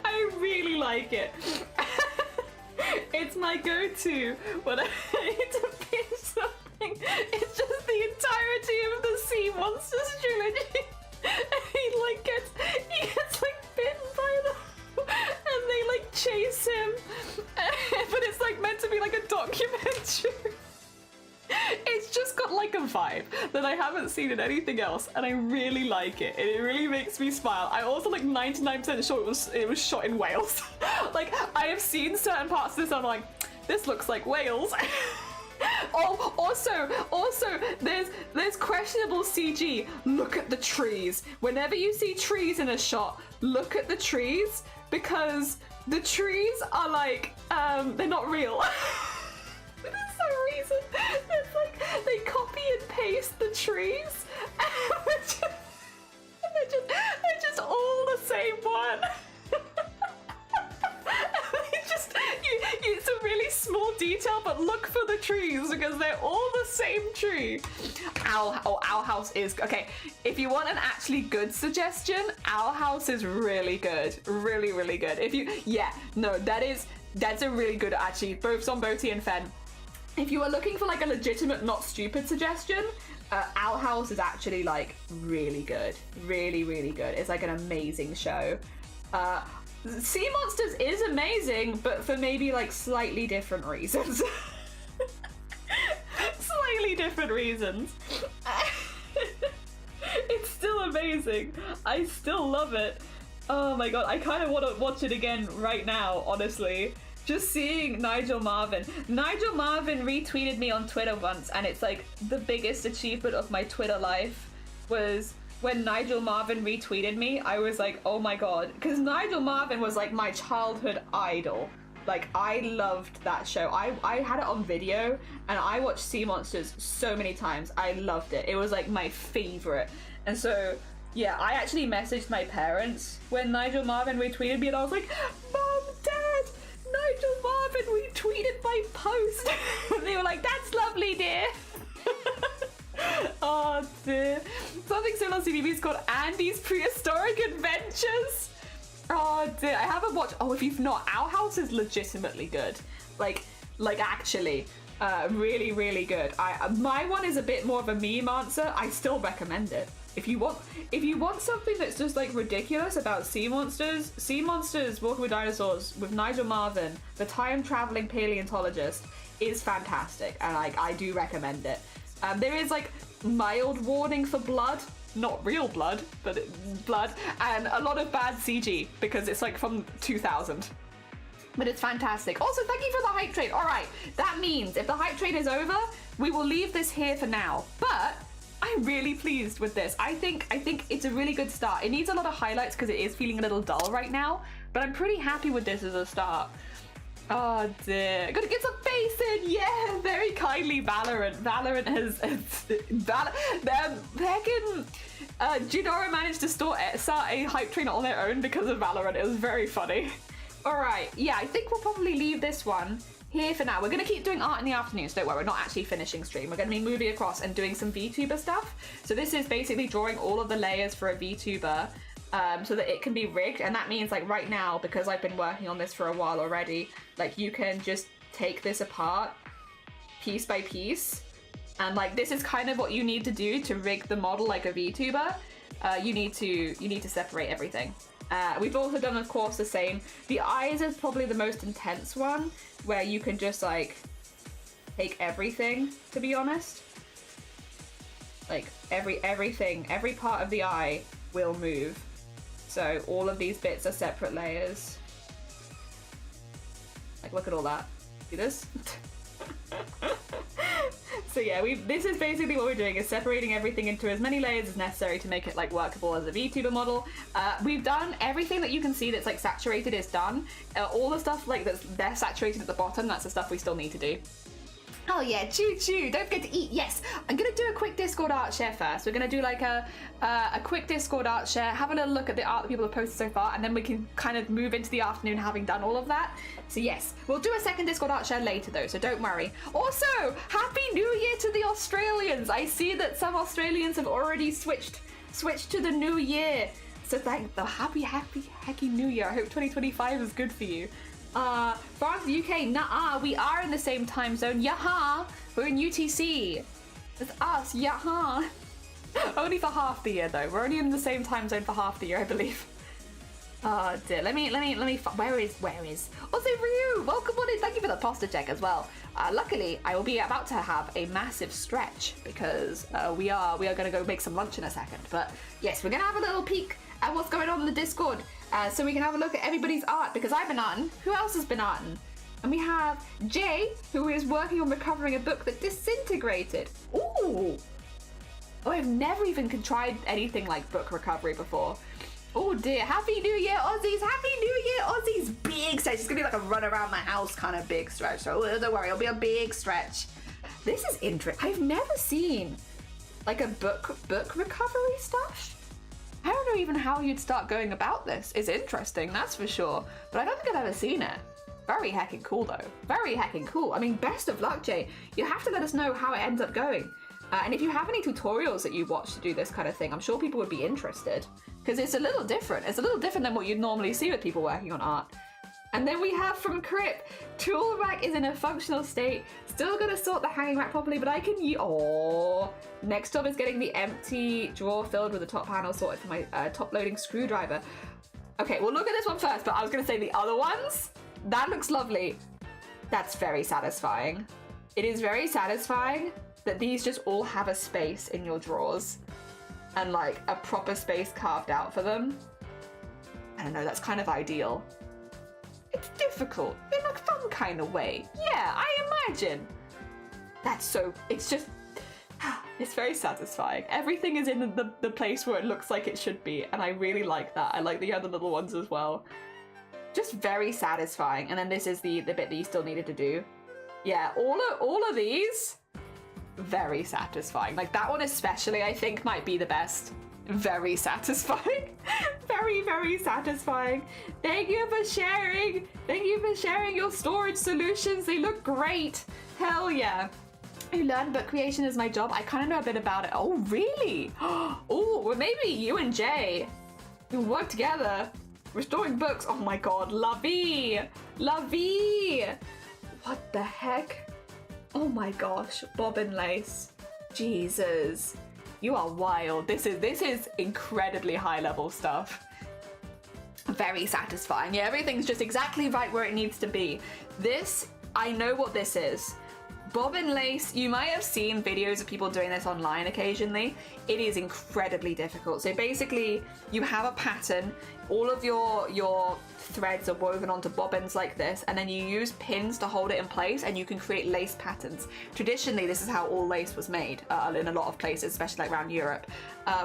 I really like it. It's my go-to when I need to binge something. It's just the entirety of the Sea Monsters trilogy. And he gets like bitten by them, and they like chase him. But it's like meant to be like a documentary. It's just got like a vibe that I haven't seen in anything else, and I really like it. It really makes me smile. I also like 99% sure it was shot in Wales. Like I have seen certain parts of this, and I'm like, this looks like Wales. Oh, also, there's questionable CG. Look at the trees. Whenever you see trees in a shot, look at the trees, because the trees are like they're not real. For some reason, it's like they copy and paste the trees, and they're just all the same one. It's a really small full detail, but look for the trees because they're all the same tree. Owl House is okay. If you want an actually good suggestion, Owl House is really good, really, really good. That's a really good, actually, both Zomboti and Fen. If you are looking for like a legitimate, not stupid suggestion, Owl House is actually like really good, really, really good. It's like an amazing show. Sea Monsters is amazing, but for maybe like slightly different reasons. Slightly different reasons. It's still amazing. I still love it. Oh my god, I kind of want to watch it again right now, honestly. Just seeing Nigel Marvin. Nigel Marvin retweeted me on Twitter once, and it's like the biggest achievement of my Twitter life was when Nigel Marvin retweeted me. I was like, oh my god, because Nigel Marvin was like my childhood idol. Like, I loved that show. I had it on video, and I watched Sea Monsters so many times. I loved it. It was like my favorite. And so, yeah, I actually messaged my parents when Nigel Marvin retweeted me, and I was like, Mom, Dad, Nigel Marvin retweeted my post. And they were like, that's lovely, dear. Oh dear. Something similar to CBB is called Andy's Prehistoric Adventures. Oh dear, I haven't watched. Oh, if you've not, Owl House is legitimately good. Like actually, really, really good. My one is a bit more of a meme answer. I still recommend it. If you want something that's just like ridiculous about sea monsters, Walking with Dinosaurs with Nigel Marvin, the time traveling paleontologist, is fantastic, and I do recommend it. There is like mild warning for blood, not real blood, but blood, and a lot of bad CG because it's like from 2000. But it's fantastic. Also, thank you for the hype train. All right, that means if the hype train is over, we will leave this here for now. But I'm really pleased with this. I think it's a really good start. It needs a lot of highlights because it is feeling a little dull right now, but I'm pretty happy with this as a start. Oh dear. Gotta get some face in. Yeah, very kindly, Valorant. Valorant has Junora managed to start a hype train on their own because of Valorant. It was very funny. Alright, yeah, I think we'll probably leave this one here for now. We're gonna keep doing art in the afternoons, don't worry, we're not actually finishing stream. We're gonna be moving across and doing some VTuber stuff. So this is basically drawing all of the layers for a VTuber. So that it can be rigged, and that means like right now, because I've been working on this for a while already, like you can just take this apart piece by piece, and like this is kind of what you need to do to rig the model like a VTuber. You need to separate everything. We've also done, of course, the same. The eyes is probably the most intense one, where you can just like take everything, to be honest. Like everything, every part of the eye will move. So all of these bits are separate layers. Like, look at all that. See this? So yeah, this is basically what we're doing, is separating everything into as many layers as necessary to make it like workable as a VTuber model. We've done everything that you can see that's like saturated is done. All the stuff like they're saturated at the bottom, that's the stuff we still need to do. Oh yeah, choo-choo, don't forget to eat. Yes, I'm gonna do a quick Discord art share first. We're gonna do like a quick Discord art share, have a little look at the art that people have posted so far, and then we can kind of move into the afternoon having done all of that. So yes, we'll do a second Discord art share later though, so don't worry. Also, Happy New Year to the Australians. I see that some Australians have already switched to the new year. So thank the happy New Year. I hope 2025 is good for you. France, UK, nah, we are in the same time zone. Yaha, we're in UTC. It's us, yaha. Only for half the year though. We're only in the same time zone for half the year, I believe. Oh dear. Let me. Where is? Also, Ryu, welcome on in. Thank you for the posture check as well. Luckily, I will be about to have a massive stretch because we are gonna go make some lunch in a second. But yes, we're gonna have a little peek at what's going on in the Discord. So we can have a look at everybody's art, because I've been arting. Who else has been arting? And we have Jay, who is working on recovering a book that disintegrated. Ooh! Oh, I've never even tried anything like book recovery before. Oh dear, Happy New Year, Aussies! Happy New Year, Aussies! Big stretch. It's gonna be like a run around my house kind of big stretch. So don't worry, it'll be a big stretch. This is interesting. I've never seen like a book recovery stuff. I don't know even how you'd start going about this. It's interesting, that's for sure. But I don't think I've ever seen it. Very heckin' cool though. Very heckin' cool. I mean, best of luck, Jay. You have to let us know how it ends up going. And if you have any tutorials that you watch to do this kind of thing, I'm sure people would be interested. Because it's a little different. It's a little different than what you'd normally see with people working on art. And then we have from Crip, tool rack is in a functional state. Still gonna sort the hanging rack properly, but I can use, oh. Next job is getting the empty drawer filled with the top panel sorted for my top loading screwdriver. Okay, we'll look at this one first, but I was gonna say the other ones, that looks lovely. That's very satisfying. It is very satisfying that these just all have a space in your drawers and like a proper space carved out for them. I don't know, that's kind of ideal. It's difficult in a fun kind of way. Yeah, I imagine. That's so, it's just, it's very satisfying. Everything is in the place where it looks like it should be, and I really like that. I like the other little ones as well. Just very satisfying. And then this is the bit that you still needed to do. Yeah, all of these, very satisfying. Like that one especially, I think might be the best. Very satisfying. Very, very satisfying. Thank you for sharing. Thank you for sharing your storage solutions. They look great. Hell yeah. I learned book creation is my job. I kind of know a bit about it. Oh, really? Oh, well, maybe you and Jay can work together. Restoring books. Oh my god. Lovey. Lovey. What the heck? Oh my gosh. Bobbin lace. Jesus. You are wild. This is incredibly high level stuff. Very satisfying. Yeah, everything's just exactly right where it needs to be. This, I know what this is. Bobbin lace, you might have seen videos of people doing this online occasionally. It is incredibly difficult. So basically, you have a pattern, all of your threads are woven onto bobbins like this, and then you use pins to hold it in place, and you can create lace patterns. Traditionally, this is how all lace was made in a lot of places, especially like around Europe,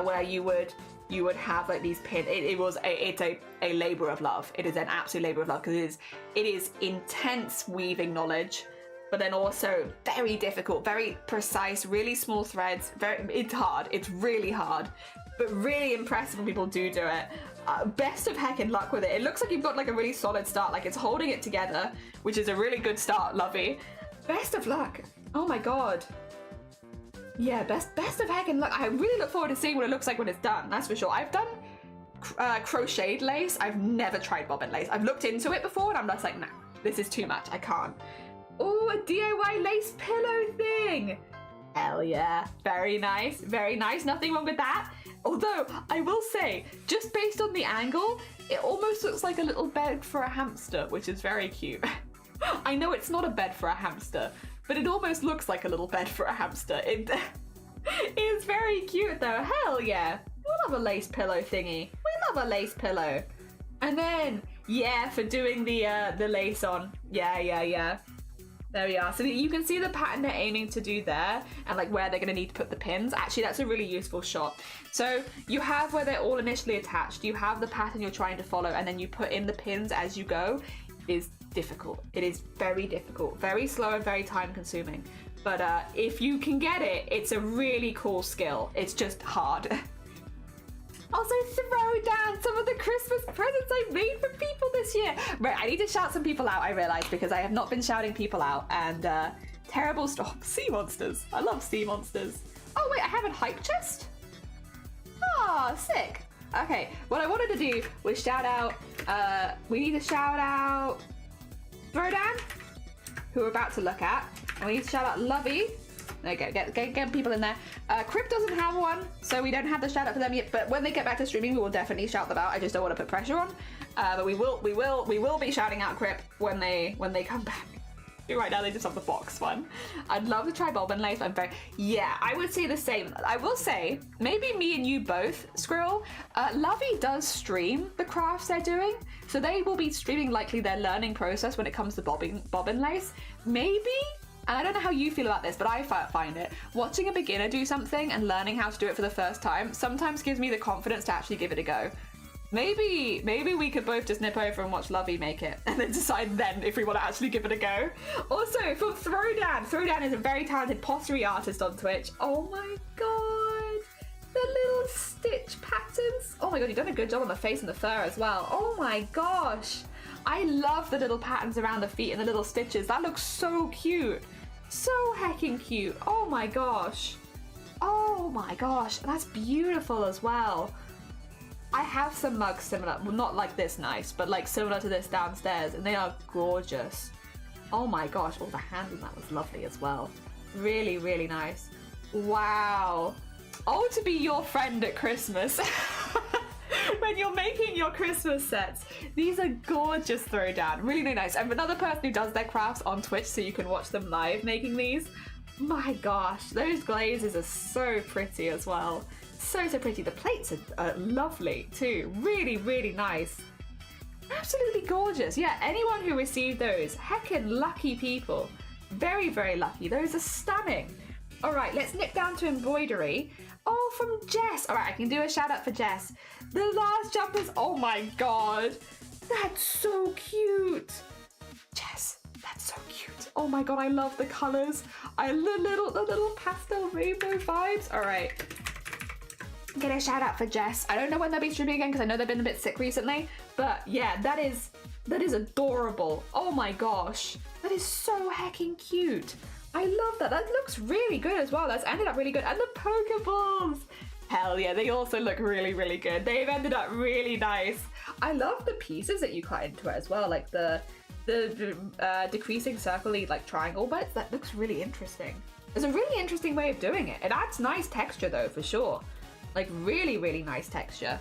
where you would have like these pins. It's a labor of love. It is an absolute labor of love because it is intense weaving knowledge, but then also very difficult, very precise, really small threads. It's hard. It's really hard, but really impressive when people do it. Best of heckin' luck with it. It looks like you've got like a really solid start, like it's holding it together, which is a really good start, Lovey. Best of luck. Oh my god. Yeah, best of heckin' luck. I really look forward to seeing what it looks like when it's done, that's for sure. I've done crocheted lace. I've never tried bobbin lace. I've looked into it before and I'm just like, nah, this is too much, I can't. Oh, a DIY lace pillow thing. Hell yeah. Very nice, very nice. Nothing wrong with that. Although, I will say, just based on the angle, it almost looks like a little bed for a hamster, which is very cute. I know it's not a bed for a hamster, but it almost looks like a little bed for a hamster. It is very cute though. Hell yeah. We love a lace pillow thingy. We love a lace pillow. And then, yeah, for doing the lace on. Yeah. There we are. So you can see the pattern they're aiming to do there and like where they're going to need to put the pins. Actually, that's a really useful shot. So you have where they're all initially attached. You have the pattern you're trying to follow and then you put in the pins as you go. It is difficult. It is very difficult. Very slow and very time consuming. But if you can get it, it's a really cool skill. It's just hard. Also, throw down some of the Christmas presents I made for people this year. Right, I need to shout some people out, I realised, because I have not been shouting people out. And terrible stuff. Sea monsters. I love sea monsters. Oh, wait, I have a hype chest? Oh, sick. Okay, what I wanted to do was shout out, we need to shout out Throwdown, who we're about to look at. And we need to shout out Lovey. There you go, get people in there. Crip doesn't have one, so we don't have the shout out for them yet, but when they get back to streaming, we will definitely shout them out. I just don't want to put pressure on. But we will be shouting out Crip when they come back. Right now they just have the box one. I'd love to try bobbin lace. Yeah, I would say the same. I will say, maybe me and you both, Skrill. Lovey does stream the crafts they're doing, so they will be streaming likely their learning process when it comes to bobbin lace. Maybe. And I don't know how you feel about this, but I find it. Watching a beginner do something and learning how to do it for the first time sometimes gives me the confidence to actually give it a go. Maybe we could both just nip over and watch Lovey make it and then decide then if we want to actually give it a go. Also, from Throwdown is a very talented pottery artist on Twitch. Oh my god. The little stitch patterns. Oh my god, you've done a good job on the face and the fur as well. Oh my gosh. I love the little patterns around the feet and the little stitches. That looks so cute. So heckin' cute. Oh my gosh. Oh my gosh. That's beautiful as well. I have some mugs similar, well, not like this nice, but like similar to this downstairs, and they are gorgeous. Oh my gosh. Oh, the hand on that was lovely as well. Really, really nice. Wow. Oh, to be your friend at Christmas. When you're making your Christmas sets, these are gorgeous throwdown. Really, really nice. I'm another person who does their crafts on Twitch, so you can watch them live making these. My gosh, those glazes are so pretty as well. So, so pretty. The plates are lovely too. Really, really nice. Absolutely gorgeous. Yeah, anyone who received those, heckin' lucky people. Very, very lucky. Those are stunning. All right, let's nip down to embroidery. Oh, from Jess. All right, I can do a shout out for Jess. The last jumpers. Oh my god, that's so cute. Jess, that's so cute. Oh my god, I love the colors. I love the little pastel rainbow vibes. All right, get a shout out for Jess. I don't know when they'll be streaming again because I know they've been a bit sick recently. But yeah, that is adorable. Oh my gosh, that is so heckin' cute. I love that. That looks really good as well. That's ended up really good. And the Pokeballs. Hell yeah, they also look really, really good. They've ended up really nice. I love the pieces that you cut into it as well. Like the decreasing circle-y like triangle bits. That looks really interesting. It's a really interesting way of doing it. It adds nice texture though, for sure. Like really, really nice texture.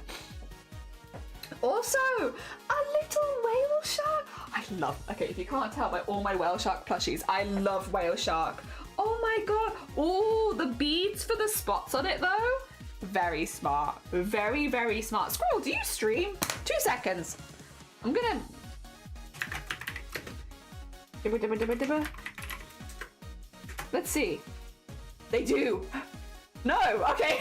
Also, a little whale shark. I love, okay, if you can't tell by all my whale shark plushies, I love whale shark. Oh my god. Oh, the beads for the spots on it though. Very smart. Very, very smart. Squirrel, do you stream? 2 seconds. I'm gonna... Dibba, dibba, dibba, dibba. Let's see. They do. No, okay.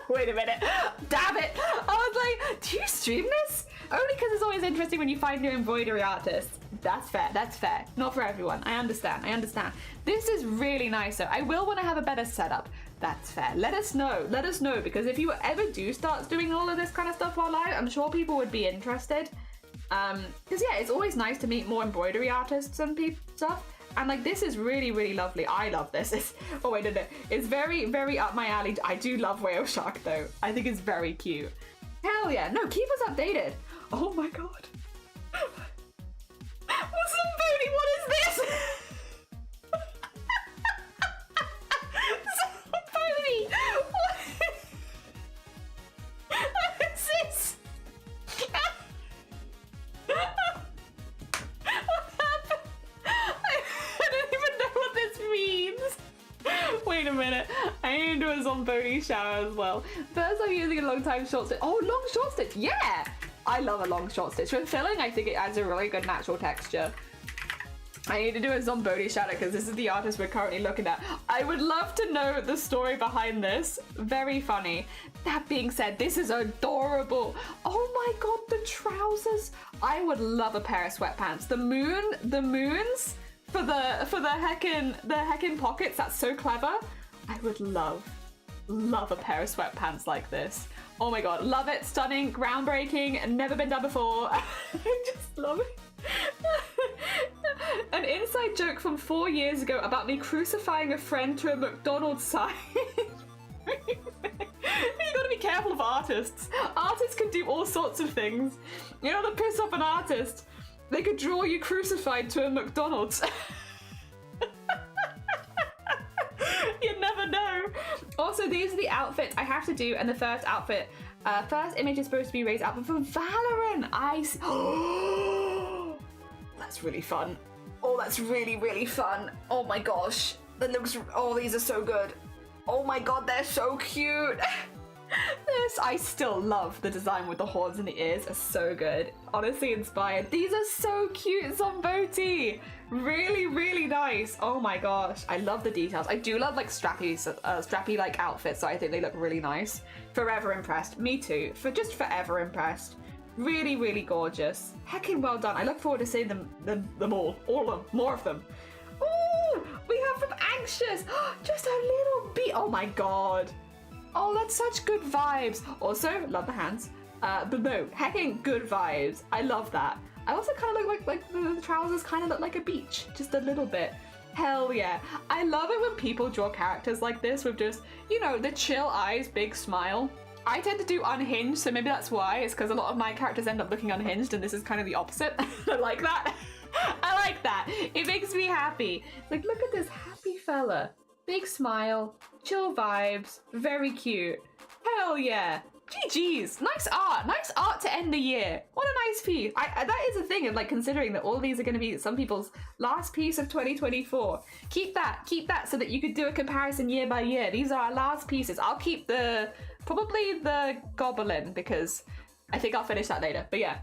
Wait a minute. Damn it. I was like, do you stream this? Only because it's always interesting when you find new embroidery artists. That's fair. That's fair. Not for everyone. I understand. I understand. This is really nice though. I will when I have a better setup. That's fair. Let us know. Let us know, because if you ever do start doing all of this kind of stuff while live, I'm sure people would be interested. Because yeah, it's always nice to meet more embroidery artists and stuff. And like, this is really, really lovely. I love this. It's, oh wait, no. It's very, very up my alley. I do love whale shark though. I think it's very cute. Hell yeah. No, keep us updated. Oh my god. What's up, Bodhi? What is this? Bodhi! What is this? Wait a minute, I need to do a Zomboni shower as well. First I'm using a long time short stitch. Oh, long short stitch, yeah! I love a long short stitch. For filling, I think it adds a really good natural texture. I need to do a Zomboni shout out because this is the artist we're currently looking at. I would love to know the story behind this. Very funny. That being said, this is adorable. Oh my god, the trousers. I would love a pair of sweatpants. The moons for the heckin' pockets. That's so clever. I would love a pair of sweatpants like this. Oh my god, love it. Stunning, groundbreaking, never been done before. I just love it. An inside joke from 4 years ago about me crucifying a friend to a McDonald's sign. You gotta be careful of artists. Artists can do all sorts of things. You know, to piss off an artist, they could draw you crucified to a McDonald's. You never know. Also, these are the outfits I have to do, and the first outfit, first image is supposed to be raised outfit for Valorant. Oh, that's really fun. Oh, that's really, really fun. Oh my gosh, that looks. Oh, these are so good. Oh my god, they're so cute. This, I still love the design with the horns and the ears are so good. Honestly inspired. These are so cute, Zomboti. Really, really nice. Oh my gosh, I love the details. I do love like strappy like outfits, so I think they look really nice. Forever impressed. Me too. Just forever impressed. Really, really gorgeous. Heckin' well done. I look forward to seeing them all of them, more of them. Oh, we have from Anxious. Just a little bit. Oh my god. Oh, that's such good vibes. Also, love the hands. But no, heckin' good vibes. I love that. I also kind of look like the trousers kind of look like a beach, just a little bit. Hell yeah. I love it when people draw characters like this with just, you know, the chill eyes, big smile. I tend to do unhinged, so maybe that's why. It's because a lot of my characters end up looking unhinged, and this is kind of the opposite. I like that. I like that. It makes me happy. It's like, look at this happy fella. Big smile, chill vibes, very cute. Hell yeah. GG's. Nice art to end the year. What a nice piece. That is a thing of like considering that all these are going to be some people's last piece of 2024. Keep that so that you could do a comparison year by year. These are our last pieces. I'll keep probably the goblin because I think I'll finish that later. But yeah,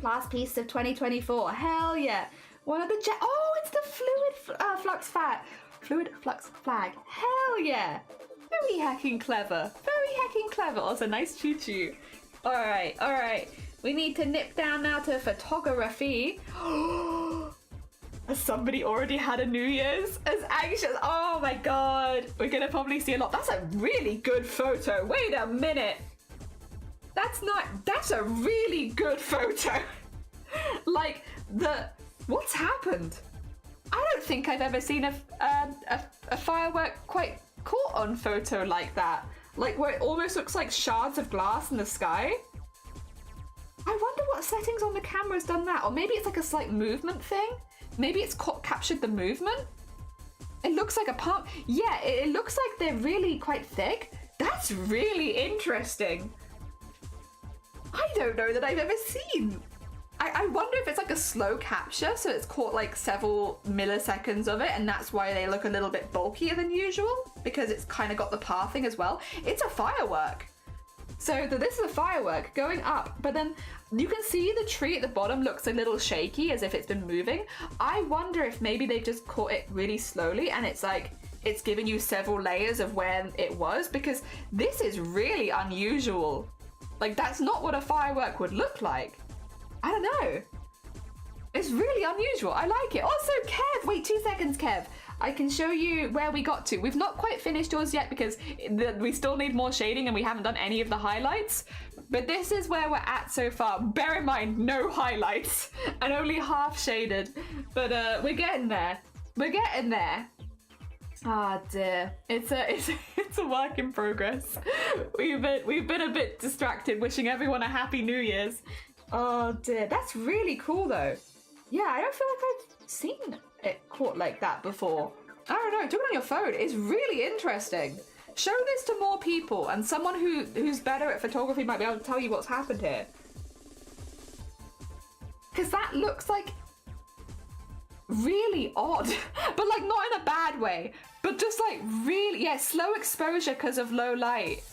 last piece of 2024. Hell yeah. One of the oh, it's the fluid flux flag. Hell yeah. Very heckin' clever. Very heckin' clever. Also, nice choo-choo. Alright. We need to nip down now to photography. Has somebody already had a New Year's? As anxious. Oh my god. We're gonna probably see a lot. That's a really good photo. Wait a minute. That's a really good photo. Like, what's happened? I don't think I've ever seen a firework quite caught on photo like that. Like where it almost looks like shards of glass in the sky. I wonder what settings on the camera's done that. Or maybe it's like a slight movement thing. Maybe it's captured the movement. It looks like a pump. Yeah, it looks like they're really quite thick. That's really interesting. I don't know that I've ever seen. I wonder if it's like a slow capture, so it's caught like several milliseconds of it, and that's why they look a little bit bulkier than usual, because it's kind of got the pathing as well. It's a firework. So this is a firework going up, but then you can see the tree at the bottom looks a little shaky as if it's been moving. I wonder if maybe they just caught it really slowly and it's like, it's giving you several layers of where it was, because this is really unusual. Like, that's not what a firework would look like. I don't know. It's really unusual. I like it. Also, Kev, wait 2 seconds, Kev. I can show you where we got to. We've not quite finished yours yet because we still need more shading and we haven't done any of the highlights. But this is where we're at so far. Bear in mind, no highlights and only half shaded. But we're getting there. We're getting there. Ah dear, it's a work in progress. We've been a bit distracted, wishing everyone a happy New Year's. Oh dear, that's really cool though. Yeah, I don't feel like I've seen it caught like that before. I don't know, do it on your phone. It's really interesting. Show this to more people, and someone who's better at photography might be able to tell you what's happened here. Because that looks like really odd, but like not in a bad way, but just like really, yeah, slow exposure because of low light.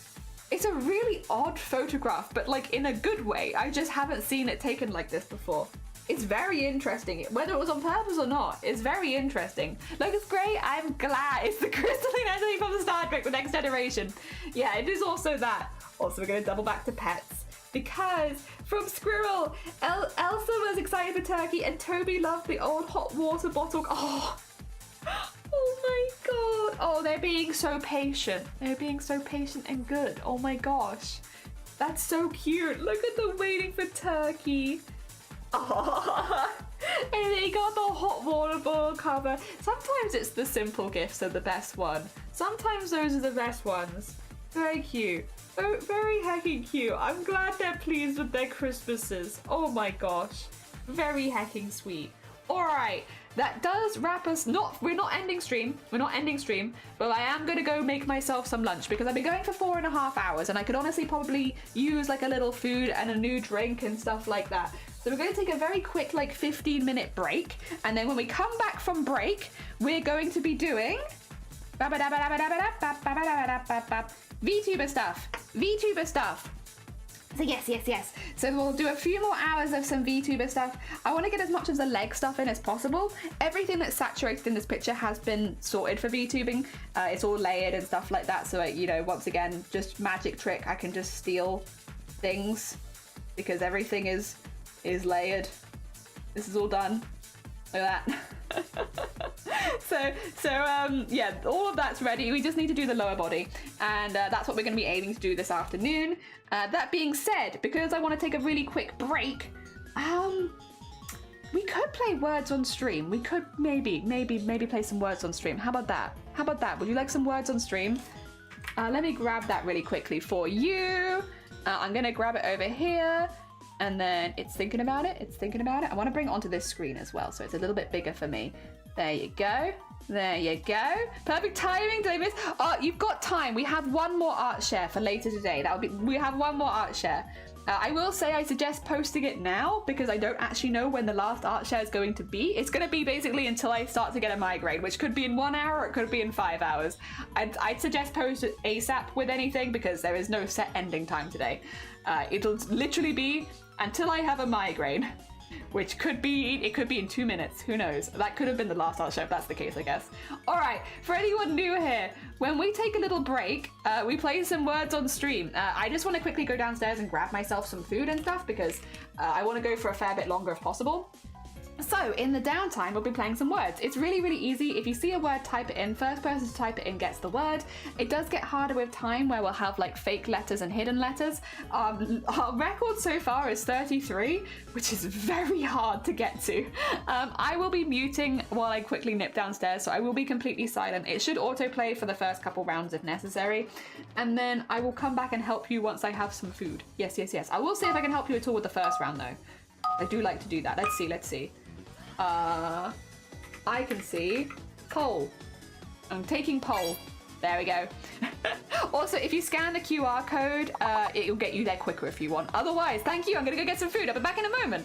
It's a really odd photograph, but like in a good way. I just haven't seen it taken like this before. It's very interesting. Whether it was on purpose or not, it's very interesting. Like, it's great. I'm glad. It's the crystalline entity from the Star Trek, the Next Generation. Yeah, it is also that. Also, we're going to double back to pets. Because from Squirrel, Elsa was excited for turkey and Toby loved the old hot water bottle. Oh my god. Oh, they're being so patient. They're being so patient and good. Oh my gosh. That's so cute. Look at them waiting for turkey. Oh, and they got the hot water bottle cover. Sometimes it's the simple gifts are the best one. Sometimes those are the best ones. Very cute. Very hecking cute. I'm glad they're pleased with their Christmases. Oh my gosh. Very hecking sweet. Alright, that does wrap us. We're not ending stream, but I am gonna go make myself some lunch because I've been going for 4.5 hours and I could honestly probably use like a little food and a new drink and stuff like that. So we're going to take a very quick like 15-minute break, and then when we come back from break, we're going to be doing VTuber stuff. So yes. So we'll do a few more hours of some VTuber stuff. I want to get as much of the leg stuff in as possible. Everything that's saturated in this picture has been sorted for VTubing. It's all layered and stuff like that. So, you know, once again, just magic trick. I can just steal things because everything is layered. This is all done. Look at that. Yeah, all of that's ready. We just need to do the lower body, and that's what we're going to be aiming to do this afternoon. That being said, because I want to take a really quick break, We could play words on stream. We could maybe play some words on stream. How about that? How about that? Would you like some words on stream? Let me grab that really quickly for you. I'm gonna grab it over here, and then it's thinking about it. It's thinking about it. I want to bring it onto this screen as well, so it's a little bit bigger for me. There you go. There you go. Perfect timing. Did I miss? Oh, you've got time. We have one more art share for later today. We have one more art share. I will say I suggest posting it now because I don't actually know when the last art share is going to be. It's going to be basically until I start to get a migraine, which could be in 1 hour or it could be in 5 hours. I'd suggest post it ASAP with anything because there is no set ending time today. It'll literally be until I have a migraine, which could be in 2 minutes. Who knows? That could have been the last art show if that's the case, I guess. All right, for anyone new here, when we take a little break, we play some words on stream. I just want to quickly go downstairs and grab myself some food and stuff because I want to go for a fair bit longer if possible. So in the downtime, we'll be playing some words. It's really, really easy. If you see a word, type it in. First person to type it in gets the word. It does get harder with time where we'll have like fake letters and hidden letters. Our record so far is 33, which is very hard to get to. I will be muting while I quickly nip downstairs, so I will be completely silent. It should autoplay for the first couple rounds if necessary. And then I will come back and help you once I have some food. Yes, yes, yes. I will see if I can help you at all with the first round though. I do like to do that. Let's see, let's see. I can see poll. I'm taking poll. There we go. Also, if you scan the QR code, it'll get you there quicker if you want. Otherwise, thank you. I'm gonna go get some food. I'll be back in a moment.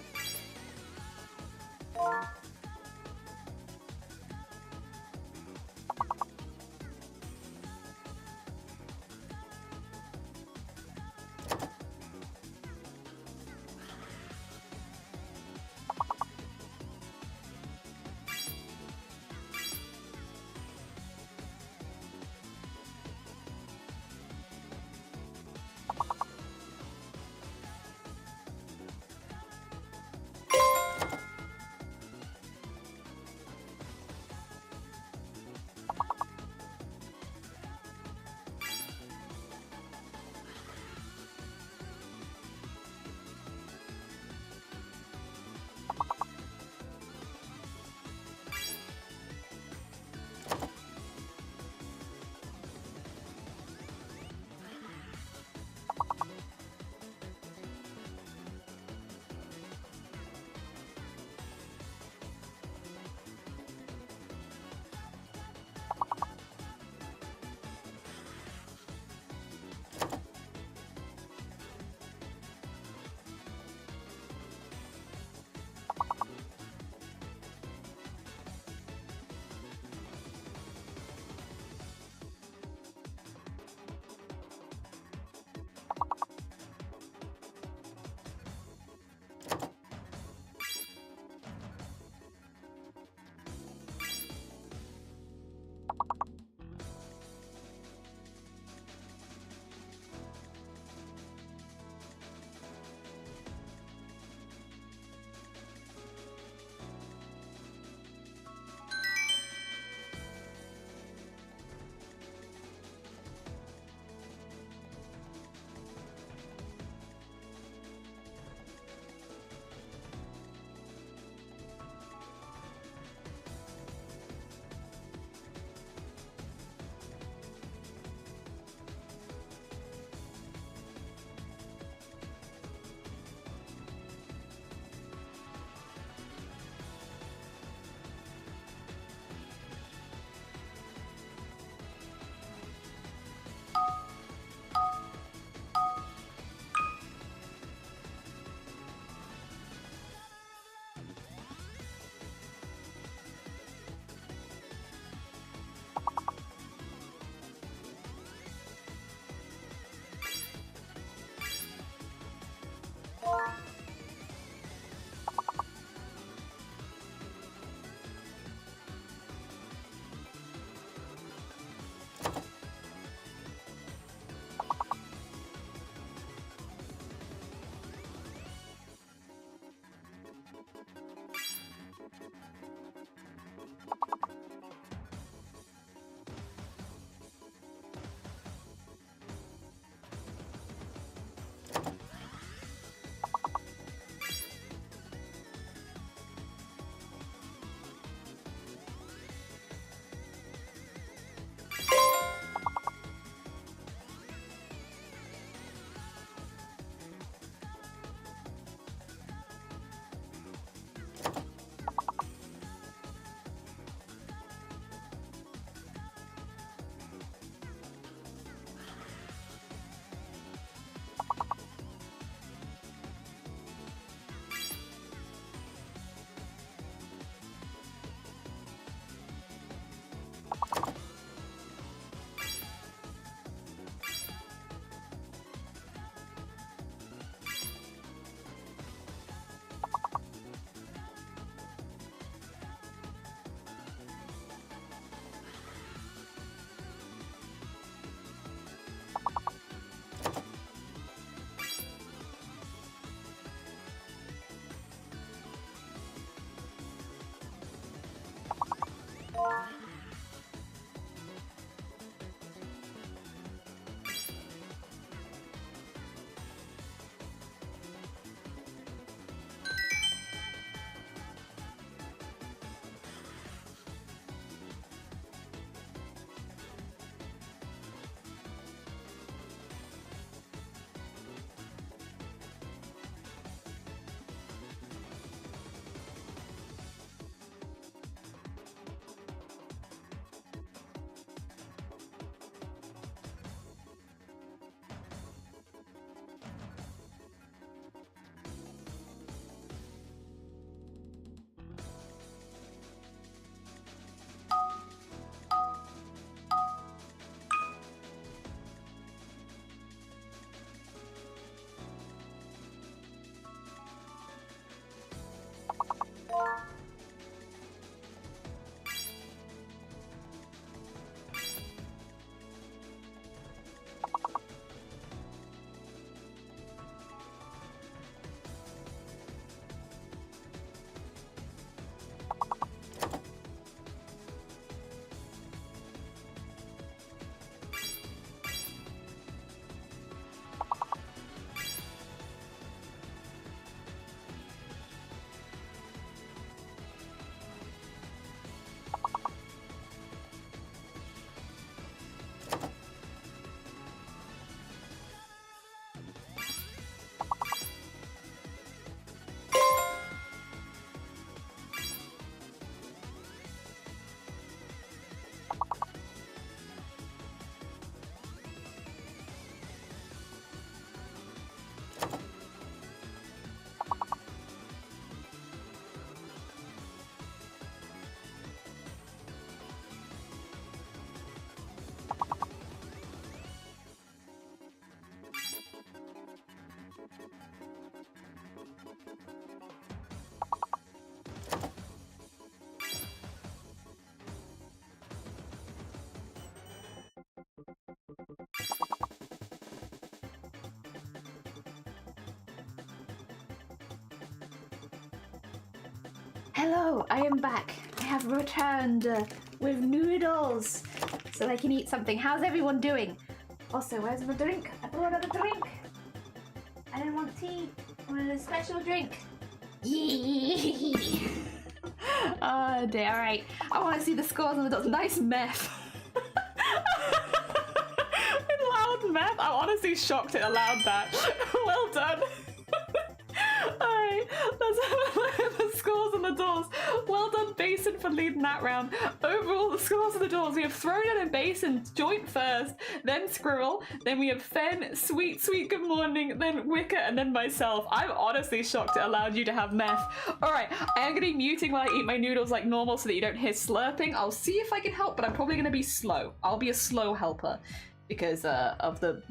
Hello, I am back. I have returned with noodles so I can eat something. How's everyone doing? Also, where's my drink? I brought another drink. I didn't want tea. I wanted a special drink. Yee. Oh dear, alright. I want to see the scores on the dots. Nice meth. Loud meth? I'm honestly shocked it allowed that. Well done. Alright, let's have a look at the scores on the doors. Well done, Basin, for leading that round. Overall, the scores on the doors. We have Throwdown and Basin joint first, then Squirrel, then we have Fen, Sweet, Good Morning, then Wicker, and then myself. I'm honestly shocked it allowed you to have meth. Alright, I am going to be muting while I eat my noodles like normal so that you don't hear slurping. I'll see if I can help, but I'm probably going to be slow. I'll be a slow helper because of the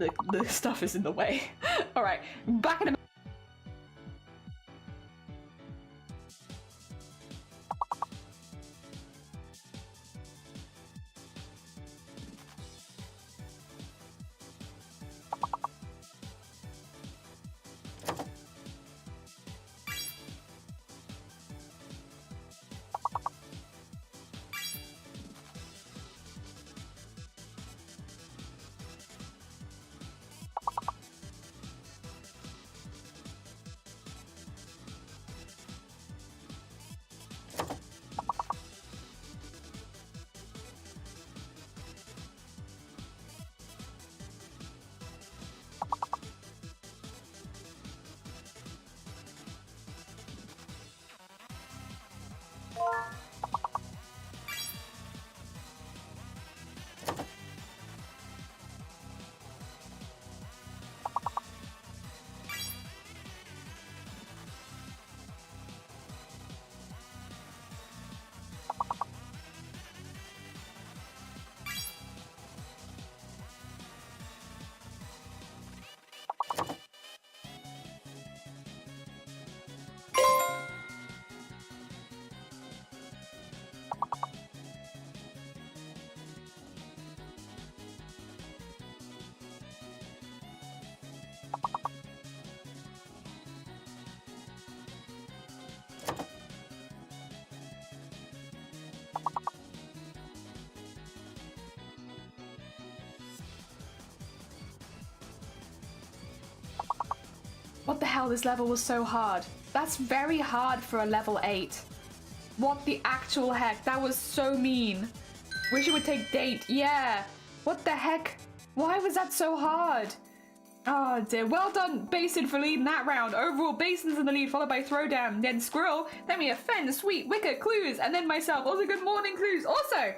stuff is in the way. Alright, back in a minute. What the hell, this level was so hard. That's very hard for a level 8. What the actual heck? That was so mean. Wish it would take date. Yeah. What the heck? Why was that so hard? Oh dear. Well done, Basin, for leading that round. Overall, Basin's in the lead, followed by Throwdown, then Squirrel, then we have Fen, Sweet, Wicker, Clues, and then myself. Also, good morning, Clues. Also,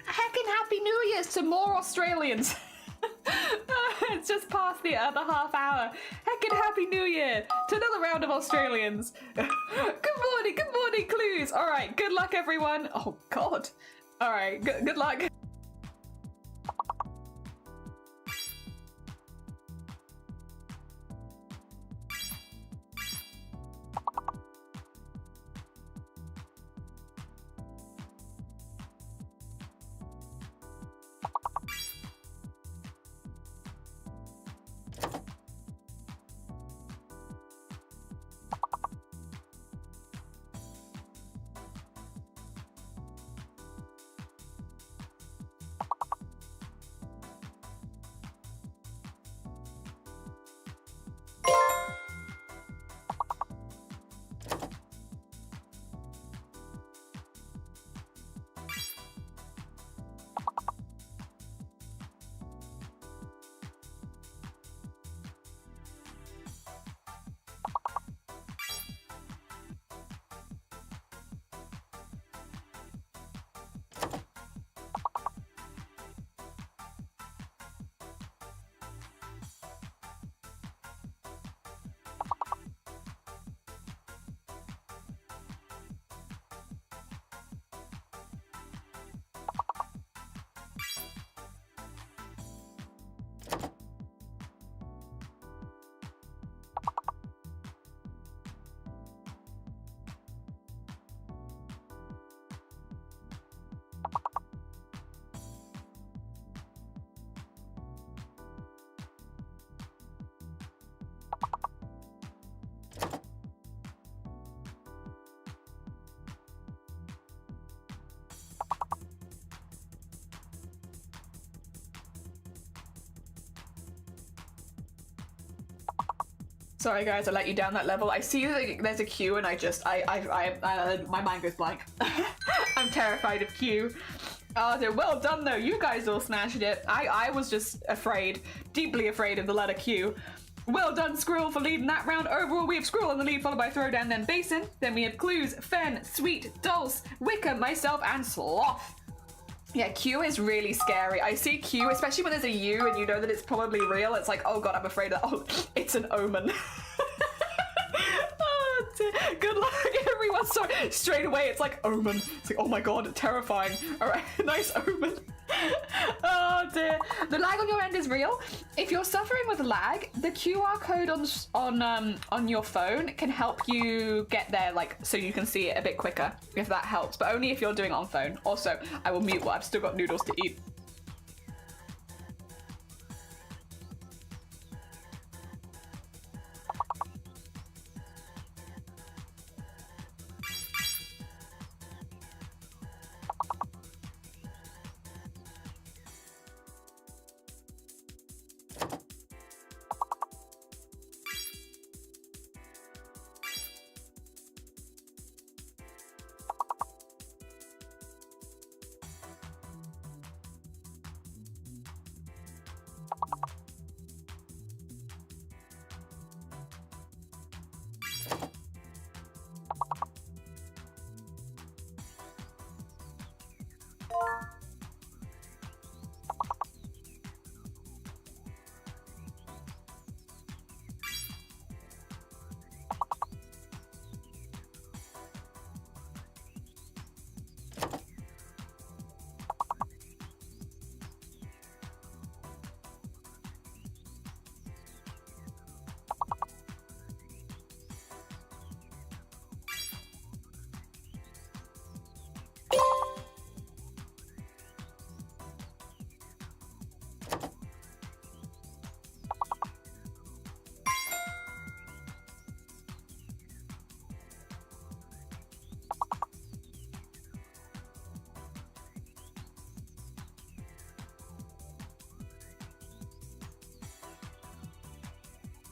heckin' Happy New Year's to more Australians. It's just past the half hour. Heckin' Happy New Year to another round of Australians. Good morning, Clues. All right, good luck, everyone. Oh, God. All right, good luck. Sorry guys, I let you down that level. I see that there's a Q and my mind goes blank. I'm terrified of Q. Well done though, you guys all smashed it. I was just afraid, deeply afraid of the letter Q. Well done, Squirrel, for leading that round. Overall, we have Squirrel in the lead, followed by Throwdown, then Basin. Then we have Clues, Fen, Sweet, Dulce, Wicker, myself, and Sloth. Yeah, Q is really scary. I see Q, especially when there's a U and you know that it's probably real. It's like, oh god, I'm afraid that, oh, it's an omen. Oh, dear. Good luck, everyone. Sorry, straight away, it's like omen. It's like, oh my god, terrifying. All right, nice omen. Oh dear. The lag on your end is real. If you're suffering with lag, the QR code on your phone can help you get there, like, so you can see it a bit quicker, if that helps, but only if you're doing it on phone. Also, I will mute while I've still got noodles to eat.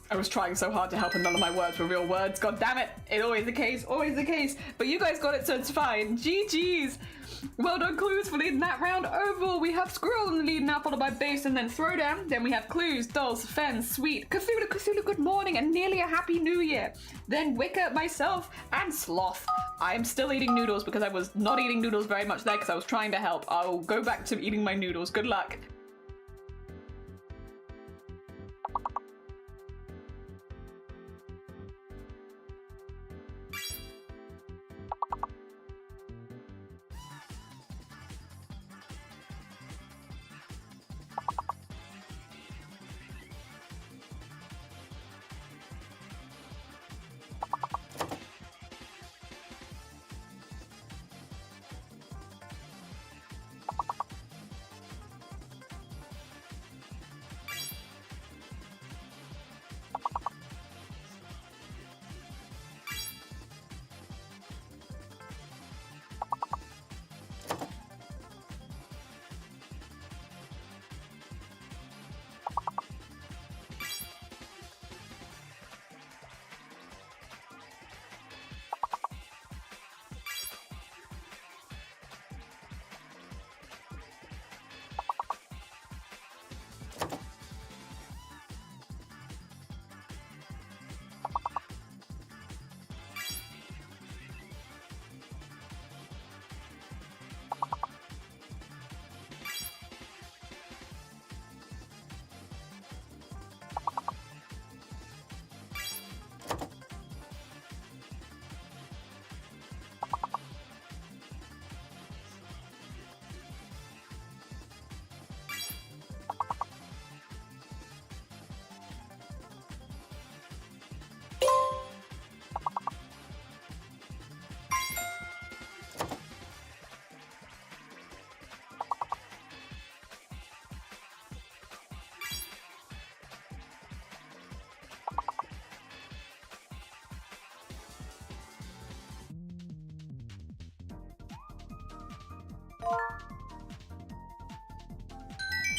I was trying so hard to help and none of my words were real words. God damn it. It's always the case, always the case. But you guys got it, so it's fine. GG's. Well done, Clues, for leading that round. Overall, we have Squirrel in the lead now, followed by Basin, then Throwdown. Then we have Clues, Dulce, Fen, Sweet, Cthulhu, good morning, and nearly a happy new year. Then Wicker, myself, and Sloth. I am still eating noodles because I was not eating noodles very much there because I was trying to help. I'll go back to eating my noodles. Good luck.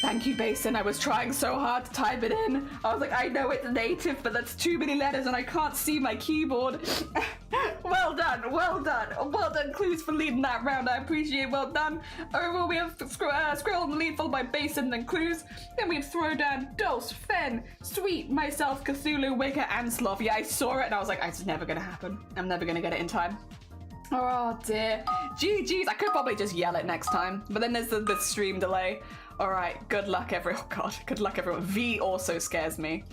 Thank you, Basin. I was trying so hard to type it in. I was like, I know it's native, but that's too many letters and I can't see my keyboard. Well done, well done. Well done, Clues, for leading that round. I appreciate it. Well done. Overall, we have Squirrel in the lead, followed by Basin, then Clues. Then we have Throwdown, Dulce, Fen, Sweet, myself, Cthulhu, Wicker, and Sloth. Yeah, I saw it and I was like, it's never gonna happen. I'm never gonna get it in time. Oh dear. GG's. I could probably just yell it next time, but then there's the stream delay. All right, good luck, everyone. Oh god, good luck, everyone. V also scares me.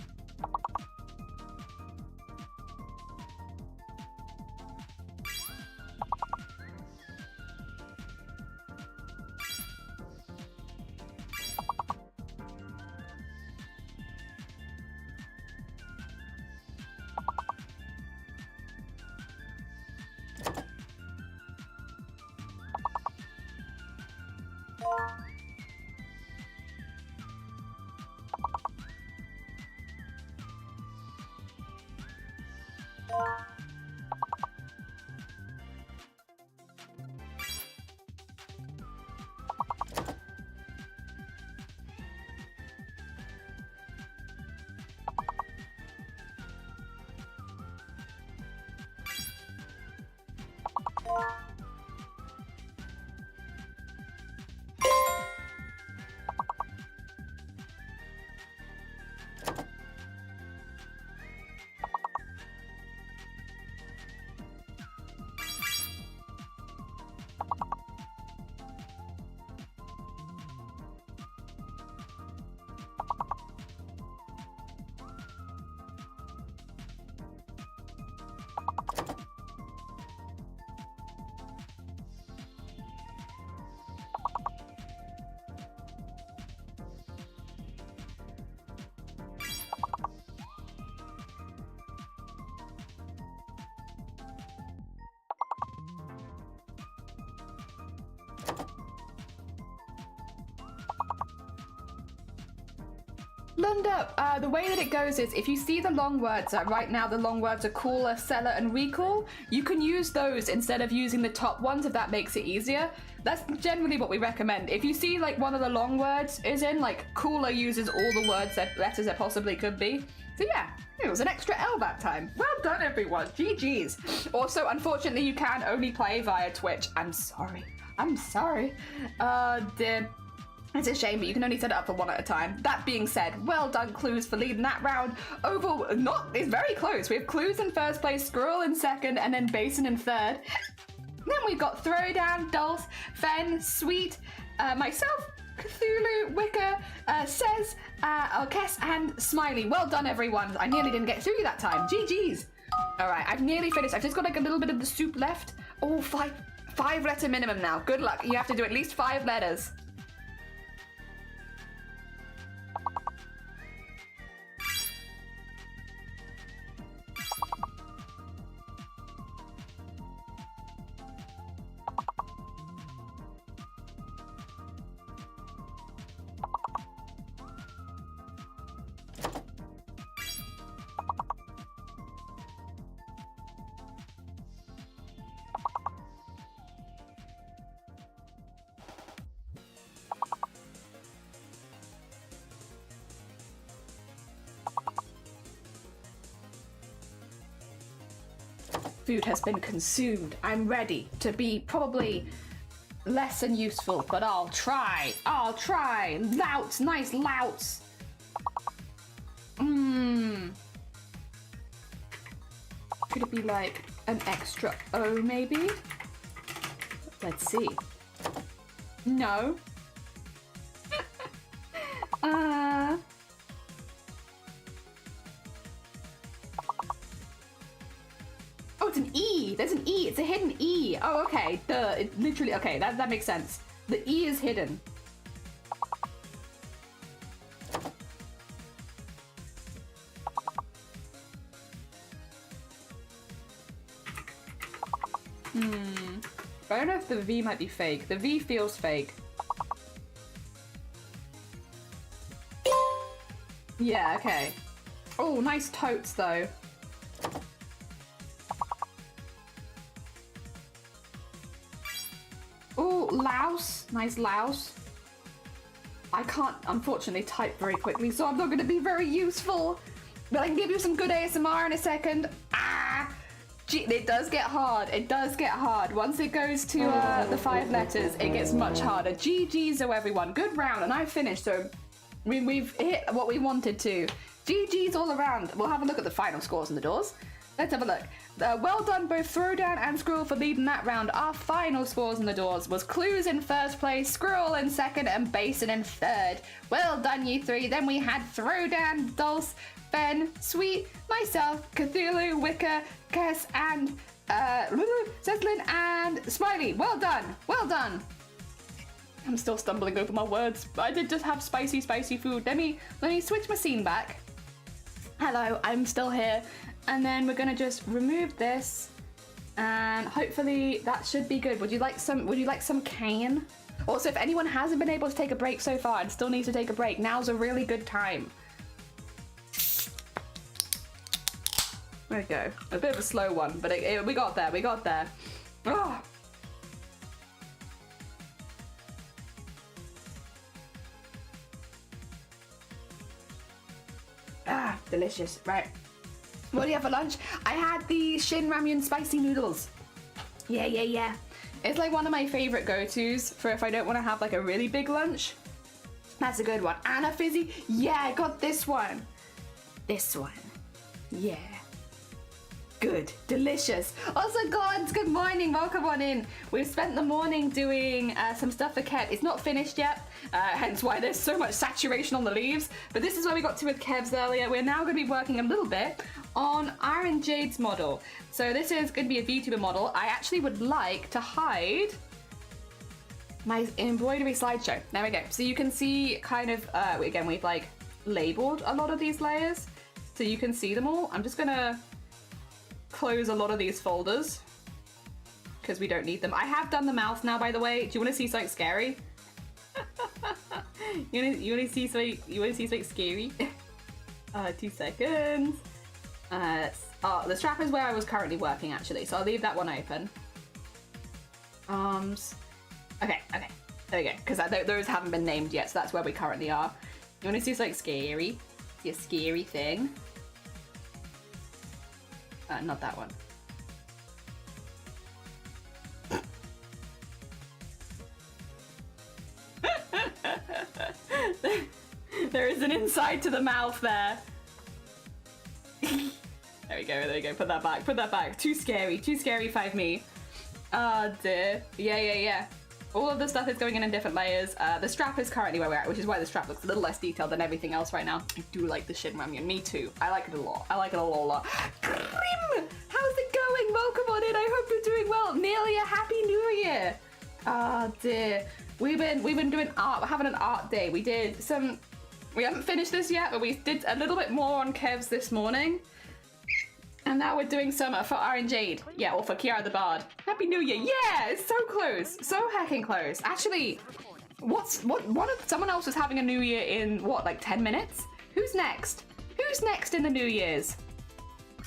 Lunda, the way that it goes is if you see the long words, right now the long words are cooler, seller, and recall, you can use those instead of using the top ones if that makes it easier. That's generally what we recommend. If you see like one of the long words is in, like cooler uses all the letters there possibly could be. So yeah, it was an extra L that time. Well done, everyone. GG's. Also, unfortunately, you can only play via Twitch. I'm sorry. I'm sorry. Dear. It's a shame, but you can only set it up for one at a time. That being said, well done, Clues, for leading that round. It's very close. We have Clues in first place, Squirrel in second, and then Basin in third. Then we've got Throwdown, Dulce, Fen, Sweet, myself, Cthulhu, Wicker, Says, Kess, and Smiley. Well done, everyone. I nearly didn't get through that time. GG's. All right, I've nearly finished. I've just got like a little bit of the soup left. Oh, five letter minimum now. Good luck. You have to do at least 5 letters. Food has been consumed. I'm ready to be probably less than useful, but I'll try. I'll try. Louts, nice louts. Could it be like an extra O maybe? Let's see. No. Oh, it's an E. There's an E. It's a hidden E. Oh, okay. It literally. Okay, that makes sense. The E is hidden. I don't know if the V might be fake. The V feels fake. Yeah. Okay. Oh, nice totes though. Oh, louse. Nice louse. I can't, unfortunately, type very quickly, so I'm not going to be very useful. But I can give you some good ASMR in a second. Ah! Gee, it does get hard. It does get hard. Once it goes to the 5 letters, it gets much harder. GG's, though, everyone. Good round, and I finished, so we've hit what we wanted to. GG's all around. We'll have a look at the final scores in the doors. Let's have a look. Well done both Throwdown and Squirrel for leading that round. Our final scores in the doors was Clues in first place, Squirrel in second, and Basin in third. Well done, you three. Then we had Throwdown, Dulce, Ben, Sweet, myself, Cthulhu, Wicker, Kess, and Zeslin and Smiley. Well done. Well done. I'm still stumbling over my words. I did just have spicy food. Let me switch my scene back. Hello, I'm still here. And then we're gonna just remove this, and hopefully that should be good. Would you like some cane? Also, if anyone hasn't been able to take a break so far and still needs to take a break, now's a really good time. There we go. A bit of a slow one, but we got there. We got there. Oh. Ah, delicious. Right. What do you have for lunch? I had the Shin Ramyun spicy noodles. Yeah. It's like one of my favorite go-tos for if I don't want to have like a really big lunch. That's a good one. And a fizzy. Yeah, I got this one. This one. Yeah. Good. Delicious. Also, gods, good morning. Welcome on in. We've spent the morning doing some stuff for Kev. It's not finished yet, hence why there's so much saturation on the leaves. But this is where we got to with Kev's earlier. We're now going to be working a little bit on Iron Jade's model. So this is going to be a VTuber model. I actually would like to hide my embroidery slideshow. There we go. So you can see kind of, again, we've like labeled a lot of these layers so you can see them all. I'm just going to close a lot of these folders because we don't need them. I have done the mouth now, by the way. Do you want to see something scary? you want to see something scary? 2 seconds. The strap is where I was currently working, actually, so I'll leave that one open. Arms. Okay, there we go, because those haven't been named yet, so that's where we currently are. You want to see something scary? See a scary thing? Not that one. There is an inside to the mouth there. There we go. Put that back. Too scary, 5me. Oh dear. Yeah. All of the stuff is going in different layers. The strap is currently where we're at, which is why the strap looks a little less detailed than everything else right now. I do like the Shin Ramyun. Me too. I like it a lot. Grim! How's it going? Welcome on in. I hope you're doing well. Nelia, Happy New Year. Oh dear. We've been doing art. We're having an art day. We haven't finished this yet, but we did a little bit more on Kev's this morning. And now we're doing some for Iron Jade. Yeah, or for Kiara the Bard. Happy New Year. Yeah, it's so close. So heckin' close. Actually, someone else was having a New Year in, like 10 minutes? Who's next? Who's next in the New Year's?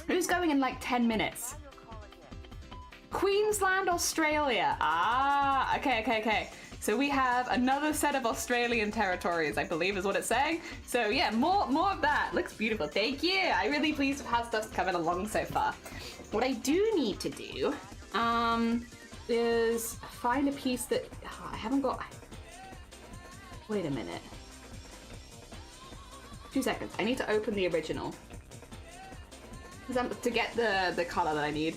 Who's going in like 10 minutes? Queensland, Australia. Ah, okay. So we have another set of Australian territories, I believe is what it's saying. So yeah, more of that. Looks beautiful. Thank you. I'm really pleased with how stuff's coming along so far. What I do need to do is find a piece that I haven't got. Wait a minute. 2 seconds. I need to open the original to get the color that I need.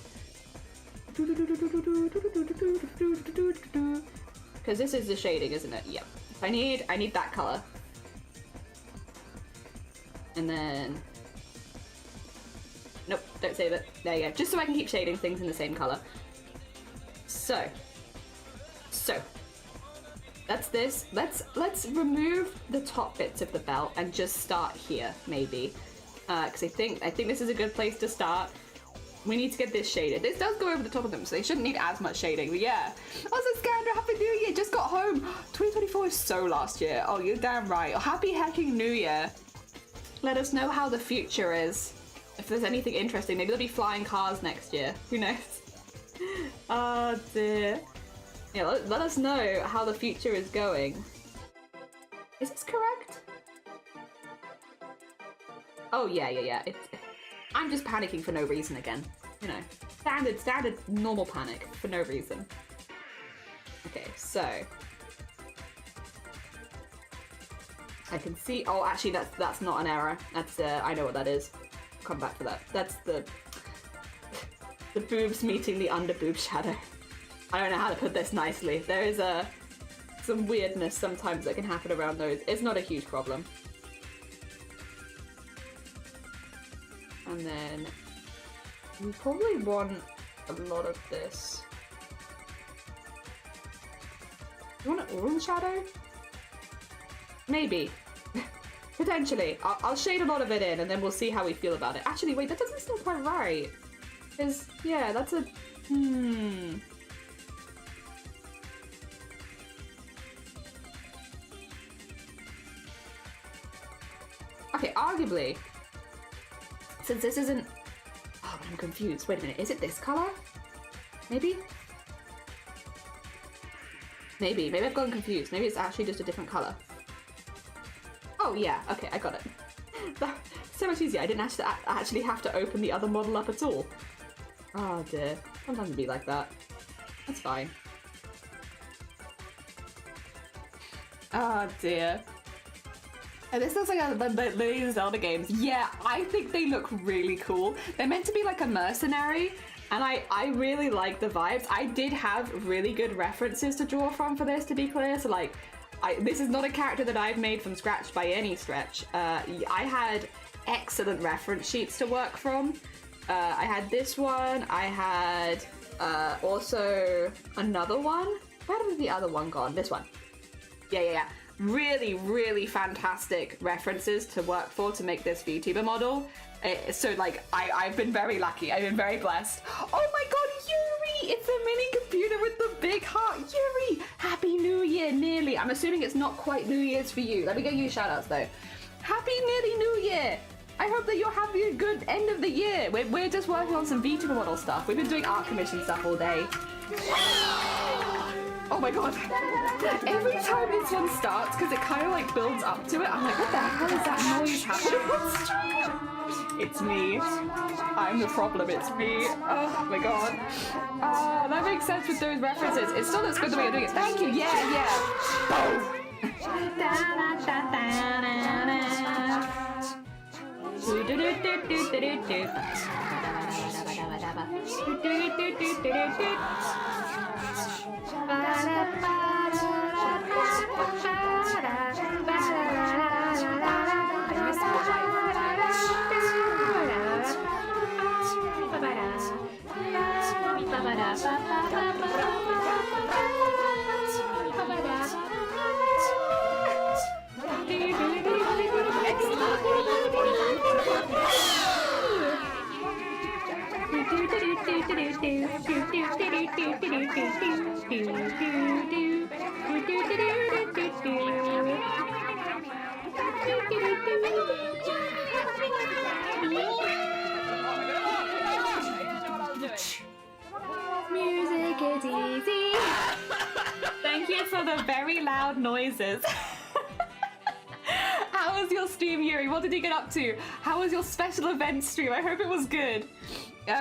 Because this is the shading, isn't it? Yep. I need that color. And then... Nope, don't save it. There you go. Just so I can keep shading things in the same color. So. That's this. Let's remove the top bits of the belt and just start here, maybe. Because I think this is a good place to start. We need to get this shaded. This does go over the top of them, so they shouldn't need as much shading, but yeah. Also, Scandra, Happy New Year, just got home. 2024 is so last year. Oh, you're damn right. Happy hecking New Year. Let us know how the future is. If there's anything interesting, maybe there'll be flying cars next year. Who knows? Oh dear. Yeah, let us know how the future is going. Is this correct? Oh, yeah. I'm just panicking for no reason again. You know, standard normal panic for no reason. Okay, so I can see. Oh, actually, that's not an error. That's I know what that is. Come back to that. That's the boobs meeting the under boob shadow. I don't know how to put this nicely. There is some weirdness sometimes that can happen around those. It's not a huge problem. And then we probably want a lot of this. You want it all in shadow? Maybe. Potentially. I'll shade a lot of it in and then we'll see how we feel about it. Actually, wait, that doesn't seem quite right. Because, yeah, that's a... Okay, arguably, since this isn't... Oh, I'm confused. Wait a minute, is it this color? Maybe? Maybe I've gotten confused. Maybe it's actually just a different color. Oh yeah, okay, I got it. So much easier. I didn't actually have to open the other model up at all. Oh dear. Sometimes it'd be like that. That's fine. Oh dear. And this looks like the Zelda games. Yeah, I think they look really cool. They're meant to be like a mercenary, and I really like the vibes. I did have really good references to draw from for this, to be clear. So like, this is not a character that I've made from scratch by any stretch. I had excellent reference sheets to work from. I had this one. I had also another one. Where did the other one gone? This one. Yeah. Really, really fantastic references to work for to make this VTuber model. So like, I've been very lucky. I've been very blessed. Oh my god, Yuri! It's a mini computer with the big heart. Yuri! Happy New Year, nearly. I'm assuming it's not quite New Year's for you. Let me get you shoutouts though. Happy nearly New Year! I hope that you're having a good end of the year. We're just working on some VTuber model stuff. We've been doing art commission stuff all day. Oh my god. Every time this one starts, because it kind of like builds up to it, I'm like, what the hell is that noise happening? It's me. I'm the problem, it's me. Oh my god. Oh, that makes sense with those references. It still looks good the way you're doing it. Thank you, yeah. Boom. Music is easy. Thank you for the very loud noises. How was your stream, Yuri? What did you get up to? How was your special event stream? I hope it was good.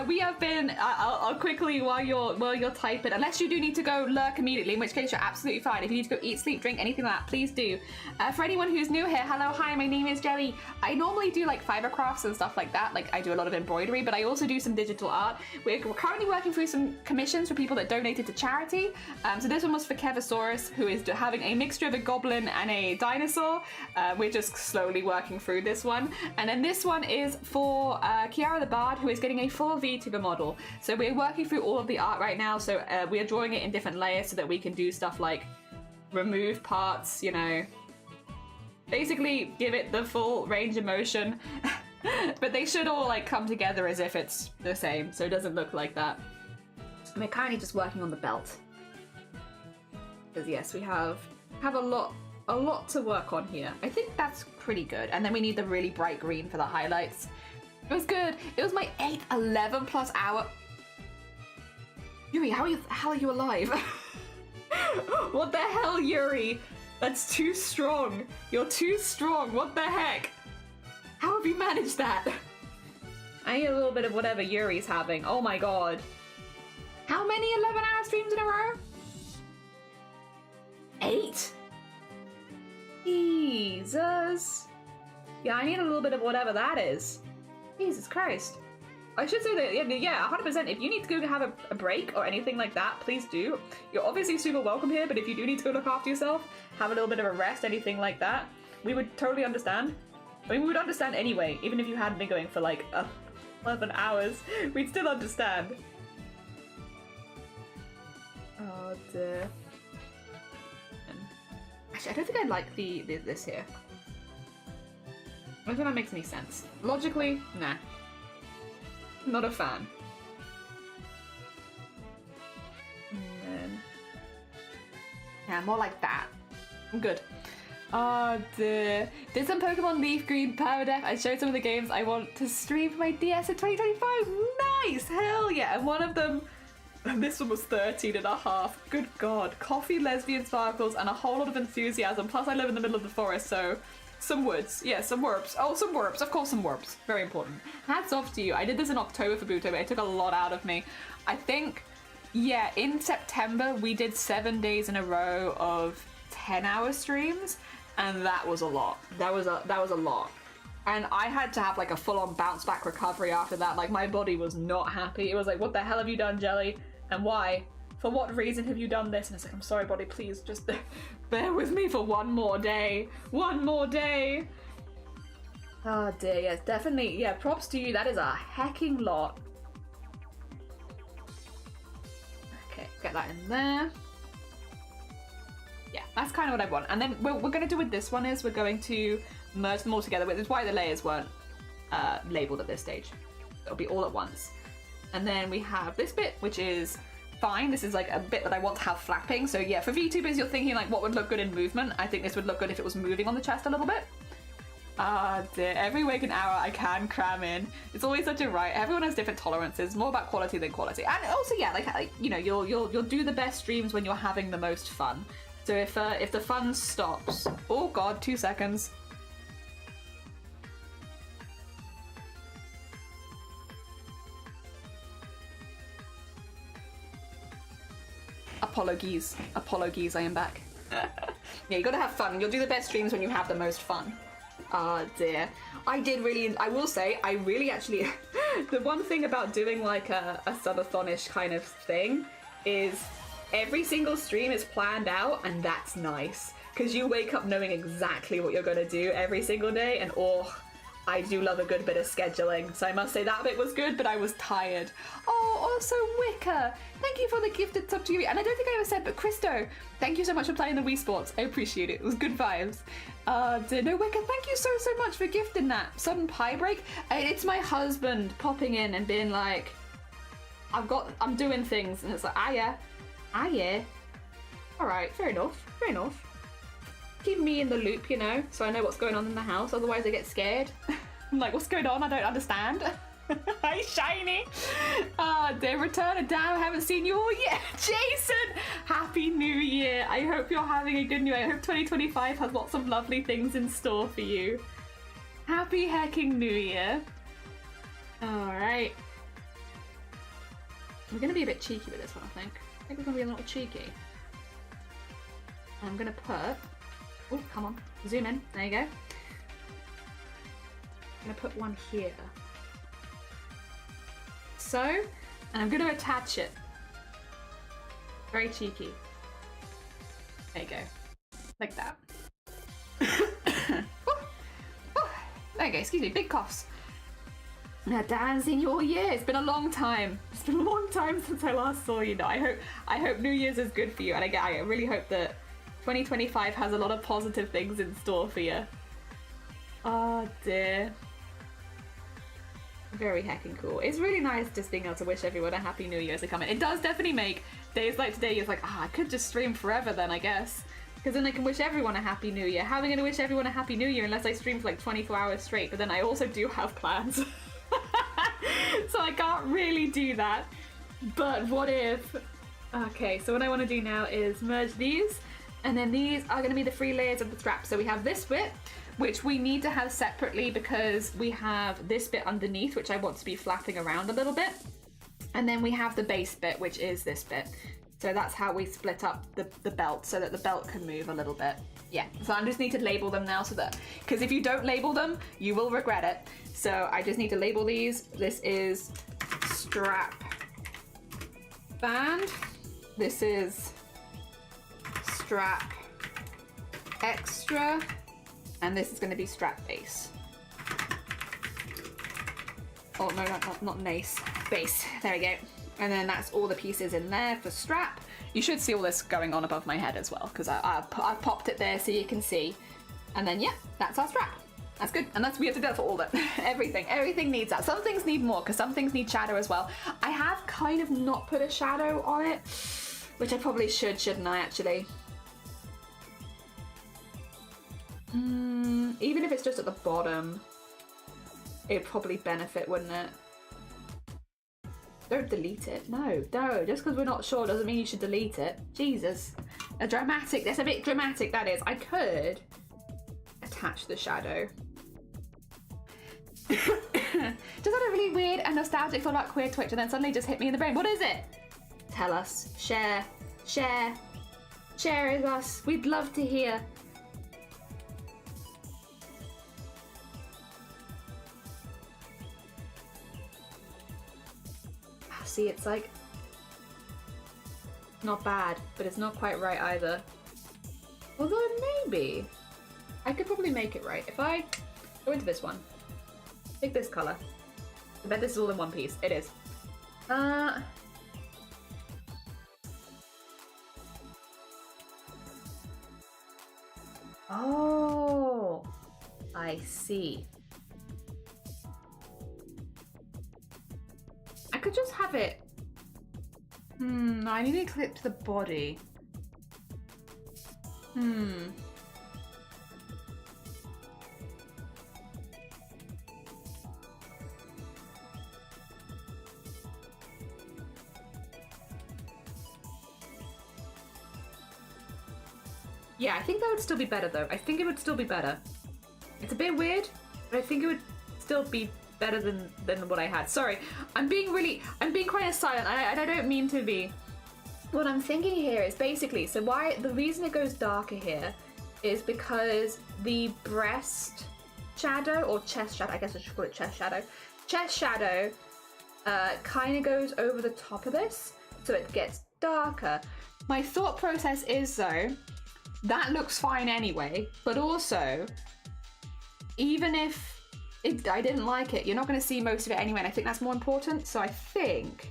We have been. I'll quickly while you're typing. Unless you do need to go lurk immediately, in which case you're absolutely fine. If you need to go eat, sleep, drink, anything like that, please do. For anyone who's new here, hello, hi, my name is Jelly. I normally do like fiber crafts and stuff like that. Like I do a lot of embroidery, but I also do some digital art. We're currently working through some commissions for people that donated to charity. So this one was for Kevosaurus, who is having a mixture of a goblin and a dinosaur. We're just slowly working through this one, and then this one is for Kiara the Bard, who is getting a full VTuber model. So we're working through all of the art right now, so we are drawing it in different layers so that we can do stuff like remove parts, you know, basically give it the full range of motion. But they should all like come together as if it's the same, so it doesn't look like that. And we're currently just working on the belt, because yes, we have a lot to work on here. I think that's pretty good. And then we need the really bright green for the highlights. It was good. It was my 8th 11+ hour. Yuri, how are you alive? What the hell, Yuri? That's too strong. You're too strong. What the heck? How have you managed that? I need a little bit of whatever Yuri's having. Oh my god. How many 11-hour streams in a row? 8? Jesus. Yeah, I need a little bit of whatever that is. Jesus Christ. I should say that, yeah, 100%. If you need to go have a break or anything like that, please do. You're obviously super welcome here, but if you do need to go look after yourself, have a little bit of a rest, anything like that, we would totally understand. I mean, we would understand anyway, even if you hadn't been going for like 11 hours, we'd still understand. Oh dear. Actually, I don't think I like this here. I don't think that makes any sense. Logically, nah. Not a fan. And then... yeah, more like that. I'm good. Oh dear. Did some Pokemon Leaf Green Power Death. I showed some of the games I want to stream for my DS in 2025. Nice! Hell yeah! And one of them, this one was 13 and a half. Good god. Coffee, lesbian sparkles, and a whole lot of enthusiasm. Plus I live in the middle of the forest, so... some woods. Yeah, some warps. Oh, some warps. Of course, some warps. Very important. Hats off to you. I did this in October for Buto, but it took a lot out of me. I think, yeah, in September, we did 7 days in a row of 10-hour streams, and that was a lot. That was a lot. And I had to have like a full-on bounce back recovery after that. Like, my body was not happy. It was like, what the hell have you done, Jelly? And why? For what reason have you done this? And it's like, I'm sorry, body, please just bear with me for one more day. One more day. Oh dear, yes, definitely. Yeah, props to you. That is a hecking lot. Okay, get that in there. Yeah, that's kind of what I want. And then what we're going to do with this one is we're going to merge them all together, which is why the layers weren't labeled at this stage. It'll be all at once. And then we have this bit, which is fine. This is like a bit that I want to have flapping. So yeah, for VTubers, you're thinking like what would look good in movement. I think this would look good if it was moving on the chest a little bit. Ah, dear. Every waking hour I can cram in. It's always such a right. Everyone has different tolerances. More about quality than quality. And also, yeah, like you know, you'll do the best streams when you're having the most fun. So if the fun stops, oh god, 2 seconds. Apologies, I am back. Yeah, you gotta have fun. You'll do the best streams when you have the most fun. Ah, dear. I will say, I really actually, the one thing about doing like a subathonish kind of thing is every single stream is planned out, and that's nice. Because you wake up knowing exactly what you're gonna do every single day, and oh, I do love a good bit of scheduling. So I must say that bit was good, but I was tired. Oh, also Wicca, thank you for the gifted sub to you. And I don't think I ever said, but Christo, thank you so much for playing the Wii Sports. I appreciate it. It was good vibes. No, Wicca, thank you so much for gifting that. Sudden pie break. It's my husband popping in and being like, I'm doing things, and it's like, ah yeah. All right, fair enough. Keep me in the loop, you know, so I know what's going on in the house. Otherwise, I get scared. I'm like, what's going on? I don't understand. Hi, Shiny. Dear return. Damn, I haven't seen you all yet. Jason, Happy New Year. I hope you're having a good new year. I hope 2025 has lots of lovely things in store for you. Happy hecking New Year. All right. We're going to be a bit cheeky with this one, I think. I think we're going to be a little cheeky. I'm going to put... oh, come on. Zoom in. There you go. I'm going to put one here. So, and I'm going to attach it. Very cheeky. There you go. Like that. There you go. Excuse me. Big coughs. Now, Dan, senior year. It's been a long time. It's been a long time since I last saw you. No, I hope New Year's is good for you, and I really hope that 2025 has a lot of positive things in store for you. Oh dear. Very heckin' cool. It's really nice just being able to wish everyone a happy New Year as they come in. It does definitely make days like today, it's like, I could just stream forever then, I guess. Because then I can wish everyone a happy New Year. How am I going to wish everyone a happy New Year unless I stream for like 24 hours straight? But then I also do have plans. So I can't really do that. But what if... okay, so what I want to do now is merge these And then these are going to be the 3 layers of the strap. So we have this bit, which we need to have separately because we have this bit underneath, which I want to be flapping around a little bit. And then we have the base bit, which is this bit. So that's how we split up the belt so that the belt can move a little bit. Yeah, so I just need to label them now so that, because if you don't label them, you will regret it. So I just need to label these. This is strap band. This is strap extra. And this is going to be strap base. Oh no, not nace. Base. There we go. And then that's all the pieces in there for strap. You should see all this going on above my head as well, because I've popped it there so you can see. And then yeah, that's our strap. That's good. And we have to do that for all that. Everything needs that. Some things need more, because some things need shadow as well. I have kind of not put a shadow on it, which I probably should, shouldn't I, actually? Even if it's just at the bottom, it'd probably benefit, wouldn't it? Don't delete it. No. Just because we're not sure doesn't mean you should delete it. Jesus. That's a bit dramatic, that is. I could attach the shadow. Just had a really weird and nostalgic thought about queer Twitch and then suddenly just hit me in the brain. What is it? Tell us. Share with us. We'd love to hear. See, it's like not bad, but it's not quite right either. Although maybe I could probably make it right if I go into this one. Pick this color. I bet this is all in one piece. It is. Oh, I see. I could just have it. I need to clip to the body. Yeah, I think that would still be better though. I think it would still be better. It's a bit weird, but I think it would still be better than what I had. Sorry, I'm being kind of silent. I don't mean to be. What I'm thinking here is basically, so the reason it goes darker here is because the breast shadow, or chest shadow, I guess I should call it chest shadow, kind of goes over the top of this, so it gets darker. My thought process is though, that looks fine anyway, but also, even if I didn't like it, you're not going to see most of it anyway, and I think that's more important. So I think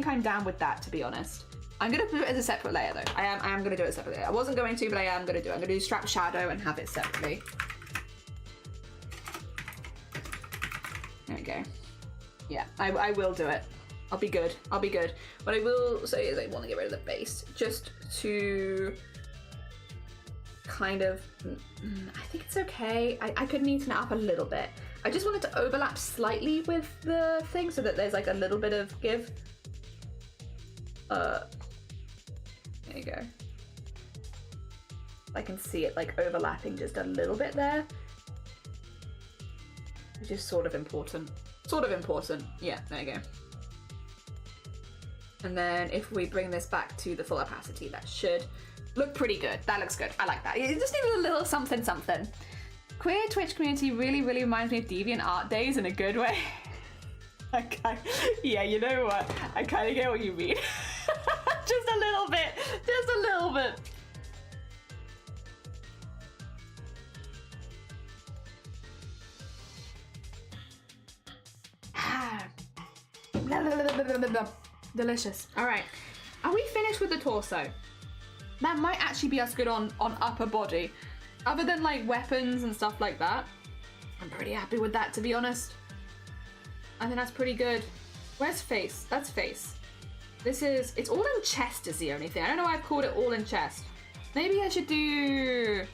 I'm down with that, to be honest. I'm going to do it as a separate layer though. I am going to do it separately. I wasn't going to, but I am going to do it. I'm going to do strap shadow and have it separately. There we go. Yeah, I will do it. I'll be good. What I will say is I want to get rid of the base, just to kind of, I think it's okay. I could neaten it up a little bit. I just want it to overlap slightly with the thing so that there's like a little bit of give. There you go. I can see it like overlapping just a little bit there, which is sort of important. Yeah, there you go. And then if we bring this back to the full opacity, that should look pretty good. That looks good. I like that. It just needed a little something. Queer Twitch community really reminds me of Deviant Art days in a good way. Okay. Yeah, you know what? I kind of get what you mean. Just a little bit. Delicious. All right. Are we finished with the torso? That might actually be us good on upper body. Other than like weapons and stuff like that, I'm pretty happy with that, to be honest. I think that's pretty good. Where's face? That's face. It's all in chest is the only thing. I don't know why I've called it all in chest. Maybe I should do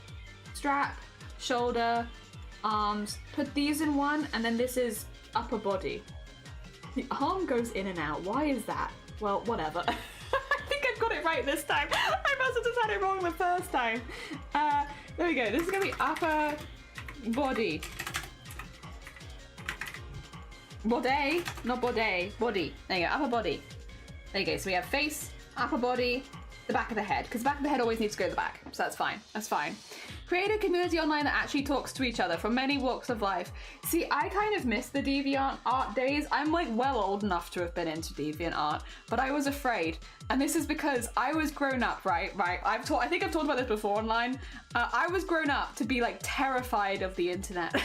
strap, shoulder, arms, put these in one, and then this is upper body. The arm goes in and out. Why is that? Well, whatever. I think I've got it right right this time. I must have just had it wrong the first time. There we go. This is gonna be upper body. Body, not body. Body. There you go. Upper body. There you go. So we have face, upper body, the back of the head, because the back of the head always needs to go to the back. So that's fine. That's fine. Create a community online that actually talks to each other from many walks of life. See, I kind of miss the deviant art days. I'm like well old enough to have been into deviant art, but I was afraid. And this is because I was grown up, right? I think I've talked about this before online. I was grown up to be like terrified of the internet.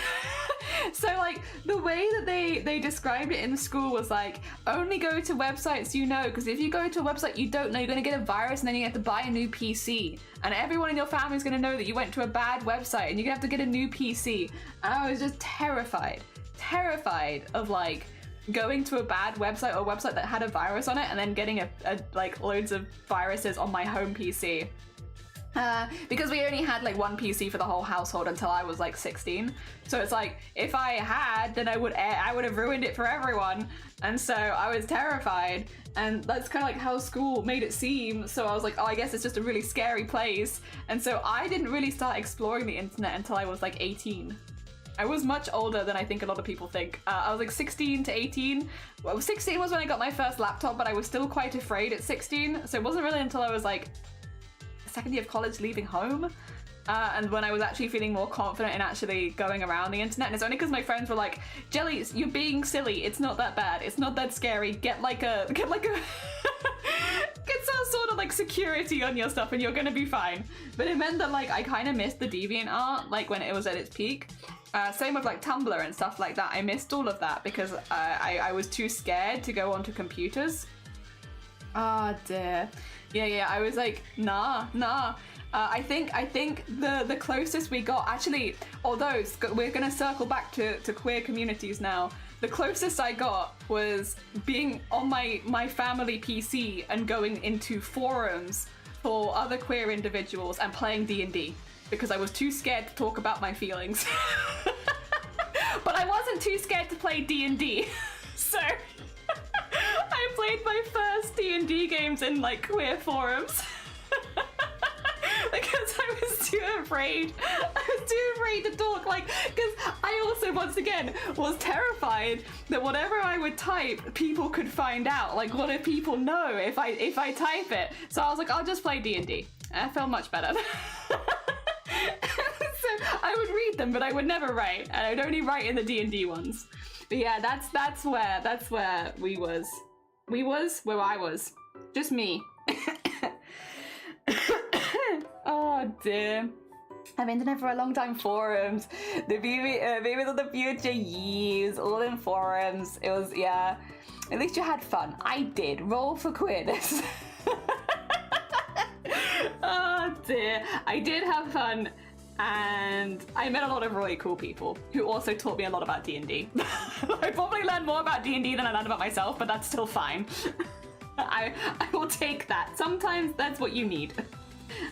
So like the way that they described it in school was like, only go to websites you know, because if you go to a website you don't know, you're going to get a virus and then you have to buy a new PC. And everyone in your family is going to know that you went to a bad website and you're going to have to get a new PC. And I was just terrified of like going to a bad website or a website that had a virus on it and then getting a like loads of viruses on my home PC. Because we only had like one PC for the whole household until I was like 16. So it's like, if I had, then I would have ruined it for everyone. And so I was terrified. And that's kind of like how school made it seem. So I was like, oh, I guess it's just a really scary place. And so I didn't really start exploring the internet until I was like 18. I was much older than I think a lot of people think. I was like 16 to 18. Well, 16 was when I got my first laptop, but I was still quite afraid at 16. So it wasn't really until I was like second year of college leaving home and when I was actually feeling more confident in actually going around the internet. And it's only because my friends were like, Jellies, you're being silly, it's not that bad, it's not that scary, get some sort of like security on your stuff and you're gonna be fine. But it meant that like I kind of missed the deviant art like when it was at its peak. Same with like Tumblr and stuff like that. I missed all of that because I was too scared to go onto computers. Oh dear. Yeah, I was like, nah. I think the closest we got, actually, although we're gonna circle back to queer communities now, the closest I got was being on my family PC and going into forums for other queer individuals and playing D&D because I was too scared to talk about my feelings. But I wasn't too scared to play D&D, so I played my first D&D games in like queer forums because I was too afraid. To talk, like, because I also once again was terrified that whatever I would type, people could find out. Like, what if people know if I type it? So I was like, I'll just play D&D. I felt much better. So I would read them, but I would never write, and I'd only write in the D&D ones. But yeah, that's where we was. Where I was. Just me. Oh dear. I've been internet for a long time. Forums. The babies of the future years. All in forums. It was, yeah. At least you had fun. I did. Roll for queerness. Oh dear. I did have fun. And I met a lot of really cool people who also taught me a lot about D&D. I probably learned more about D&D than I learned about myself, but that's still fine. I will take that. Sometimes that's what you need.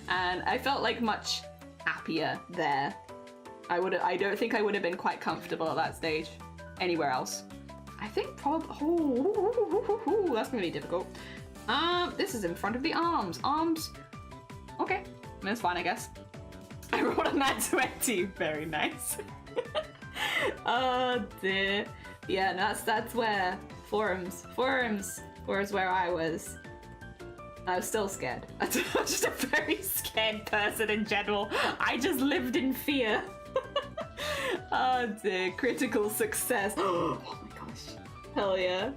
And I felt like much happier there. I don't think I would have been quite comfortable at that stage anywhere else. I think probably, that's gonna be difficult. This is in front of the arms. Okay, that's fine, I guess. I rolled a nat 20. Very nice. Oh dear. Yeah, no, that's where forums was where I was. I was still scared. I'm just a very scared person in general. I just lived in fear. Oh dear, critical success. Oh my gosh. Hell yeah.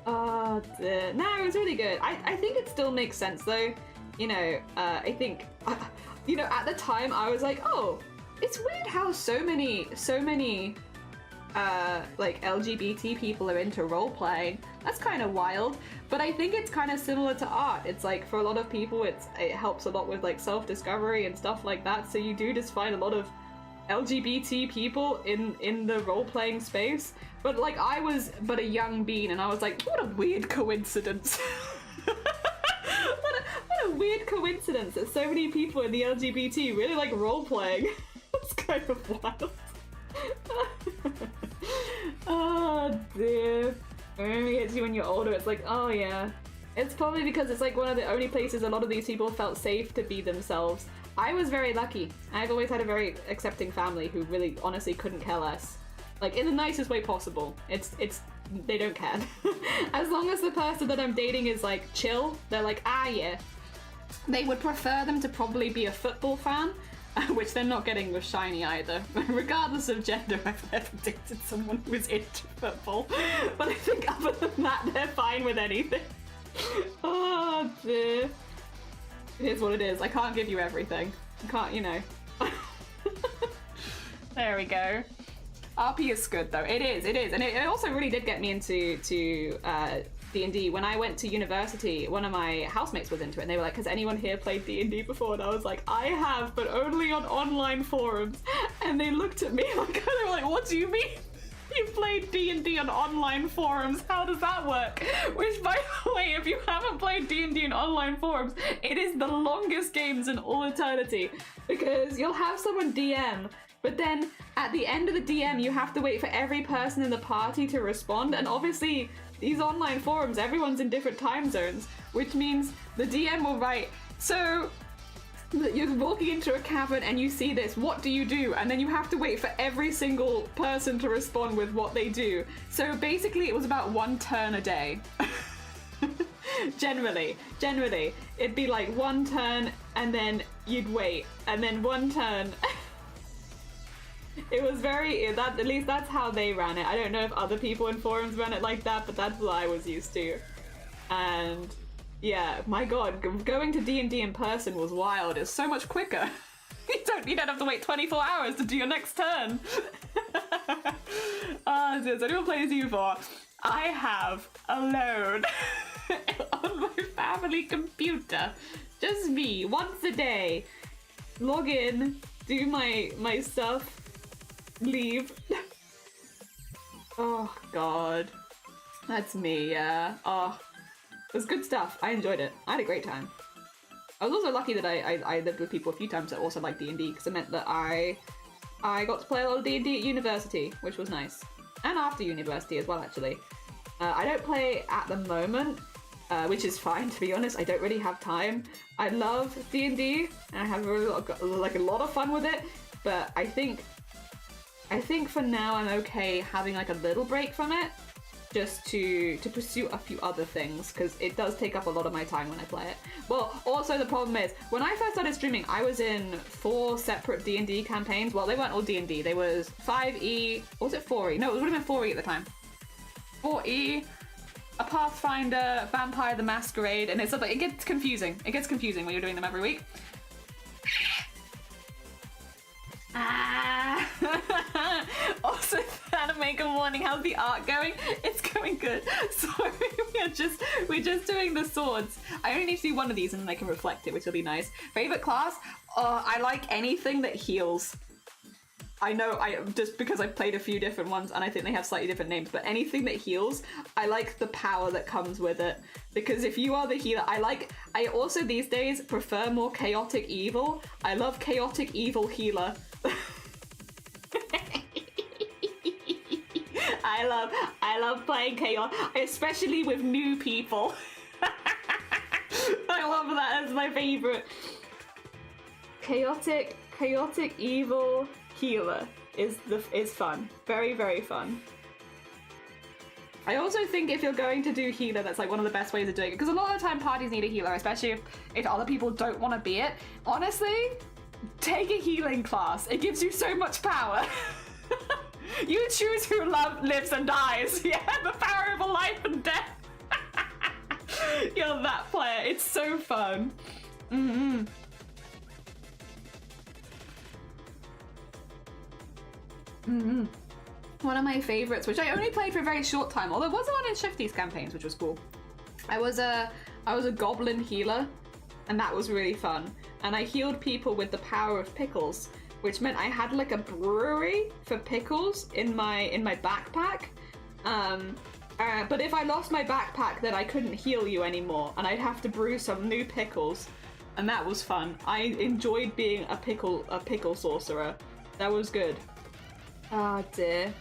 Oh dear. No, it was really good. I think it still makes sense though. You know, I think, you know, at the time I was like, oh, it's weird how so many like LGBT people are into role-playing. That's kind of wild. But I think it's kind of similar to art. It's like, for a lot of people, it helps a lot with like self-discovery and stuff like that. So you do just find a lot of LGBT people in the role-playing space. But like, I was but a young bean, and I was like, what a weird coincidence. What a weird coincidence that so many people in the LGBT really like role-playing. That's kind of wild. Oh dear. When you get to when you're older, it's like, oh yeah, It's probably because it's like one of the only places a lot of these people felt safe to be themselves. I was very lucky. I've always had a very accepting family who really honestly couldn't care less. Like, in the nicest way possible. They don't care. As long as the person that I'm dating is like chill, they're like, ah yeah. They would prefer them to probably be a football fan, which they're not getting with Shiny either. Regardless of gender, I've never dated someone who was into football. But I think other than that, they're fine with anything. Oh dear. It is what it is. I can't give you everything. I can't, you know. There we go. RP is good though. It is. And it also really did get me into D&D. When I went to university, one of my housemates was into it and they were like, has anyone here played D&D before? And I was like, I have, but only on online forums. And they looked at me like, they were like, what do you mean? You played D&D on online forums. How does that work? Which, by the way, if you haven't played D&D on online forums, it is the longest games in all eternity. Because you'll have someone DM, but then at the end of the DM, you have to wait for every person in the party to respond. And obviously, these online forums, everyone's in different time zones, which means the DM will write, so you're walking into a cavern and you see this, what do you do? And then you have to wait for every single person to respond with what they do. So basically it was about one turn a day. Generally. It'd be like one turn and then you'd wait and then one turn. It was at least that's how they ran it. I don't know if other people in forums ran it like that, but that's what I was used to. And yeah, my god, going to D&D in person was wild. It's so much quicker. You don't have to wait 24 hours to do your next turn. Has anyone played this before? I have, alone, on my family computer. Just me, once a day. Log in, do my stuff, leave. Oh god. That's me, yeah. Oh. It was good stuff. I enjoyed it. I had a great time. I was also lucky that I lived with people a few times that also liked D&D, because it meant that I got to play a lot of D&D at university, which was nice. And after university as well, actually. I don't play at the moment, which is fine, to be honest. I don't really have time. I love D&D, and I have a lot of fun with it, but I think for now I'm okay having like a little break from it, just to pursue a few other things, because it does take up a lot of my time when I play it. Well, also the problem is, when I first started streaming, I was in 4 separate D&D campaigns. Well, they weren't all D&D. They was 5e, or was it 4e? No, it would have been 4e at the time. 4e, a Pathfinder, Vampire the Masquerade, and it gets confusing. It gets confusing when you're doing them every week. Also, anime, good morning. How's the art going? It's going good. Sorry, we're just doing the swords. I only need to do one of these and then I can reflect it, which will be nice. Favorite class? I like anything that heals. I know, just because I've played a few different ones and I think they have slightly different names, but anything that heals, I like the power that comes with it. Because if you are the healer, I also these days prefer more chaotic evil. I love chaotic evil healer. I love playing chaos, especially with new people. I love that as my favorite. Chaotic evil healer is fun. Very, very fun. I also think if you're going to do healer, that's like one of the best ways of doing it, because a lot of the time parties need a healer, especially if other people don't want to be it. Honestly, take a healing class. It gives you so much power. You choose who lives and dies. Yeah, the power of a life and death. You're that player. It's so fun. Mm-hmm. Mm-hmm. One of my favorites, which I only played for a very short time, although there was one in Shifty's campaigns, which was cool. I was a goblin healer, and that was really fun. And I healed people with the power of pickles, which meant I had like a brewery for pickles in my backpack. But if I lost my backpack, then I couldn't heal you anymore, and I'd have to brew some new pickles, and that was fun. I enjoyed being a pickle sorcerer. That was good. Ah, dear.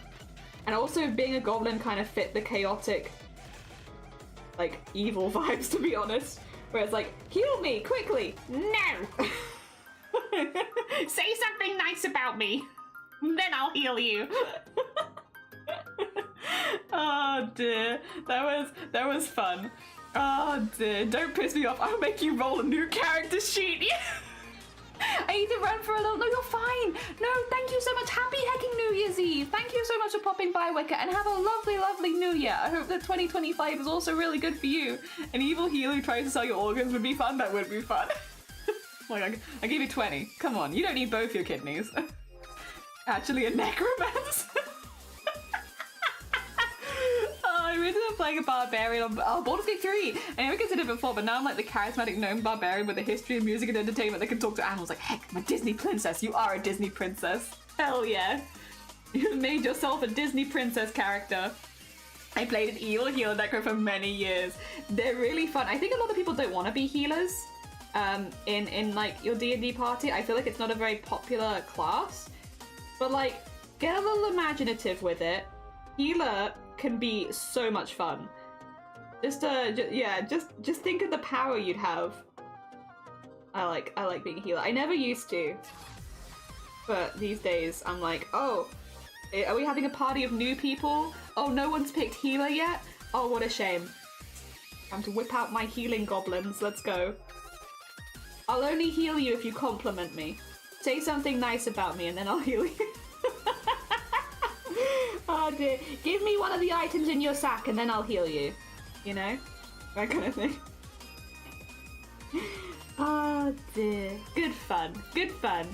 And also being a goblin kind of fit the chaotic like evil vibes, to be honest. Where it's like, heal me quickly. No! Say something nice about me, then I'll heal you. Oh dear, that was fun. Oh dear, don't piss me off. I'll make you roll a new character sheet. I need to run for a little. No, you're fine. No, thank you so much. Happy hecking New Year's Eve. Thank you so much for popping by, Wicket, and have a lovely, lovely New Year. I hope that 2025 is also really good for you. An evil healer who tries to sell your organs would be fun. That would be fun. Like, I gave you 20. Come on, you don't need both your kidneys. Actually, a necromancer. I really love playing a barbarian on Baldur's Gate 3. I never considered it before, but now I'm like the charismatic gnome barbarian with a history of music and entertainment that can talk to animals. Like, heck, I'm a Disney princess. You are a Disney princess. Hell yeah. You've made yourself a Disney princess character. I played an evil healer necro for many years. They're really fun. I think a lot of people don't want to be healers in like your D&D party. I feel like it's not a very popular class. But like, get a little imaginative with it. Healer can be so much fun. Just think of the power you'd have. I like being a healer. I never used to, but these days I'm like, oh, are we having a party of new people? Oh, no one's picked healer yet? Oh, what a shame. Time to whip out my healing goblins. Let's go. I'll only heal you if you compliment me. Say something nice about me and then I'll heal you. Oh dear. Give me one of the items in your sack and then I'll heal you. You know? That kind of thing. Oh dear. Good fun. Good fun.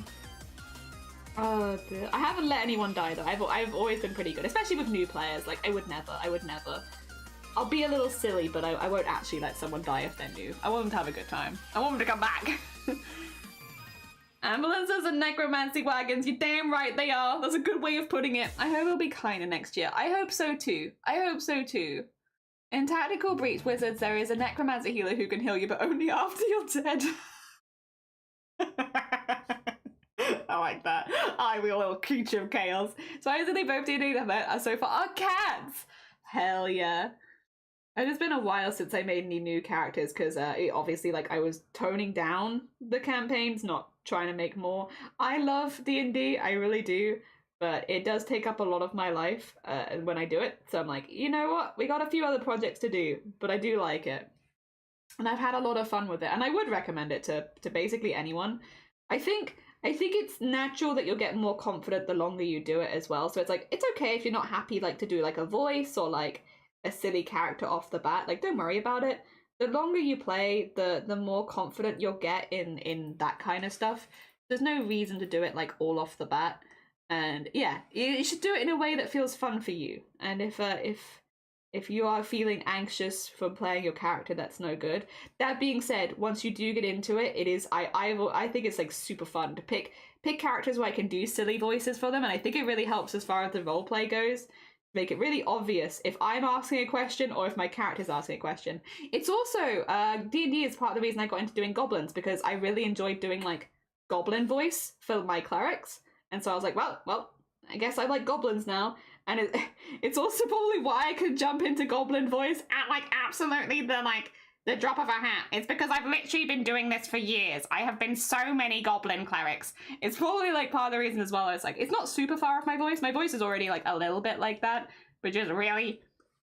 Oh dear. I haven't let anyone die though. I've always been pretty good. Especially with new players. Like, I would never. I'll be a little silly, but I won't actually let someone die if they're new. I want them to have a good time. I want them to come back. Ambulances and necromancy wagons, you're damn right they are. That's a good way of putting it. I hope it'll be kinder next year. I hope so too. I hope so too. In Tactical Breach Wizards, there is a necromancer healer who can heal you, but only after you're dead. I like that. I'm a little creature of chaos. So I they both do that so far. Our cats! Hell yeah. And it's been a while since I made any new characters because obviously like I was toning down the campaigns, not trying to make more. I love D&D, I really do, but it does take up a lot of my life when I do it. So I'm like, you know what? We got a few other projects to do, but I do like it. And I've had a lot of fun with it, and I would recommend it to basically anyone. I think it's natural that you'll get more confident the longer you do it as well. So it's like, it's okay if you're not happy like to do like a voice or like a silly character off the bat. Like, don't worry about it. The longer you play, the more confident you'll get in that kind of stuff. There's no reason to do it like all off the bat. And yeah, you should do it in a way that feels fun for you. And if you are feeling anxious from playing your character, that's no good. That being said, once you do get into it, it is I think it's like super fun to pick characters where I can do silly voices for them, and I think it really helps as far as the roleplay goes. Make it really obvious if I'm asking a question or if my character's asking a question. It's also D&D is part of the reason I got into doing goblins, because I really enjoyed doing like goblin voice for my clerics, and so I was like, well, I guess I like goblins now. And it's also probably why I could jump into goblin voice at like absolutely the drop of a hat. It's because I've literally been doing this for years. I have been so many goblin clerics. It's probably like part of the reason as well. It's like, it's not super far off my voice. My voice is already like a little bit like that, but just really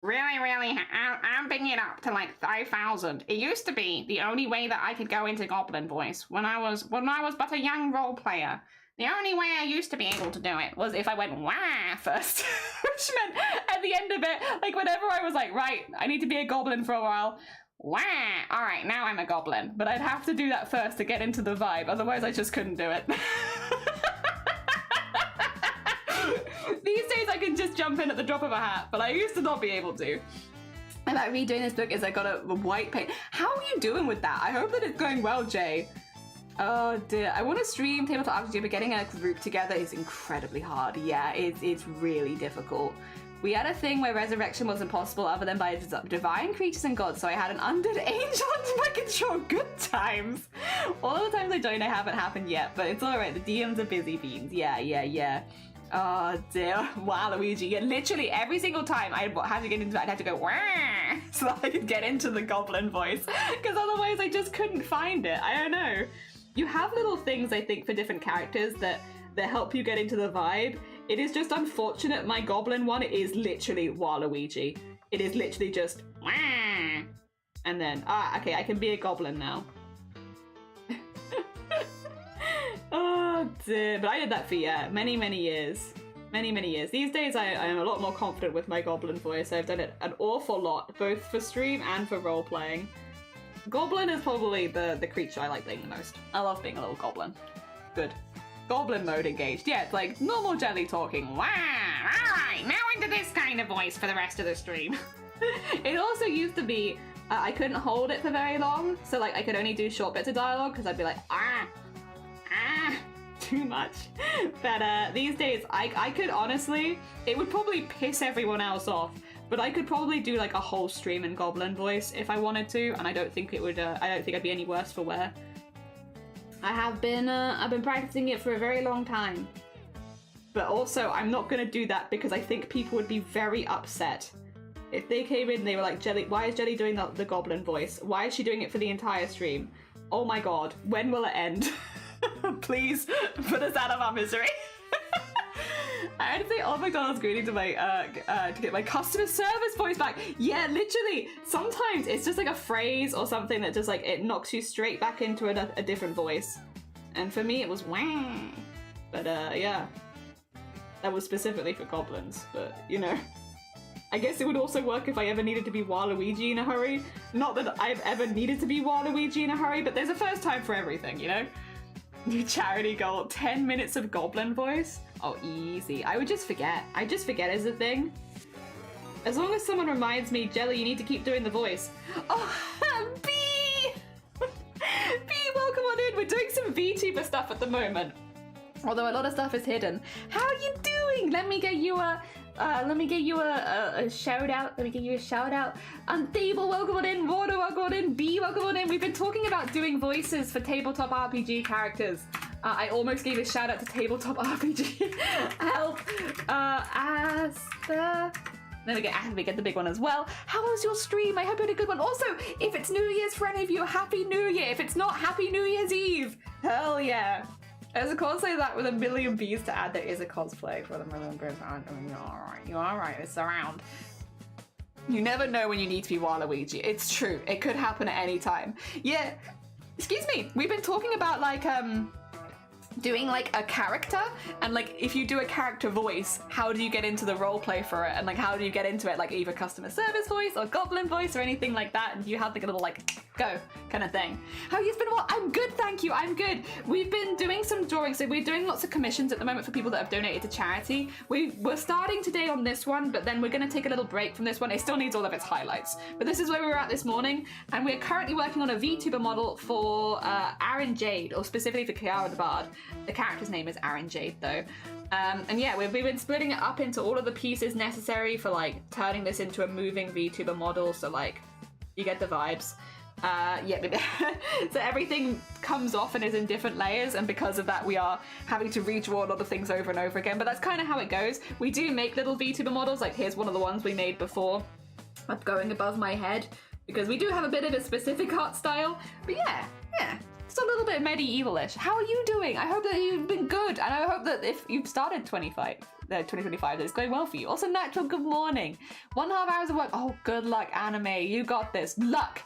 amping it up to like 5,000. It used to be the only way that I could go into goblin voice when I was but a young role player. The only way I used to be able to do it was if I went wah first, which meant at the end of it, like whenever I was like, right, I need to be a goblin for a while, wah, all right, now I'm a goblin. But I'd have to do that first to get into the vibe, otherwise I just couldn't do it. These days I can just jump in at the drop of a hat, but I used to not be able to. About redoing this book is I got a white paint. How are you doing with that? I hope that it's going well, Jay. Oh dear, I want to stream tabletop RPG, but getting a group together is incredibly hard. Yeah, it's really difficult. We had a thing where resurrection wasn't possible other than by divine creatures and gods, so I had an undead angel under my control. Good times. All the times I joined, I haven't happened yet, but it's alright. The DMs are busy beans. Yeah. Oh dear. Waluigi. Yeah, literally every single time I had to get into it, I'd have to go wah, so that I could get into the goblin voice, because otherwise I just couldn't find it. I don't know. You have little things, I think, for different characters that help you get into the vibe. It is just unfortunate my goblin one is literally Waluigi. It is literally just wah, and then okay, I can be a goblin now. Oh dear, but I did that for many years. Many years. These days I am a lot more confident with my goblin voice. I've done it an awful lot, both for stream and for role playing. Goblin is probably the creature I like playing the most. I love being a little goblin. Good. Goblin mode engaged. Yeah, it's like normal jelly talking. Wow, alright, now into this kind of voice for the rest of the stream. It also used to be, I couldn't hold it for very long, so like I could only do short bits of dialogue because I'd be like, too much. But these days, I could honestly, it would probably piss everyone else off, but I could probably do like a whole stream in goblin voice if I wanted to, and I don't think it would, I don't think I'd be any worse for wear. I've been practicing it for a very long time. But also, I'm not gonna do that because I think people would be very upset. If they came in and they were like, Jelly, why is Jelly doing the goblin voice? Why is she doing it for the entire stream? Oh my god, when will it end? Please put us out of our misery. I had to say, oh my god, I was going to get my customer service voice back. Yeah, literally. Sometimes it's just like a phrase or something that just like it knocks you straight back into a different voice. And for me, it was wah. But yeah, that was specifically for goblins. But you know, I guess it would also work if I ever needed to be Waluigi in a hurry. Not that I've ever needed to be Waluigi in a hurry, but there's a first time for everything, you know? New charity goal, 10 minutes of goblin voice? Oh, easy. I would just forget. I just forget as a thing. As long as someone reminds me, Jelly, you need to keep doing the voice. Oh, B! B, welcome on in. We're doing some VTuber stuff at the moment. Although a lot of stuff is hidden. How are you doing? Let me get you a shout out. Let me give you a shout out. Unstable, welcome on in. Water, welcome on in. B, welcome on in. We've been talking about doing voices for tabletop RPG characters. I almost gave a shout out to tabletop RPG. Help. Asta. Then we get the big one as well. How was your stream? I hope you had a good one. Also, if it's New Year's for any of you, Happy New Year. If it's not, Happy New Year's Eve. Hell yeah. There's a cosplay that with a million B's to add. There is a cosplay for the million B's. You're alright. It's around. You never know when you need to be Waluigi. It's true. It could happen at any time. Yeah. Excuse me. We've been talking about like doing like a character, and like if you do a character voice, how do you get into the roleplay for it, and like how do you get into it, like either customer service voice or goblin voice or anything like that, and you have like a little like go kind of thing. How you been? Well, I'm good, thank you. I'm good. We've been doing some drawings, so we're doing lots of commissions at the moment for people that have donated to charity. We're starting today on this one, but then we're going to take a little break from this one. It still needs all of its highlights, but this is where we were at this morning, and we're currently working on a VTuber model for Aaron Jade, or specifically for Kiara the Bard. The character's name is Aaron Jade though. And yeah, we've been splitting it up into all of the pieces necessary for like turning this into a moving VTuber model, so like you get the vibes. Yeah, so everything comes off and is in different layers, and because of that we are having to redraw a lot of things over and over again, but that's kind of how it goes. We do make little VTuber models, like here's one of the ones we made before. I'm going above my head because we do have a bit of a specific art style, but yeah. It's a little bit medievalish. How are you doing? I hope that you've been good, and I hope that if you've started 2025, that it's going well for you. Also, Natural, good morning. 1.5 hours of work. Oh, good luck, anime. You got this. Luck.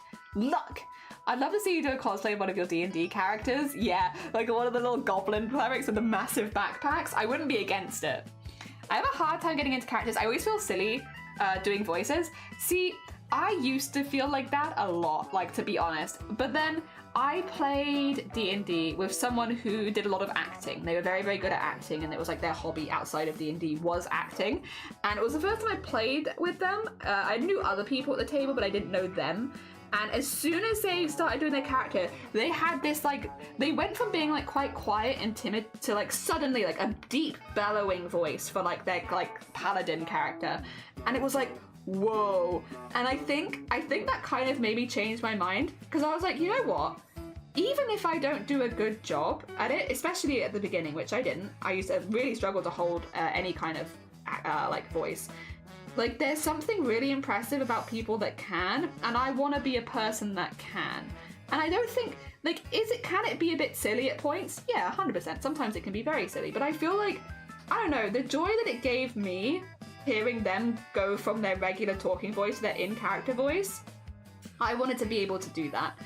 I'd love to see you do a cosplay of one of your D&D characters. Yeah, like one of the little goblin clerics with the massive backpacks. I wouldn't be against it. I have a hard time getting into characters. I always feel silly doing voices. See, I used to feel like that a lot, like, to be honest. But then I played D&D with someone who did a lot of acting. They were very, very good at acting, and it was like their hobby outside of D&D was acting. And it was the first time I played with them. I knew other people at the table, but I didn't know them. And as soon as they started doing their character, they had this like, they went from being like quite quiet and timid to like suddenly like a deep bellowing voice for like their like paladin character. And it was like, whoa. And I think that kind of maybe changed my mind, because I was like, you know what? Even if I don't do a good job at it, especially at the beginning, which I didn't, I used to really struggle to hold any kind of like voice. Like, there's something really impressive about people that can, and I want to be a person that can. And I don't think, like, can it be a bit silly at points? Yeah, 100%. Sometimes it can be very silly, but I feel like, I don't know, the joy that it gave me hearing them go from their regular talking voice to their in-character voice, I wanted to be able to do that.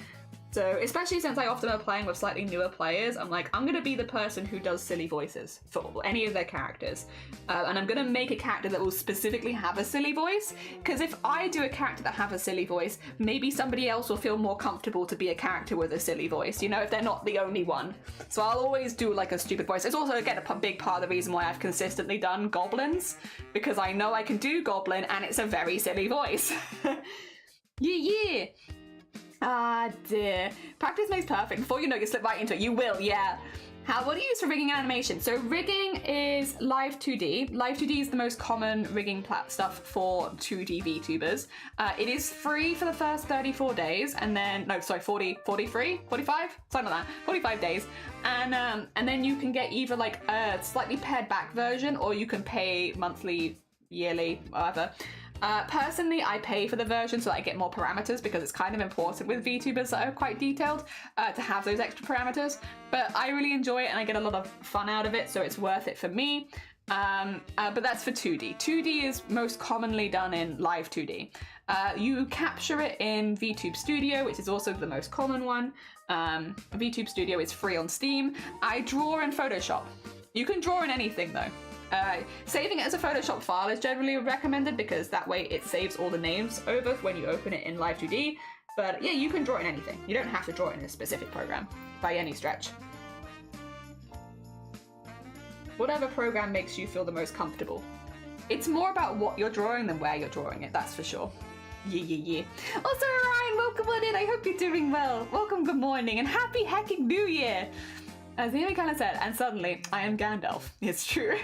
So, especially since I often am playing with slightly newer players, I'm like, I'm going to be the person who does silly voices for any of their characters. And I'm going to make a character that will specifically have a silly voice, because if I do a character that has a silly voice, maybe somebody else will feel more comfortable to be a character with a silly voice, you know, if they're not the only one. So I'll always do like a stupid voice. It's also, again, a big part of the reason why I've consistently done goblins, because I know I can do goblin and it's a very silly voice. Yeah. Ah, dear. Practice makes perfect. Before you know, you slip right into it. You will, yeah. What do you use for rigging animation? So rigging is Live 2D. Live 2D is the most common rigging stuff for 2D VTubers. It is free for the first 34 days, and then, 43, 45? Something like that. 45 days. And then you can get either like a slightly pared back version, or you can pay monthly, yearly, whatever. Personally, I pay for the version so that I get more parameters, because it's kind of important with VTubers that are quite detailed to have those extra parameters. But I really enjoy it and I get a lot of fun out of it, so it's worth it for me. But that's for 2D. 2D is most commonly done in Live 2D. You capture it in VTube Studio, which is also the most common one. VTube Studio is free on Steam. I draw in Photoshop. You can draw in anything though. Saving it as a Photoshop file is generally recommended, because that way it saves all the names over when you open it in Live 2D. But yeah, you can draw in anything. You don't have to draw it in a specific program by any stretch. Whatever program makes you feel the most comfortable. It's more about what you're drawing than where you're drawing it, that's for sure. Yeah. Also, Ryan, welcome on in. I hope you're doing well. Welcome, good morning, and happy hecking New Year. As Naomi kind of said, and suddenly, I am Gandalf. It's true.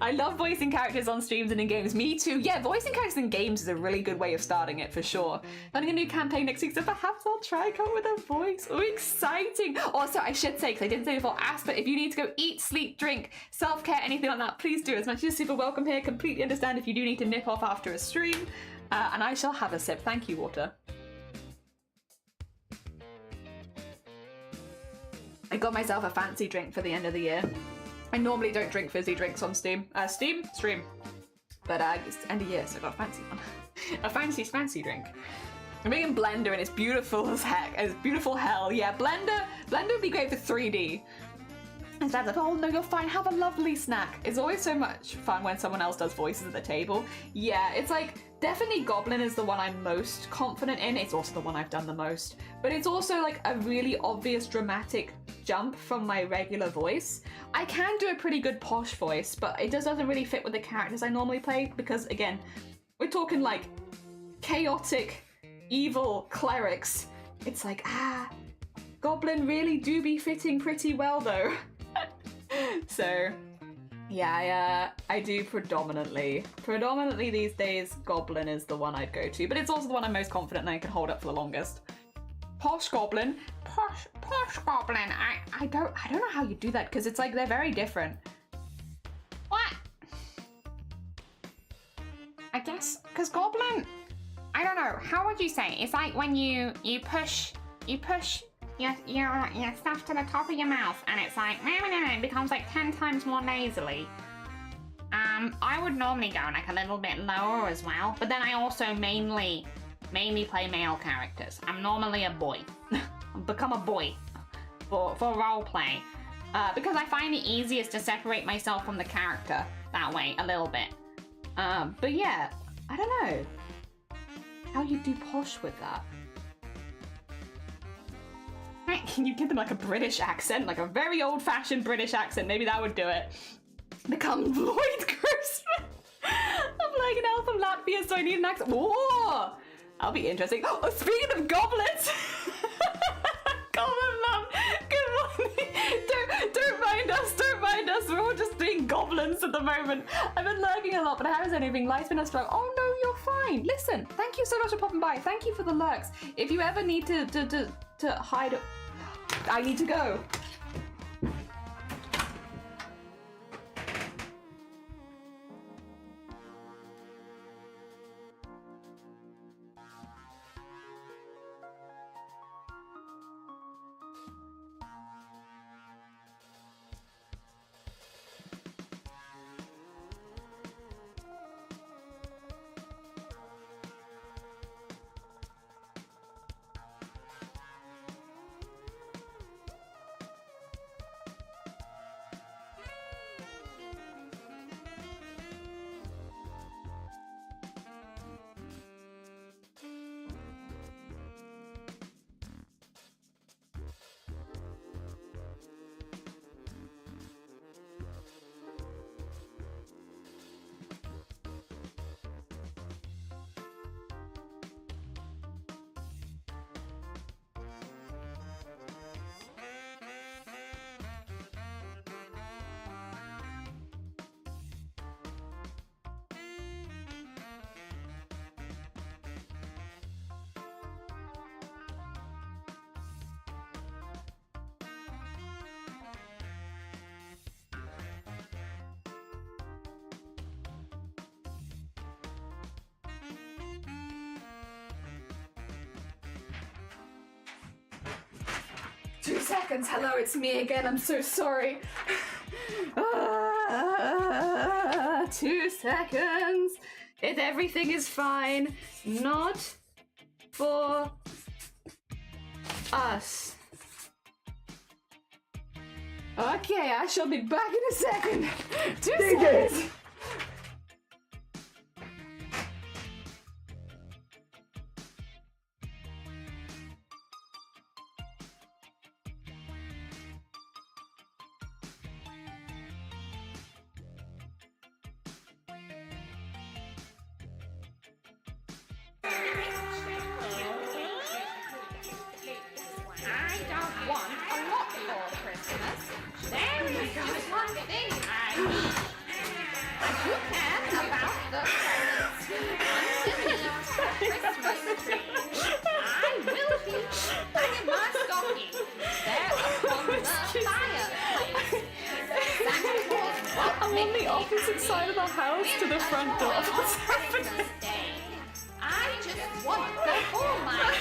I love voicing characters on streams and in games. Me too. Yeah, voicing characters in games is a really good way of starting it, for sure. Starting a new campaign next week, so perhaps I'll try come with a voice. Oh, exciting. Also, I should say, because I didn't say before, Asper, if you need to go eat, sleep, drink, self-care, anything like that, please do. As much as you're super welcome here, completely understand if you do need to nip off after a stream. And I shall have a sip. Thank you, water. I got myself a fancy drink for the end of the year. I normally don't drink fizzy drinks on Stream. But it's end of year, so I got a fancy one. A fancy drink. I'm making Blender and it's beautiful as heck. It's beautiful hell. Yeah, Blender would be great for 3D. And Dad's like, oh no, you're fine, have a lovely snack. It's always so much fun when someone else does voices at the table. Yeah, it's like, definitely Goblin is the one I'm most confident in. It's also the one I've done the most. But it's also like a really obvious dramatic jump from my regular voice. I can do a pretty good posh voice, but it just doesn't really fit with the characters I normally play, because again, we're talking like chaotic, evil clerics. It's like, Goblin really do be fitting pretty well though. So yeah, I do predominantly these days, Goblin is the one I'd go to, but it's also the one I'm most confident and I can hold up for the longest. Posh Goblin. Posh Goblin. I don't know how you do that, because it's like they're very different. What? I guess, because Goblin, I don't know, how would you say? It's like when you push your stuff to the top of your mouth, and it's like, it becomes like 10 times more nasally. I would normally go like a little bit lower as well, but then I also mainly play male characters. I'm normally a boy. Become a boy for role play, because I find it easiest to separate myself from the character that way a little bit. But yeah, I don't know how you do posh with that. Can you give them like a British accent, like a very old-fashioned British accent? Maybe that would do it. Become Lloyd Grossman. I'm like an elf from Latvia, so I need an accent. Whoa! I'll be interesting. Oh, speaking of goblins! Goblin mum, good morning. Don't mind us, don't mind us. We're all just being goblins at the moment. I've been lurking a lot, but how is anything? Life's been a struggle. Oh no, you're fine. Listen, thank you so much for popping by. Thank you for the lurks. If you ever need to hide, I need to go. 2 seconds. Hello, it's me again. I'm so sorry. 2 seconds. Everything is fine. Not for us. Okay, I shall be back in a second. 2 seconds. I'm on the opposite side of the house to the front door. What's happening? I just want the whole my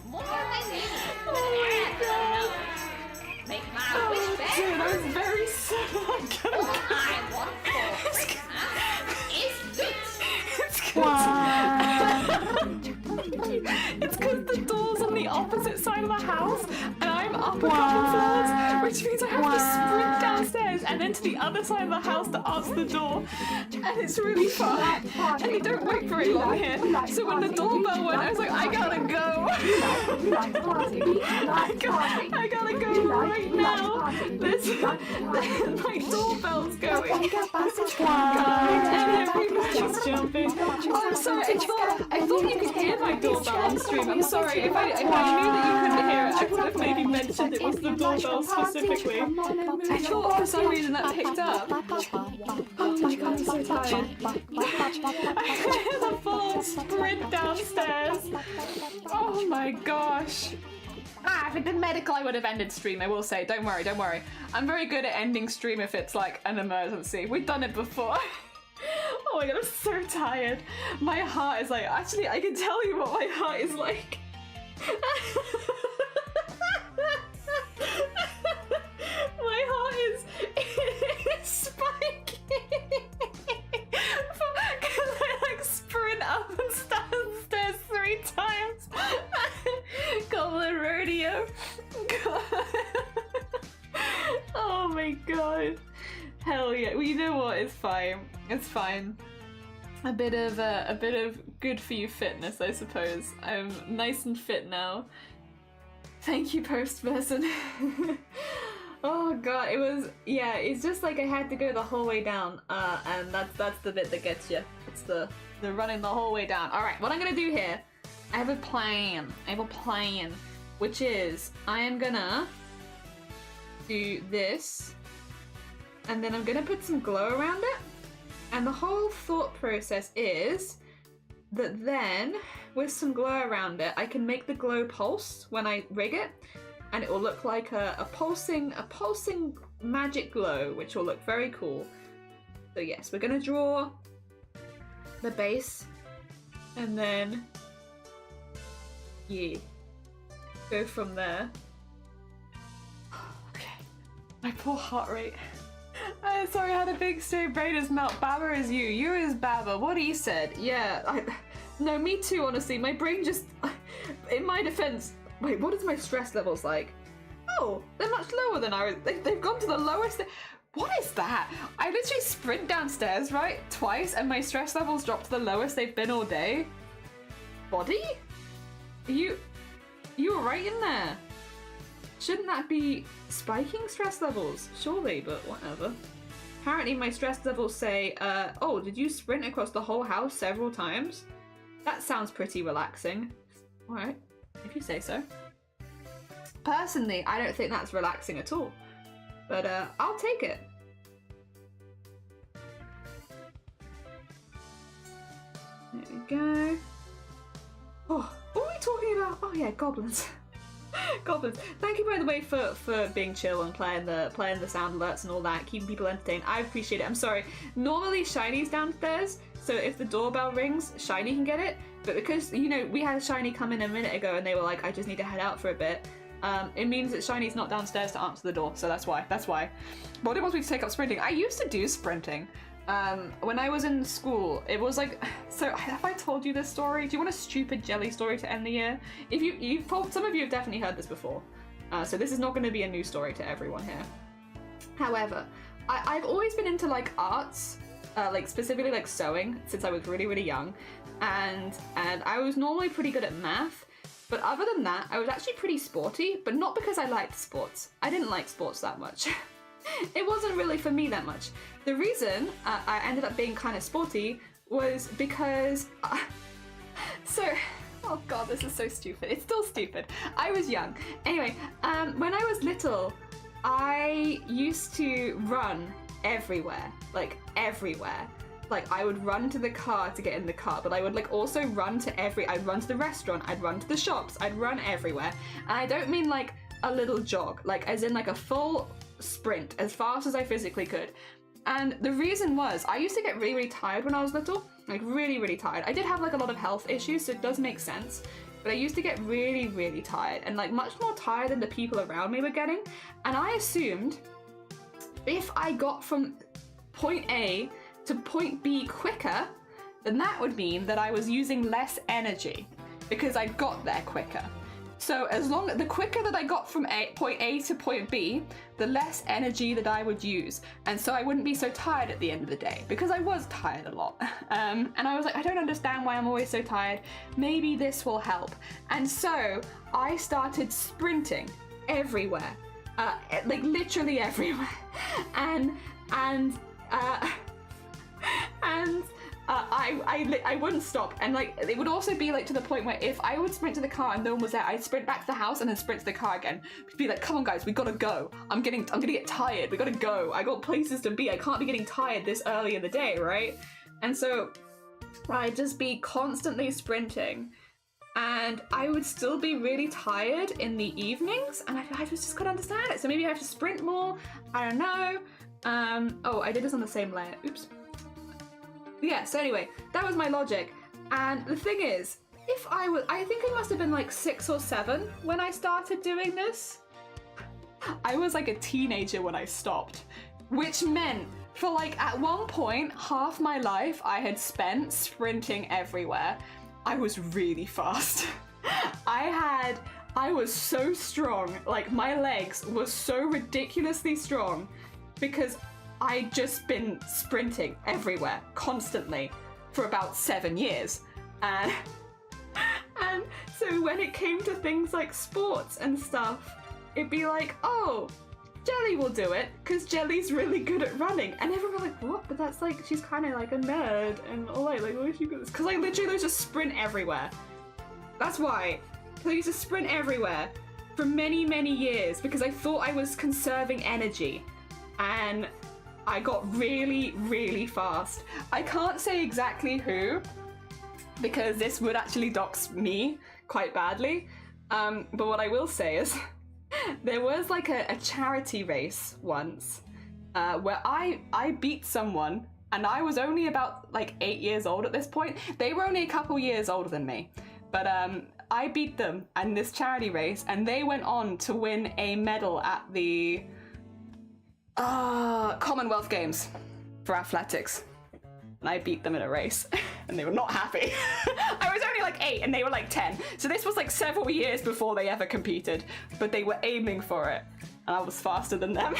more than you could ever know. Make my wish better. Dude, I was very sad. All I want for Christmas is this. It's because the door's on the opposite side of the house, and I'm up a couple floors, which means I have to sprint downstairs and then to the other side of the house to answer the door, and it's really far, and they don't wait very long here. So when the doorbell went, I was like, I gotta go. I gotta go right now. My doorbell's going. And everybody's jumping. Oh, I'm sorry. I thought you could hear my doorbell on stream. I'm sorry. If I knew that you couldn't hear it, I would have maybe mentioned it was the doorbell specifically. I thought for some reason that picked up. Oh my god, I'm so tired. I had a full sprint downstairs. Oh my gosh. If it been medical, I would have ended stream, I will say. Don't worry, don't worry. I'm very good at ending stream if it's like an emergency. We've done it before. Oh my god, I'm so tired. My heart is like, actually, I can tell you what my heart is like. My heart is spiking. Because I like sprint up and downstairs 3 times. Goblin rodeo. Oh my god. Hell yeah. Well, you know what? It's fine. It's fine. A bit of good for you fitness, I suppose. I'm nice and fit now. Thank you, post person. Oh god, it's just like I had to go the whole way down, and that's the bit that gets you. It's the running the whole way down. Alright, what I'm gonna do here, I have a plan. Which is, I am gonna do this, and then I'm gonna put some glow around it. And the whole thought process is that then, with some glow around it, I can make the glow pulse when I rig it, and it will look like a pulsing magic glow, which will look very cool. So yes, we're gonna draw the base, and then yeah, go from there. Okay, my poor heart rate. I'm sorry, I had a big straight brain as melt. Baba is you. You is Baba. What he said. Yeah, no, me too, honestly. My brain just, in my defense, wait, what is my stress levels like? Oh, they're much lower than I was. They've gone to the lowest. What is that? I literally sprint downstairs, right? Twice, and my stress levels dropped to the lowest they've been all day. Body? You were right in there. Shouldn't that be spiking stress levels? Surely, but whatever. Apparently my stress levels say, oh, did you sprint across the whole house several times? That sounds pretty relaxing. Alright, if you say so. Personally, I don't think that's relaxing at all. But I'll take it. There we go. Oh, what were we talking about? Oh yeah, goblins. Goblins. Thank you, by the way, for being chill and playing the sound alerts and all that, keeping people entertained. I appreciate it. I'm sorry. Normally Shiny's downstairs, so if the doorbell rings, Shiny can get it. But because, you know, we had Shiny come in a minute ago and they were like, I just need to head out for a bit. It means that Shiny's not downstairs to answer the door, so that's why. Body wants me to take up sprinting. I used to do sprinting. When I was in school, it was like, so have I told you this story? Do you want a stupid jelly story to end the year? If you've told, some of you have definitely heard this before. So this is not going to be a new story to everyone here. However, I've always been into like arts, like specifically like sewing since I was really, really young. And I was normally pretty good at math. But other than that, I was actually pretty sporty, but not because I liked sports. I didn't like sports that much. It wasn't really for me that much. The reason I ended up being kind of sporty was because... oh god, this is so stupid. It's still stupid. I was young. Anyway, when I was little, I used to run everywhere. Like, everywhere. Like, I would run to the car to get in the car, but I would like also run to I'd run to the restaurant, I'd run to the shops, I'd run everywhere. And I don't mean like a little jog, like as in like a full sprint as fast as I physically could. And the reason was I used to get really, really tired when I was little, like really, really tired. I did have like a lot of health issues, so it does make sense. But I used to get really, really tired, and like much more tired than the people around me were getting. And I assumed if I got from point A to point B quicker, then that would mean that I was using less energy because I got there quicker. So the quicker that I got from point A to point B, the less energy that I would use. And so I wouldn't be so tired at the end of the day, because I was tired a lot. And I was like, I don't understand why I'm always so tired. Maybe this will help. And so I started sprinting everywhere, like literally everywhere. I wouldn't stop, and like it would also be like to the point where if I would sprint to the car and no one was there, I'd sprint back to the house and then sprint to the car again. Be like, come on guys, we gotta go. I'm gonna get tired. We gotta go. I got places to be. I can't be getting tired this early in the day, right? And so I'd just be constantly sprinting, and I would still be really tired in the evenings, and I just couldn't understand it. So maybe I have to sprint more. I don't know. Oh, I did this on the same layer. Oops. Yeah, so anyway, that was my logic. And the thing is, I think I must have been like 6 or 7 when I started doing this. I was like a teenager when I stopped, which meant for like at one point, half my life I had spent sprinting everywhere. I was really fast. I was so strong, like my legs were so ridiculously strong because I'd just been sprinting everywhere, constantly, for about 7 years. And so when it came to things like sports and stuff, it'd be like, oh, Jelly will do it, because Jelly's really good at running. And everyone was like, what? But that's like, she's kind of like a nerd, and all like, why is she good at this? Because I literally just sprint everywhere. That's why. I used to sprint everywhere for many, many years because I thought I was conserving energy. And I got really, really fast. I can't say exactly who, because this would actually dox me quite badly. But what I will say is, there was like a charity race once where I beat someone, and I was only about like 8 years old at this point. They were only a couple years older than me, but I beat them in this charity race, and they went on to win a medal at the Commonwealth Games for athletics. And I beat them in a race, and they were not happy. I was only like 8 and they were like 10. So this was like several years before they ever competed, but they were aiming for it, and I was faster than them.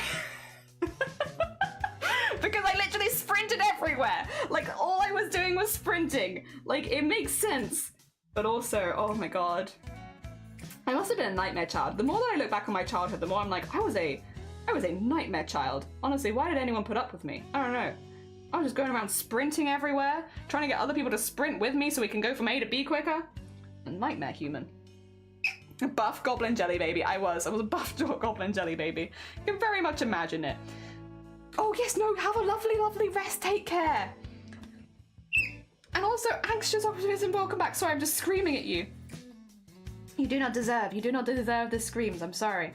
Because I literally sprinted everywhere. Like, all I was doing was sprinting. Like, it makes sense. But also, oh my god. I must have been a nightmare child. The more that I look back on my childhood, the more I'm like, I was a nightmare child. Honestly, why did anyone put up with me? I don't know. I was just going around sprinting everywhere, trying to get other people to sprint with me so we can go from A to B quicker. A nightmare human. A buff goblin jelly baby. I was a buff goblin jelly baby. You can very much imagine it. Oh yes, no, have a lovely, lovely rest. Take care. And also, anxious optimism, welcome back. Sorry, I'm just screaming at you. You do not deserve the screams. I'm sorry.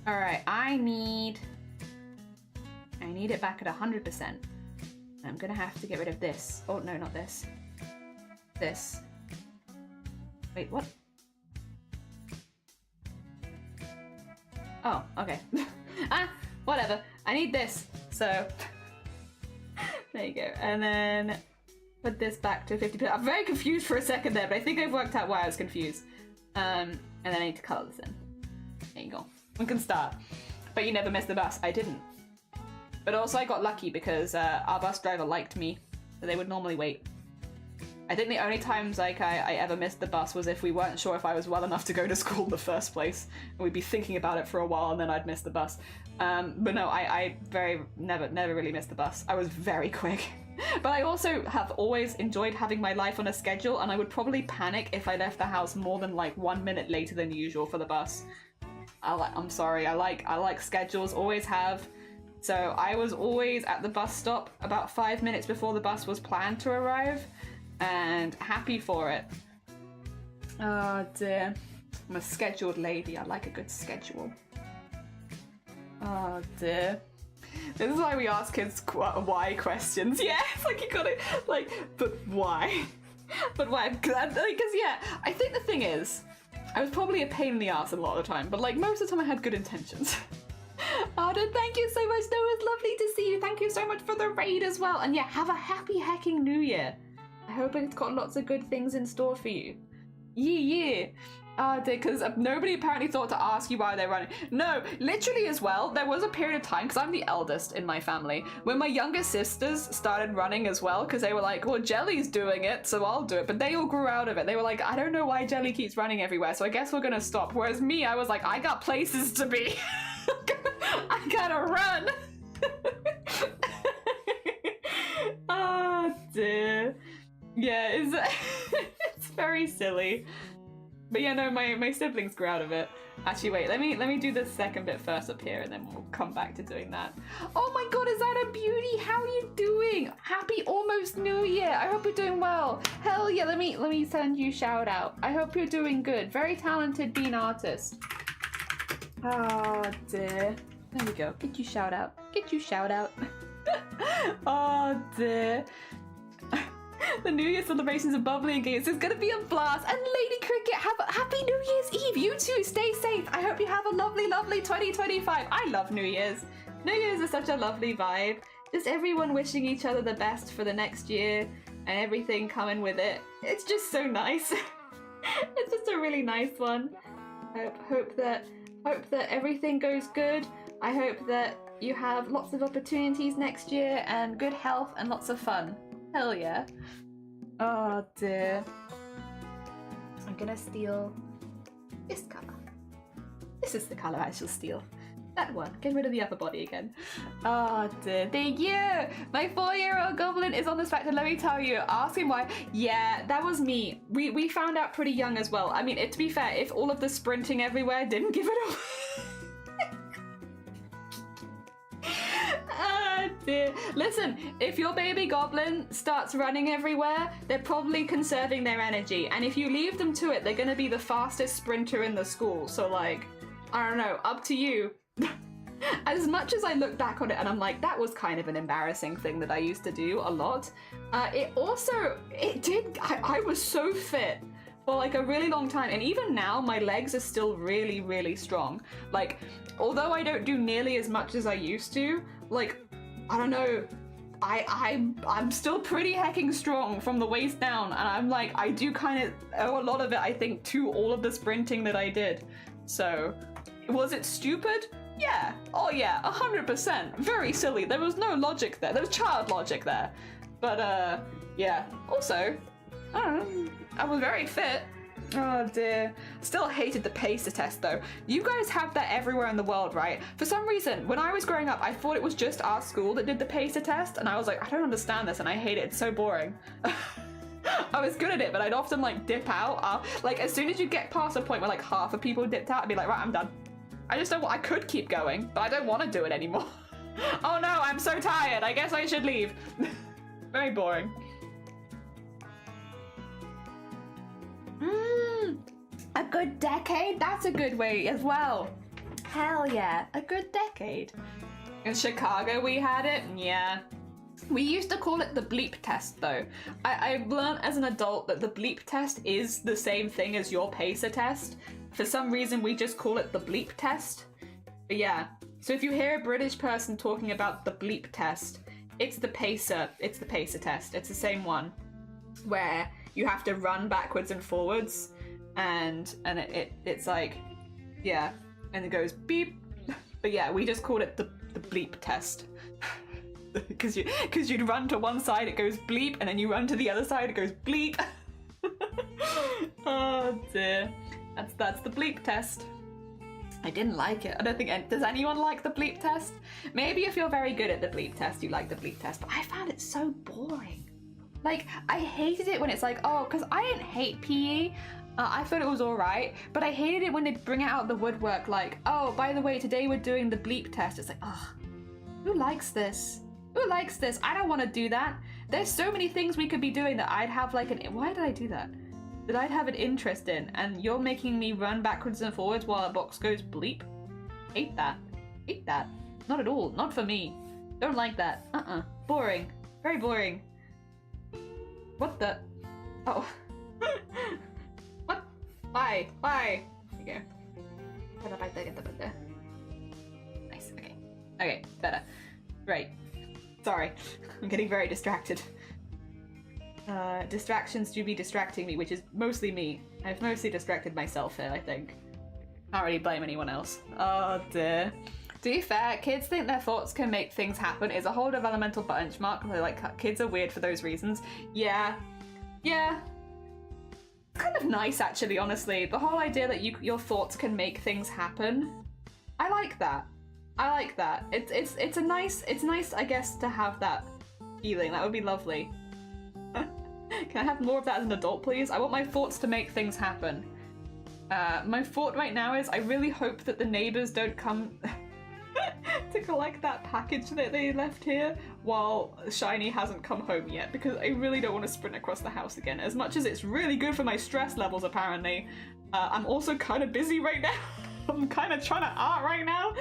All right, I need it back at 100%. I'm gonna have to get rid of this. Oh no, not this. This. Wait, what? Oh, okay. Whatever. I need this. So there you go. And then put this back to 50%. I'm very confused for a second there, but I think I've worked out why I was confused. And then I need to color this in. There you go. We can start. But you never missed the bus. I didn't. But also I got lucky because our bus driver liked me, so they would normally wait. I think the only times like I ever missed the bus was if we weren't sure if I was well enough to go to school in the first place, and we'd be thinking about it for a while and then I'd miss the bus. But no, I never really missed the bus. I was very quick. But I also have always enjoyed having my life on a schedule, and I would probably panic if I left the house more than like 1 minute later than usual for the bus. I'm sorry, I like schedules, always have. So I was always at the bus stop about 5 minutes before the bus was planned to arrive, and happy for it. Oh dear. I'm a scheduled lady. I like a good schedule. Oh dear. This is why we ask kids why questions. Yeah, it's like you gotta, like, but why? But why? Because yeah, I think the thing is, I was probably a pain in the ass a lot of the time, but like most of the time I had good intentions. Arden, thank you so much. That was lovely to see you. Thank you so much for the raid as well. And yeah, have a happy hecking new year. I hope it's got lots of good things in store for you. Yeah. Because nobody apparently thought to ask you why they're running. No, literally as well, there was a period of time, because I'm the eldest in my family, when my younger sisters started running as well, because they were like, well, Jelly's doing it, so I'll do it. But they all grew out of it. They were like, I don't know why Jelly keeps running everywhere, so I guess we're gonna stop. Whereas me, I was like, I got places to be. I gotta run. Oh dear. Yeah, it's very silly. But yeah, no, my siblings grew out of it. Actually, wait, let me do the second bit first up here, and then we'll come back to doing that. Oh my god, is that a beauty? How are you doing? Happy almost New Year. I hope you're doing well. Hell yeah, let me send you a shout out. I hope you're doing good. Very talented bean artist. Oh dear. There we go. Get you shout out. Get you shout out. Oh dear. The New Year celebrations are bubbly and games. It's gonna be a blast. And Lady Cricket, have a happy New Year's Eve. You too, stay safe. I hope you have a lovely, lovely 2025. I love New Year's. New Year's is such a lovely vibe. Just everyone wishing each other the best for the next year and everything coming with it. It's just so nice. It's just a really nice one. Hope that everything goes good. I hope that you have lots of opportunities next year and good health and lots of fun. Hell yeah. Oh dear. I'm gonna steal this colour. This is the colour I shall steal. That one. Get rid of the upper body again. Oh dear, thank you! My 4-year-old goblin is on the spectrum, let me tell you. Ask him why. Yeah, that was me. We found out pretty young as well. I mean, to be fair, if all of the sprinting everywhere didn't give it away. Oh dear. Listen, if your baby goblin starts running everywhere, they're probably conserving their energy. And if you leave them to it, they're gonna be the fastest sprinter in the school. So like, I don't know, up to you. As much as I look back on it and I'm like, that was kind of an embarrassing thing that I used to do a lot. I was so fit for like a really long time. And even now, my legs are still really, really strong. Like, although I don't do nearly as much as I used to, like, I don't know, I'm still pretty hecking strong from the waist down. And I'm like, I do kind of owe a lot of it, I think, to all of the sprinting that I did. So, was it stupid? Yeah. Oh yeah, 100%. Very silly. There was no logic there. There was child logic there. But yeah. Also, I don't know, I was very fit. Oh dear. Still hated the pacer test though. You guys have that everywhere in the world, right? For some reason, when I was growing up, I thought it was just our school that did the pacer test, and I was like, I don't understand this, and I hate it. It's so boring. I was good at it, but I'd often like dip out. Like as soon as you get past a point where like half of people dipped out, I'd be like, right, I'm done. I just don't want, I could keep going, but I don't want to do it anymore. Oh no, I'm so tired. I guess I should leave. Very boring. A good decade? That's a good way as well. Hell yeah, a good decade. In Chicago we had it, yeah. We used to call it the bleep test though. I've learned as an adult that the bleep test is the same thing as your pacer test. For some reason we just call it the bleep test. But yeah, so if you hear a British person talking about the bleep test, it's the pacer test. It's the same one where you have to run backwards and forwards and it's like, yeah, and it goes beep. But yeah, we just called it the bleep test. Because you'd run to one side, it goes bleep, and then you run to the other side, it goes bleep. Oh dear. That's the bleep test. I didn't like it. I don't think, does anyone like the bleep test? Maybe if you're very good at the bleep test, you like the bleep test, but I found it so boring. Like, I hated it when it's like, oh, because I didn't hate PE. I thought it was alright, but I hated it when they'd bring it out of the woodwork like, oh, by the way, today we're doing the bleep test. It's like, oh, who likes this? Who likes this? I don't want to do that. There's so many things we could be doing that I'd have like why did I do that? That I'd have an interest in, and you're making me run backwards and forwards while a box goes bleep? Hate that. Hate that. Not at all. Not for me. Don't like that. Boring. Very boring. What the? Oh. What? Why? Why? There you go. Nice. Okay. Okay. Better. Right. Sorry. I'm getting very distracted. Distractions do be distracting me, which is mostly me. I've mostly distracted myself here, I think. Can't really blame anyone else. Oh dear. To be fair, kids think their thoughts can make things happen is a whole developmental benchmark. They're like, kids are weird for those reasons. Yeah. Yeah. Kind of nice, actually, honestly. The whole idea that your thoughts can make things happen. I like that. I like that. It's nice, I guess, to have that feeling. That would be lovely. Can I have more of that as an adult, please? I want my thoughts to make things happen. My thought right now is I really hope that the neighbors don't come to collect that package that they left here while Shiny hasn't come home yet, because I really don't want to sprint across the house again. As much as it's really good for my stress levels, apparently, I'm also kind of busy right now. I'm kind of trying to art right now.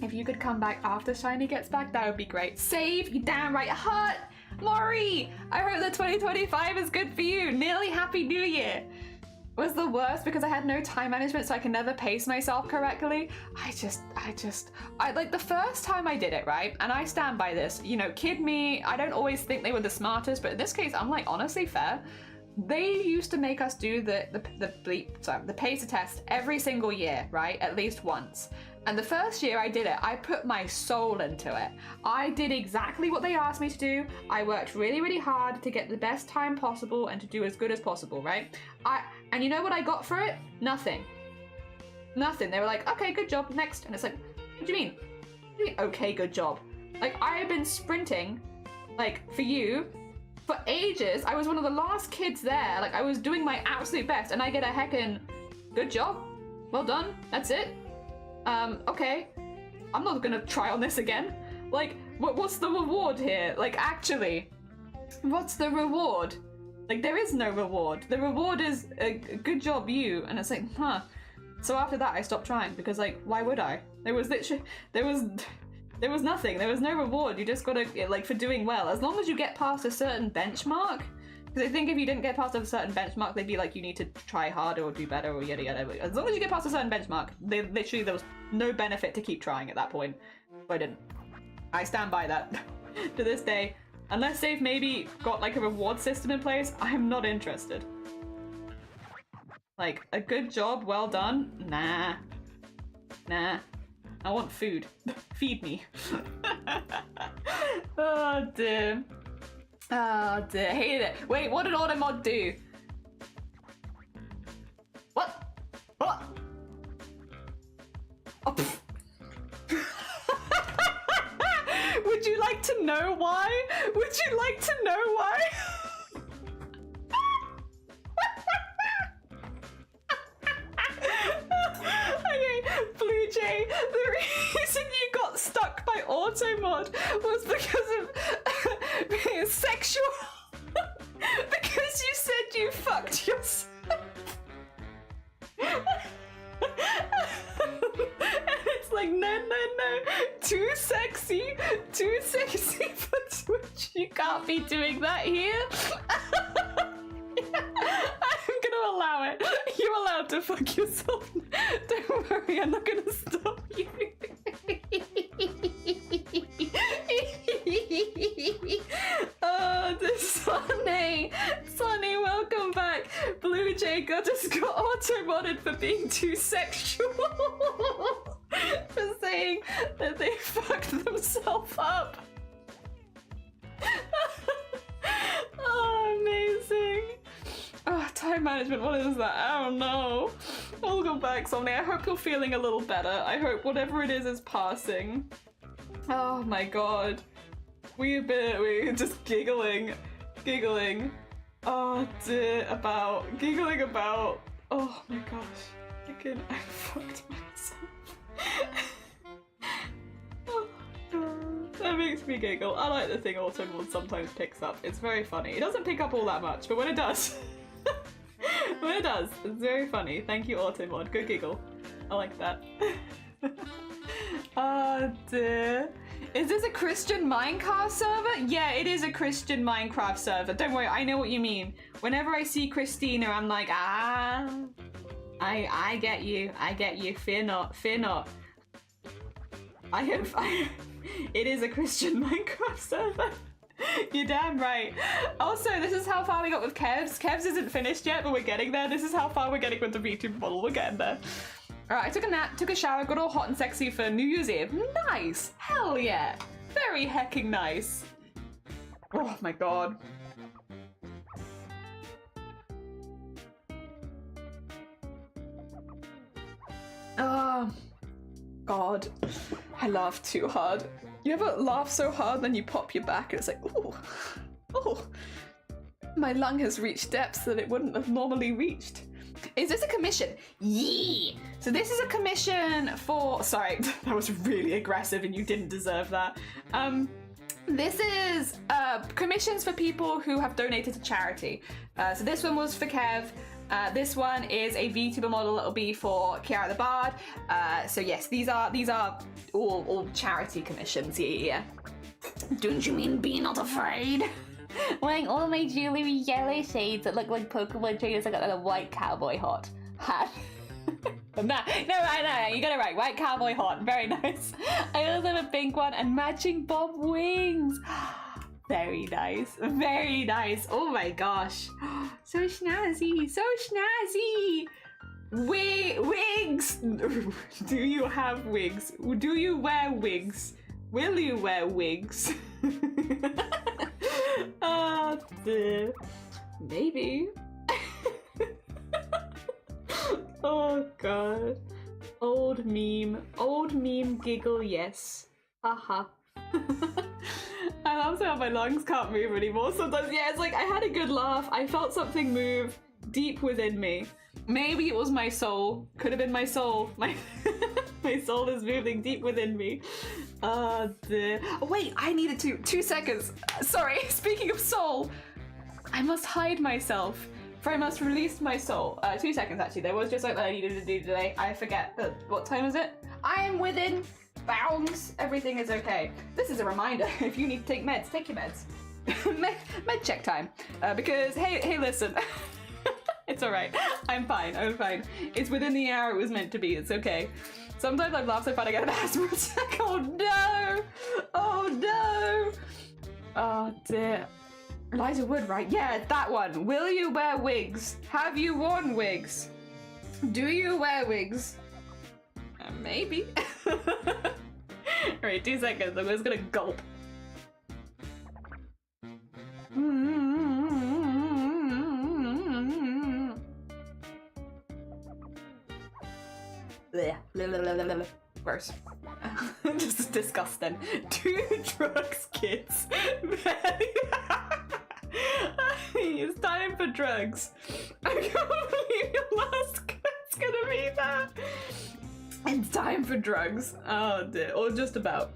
If you could come back after Shiny gets back, that would be great. Save, you damn right heart! Maury! I hope that 2025 is good for you. Nearly Happy New Year! It was the worst because I had no time management, so I can never pace myself correctly. I like the first time I did it, right? And I stand by this. You know, kid me, I don't always think they were the smartest, but in this case, I'm like, honestly, fair. They used to make us do the pacer test every single year, right? At least once. And the first year I did it, I put my soul into it. I did exactly what they asked me to do. I worked really, really hard to get the best time possible and to do as good as possible, right? And you know what I got for it? Nothing. Nothing. They were like, okay, good job, next. And it's like, do you mean? Okay, good job. Like, I have been sprinting, like, for you, for ages. I was one of the last kids there. Like, I was doing my absolute best, and I get a heckin' good job. Well done. That's it. Okay. I'm not gonna try on this again. Like, what's the reward here? Like, actually, what's the reward? Like, there is no reward. The reward is a good job, you. And it's like, huh. So after that, I stopped trying because, like, why would I? There was literally, there was nothing. There was no reward. You just gotta, like, for doing well. As long as you get past a certain benchmark. Because I think if you didn't get past a certain benchmark, they'd be like, you need to try harder or do better or yada yada. As long as you get past a certain benchmark, there was no benefit to keep trying at that point. So I didn't. I stand by that to this day. Unless they've maybe got like a reward system in place, I'm not interested. Like, a good job, well done? Nah. Nah. I want food. Feed me. Oh dear. Oh dear, hated it. Wait, what did Automod do? What? What? Oh, would you like to know why? Would you like to know why? Okay, Blue Jay, the reason you got stuck by Automod was because of being sexual. Because you said you fucked yourself. And it's like, no, too sexy for Twitch. You can't be doing that here. I'm gonna allow it. You're allowed to fuck yourself. Don't worry, I'm not gonna stop you. Oh, the Sonny, welcome back. Blue Jay just got auto-modded for being too sexual. For saying that they fucked themselves up. Oh, amazing. Oh, time management, what is that? I don't know. Welcome back, Somni. I hope you're feeling a little better. I hope whatever it is passing. Oh my god. We're just giggling. Oh dear, giggling about, oh my gosh. I fucked myself. Oh god. That makes me giggle. I like the thing Automod sometimes picks up. It's very funny. It doesn't pick up all that much, but when it does, it's very funny. Thank you, Automod. Good giggle. I like that. Oh dear. Is this a Christian Minecraft server? Yeah, it is a Christian Minecraft server. Don't worry, I know what you mean. Whenever I see Christina, I'm like, I get you. Fear not. It is a Christian Minecraft server. You're damn right. Also, this is how far we got with Kevs. Kevs isn't finished yet, but we're getting there. This is how far we're getting with the VTuber model. We're getting there. Alright, I took a nap, took a shower, got all hot and sexy for New Year's Eve. Nice! Hell yeah! Very hecking nice. Oh my god. Oh, god. I laughed too hard. You ever laugh so hard then you pop your back and it's like, ooh, oh. My lung has reached depths that it wouldn't have normally reached. Is this a commission? Yeah! So this is a commission for... Sorry, that was really aggressive and you didn't deserve that. This is commissions for people who have donated to charity. So this one was for Kev. This one is a VTuber model that will be for Kiara the Bard. So yes, these are all charity commissions. Yeah. Don't you mean be not afraid? Wearing all my jewelry yellow shades that look like Pokemon trainers. I got like a white cowboy hat. No, you got it right. White cowboy hat. Very nice. I also have a pink one and matching bob wings. Very nice. Very nice. Oh my gosh. So snazzy. So snazzy. Wigs. Do you have wigs? Do you wear wigs? Will you wear wigs? Maybe. Oh god. Oh Old meme giggle, yes. Haha. I love how my lungs can't move anymore sometimes. Yeah, it's like I had a good laugh. I felt something move deep within me. Maybe it was my soul. Could have been my soul. My my soul is moving deep within me. Oh, wait, I needed 2 seconds. Sorry, speaking of soul, I must hide myself, for I must release my soul. 2 seconds actually. There was just something I needed to do today. I forget. What time is it? I am within bounds. Everything is okay. This is a reminder. If you need to take meds, take your meds. med check time. Because hey, listen. It's alright. I'm fine. It's within the hour it was meant to be. It's okay. Sometimes I laugh so far I get an asthma attack. Oh no! Oh no! Oh dear. Elijah Wood, right? Yeah, that one. Will you wear wigs? Have you worn wigs? Do you wear wigs? Maybe. Alright, 2 seconds. I'm just gonna gulp. Gross. Just disgusting. Do drugs, kids. It's time for drugs. I can't believe your last cut's gonna be that. It's time for drugs. Oh dear. Or just about.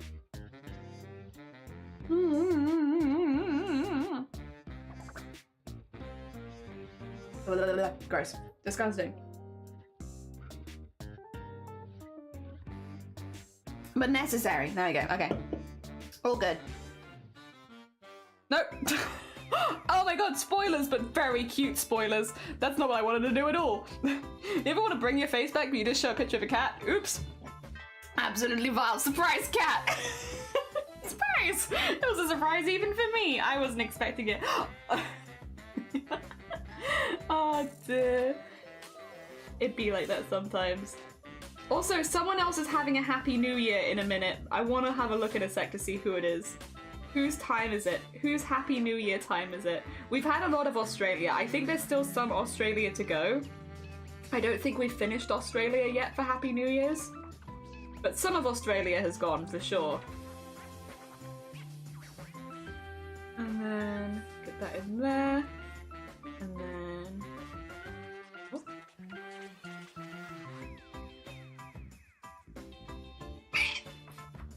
Gross. Disgusting. But necessary. There we go. Okay. All good. Nope. Oh my god, spoilers, but very cute spoilers. That's not what I wanted to do at all. You ever want to bring your face back but you just show a picture of a cat? Oops. Absolutely vile. Surprise cat! Surprise! It was a surprise even for me. I wasn't expecting it. Oh dear. It'd be like that sometimes. Also, someone else is having a Happy New Year in a minute. I want to have a look in a sec to see who it is. Whose time is it? Whose Happy New Year time is it? We've had a lot of Australia. I think there's still some Australia to go. I don't think we've finished Australia yet for Happy New Year's. But some of Australia has gone, for sure. And then get that in there. And then... Oh.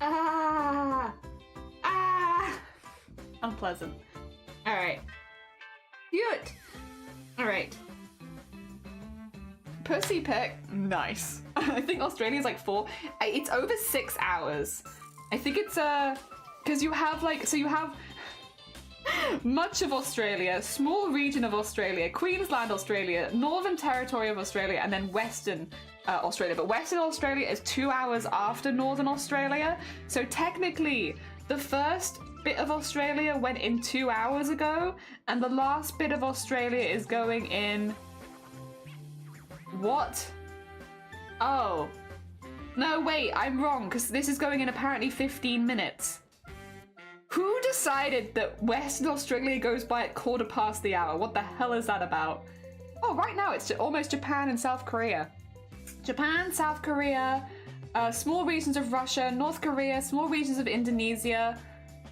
Ah! Ah! Unpleasant. Alright. Cute! Alright. Pussy peck. Nice. I think Australia's like 4. It's over 6 hours. I think it's because you have like, so you have much of Australia, small region of Australia, Queensland, Australia, Northern Territory of Australia, and then Western Australia. But Western Australia is 2 hours after Northern Australia. So technically, the first bit of Australia went in 2 hours ago, and the last bit of Australia is going in... What? Oh. No, wait, I'm wrong, because this is going in apparently 15 minutes. Who decided that Western Australia goes by at 1/4 the hour? What the hell is that about? Oh, right now it's almost Japan and South Korea. Japan, South Korea, small regions of Russia, North Korea, small regions of Indonesia.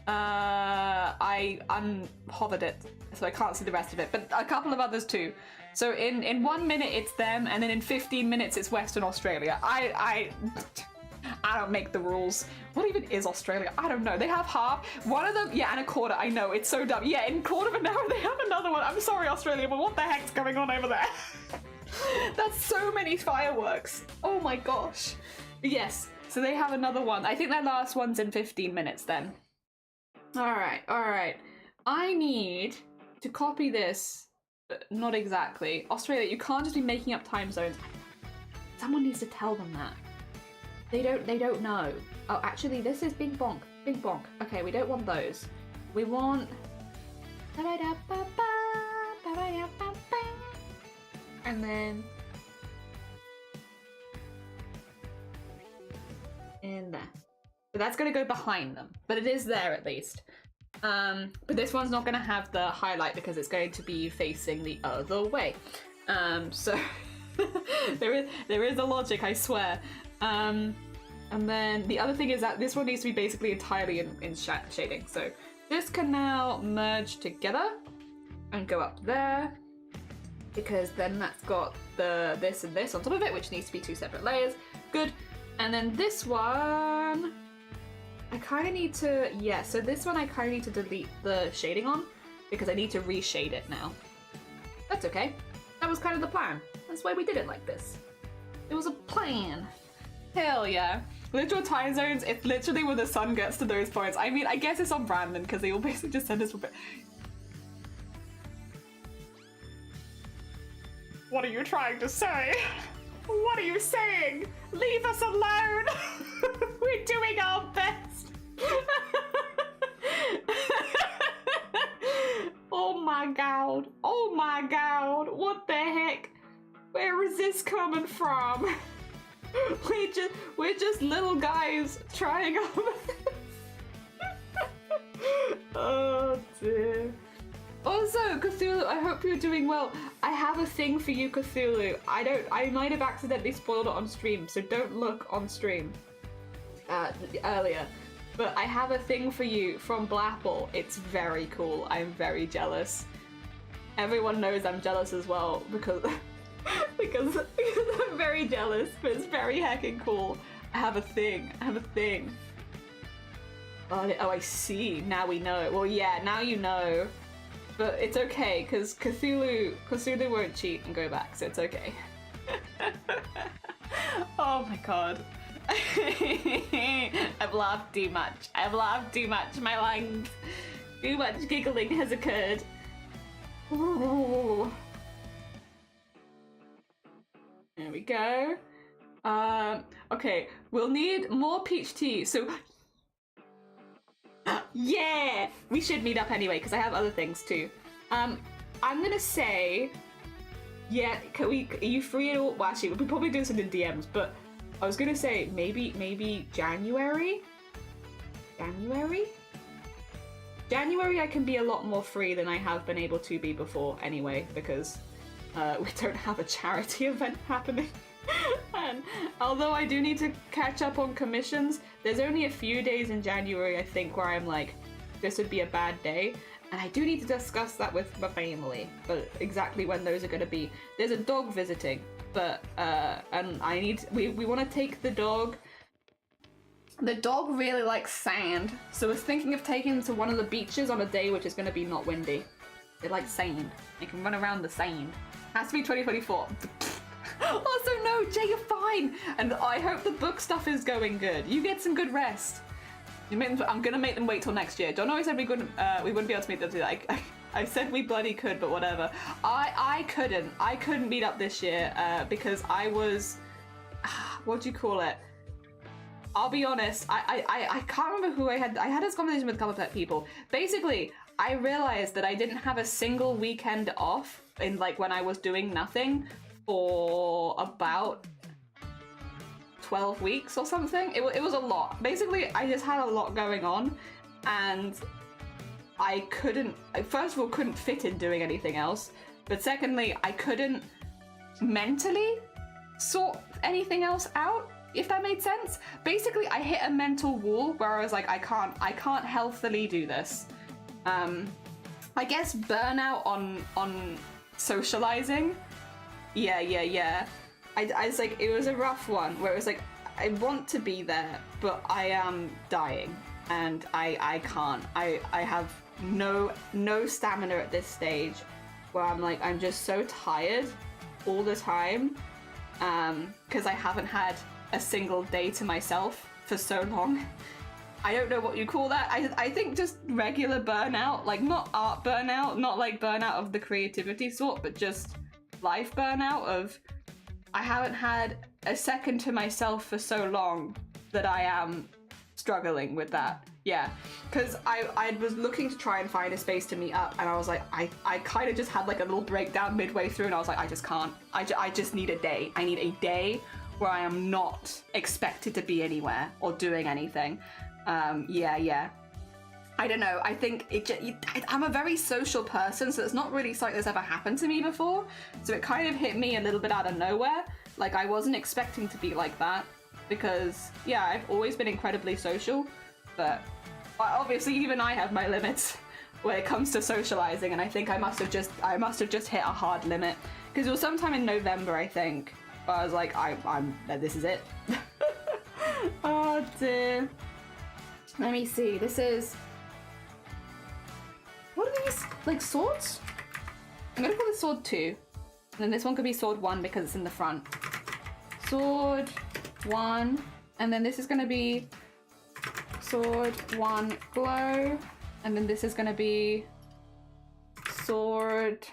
I unhovered it, so I can't see the rest of it, but a couple of others too. So in 1 minute it's them, and then in 15 minutes it's Western Australia. I don't make the rules. What even is Australia? I don't know. They have half. One of them, yeah, and 1/4. I know, it's so dumb. Yeah, in 1/4 of an hour they have another one. I'm sorry, Australia, but what the heck's going on over there? That's so many fireworks. Oh my gosh. Yes, so they have another one. I think their last one's in 15 minutes then. Alright. I need to copy this, but not exactly. Australia, you can't just be making up time zones. Someone needs to tell them that. They don't know. Oh, actually, this is Bing Bonk. Bing Bonk. Okay, we don't want those. We want... And then... in there. But that's going to go behind them. But it is there at least. But this one's not going to have the highlight because it's going to be facing the other way. So there is a logic, I swear. And then the other thing is that this one needs to be basically entirely in shading. So this can now merge together and go up there, because then that's got the this and this on top of it, which needs to be 2 separate layers. Good. And then this one, I kind of need to, yeah, so this one I kind of need to delete the shading on because I need to reshade it now. That's okay. That was kind of the plan. That's why we did it like this. It was a plan. Hell yeah. Literal time zones, it's literally when the sun gets to those points. I mean, I guess it's on brand then, because they all basically just send us a bit. What are you trying to say? What are you saying? Leave us alone! We're doing our best! Oh my god. Oh my god. What the heck? Where is this coming from? We're just little guys trying our best. Oh dear. Also, Cthulhu, I hope you're doing well. I have a thing for you, Cthulhu. I might have accidentally spoiled it on stream, so don't look on stream earlier. But I have a thing for you from Blapple. It's very cool. I'm very jealous. Everyone knows I'm jealous as well because because I'm very jealous, but it's very heckin' cool. I have a thing. Oh, I see. Now we know. Well, yeah, now you know. But it's okay, because Cthulhu won't cheat and go back, so it's okay. Oh my god. I've laughed too much. My lungs. Too much giggling has occurred. Ooh. There we go. Okay, we'll need more peach tea, so yeah! We should meet up anyway, because I have other things too. I'm gonna say, yeah, are you free at all? Well, actually, we'll probably do this in the DMs, but I was gonna say maybe January? January I can be a lot more free than I have been able to be before anyway, because we don't have a charity event happening. And although I do need to catch up on commissions, there's only a few days in January I think where I'm like, this would be a bad day, and I do need to discuss that with my family, but exactly when those are going to be. There's a dog visiting, but and we want to take the dog. The dog really likes sand, so I was thinking of taking him to one of the beaches on a day which is going to be not windy. It likes sand. It can run around the sand. Has to be 2024. Also, no, Jay, you're fine. And I hope the book stuff is going good. You get some good rest. I'm gonna make them wait till next year. John always said we wouldn't be able to meet them today. I said we bloody could, but whatever. I couldn't meet up this year because I was, what do you call it? I'll be honest. I can't remember who I had this conversation with a couple of people. Basically, I realized that I didn't have a single weekend off in like when I was doing nothing for about 12 weeks or something. It was a lot. Basically, I just had a lot going on, and I couldn't, first of all, couldn't fit in doing anything else, but secondly, I couldn't mentally sort anything else out, if that made sense. Basically, I hit a mental wall where I was like, I can't healthily do this. I guess burnout on socializing. Yeah. I was like, it was a rough one where it was like, I want to be there, but I am dying and I can't. I have no stamina at this stage where I'm like, I'm just so tired all the time because I haven't had a single day to myself for so long. I don't know what you call that. I think just regular burnout, like not art burnout, not like burnout of the creativity sort, but just life burnout of I haven't had a second to myself for so long that I am struggling with that. Yeah, because I was looking to try and find a space to meet up, and I was like, I kind of just had like a little breakdown midway through, and I was like, I just can't. I just need a day. I need a day where I am not expected to be anywhere or doing anything. Yeah. I don't know. I think I'm a very social person, so it's not really something that's ever happened to me before. So it kind of hit me a little bit out of nowhere. Like I wasn't expecting to be like that. because yeah, I've always been incredibly social, but obviously even I have my limits when it comes to socializing, and I think I must have just hit a hard limit, because it was sometime in November, I think, but I was like, this is it. Oh dear. Let me see. This is, what are these, like swords? I'm gonna call this sword 2. And then this one could be sword 1 because it's in the front. Sword 1. And then this is gonna be sword 1 glow. And then this is gonna be sword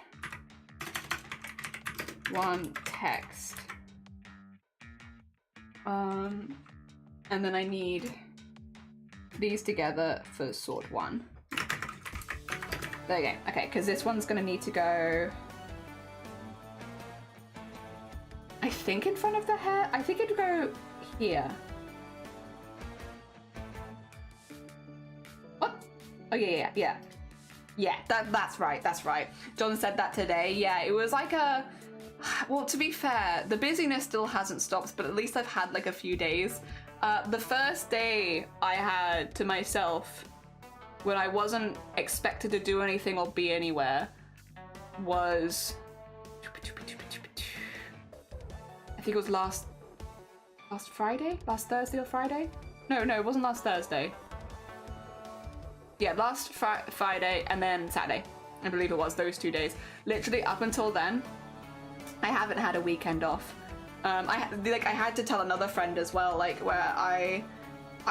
1 text. And then I need these together for sword 1. There you go. Okay, because this one's gonna need to go, I think, in front of the hair. I think it'd go here. What? Oh yeah. Yeah, that's right. John said that today. Yeah, it was like a, well, to be fair, the busyness still hasn't stopped, but at least I've had like a few days. The first day I had to myself, when I wasn't expected to do anything or be anywhere, was, I think it was last Friday? Last Thursday or Friday? No, it wasn't last Thursday. Yeah, last Friday and then Saturday. I believe it was those 2 days. Literally up until then, I haven't had a weekend off. I had to tell another friend as well, like, where I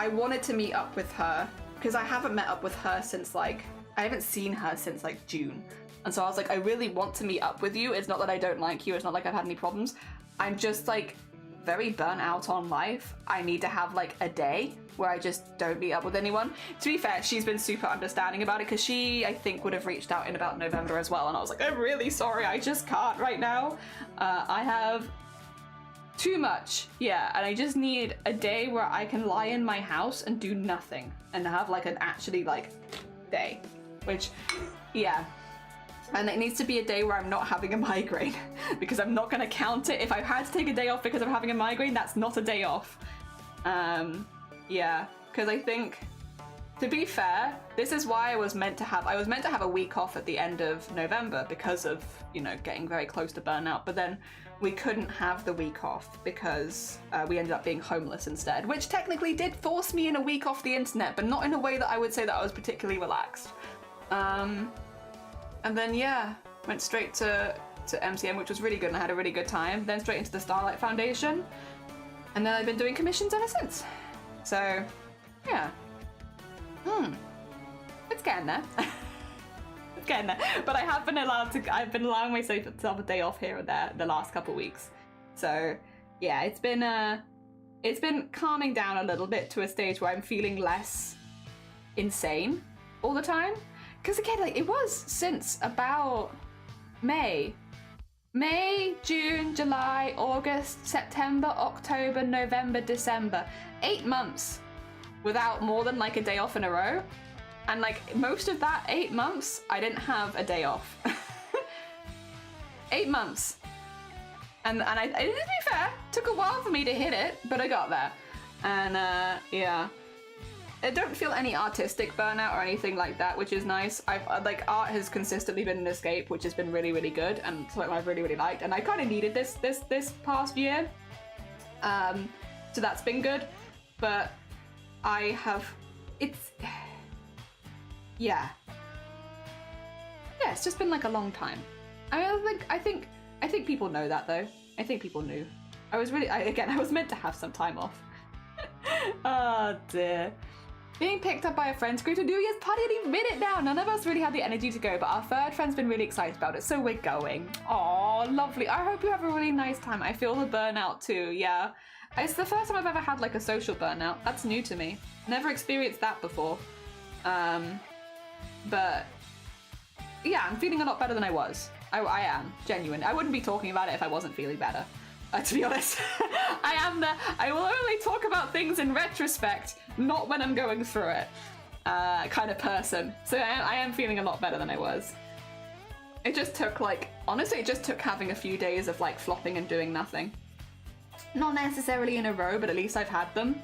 wanted to meet up with her, because I haven't met up with her since, like, I haven't seen her since, like, June. And so I was like, I really want to meet up with you. It's not that I don't like you. It's not like I've had any problems. I'm just, like, very burnt out on life. I need to have, like, a day where I just don't meet up with anyone. To be fair, she's been super understanding about it, because she, I think, would have reached out in about November as well. And I was like, I'm really sorry. I just can't right now. I have too much. Yeah, and I just need a day where I can lie in my house and do nothing and have, like, an actually, like, day. Which, yeah. And it needs to be a day where I'm not having a migraine, because I'm not going to count it. If I've had to take a day off because I'm having a migraine, that's not a day off. Yeah, because I think, to be fair, this is why I was meant to have a week off at the end of November, because of, you know, getting very close to burnout, but then we couldn't have the week off because we ended up being homeless instead, which technically did force me in a week off the internet, but not in a way that I would say that I was particularly relaxed. And then, yeah, went straight to MCM, which was really good, and I had a really good time. Then straight into the Starlight Foundation, and then I've been doing commissions ever since. So, yeah. It's getting there. It's getting there. But I've been allowing myself a day off here or there the last couple weeks. So, yeah, it's been calming down a little bit to a stage where I'm feeling less insane all the time. Because again, like, it was since about May, June, July, August, September, October, November, December. 8 months without more than, like, a day off in a row. And, like, most of that 8 months, I didn't have a day off. 8 months. And to be fair, took a while for me to hit it, but I got there. And, yeah. I don't feel any artistic burnout or anything like that, which is nice. Like, art has consistently been an escape, which has been really, really good, and something I've really, really liked. And I kind of needed this past year. So that's been good. But yeah, it's just been, like, a long time. I think people know that, though. I think people knew. I was meant to have some time off. Oh dear. Being picked up by a friend's great to do, yes, party any minute now. None of us really had the energy to go, but our third friend's been really excited about it, so we're going. Aw, lovely. I hope you have a really nice time. I feel the burnout too, yeah. It's the first time I've ever had, like, a social burnout. That's new to me. Never experienced that before. But yeah, I'm feeling a lot better than I was. I am, genuine. I wouldn't be talking about it if I wasn't feeling better. To be honest, I will only talk about things in retrospect, not when I'm going through it, kind of person. So I am feeling a lot better than I was. It just took, like, honestly, it just took having a few days of, like, flopping and doing nothing. Not necessarily in a row, but at least I've had them.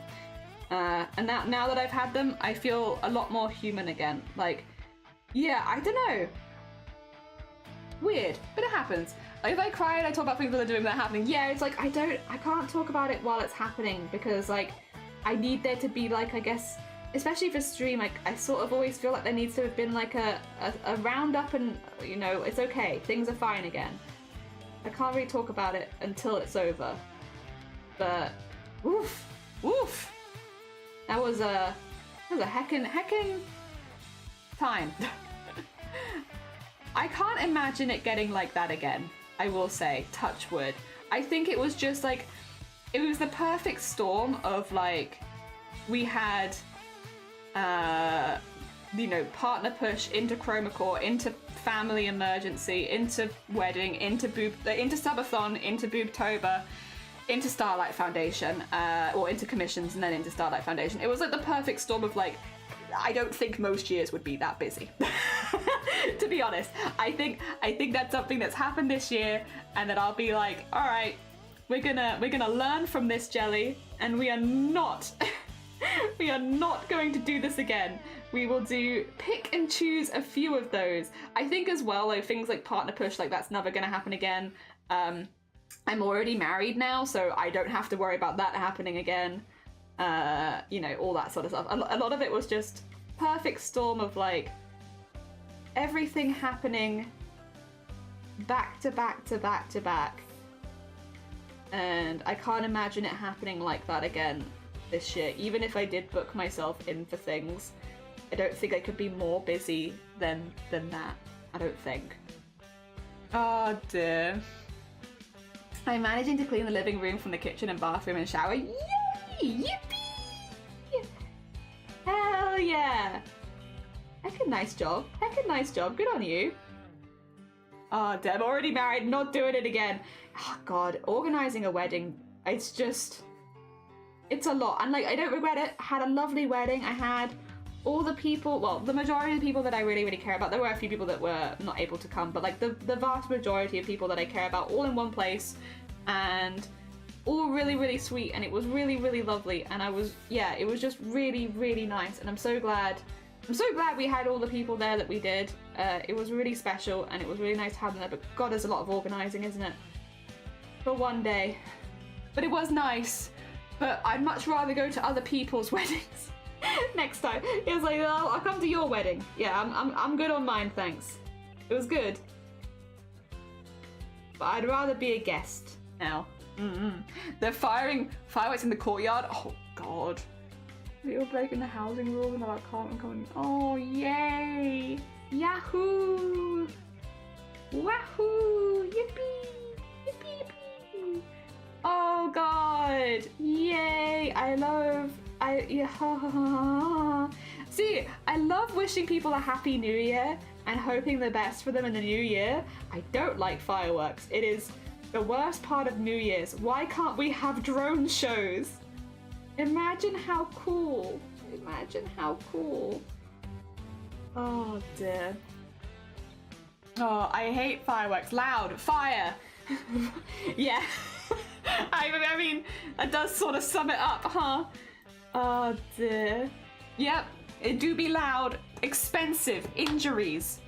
And now that I've had them, I feel a lot more human again. Like, yeah, I don't know. Weird, but it happens. Like, if I cry and I talk about things that are doing that are happening, yeah, it's like I can't talk about it while it's happening because like I need there to be like, I guess, especially for stream, like I sort of always feel like there needs to have been like a roundup and, you know, it's okay, things are fine again. I can't really talk about it until it's over. But oof. That was a heckin' time. I can't imagine it getting like that again, I will say, touch wood. I think it was just like, it was the perfect storm of like, we had, you know, partner push into Chromacore, into family emergency, into wedding, into subathon, into boobtober, into Starlight Foundation, or into commissions and then into Starlight Foundation. It was like the perfect storm of like, I don't think most years would be that busy. To be honest, I think that's something that's happened this year, and that I'll be like, all right, we're gonna learn from this, Jelly, and we are not going to do this again. We will pick and choose a few of those. I think as well, like things like partner push, like that's never gonna happen again. I'm already married now, so I don't have to worry about that happening again. You know, all that sort of stuff. A lot of it was just perfect storm of like everything happening back to back to back to back. And I can't imagine it happening like that again this year. Even if I did book myself in for things, I don't think I could be more busy than that. I don't think. Oh dear. I'm managing to clean the living room from the kitchen and bathroom and shower. Yay! Yippee! Hell yeah! Heckin' nice job. Heckin' nice job. Good on you. Oh, Deb, already married, not doing it again. Oh god, organising a wedding, it's a lot. And like, I don't regret it. I had a lovely wedding. I had all the people, well, the majority of the people that I really, really care about. There were a few people that were not able to come, but like the vast majority of people that I care about all in one place, and all really, really sweet, and it was really, really lovely. And it was just really, really nice. And I'm so glad we had all the people there that we did. It was really special, and it was really nice to have them there, but god, there's a lot of organising, isn't it? For one day. But it was nice. But I'd much rather go to other people's weddings next time. It was like, oh, I'll come to your wedding. Yeah, I'm good on mine, thanks. It was good. But I'd rather be a guest now. They're firing fireworks in the courtyard. Oh god. You're breaking the housing rules and I can't come in. Oh yay! Yahoo! Wahoo! Yippee! Yippee yippee! Oh god! Yay! See, I love wishing people a happy new year and hoping the best for them in the new year. I don't like fireworks. It is the worst part of New Year's. Why can't we have drone shows? Imagine how cool. Imagine how cool. Oh dear. Oh, I hate fireworks. Loud. Fire. Yeah. I mean, that does sort of sum it up, huh? Oh dear. Yep. It do be loud. Expensive. Injuries.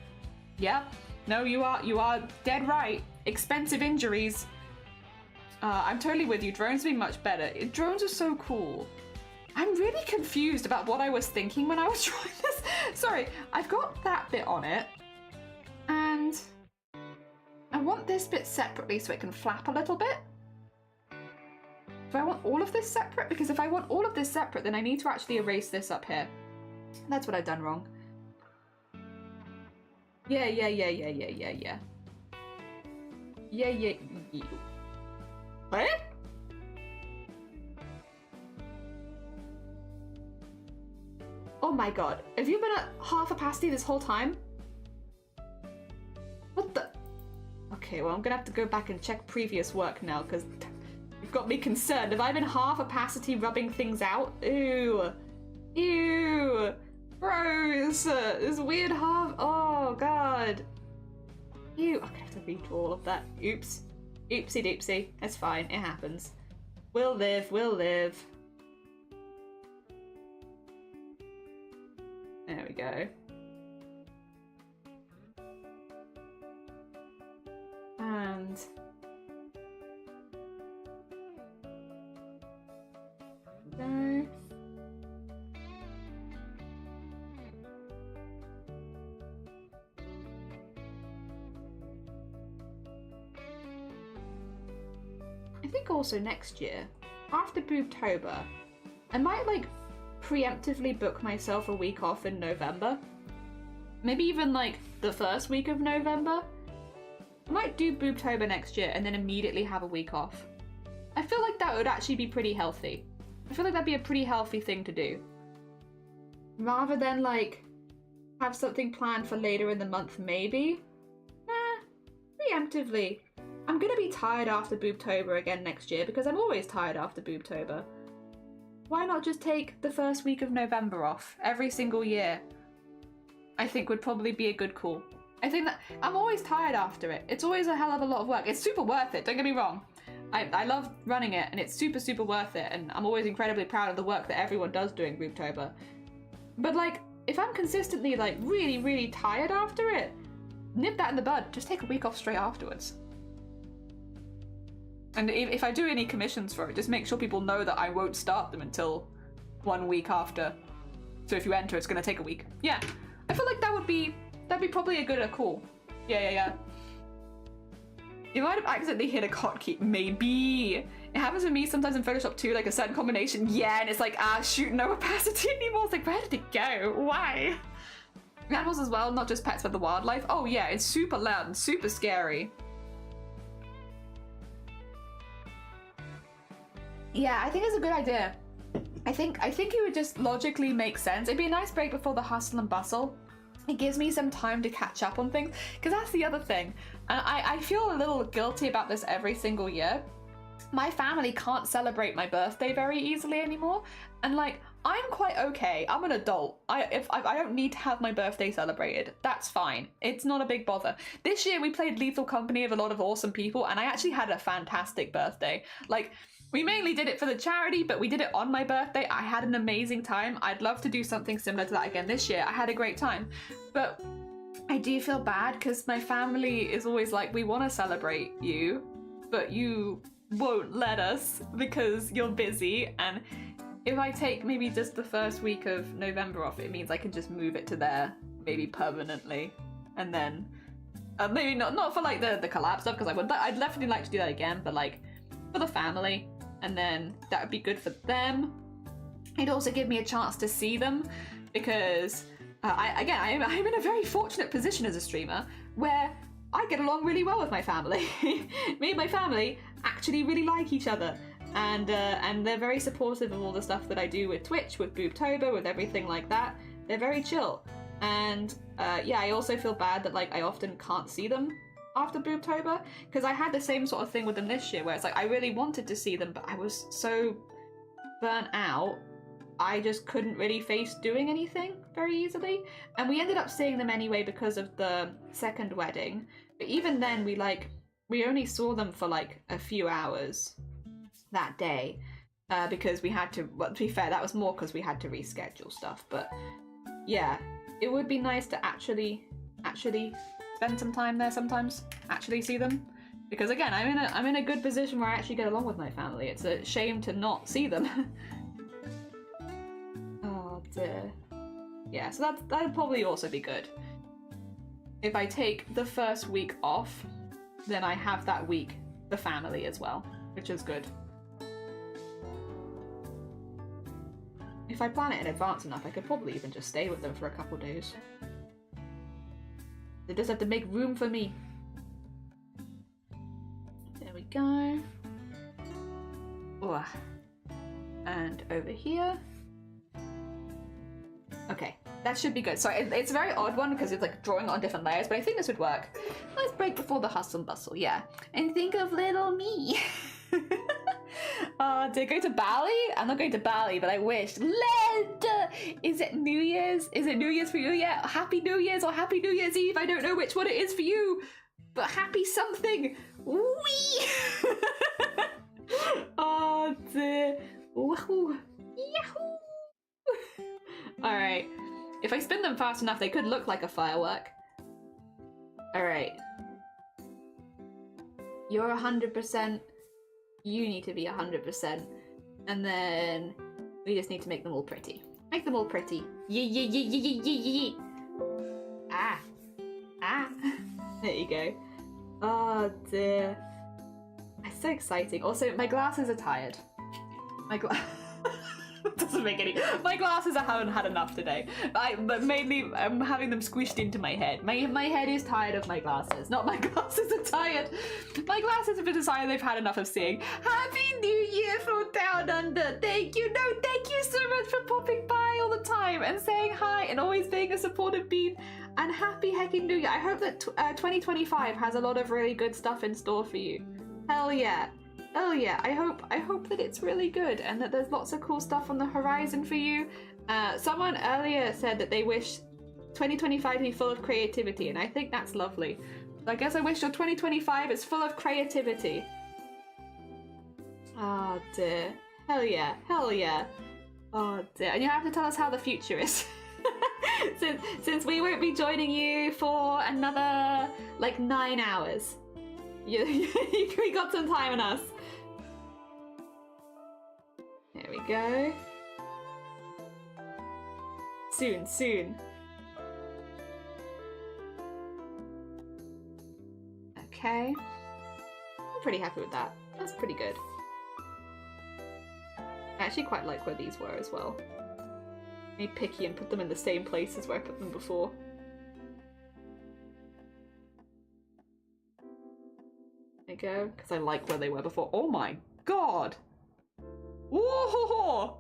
Yep. No, you are dead right. Expensive injuries. I'm totally with you. Drones would be much better. Drones are so cool. I'm really confused about what I was thinking when I was trying this. Sorry, I've got that bit on it. And I want this bit separately so it can flap a little bit. Do I want all of this separate? Because if I want all of this separate, then I need to actually erase this up here. That's what I've done wrong. Yeah. Yeah. What? Oh my god. Have you been at half capacity this whole time? What the? Okay, well I'm gonna have to go back and check previous work now because you've got me concerned. Have I been half capacity rubbing things out? Ew. Ew. Gross. This weird half. Oh god. Ew. I'm gonna have to read all of that. Oops. Oopsie doopsie. It's fine. It happens. We'll live, we'll live. There we go. And go. I think also next year, after Boobtober, I might like preemptively book myself a week off in November. Maybe even like the first week of November. I might do Boobtober next year and then immediately have a week off. I feel like that would actually be pretty healthy. I feel like that'd be a pretty healthy thing to do. Rather than like have something planned for later in the month maybe. Preemptively. I'm gonna be tired after Boobtober again next year because I'm always tired after Boobtober. Why not just take the first week of November off every single year? I think would probably be a good call. I think that I'm always tired after it. It's always a hell of a lot of work. It's super worth it, don't get me wrong. I love running it and it's super, super worth it, and I'm always incredibly proud of the work that everyone does during Boobtober. But like, if I'm consistently like really, really tired after it, nip that in the bud. Just take a week off straight afterwards. And if I do any commissions for it, just make sure people know that I won't start them until 1 week after. So if you enter, it's gonna take a week. Yeah, I feel like that'd be probably a good call. Yeah. You might have accidentally hit a hotkey. Maybe. It happens with me sometimes in Photoshop too, like a certain combination. Yeah, and it's like, shoot, no opacity anymore. It's like, where did it go? Why? Animals as well, not just pets, but the wildlife. Oh yeah, it's super loud and super scary. Yeah, I think it's a good idea. I think it would just logically make sense. It'd be a nice break before the hustle and bustle. It gives me some time to catch up on things, because that's the other thing. And I feel a little guilty about this every single year. My family can't celebrate my birthday very easily anymore, and like, I'm quite okay. I'm an adult. I don't need to have my birthday celebrated. That's fine. It's not a big bother. This year we played Lethal Company with a lot of awesome people, and I actually had a fantastic birthday. Like, we mainly did it for the charity, but we did it on my birthday. I had an amazing time. I'd love to do something similar to that again this year. I had a great time. But I do feel bad because my family is always like, we want to celebrate you, but you won't let us because you're busy. And if I take maybe just the first week of November off, it means I can just move it to there, maybe permanently. And then maybe not for like the collab stuff, because I'd definitely like to do that again, but like for the family. And then that would be good for them. It'd also give me a chance to see them, because I'm in a very fortunate position as a streamer where I get along really well with my family. Me and my family actually really like each other, and they're very supportive of all the stuff that I do with Twitch, with Boobtober, with everything like that. They're very chill, and yeah, I also feel bad that like I often can't see them after Boobtober, because I had the same sort of thing with them this year, where it's like I really wanted to see them, but I was so burnt out, I just couldn't really face doing anything very easily. And we ended up seeing them anyway because of the second wedding, but even then we only saw them for like a few hours that day, because we had to, well, to be fair, that was more because we had to reschedule stuff. But yeah, it would be nice to actually spend some time there sometimes, actually see them, because again, I'm in a good position where I actually get along with my family. It's a shame to not see them. Oh dear. Yeah, so that'd probably also be good. If I take the first week off, then I have that week the family as well, which is good. If I plan it in advance enough, I could probably even just stay with them for a couple days. They just have to make room for me. There we go. Ooh. And over here. Okay, that should be good. Sorry, it's a very odd one because it's like drawing on different layers, but I think this would work. Let's break before the hustle and bustle, yeah. And think of little me. Did I go to Bali? I'm not going to Bali, but I wish. Led! Is it New Year's? Is it New Year's for you yet? Happy New Year's or Happy New Year's Eve? I don't know which one it is for you, but happy something. Wee! Oh dear. Woohoo. Yahoo! Alright. If I spin them fast enough, they could look like a firework. Alright. You're 100%. You need to be 100%. And then we just need to make them all pretty. Make them all pretty. Yeah. Ah. There you go. Oh dear. It's so exciting. Also, my glasses are tired. Doesn't make any. My glasses I haven't had enough today. But mainly I'm having them squished into my head. My head is tired of my glasses. Not my glasses are tired. My glasses have decided they've had enough of seeing Happy New Year from Down Under. Thank you. No, thank you so much for popping by all the time and saying hi and always being a supportive bean. And happy hecking New Year. I hope that 2025 has a lot of really good stuff in store for you. Hell yeah. Oh yeah, I hope that it's really good and that there's lots of cool stuff on the horizon for you. Someone earlier said that they wish 2025 to be full of creativity, and I think that's lovely. So I guess I wish your 2025 is full of creativity. Oh dear. Hell yeah. Oh dear. And you have to tell us how the future is. since we won't be joining you for another like 9 hours. We got some time on us. There we go. Soon. Okay. I'm pretty happy with that. That's pretty good. I actually quite like where these were as well. Be picky and put them in the same place as where I put them before. There you go, because I like where they were before. Oh my god! Whoa!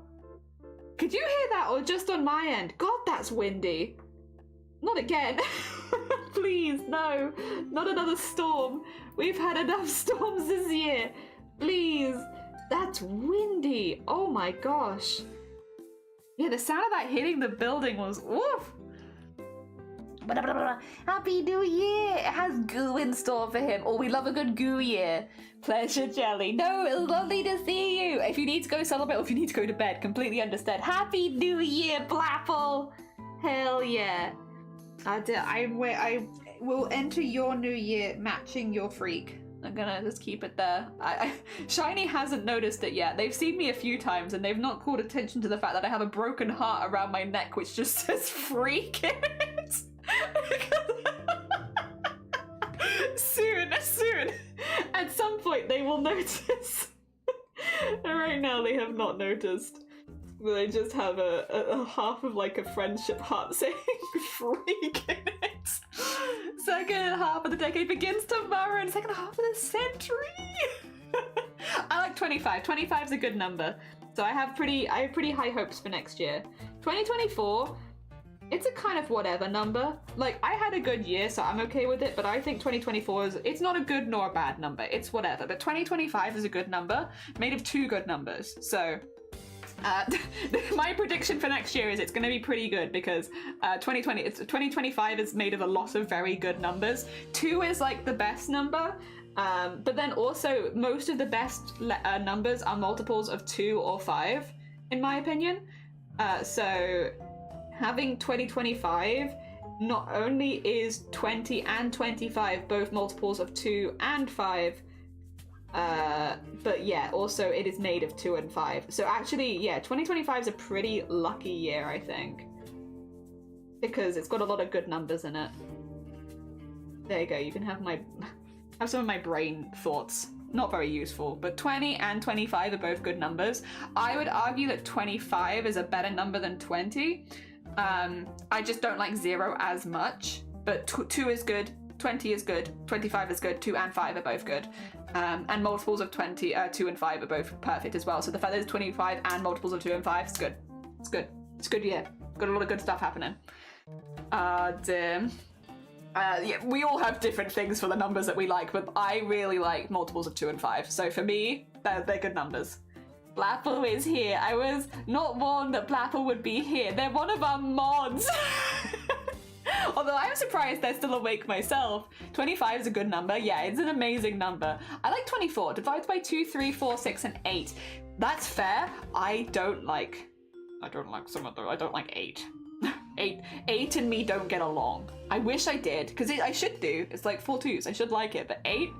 Could you hear that, or just on my end? God, that's windy. Not again. Please, no. Not another storm. We've had enough storms this year. Please. That's windy. Oh my gosh. Yeah, the sound of that hitting the building was woof. Happy New Year! It has goo in store for him. Oh, we love a good goo year. Pleasure, Jelly. No, it was lovely to see you. If you need to go celebrate or if you need to go to bed, completely understand. Happy New Year, Blapple! Hell yeah. I will enter your new year matching your freak. I'm gonna just keep it there. Shiny hasn't noticed it yet. They've seen me a few times and they've not called attention to the fact that I have a broken heart around my neck which just says freak in it. Soon. At some point they will notice. And right now they have not noticed. They just have a half of like a friendship heart saying freak in it. Second half of the decade begins tomorrow and second half of the century. I like 25. 25 is a good number. So I have pretty high hopes for next year. 2024, it's a kind of whatever number. Like, I had a good year, so I'm okay with it, but I think 2024 it's not a good nor a bad number. It's whatever. But 2025 is a good number, made of two good numbers. So my prediction for next year is it's going to be pretty good because 2025 is made of a lot of very good numbers. 2 is like the best number, but then also most of the best numbers are multiples of 2 or 5, in my opinion. So having 2025, not only is 20 and 25 both multiples of 2 and 5, but yeah, also it is made of 2 and 5. So actually, yeah, 2025 is a pretty lucky year, I think. Because it's got a lot of good numbers in it. There you go, you can have some of my brain thoughts. Not very useful, but 20 and 25 are both good numbers. I would argue that 25 is a better number than 20. I just don't like 0 as much, but 2 is good, 20 is good, 25 is good, 2 and 5 are both good. And multiples of 20, 2 and 5 are both perfect as well. So the fact that it's 25 and multiples of 2 and 5 is good. It's good. It's a good year. Got a lot of good stuff happening. Yeah, we all have different things for the numbers that we like, but I really like multiples of 2 and 5. So for me, they're good numbers. Blapple is here. I was not warned that Blapple would be here. They're one of our mods. Although I'm surprised they're still awake myself. 25 is a good number. Yeah, it's an amazing number. I like 24. Divided by 2, 3, 4, 6, and 8. That's fair. I don't like some of those. I don't like 8. 8 and me don't get along. I wish I did, because I should do. It's like 4 2s. I should like it, but 8?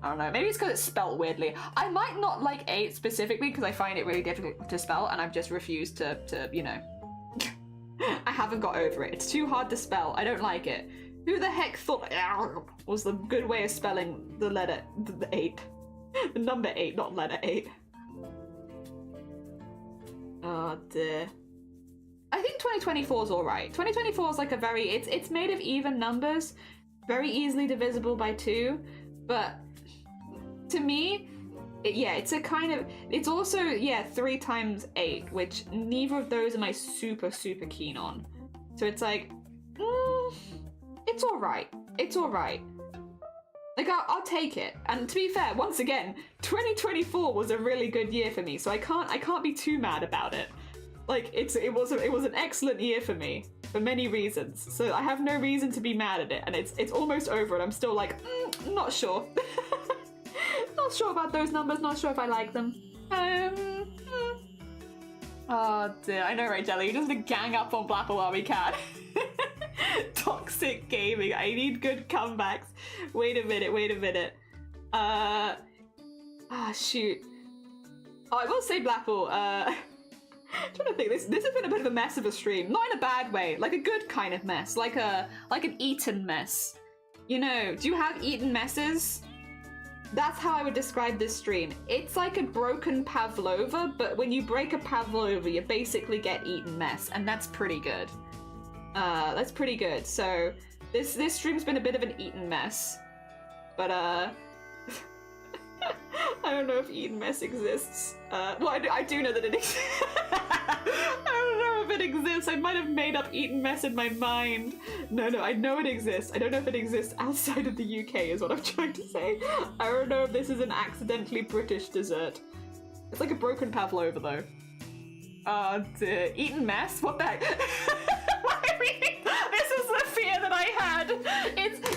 I don't know. Maybe it's because it's spelt weirdly. I might not like 8 specifically because I find it really difficult to spell, and I've just refused to you know. I haven't got over it. It's too hard to spell. I don't like it. Who the heck thought was the good way of spelling the letter the 8? The number 8, not letter 8. Oh dear. I think 2024 is alright. 2024 is like a very, it's made of even numbers, very easily divisible by 2, but to me, it's a kind of, it's also, 3 times 8, which neither of those am I super keen on. So it's like, it's alright. It's alright. Like, I'll take it. And to be fair, once again, 2024 was a really good year for me, so I can't be too mad about it. Like, it was an excellent year for me, for many reasons. So I have no reason to be mad at it, and it's almost over, and I'm still like, not sure. Not sure about those numbers, not sure if I like them. Oh dear, I know, right, Jelly? You're just gonna gang up on Blapple while we can. Toxic gaming. I need good comebacks. Wait a minute. Shoot. Oh, I will say Blapple, I'm trying to think, this has been a bit of a mess of a stream. Not in a bad way, like a good kind of mess, like an eaten mess. You know, do you have eaten messes? That's how I would describe this stream. It's like a broken pavlova, but when you break a pavlova, you basically get eaten mess, and that's pretty good. That's pretty good. So this stream's been a bit of an eaten mess, but I don't know if eaten mess exists. Well, I do know that it exists. I don't know if it exists. I might have made up eaten mess in my mind. No, I know it exists. I don't know if it exists outside of the UK is what I'm trying to say. I don't know if this is an accidentally British dessert. It's like a broken pavlova though. Oh dear. Eaten mess? What the heck? This is the fear that I had.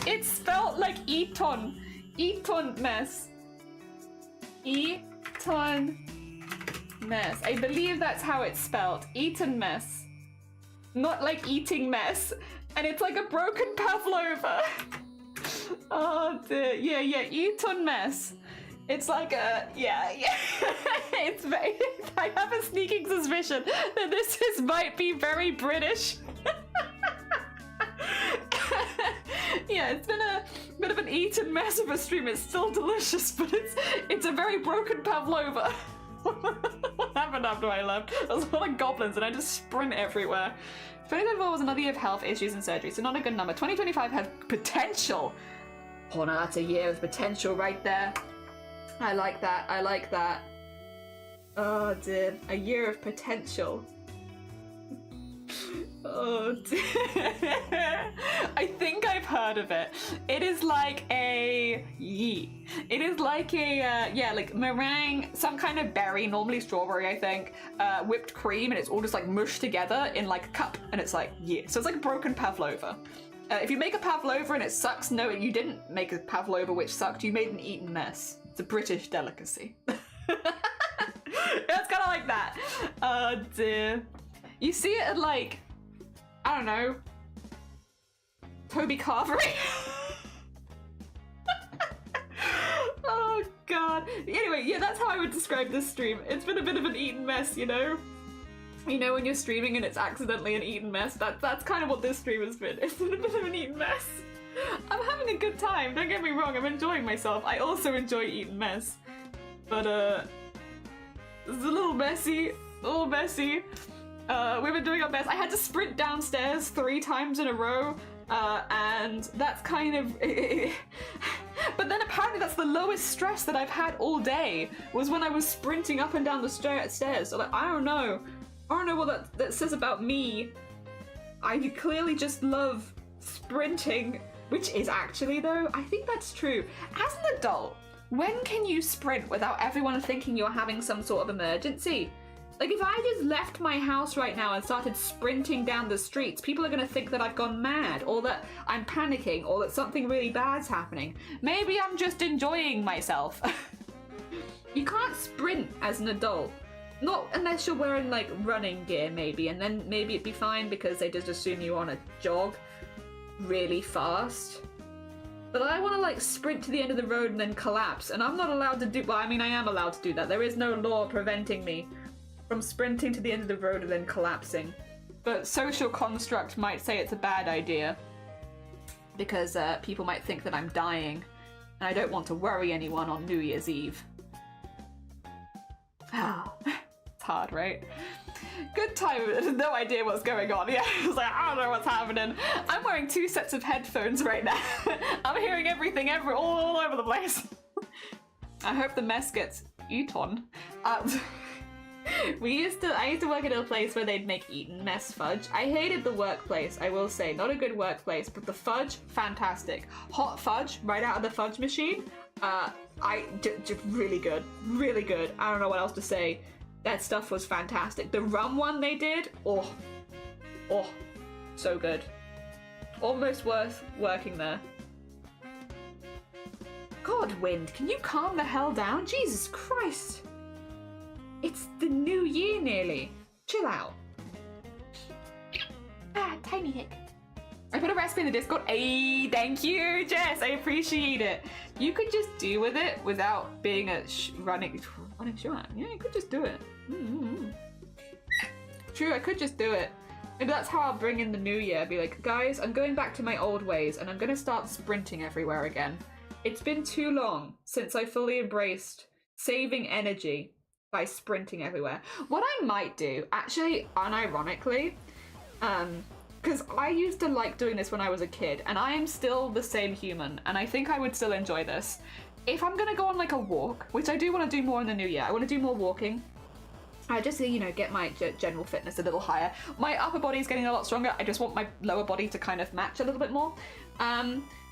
It's spelled like Eton. Eton mess. Eton mess. I believe that's how it's spelled. Eton mess. Not like eating mess. And it's like a broken pavlova. Oh dear. Yeah. Eton mess. It's like a, yeah. It's very, I have a sneaking suspicion that this might be very British. Yeah, it's been a bit of an eaten mess of a stream. It's still delicious, but it's a very broken pavlova. What happened after I left? There was a lot of goblins and I just sprint everywhere. 2024 was another year of health issues and surgery, so not a good number. 2025 has potential. Oh no, that's a year of potential right there. I like that. Oh dear, a year of potential. Oh dear. I think I've heard of it. It is like a It is like a like meringue, some kind of berry, normally strawberry, I think, whipped cream, and it's all just like mushed together in like a cup, and it's like So it's like a broken pavlova. If you make a pavlova and it sucks, no, you didn't make a pavlova which sucked. You made an eaten mess. It's a British delicacy. It's kind of like that. Oh dear. You see it at like, I don't know, Toby Carvery. Oh god. Anyway, yeah, that's how I would describe this stream. It's been a bit of an eaten mess, you know? You know when you're streaming and it's accidentally an eaten mess? That's kind of what this stream has been. It's been a bit of an eaten mess. I'm having a good time, don't get me wrong, I'm enjoying myself. I also enjoy eaten mess. But, it's a little messy. We've been doing our best. I had to sprint downstairs 3 times in a row, and that's kind of... But then apparently that's the lowest stress that I've had all day, was when I was sprinting up and down the stairs. So like, I don't know what that says about me. I clearly just love sprinting, which is actually, though, I think that's true. As an adult, when can you sprint without everyone thinking you're having some sort of emergency? Like, if I just left my house right now and started sprinting down the streets, people are going to think that I've gone mad, or that I'm panicking, or that something really bad's happening. Maybe I'm just enjoying myself. You can't sprint as an adult. Not unless you're wearing, like, running gear, maybe, and then maybe it'd be fine because they just assume you want to jog really fast. But I want to, like, sprint to the end of the road and then collapse, and I'm not allowed to do... Well, I mean, I am allowed to do that. There is no law preventing me from sprinting to the end of the road and then collapsing. But social construct might say it's a bad idea. Because people might think that I'm dying. And I don't want to worry anyone on New Year's Eve. It's hard, right? Good time. No idea what's going on. Yeah, I was like, I don't know what's happening. I'm wearing 2 sets of headphones right now. I'm hearing everything all over the place. I hope the mess gets eaten. I used to work at a place where they'd make eaten mess fudge. I hated the workplace, I will say. Not a good workplace, but the fudge, fantastic. Hot fudge right out of the fudge machine. Just really good. Really good. I don't know what else to say. That stuff was fantastic. The rum one they did, oh, so good. Almost worth working there. God, Wind, can you calm the hell down? Jesus Christ. It's the new year nearly. Chill out. Tiny hick. I put a recipe in the Discord. Hey, thank you, Jess. I appreciate it. You could just do with it without being a running short. Yeah, you could just do it. True, I could just do it. Maybe that's how I'll bring in the new year. Be like, guys, I'm going back to my old ways and I'm going to start sprinting everywhere again. It's been too long since I fully embraced saving energy by sprinting everywhere. What I might do, actually, unironically, because I used to like doing this when I was a kid, and I am still the same human, and I think I would still enjoy this. If I'm gonna go on like a walk, which I do want to do more in the new year, I want to do more walking. I just, you know, get my general fitness a little higher. My upper body is getting a lot stronger. I just want my lower body to kind of match a little bit more.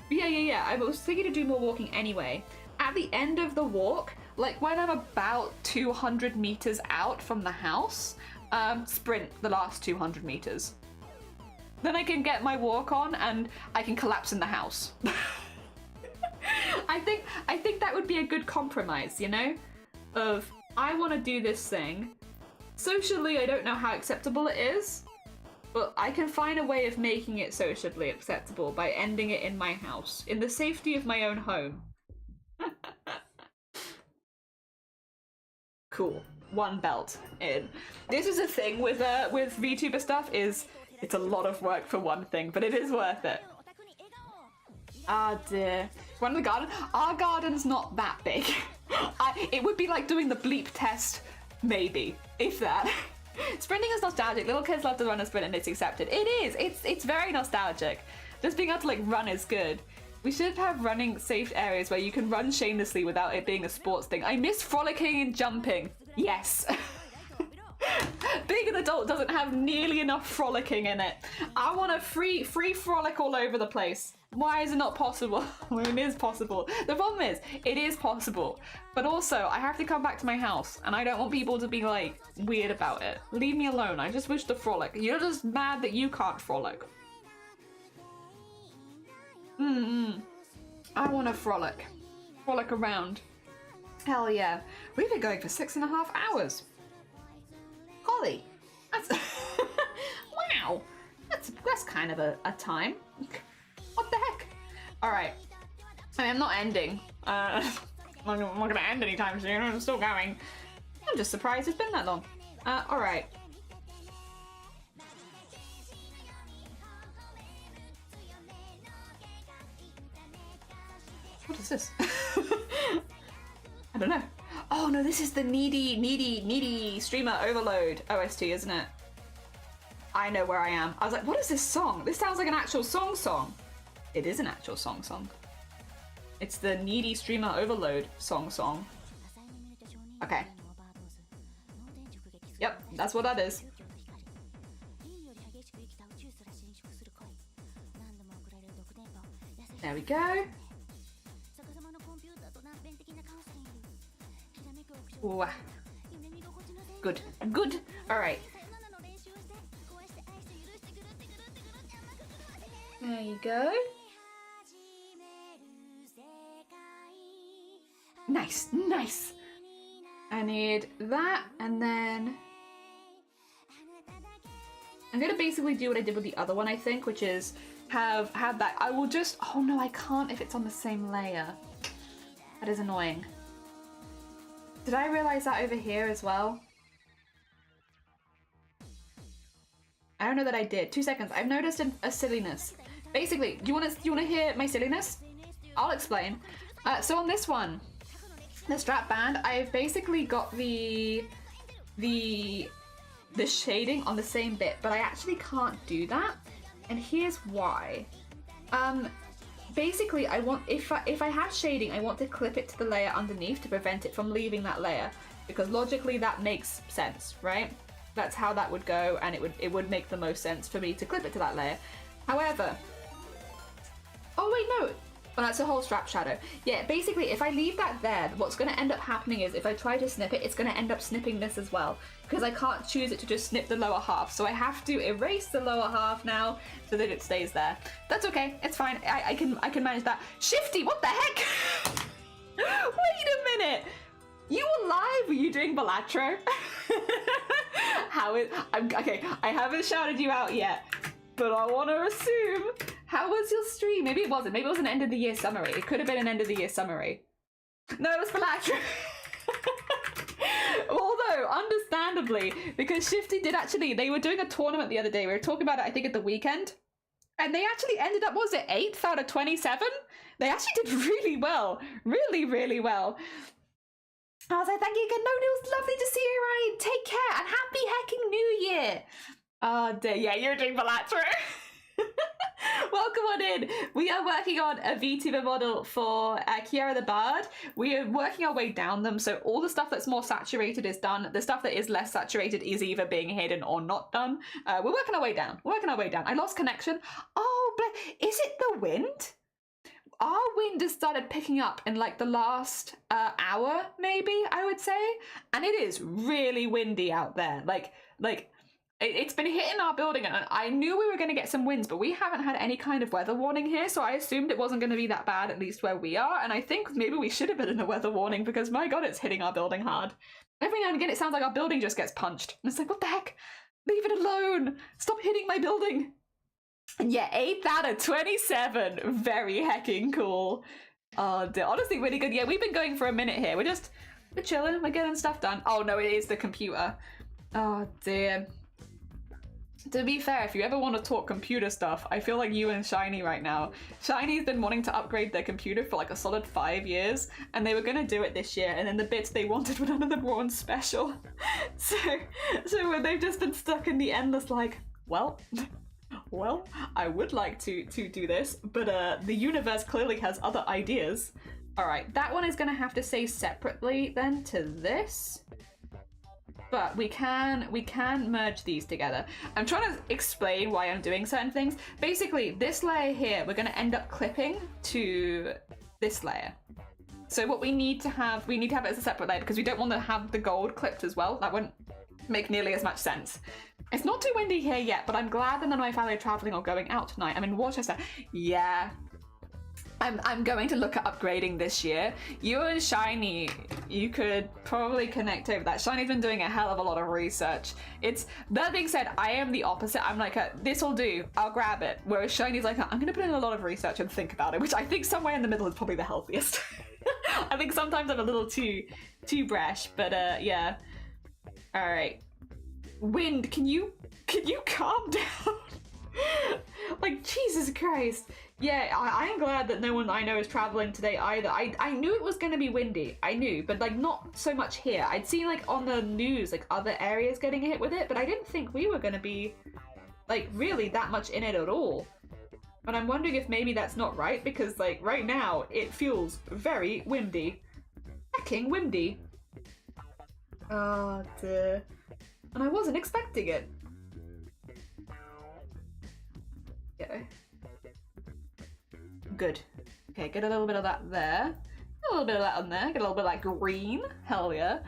Yeah. I was thinking to do more walking anyway. At the end of the walk, like when I'm about 200 meters out from the house, sprint the last 200 meters. Then I can get my walk on and I can collapse in the house. I think that would be a good compromise, you know? Of, I want to do this thing. Socially, I don't know how acceptable it is, but I can find a way of making it socially acceptable by ending it in my house, in the safety of my own home. Cool. 1 belt in. This is a thing with VTuber stuff, is it's a lot of work for one thing, but it is worth it. Ah dear. One in the garden? Our garden's not that big. It would be like doing the bleep test, maybe, if that. Sprinting is nostalgic. Little kids love to run and sprint and it's accepted. It is. It's very nostalgic. Just being able to like run is good. We should have running safe areas where you can run shamelessly without it being a sports thing. I miss frolicking and jumping. Yes. Being an adult doesn't have nearly enough frolicking in it. I want a free frolic all over the place. Why is it not possible? Well, it is possible. The problem is, it is possible. But also, I have to come back to my house, and I don't want people to be, like, weird about it. Leave me alone. I just wish to frolic. You're just mad that you can't frolic. I want to frolic. Frolic around. Hell yeah. We've been going for 6.5 hours. Holly, that's... wow. That's kind of a time. What the heck? Alright. I mean, I'm not ending. I'm not gonna end anytime soon. I'm still going. I'm just surprised it's been that long. Alright. What is this? I don't know. Oh no, this is the needy streamer overload OST, isn't it? I know where I am. I was like, what is this song? This sounds like an actual song. It is an actual song. It's the needy streamer overload song. Okay. Yep, that's what that is. There we go. Ooh. Good. Good. All right. There you go. Nice, nice. I need that, and then I'm gonna basically do what I did with the other one, I think, which is have that. I will just, oh no, I can't if it's on the same layer. That is annoying. Did I realize that over here as well? I don't know that I did. 2 seconds. I've noticed a silliness. Basically, do you want to hear my silliness? I'll explain. So on this one, the strap band, I've basically got the shading on the same bit, but I actually can't do that, and here's why. Basically, I want, if I have shading, I want to clip it to the layer underneath to prevent it from leaving that layer, because logically that makes sense, right? That's how that would go, and it would make the most sense for me to clip it to that layer. However, oh wait, no. Well, that's a whole strap shadow. Yeah, basically, if I leave that there, what's going to end up happening is if I try to snip it, it's going to end up snipping this as well, because I can't choose it to just snip the lower half. So I have to erase the lower half now so that it stays there. That's okay. It's fine. I can manage that. Shifty, what the heck? Wait a minute. You alive? Were you doing Balatro? How is... okay, I haven't shouted you out yet, but I want to assume... How was your stream? Maybe it wasn't. Maybe it was an end of the year summary. It could have been an end of the year summary. No, it was Balatro. Although, understandably, because Shifty did actually... They were doing a tournament the other day. We were talking about it, I think, at the weekend. And they actually ended up, what was it, 8th out of 27? They actually did really well. Really, really well. I was like, thank you again. No, it was lovely to see you, Ryan. Take care and happy hecking New Year. Oh, dear. Yeah, you're doing Balatro. Welcome on in. We are working on a VTuber model for Kiara the Bard. We are working our way down them, so all the stuff that's more saturated is done. The stuff that is less saturated is either being hidden or not done. We're working our way down. We're working our way down. I lost connection. Oh, but is it the wind? Our wind has started picking up in like the last hour, maybe, I would say. And it is really windy out there. Like, it's been hitting our building, and I knew we were going to get some winds, but we haven't had any kind of weather warning here, so I assumed it wasn't going to be that bad, at least where we are, and I think maybe we should have been in a weather warning, because my god, it's hitting our building hard. Every now and again, it sounds like our building just gets punched, and it's like, what the heck? Leave it alone! Stop hitting my building! And yeah, 8th out of 27. Very hecking cool. Oh, dear. Honestly, really good. Yeah, we've been going for a minute here. We're chilling, we're getting stuff done. Oh no, it is the computer. Oh dear. To be fair, if you ever want to talk computer stuff, I feel like you and Shiny right now. Shiny's been wanting to upgrade their computer for like a solid 5 years, and they were going to do it this year, and then the bits they wanted were none of them were on special. So they've just been stuck in the endless like, well, I would like to do this, but the universe clearly has other ideas. All right, that one is going to have to say separately then to this. But we can merge these together. I'm trying to explain why I'm doing certain things. Basically, this layer here, we're going to end up clipping to this layer. So what we need to have it as a separate layer because we don't want to have the gold clipped as well. That wouldn't make nearly as much sense. It's not too windy here yet, but I'm glad that none of my family are traveling or going out tonight. I'm in Worcester. Yeah. I'm going to look at upgrading this year. You and Shiny, you could probably connect over that. Shiny's been doing a hell of a lot of research. That being said, I am the opposite. I'm like, this will do, I'll grab it. Whereas Shiny's like, I'm gonna put in a lot of research and think about it, which I think somewhere in the middle is probably the healthiest. I think sometimes I'm a little too brash, but yeah. All right. Wind, can you calm down? Like, Jesus Christ. Yeah, I am glad that no one I know is traveling today either. I knew it was going to be windy. I knew, but like not so much here. I'd seen like on the news like other areas getting hit with it, but I didn't think we were going to be like really that much in it at all. And I'm wondering if maybe that's not right, because like right now it feels very windy. Hecking windy. Oh dear. And I wasn't expecting it. Okay. Good. Okay, get a little bit of that there. A little bit of that on there. Get a little bit of that green. Hell yeah.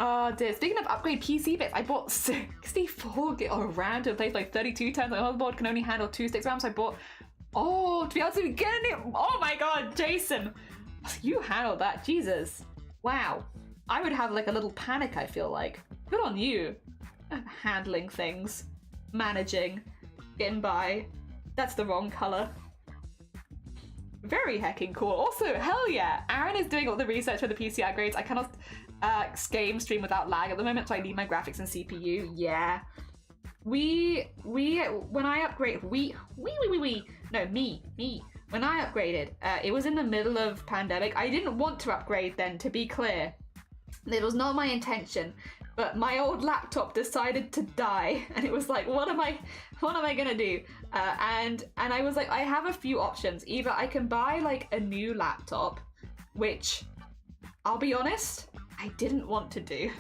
Oh dear. Speaking of upgrade PC bits, I bought 64 RAM to replace like 32 turns. My motherboard can only handle 2 6 RAM, so I bought. Oh, to be able to get it. Oh my god, Jason, you handled that. Jesus. Wow. I would have like a little panic. I feel like. Good on you. Handling things, managing, getting by. That's the wrong color. Very hecking cool. Also, hell yeah, Aaron is doing all the research for the PC upgrades. I cannot game stream without lag at the moment, so I need my graphics and CPU. Yeah. When I upgrade, me. When I upgraded, it was in the middle of pandemic. I didn't want to upgrade then, to be clear. It was not my intention. But my old laptop decided to die, and it was like, what am I gonna do? And I was like, I have a few options. Either I can buy like a new laptop, which I'll be honest, I didn't want to do.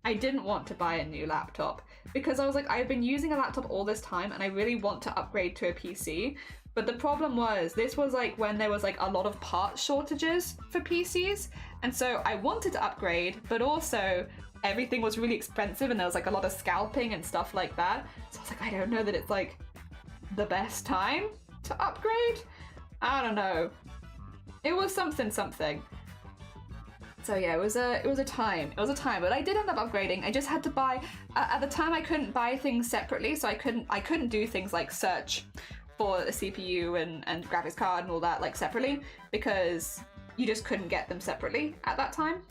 I didn't want to buy a new laptop because I was like, I've been using a laptop all this time, and I really want to upgrade to a PC. But the problem was, this was like when there was like a lot of part shortages for PCs, and so I wanted to upgrade, but also everything was really expensive and there was like a lot of scalping and stuff like that. So I was like, I don't know that it's like the best time to upgrade. I don't know. It was something. So yeah, it was a time. It was a time, but I did end up upgrading. I just had to buy. At the time, I couldn't buy things separately, so I couldn't do things like search for a CPU and graphics card and all that like separately, because you just couldn't get them separately at that time.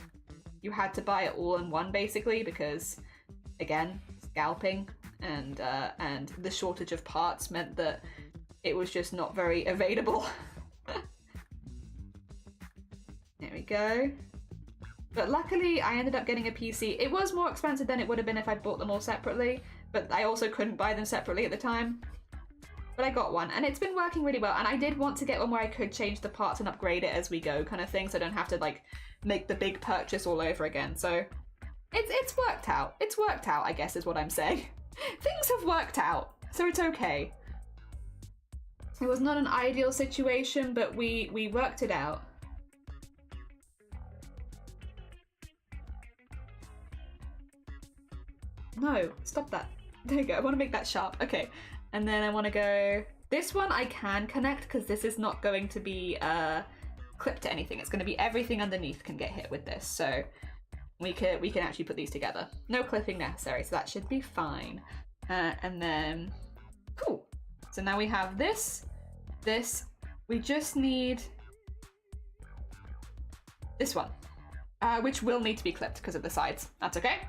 You had to buy it all in one basically, because again, scalping and the shortage of parts meant that it was just not very available. There we go. But luckily I ended up getting a PC. It was more expensive than it would have been if I bought them all separately, but I also couldn't buy them separately at the time. But I got one, and it's been working really well, and I did want to get one where I could change the parts and upgrade it as we go kind of thing, so I don't have to like make the big purchase all over again. So it's worked out. It's worked out, I guess is what I'm saying. Things have worked out, so it's okay. It was not an ideal situation, but we worked it out. No, stop that. There you go. I want to make that sharp. Okay. And then I want to go... This one I can connect because this is not going to be clipped to anything. It's going to be everything underneath can get hit with this. So we can actually put these together. No clipping necessary, so that should be fine. And then... Cool. So now we have this. We just need this one, which will need to be clipped because of the sides. That's okay.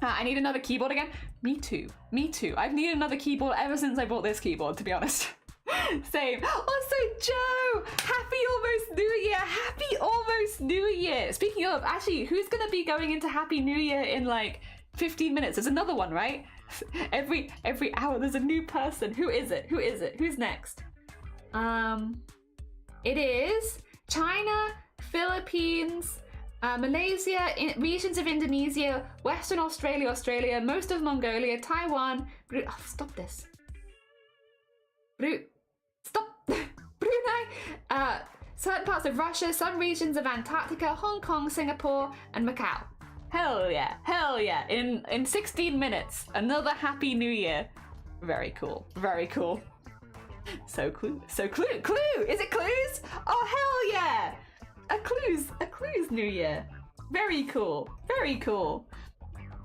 I need another keyboard again. Me too. I've needed another keyboard ever since I bought this keyboard, to be honest. Same. Also, Joe, happy almost New Year. Happy almost New Year. Speaking of, actually, who's going to be going into Happy New Year in like 15 minutes? There's another one, right? Every hour there's a new person. Who is it? Who's next? It is China, Philippines, Malaysia, regions of Indonesia, Western Australia, most of Mongolia, Taiwan, stop this. Stop! Brunei, certain parts of Russia, some regions of Antarctica, Hong Kong, Singapore, and Macau. Hell yeah. In 16 minutes, another Happy New Year. Very cool. So clue. Is it clues? Oh, hell yeah. A clues New Year. Very cool.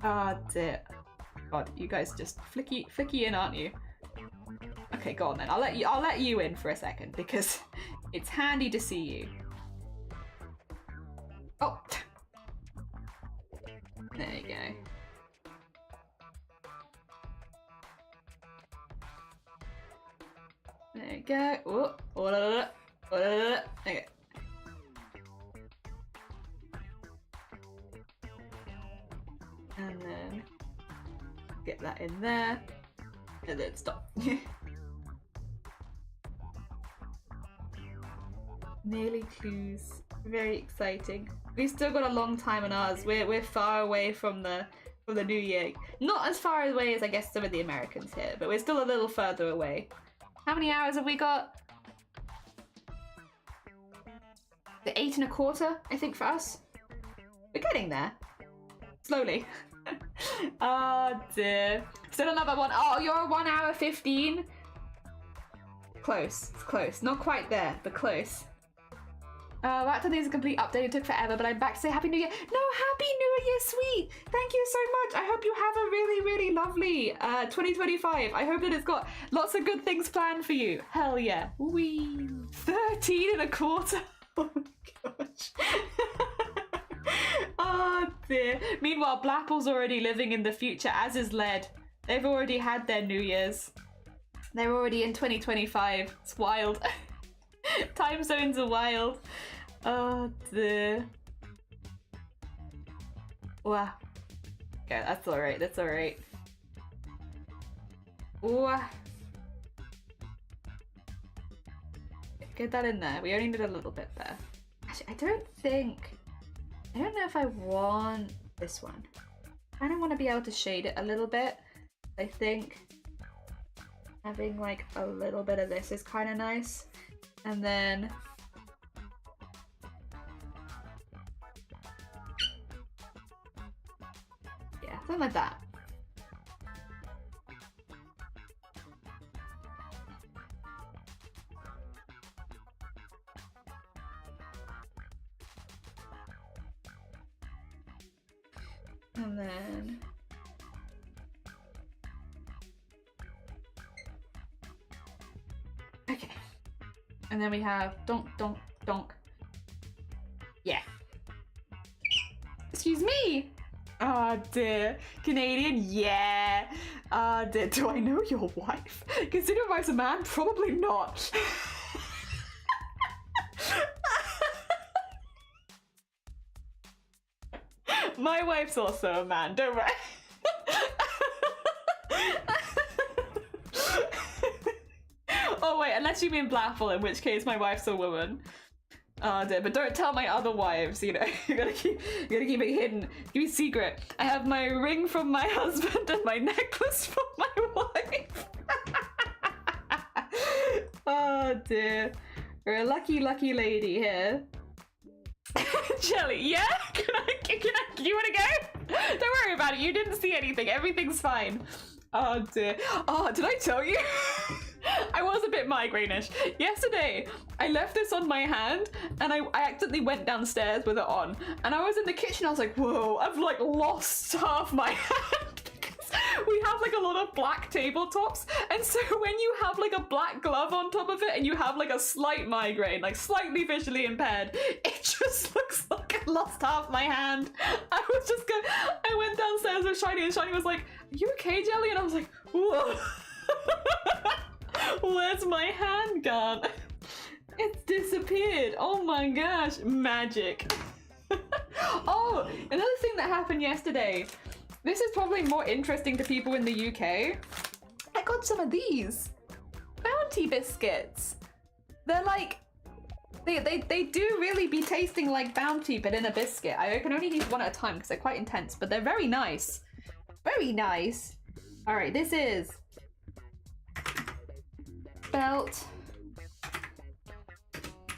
Ah, dear. God, you guys just flicky in, aren't you? Okay, go on then. I'll let you in for a second because it's handy to see you. Oh. There you go. There you go. Okay. And then get that in there, and then stop. Nearly clues. Very exciting. We've still got a long time on ours. We're far away from the new year. Not as far away as I guess some of the Americans here, but we're still a little further away. How many hours have we got? The 8 1/4, I think, for us. We're getting there. slowly. Oh dear. Still another one. Oh, you're 1 hour 15. Close. It's close. Not quite there, but close. That needs a complete update. It took forever, but I'm back to say Happy New Year. No, Happy New Year, sweet. Thank you so much. I hope you have a really, really lovely 2025. I hope that it's got lots of good things planned for you. Hell yeah. Wee. 13 and a quarter. Oh my gosh. Oh dear. Meanwhile, Blapple's already living in the future, as is Led. They've already had their New Year's. They're already in 2025. It's wild. Time zones are wild. Oh dear. Wow. Okay, that's alright, that's alright. Ooh. Get that in there. We only need a little bit there. Actually, I don't know if I want this one. I kind of want to be able to shade it a little bit. I think having like a little bit of this is kind of nice. And then yeah, something like that. And then okay. And then we have donk, donk, donk. Yeah. Excuse me. Oh dear. Canadian, yeah. Dear. Do I know your wife? Consider your wife's a man? Probably not. My wife's also a man, don't worry. Oh wait, unless you mean Blapple, in which case my wife's a woman. Oh dear, but don't tell my other wives, you know. you gotta keep it hidden. Keep it secret. I have my ring from my husband and my necklace from my wife. Oh dear. We're a lucky, lucky lady here. Jelly, yeah? You wanna go? Don't worry about it, you didn't see anything. Everything's fine. Oh dear. Oh, did I tell you? I was a bit migraine-ish. Yesterday, I left this on my hand and I accidentally went downstairs with it on. And I was in the kitchen, I was like, whoa, I've like lost half my hand. We have like a lot of black tabletops, and so when you have like a black glove on top of it and you have like a slight migraine, like slightly visually impaired, it just looks like I lost half my hand. I went downstairs with Shiny and Shiny was like, are you okay, Jelly? And I was like, whoa. Where's my hand gone? It's disappeared. Oh my gosh, magic. Oh, another thing that happened yesterday. This is probably more interesting to people in the UK. I got some of these Bounty biscuits. They're like, they do really be tasting like Bounty, but in a biscuit. I can only use one at a time because they're quite intense, but they're very nice. Very nice. All right, this is belt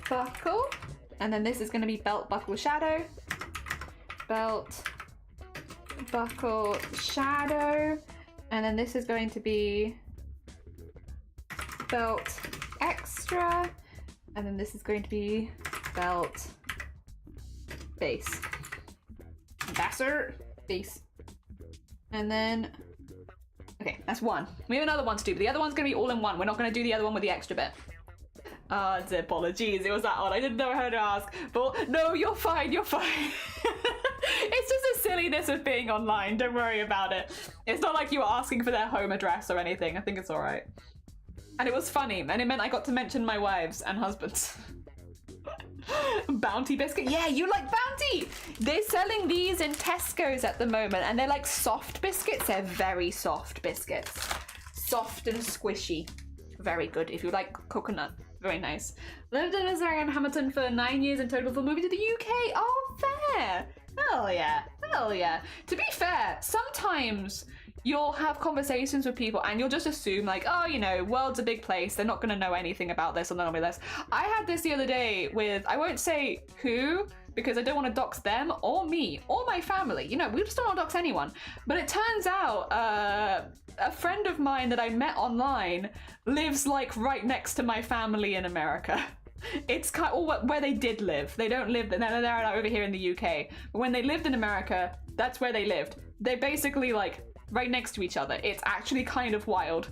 buckle, and then this is going to be belt buckle shadow. Belt buckle shadow, and then this is going to be belt extra, and then this is going to be belt base. Basser base. And then okay, that's one. We have another one to do, but the other one's gonna be all in one. We're not gonna do the other one with the extra bit. Apologies, it was that one. I didn't know how to ask. But no, you're fine, you're fine. It's just the silliness of being online. Don't worry about it. It's not like you were asking for their home address or anything. I think it's all right. And it was funny, and it meant I got to mention my wives and husbands. Bounty biscuit. Yeah, you like Bounty. They're selling these in Tesco's at the moment, and they're like soft biscuits. They're very soft biscuits. Soft and squishy. Very good. If you like coconut. Very nice. Lived in Israel and Hamilton for 9 years in total before moving to the UK. Oh, fair. Hell yeah. Hell yeah. To be fair, sometimes you'll have conversations with people and you'll just assume like, oh, you know, world's a big place. They're not going to know anything about this or none of this. I had this the other day with, I won't say who, because I don't want to dox them or me or my family. You know, we just don't want to dox anyone. But it turns out a friend of mine that I met online lives like right next to my family in America. It's kind of where they did live. They don't live, they're over here in the UK. But when they lived in America, that's where they lived. They're basically like right next to each other. It's actually kind of wild.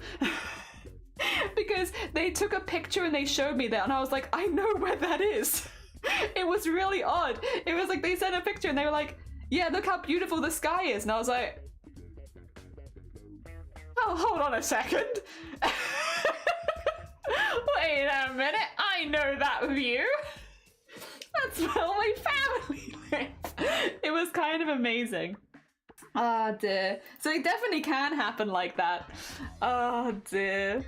Because they took a picture and they showed me that, and I was like, I know where that is. It was really odd. It was like they sent a picture and they were like, yeah, look how beautiful the sky is. And I was like, oh, hold on a second. Wait a minute, I know that view. That's where my family lives. It was kind of amazing. Oh dear. So it definitely can happen like that. Oh dear.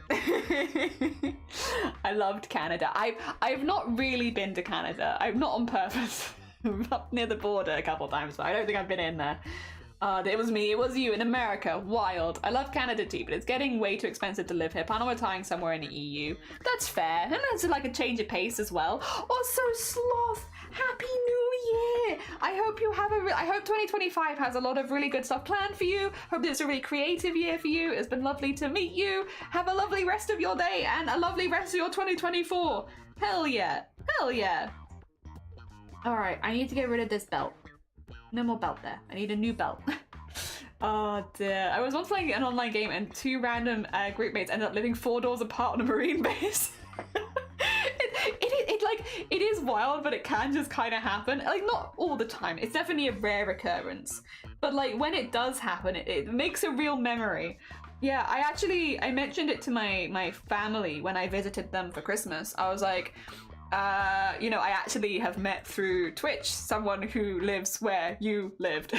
I loved Canada. I've not really been to Canada. I'm not on purpose. I'm up near the border a couple times, but I don't think I've been in there. It was me, it was you in America. Wild. I love Canada too, but it's getting way too expensive to live here. Plan on retiring somewhere in the EU. That's fair. And that's like a change of pace as well. Also, Sloth, Happy New Year! I hope you have I hope 2025 has a lot of really good stuff planned for you. Hope it's a really creative year for you. It's been lovely to meet you. Have a lovely rest of your day and a lovely rest of your 2024. Hell yeah. Hell yeah. Alright, I need to get rid of this belt. No more belt there. I need a new belt. Oh dear. I was once playing an online game and two random group mates ended up living 4 doors apart on a marine base. It is wild, but it can just kind of happen. Like, not all the time. It's definitely a rare occurrence. But like, when it does happen, it makes a real memory. Yeah, I mentioned it to my family when I visited them for Christmas. I was like, you know, I actually have met through Twitch someone who lives where you lived.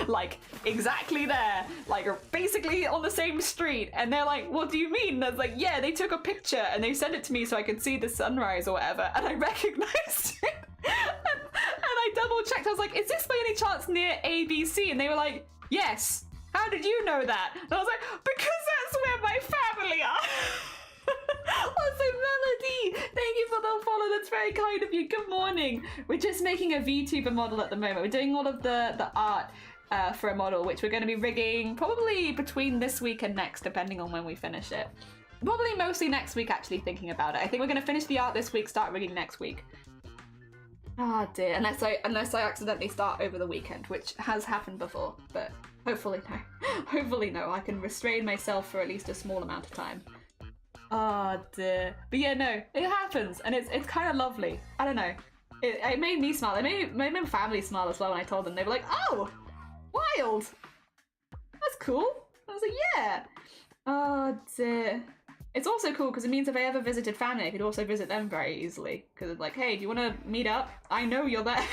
Like, exactly there. Like, basically on the same street. And they're like, what do you mean? And I was like, yeah, they took a picture and they sent it to me so I could see the sunrise or whatever. And I recognized it. And I double checked. I was like, is this by any chance near ABC? And they were like, yes. How did you know that? And I was like, because that's where my family are. Also, Melody, thank you for the follow. That's very kind of you. Good morning. We're just making a VTuber model at the moment. We're doing all of the art for a model, which we're going to be rigging probably between this week and next, depending on when we finish it. Probably mostly next week, actually, thinking about it. I think we're going to finish the art this week, start rigging next week. Oh dear, unless I accidentally start over the weekend, which has happened before, but hopefully no. Hopefully no. I can restrain myself for at least a small amount of time. Oh dear. But yeah, no, it happens, and it's kind of lovely. I don't know. It made me smile. It made my family smile as well when I told them. They were like, oh, wild. That's cool. I was like, yeah. Oh dear. It's also cool because it means if I ever visited family, I could also visit them very easily. Because it's like, hey, do you want to meet up? I know you're there.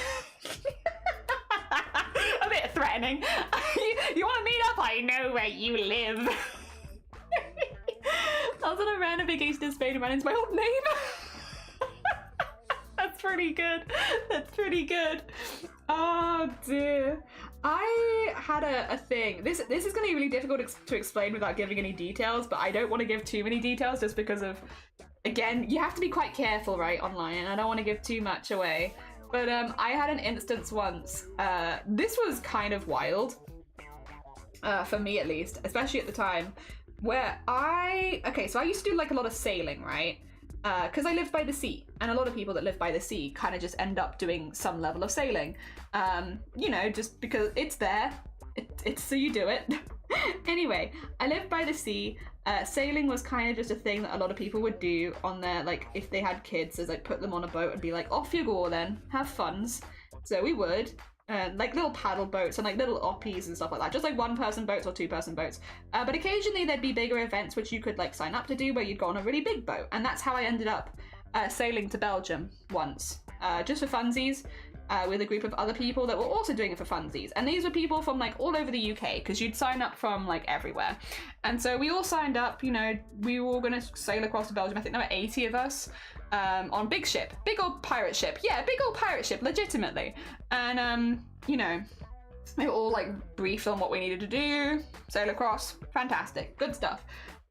A bit threatening. You want to meet up? I know where you live. I was on a random vacation in Spain and ran into my old neighbour. That's pretty good. That's pretty good. Oh dear. I had a thing. This is going to be really difficult to explain without giving any details, but I don't want to give too many details just because of, again, you have to be quite careful, right, online, and I don't want to give too much away. But I had an instance once. This was kind of wild, for me at least, especially at the time, where so I used to do like a lot of sailing, right? Because I lived by the sea, and a lot of people that live by the sea kind of just end up doing some level of sailing. You know, just because it's there, it's so you do it. Anyway, I lived by the sea. Sailing was kind of just a thing that a lot of people would do on their, like, if they had kids, is like put them on a boat and be like, off you go then, have funs. So we would. Like little paddle boats and like little oppies and stuff like that, just like 1-person boats or 2-person boats. But occasionally there'd be bigger events which you could like sign up to do where you'd go on a really big boat, and that's how I ended up sailing to Belgium once, just for funsies, with a group of other people that were also doing it for funsies. And these were people from like all over the UK, because you'd sign up from like everywhere. And so we all signed up, you know, we were all gonna sail across to Belgium. I think there were 80 of us. On big ship, big old pirate ship, yeah, big old pirate ship, legitimately. And you know, they were all like briefed on what we needed to do, sail across, fantastic, good stuff.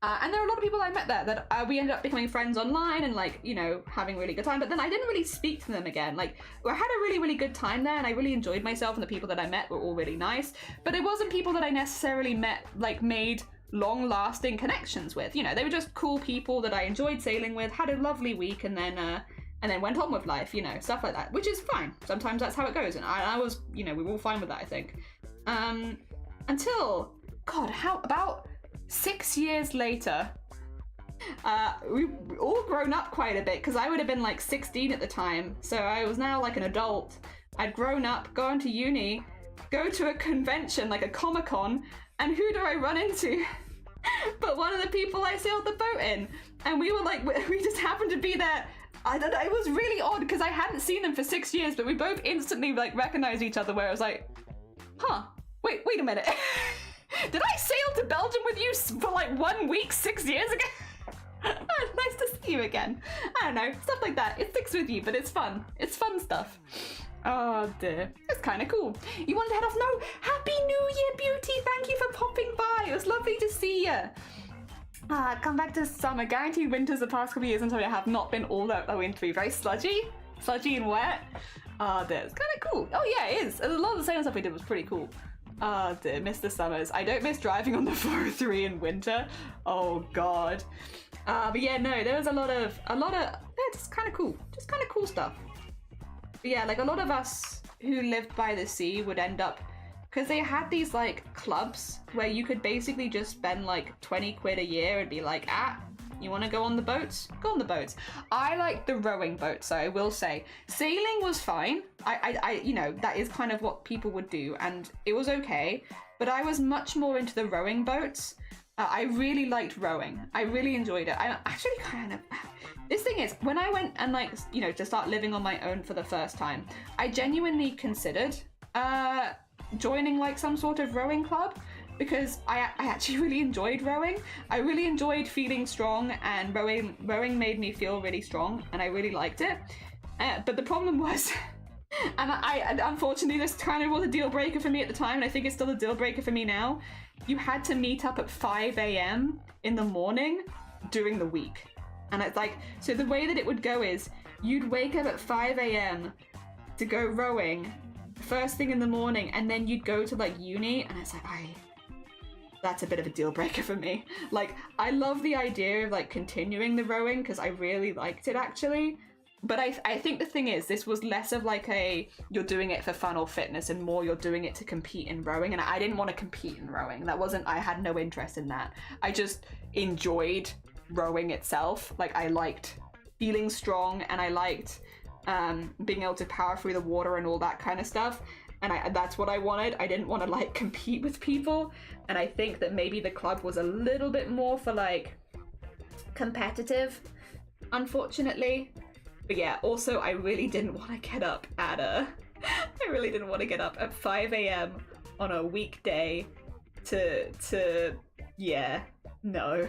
And there are a lot of people I met there that we ended up becoming friends online and like, you know, having a really good time. But then I didn't really speak to them again. Like, I had a really, really good time there and I really enjoyed myself and the people that I met were all really nice. But it wasn't people that I necessarily made long-lasting connections with. You know, they were just cool people that I enjoyed sailing with, had a lovely week, and then went on with life, you know, stuff like that, which is fine. Sometimes that's how it goes. And I was, you know, we were all fine with that, I think. Until, God, how about 6 years later, we all grown up quite a bit because I would have been like 16 at the time. So I was now like an adult. I'd grown up, gone to uni, go to a convention, like a Comic-Con, and who do I run into? But one of the people I sailed the boat in. And we were like, we just happened to be there. I don't know, it was really odd because I hadn't seen them for 6 years, but we both instantly like recognized each other where I was like, huh, wait a minute. Did I sail to Belgium with you for like 1 week 6 years ago? Nice to see you again. I don't know, stuff like that. It sticks with you, but it's fun. It's fun stuff. Oh dear, it's kind of cool. You wanted to head off? No, Happy New Year, beauty. Thank you for popping by. It was lovely to see you. Come back to summer. Guaranteed winters the past couple of years until I have not been all that wintry. Very sludgy and wet. Oh dear, it's kind of cool. Oh yeah, it is. A lot of the sailing stuff we did was pretty cool. Oh dear, miss the summers. I don't miss driving on the 403 in winter. Oh god. But yeah, no, there was a lot of yeah, just kind of cool stuff. But yeah, like a lot of us who lived by the sea would end up, because they had these like clubs where you could basically just spend like 20 quid a year and be like, you want to go on the boats? Go on the boats. I like the rowing boats, so I will say. Sailing was fine. I you know, that is kind of what people would do, and it was okay. But I was much more into the rowing boats. I really liked rowing. I really enjoyed it. I actually kind of... This thing is, when I went and like, you know, to start living on my own for the first time, I genuinely considered joining like some sort of rowing club, because I actually really enjoyed rowing. I really enjoyed feeling strong, and rowing made me feel really strong, and I really liked it. But the problem was, and unfortunately this kind of was a deal breaker for me at the time, and I think it's still a deal breaker for me now, you had to meet up at 5 a.m. in the morning during the week. And it's like, so the way that it would go is, you'd wake up at 5 a.m. to go rowing first thing in the morning, and then you'd go to like uni, and it's like, that's a bit of a deal breaker for me. Like, I love the idea of like continuing the rowing because I really liked it actually. But I think the thing is, this was less of like you're doing it for fun or fitness, and more you're doing it to compete in rowing. And I didn't want to compete in rowing. I had no interest in that. I just enjoyed rowing itself. Like, I liked feeling strong, and I liked being able to power through the water and all that kind of stuff. And that's what I wanted. I didn't want to like compete with people. And I think that maybe the club was a little bit more for like competitive, unfortunately. But yeah, also I really didn't want to get up at I really didn't want to get up at 5 a.m. on a weekday to yeah, no.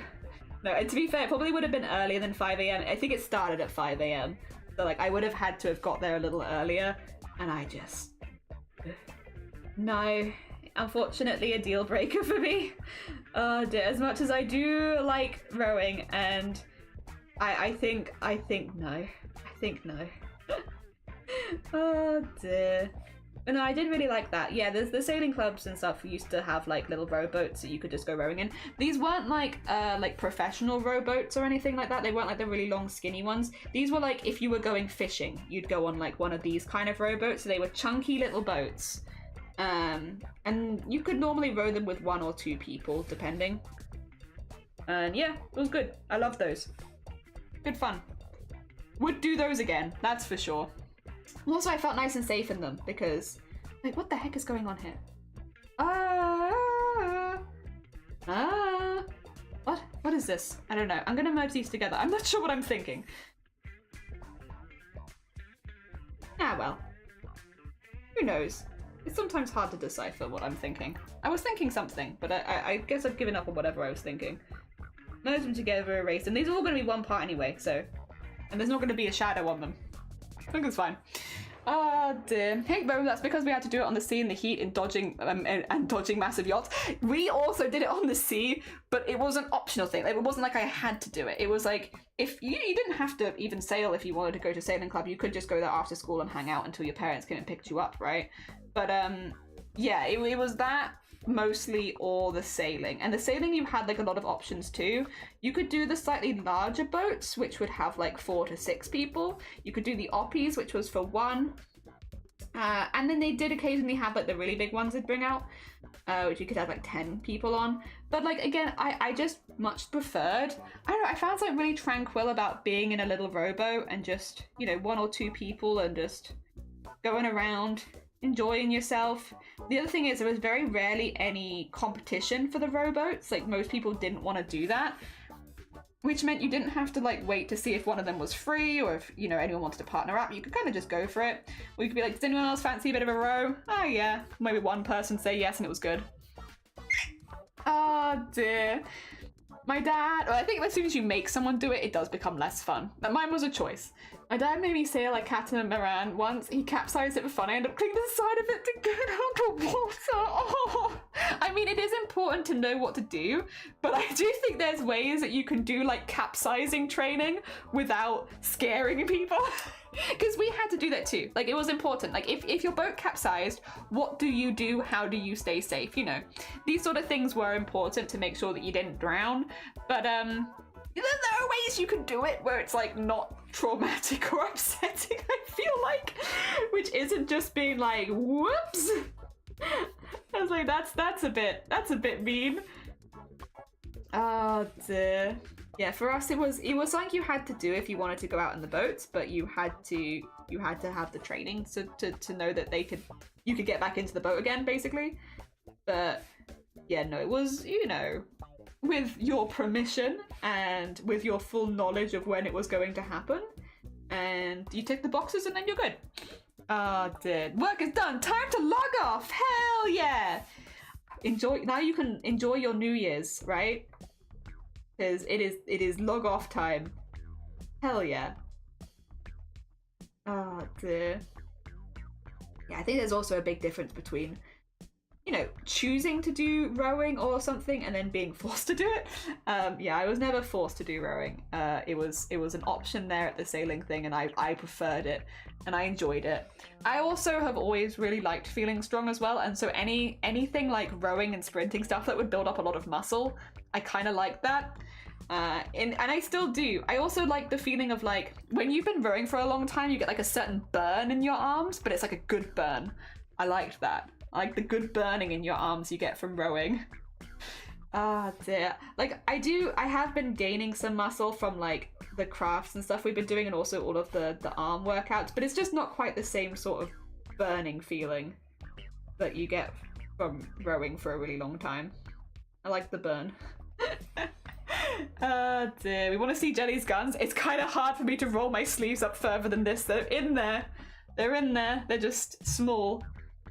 And to be fair, it probably would have been earlier than 5 a.m. I think it started at 5 a.m. So like I would have had to have got there a little earlier, and I just... No, unfortunately a deal breaker for me. Oh dear, as much as I do like rowing, and I think no. Oh dear. But no, I did really like that. Yeah, there's the sailing clubs and stuff. We used to have like little rowboats that you could just go rowing in. These weren't like professional rowboats or anything like that. They weren't like the really long skinny ones. These were like if you were going fishing, you'd go on like one of these kind of rowboats. So they were chunky little boats. And you could normally row them with 1 or 2 people, depending. And yeah, it was good. I love those. Good fun. Would do those again, that's for sure. Also, I felt nice and safe in them because, like, what the heck is going on here? What is this? I don't know. I'm gonna merge these together. I'm not sure what I'm thinking. Ah, well. Who knows? It's sometimes hard to decipher what I'm thinking. I was thinking something, but I guess I've given up on whatever I was thinking. Merge them together, erase them. These are all going to be one part anyway, so... And there's not going to be a shadow on them. I think it's fine. Oh dear. Hey, Rome, that's because we had to do it on the sea in the heat and dodging dodging massive yachts. We also did it on the sea, but it was an optional thing. Like, it wasn't like I had to do it. It was like, if you didn't have to even sail if you wanted to go to sailing club. You could just go there after school and hang out until your parents came and picked you up, right? But yeah, it was that mostly, or the sailing. And the sailing, you had like a lot of options too. You could do the slightly larger boats, which would have like 4 to 6 people. You could do the oppies, which was for 1. And then they did occasionally have like the really big ones they'd bring out, which you could have like 10 people on. But like, again, I just much preferred, I don't know, I found something really tranquil about being in a little rowboat and just, you know, 1 or 2 people and just going around, enjoying yourself. The other thing is, there was very rarely any competition for the rowboats. Like, most people didn't want to do that, which meant you didn't have to like wait to see if one of them was free, or if, you know, anyone wanted to partner up. You could kind of just go for it. Or you could be like, does anyone else fancy a bit of a row? Oh yeah. Maybe one person say yes and it was good. Oh dear. My dad, well, I think as soon as you make someone do it, it does become less fun. But mine was a choice. My dad made me sail like Catamaran once. He capsized it for fun. I ended up clinging to the side of it to get out of water. Oh. I mean, it is important to know what to do, but I do think there's ways that you can do like capsizing training without scaring people. Because we had to do that too. Like, it was important. Like, if your boat capsized, what do you do? How do you stay safe? You know, these sort of things were important to make sure that you didn't drown. But there are ways you can do it where it's like not traumatic or upsetting, I feel like, which isn't just being like, whoops. I was like, that's a bit mean. Oh dear. Yeah, for us it was something you had to do if you wanted to go out in the boats, but you had to have the training to know that you could get back into the boat again, basically. But yeah, no, it was, you know, with your permission and with your full knowledge of when it was going to happen, and you tick the boxes and then you're good. Oh dear. Work is done. Time to log off. Hell yeah. Enjoy. Now you can enjoy your New Year's, right? Because it is log off time. Hell yeah. Oh dear. Yeah, I think there's also a big difference between, you know, choosing to do rowing or something and then being forced to do it. Yeah, I was never forced to do rowing. It was an option there at the sailing thing, and I preferred it and I enjoyed it. I also have always really liked feeling strong as well, and so anything like rowing and sprinting stuff that would build up a lot of muscle, I kind of liked that. And I still do. I also like the feeling of like, when you've been rowing for a long time, you get like a certain burn in your arms, but it's like a good burn. I liked that. I like the good burning in your arms you get from rowing. Ah, dear. Like, I have been gaining some muscle from like the crafts and stuff we've been doing, and also all of the arm workouts, but it's just not quite the same sort of burning feeling that you get from rowing for a really long time. I like the burn. Oh dear, we want to see Jelly's guns. It's kind of hard for me to roll my sleeves up further than this. They're in there. They're in there. They're just small.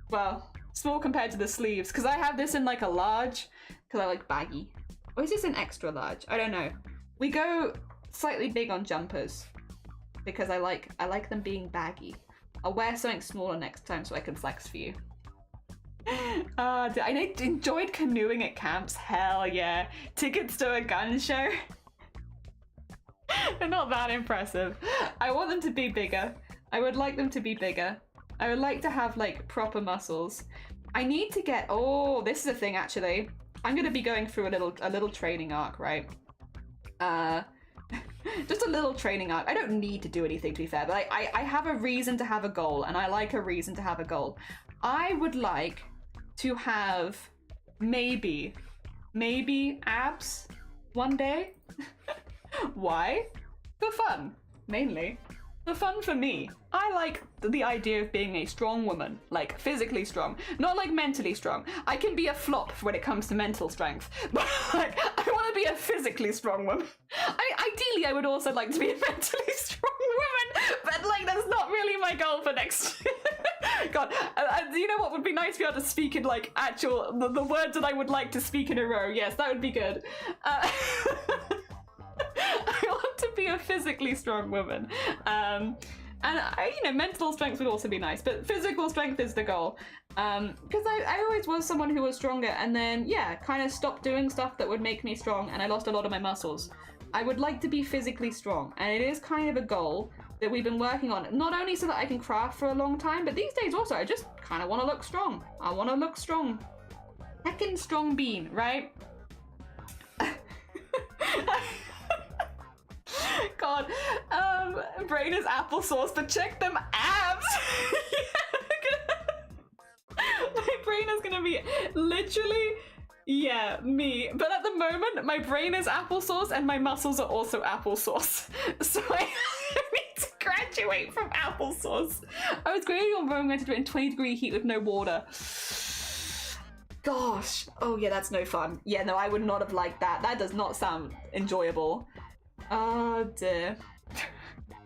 Well, small compared to the sleeves, because I have this in like a large, because I like baggy. Or is this an extra large? I don't know. We go slightly big on jumpers because I like them being baggy. I'll wear something smaller next time so I can flex for you. I enjoyed canoeing at camps. Hell yeah. Tickets to a gun show. They're not that impressive. I want them to be bigger. I would like them to be bigger. I would like to have like proper muscles. I need to get, oh, this is a thing actually. I'm gonna be going through a little training arc, right? Just a little training arc. I don't need to do anything, to be fair, but I have a reason to have a goal, and I like a reason to have a goal. I would like to have maybe abs one day. Why? For fun, mainly. For fun for me. I like the idea of being a strong woman, like physically strong, not like mentally strong. I can be a flop when it comes to mental strength, but like, I want to be a physically strong woman. Ideally, I would also like to be a mentally strong woman, but like, that's not really my goal for next year. God, you know what would be nice to be able to speak in like actual, the words that I would like to speak in a row. Yes, that would be good. I want to be a physically strong woman. And mental strength would also be nice, but physical strength is the goal. Because I always was someone who was stronger, and then kind of stopped doing stuff that would make me strong, and I lost a lot of my muscles. I would like to be physically strong, and it is kind of a goal that we've been working on, not only so that I can craft for a long time, but these days also I just kind of want to look strong. I want to look strong. Heckin' strong bean, right? God, brain is applesauce, but check them abs. My brain is gonna be literally, me. But at the moment, my brain is applesauce and my muscles are also applesauce. So I need to graduate from applesauce. I was going on Rome, going to do it in 20-degree heat with no water. Gosh. Oh yeah, that's no fun. Yeah, no, I would not have liked that. That does not sound enjoyable. Oh dear.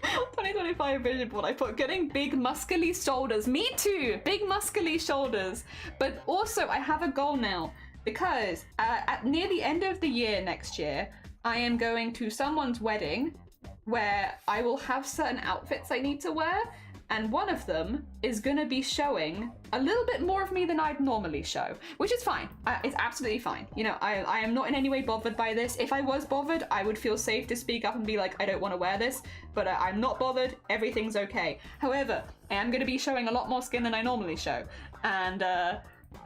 2025 vision board, I put getting big muscly shoulders. Me too, big muscly shoulders. But also I have a goal now, because at near the end of the year next year, I am going to someone's wedding where I will have certain outfits I need to wear, and one of them is gonna be showing a little bit more of me than I'd normally show, which is fine. It's absolutely fine. I am not in any way bothered by this. If I was bothered, I would feel safe to speak up and be like, I don't want to wear this, but I'm not bothered. Everything's okay. However, I am gonna be showing a lot more skin than I normally show, and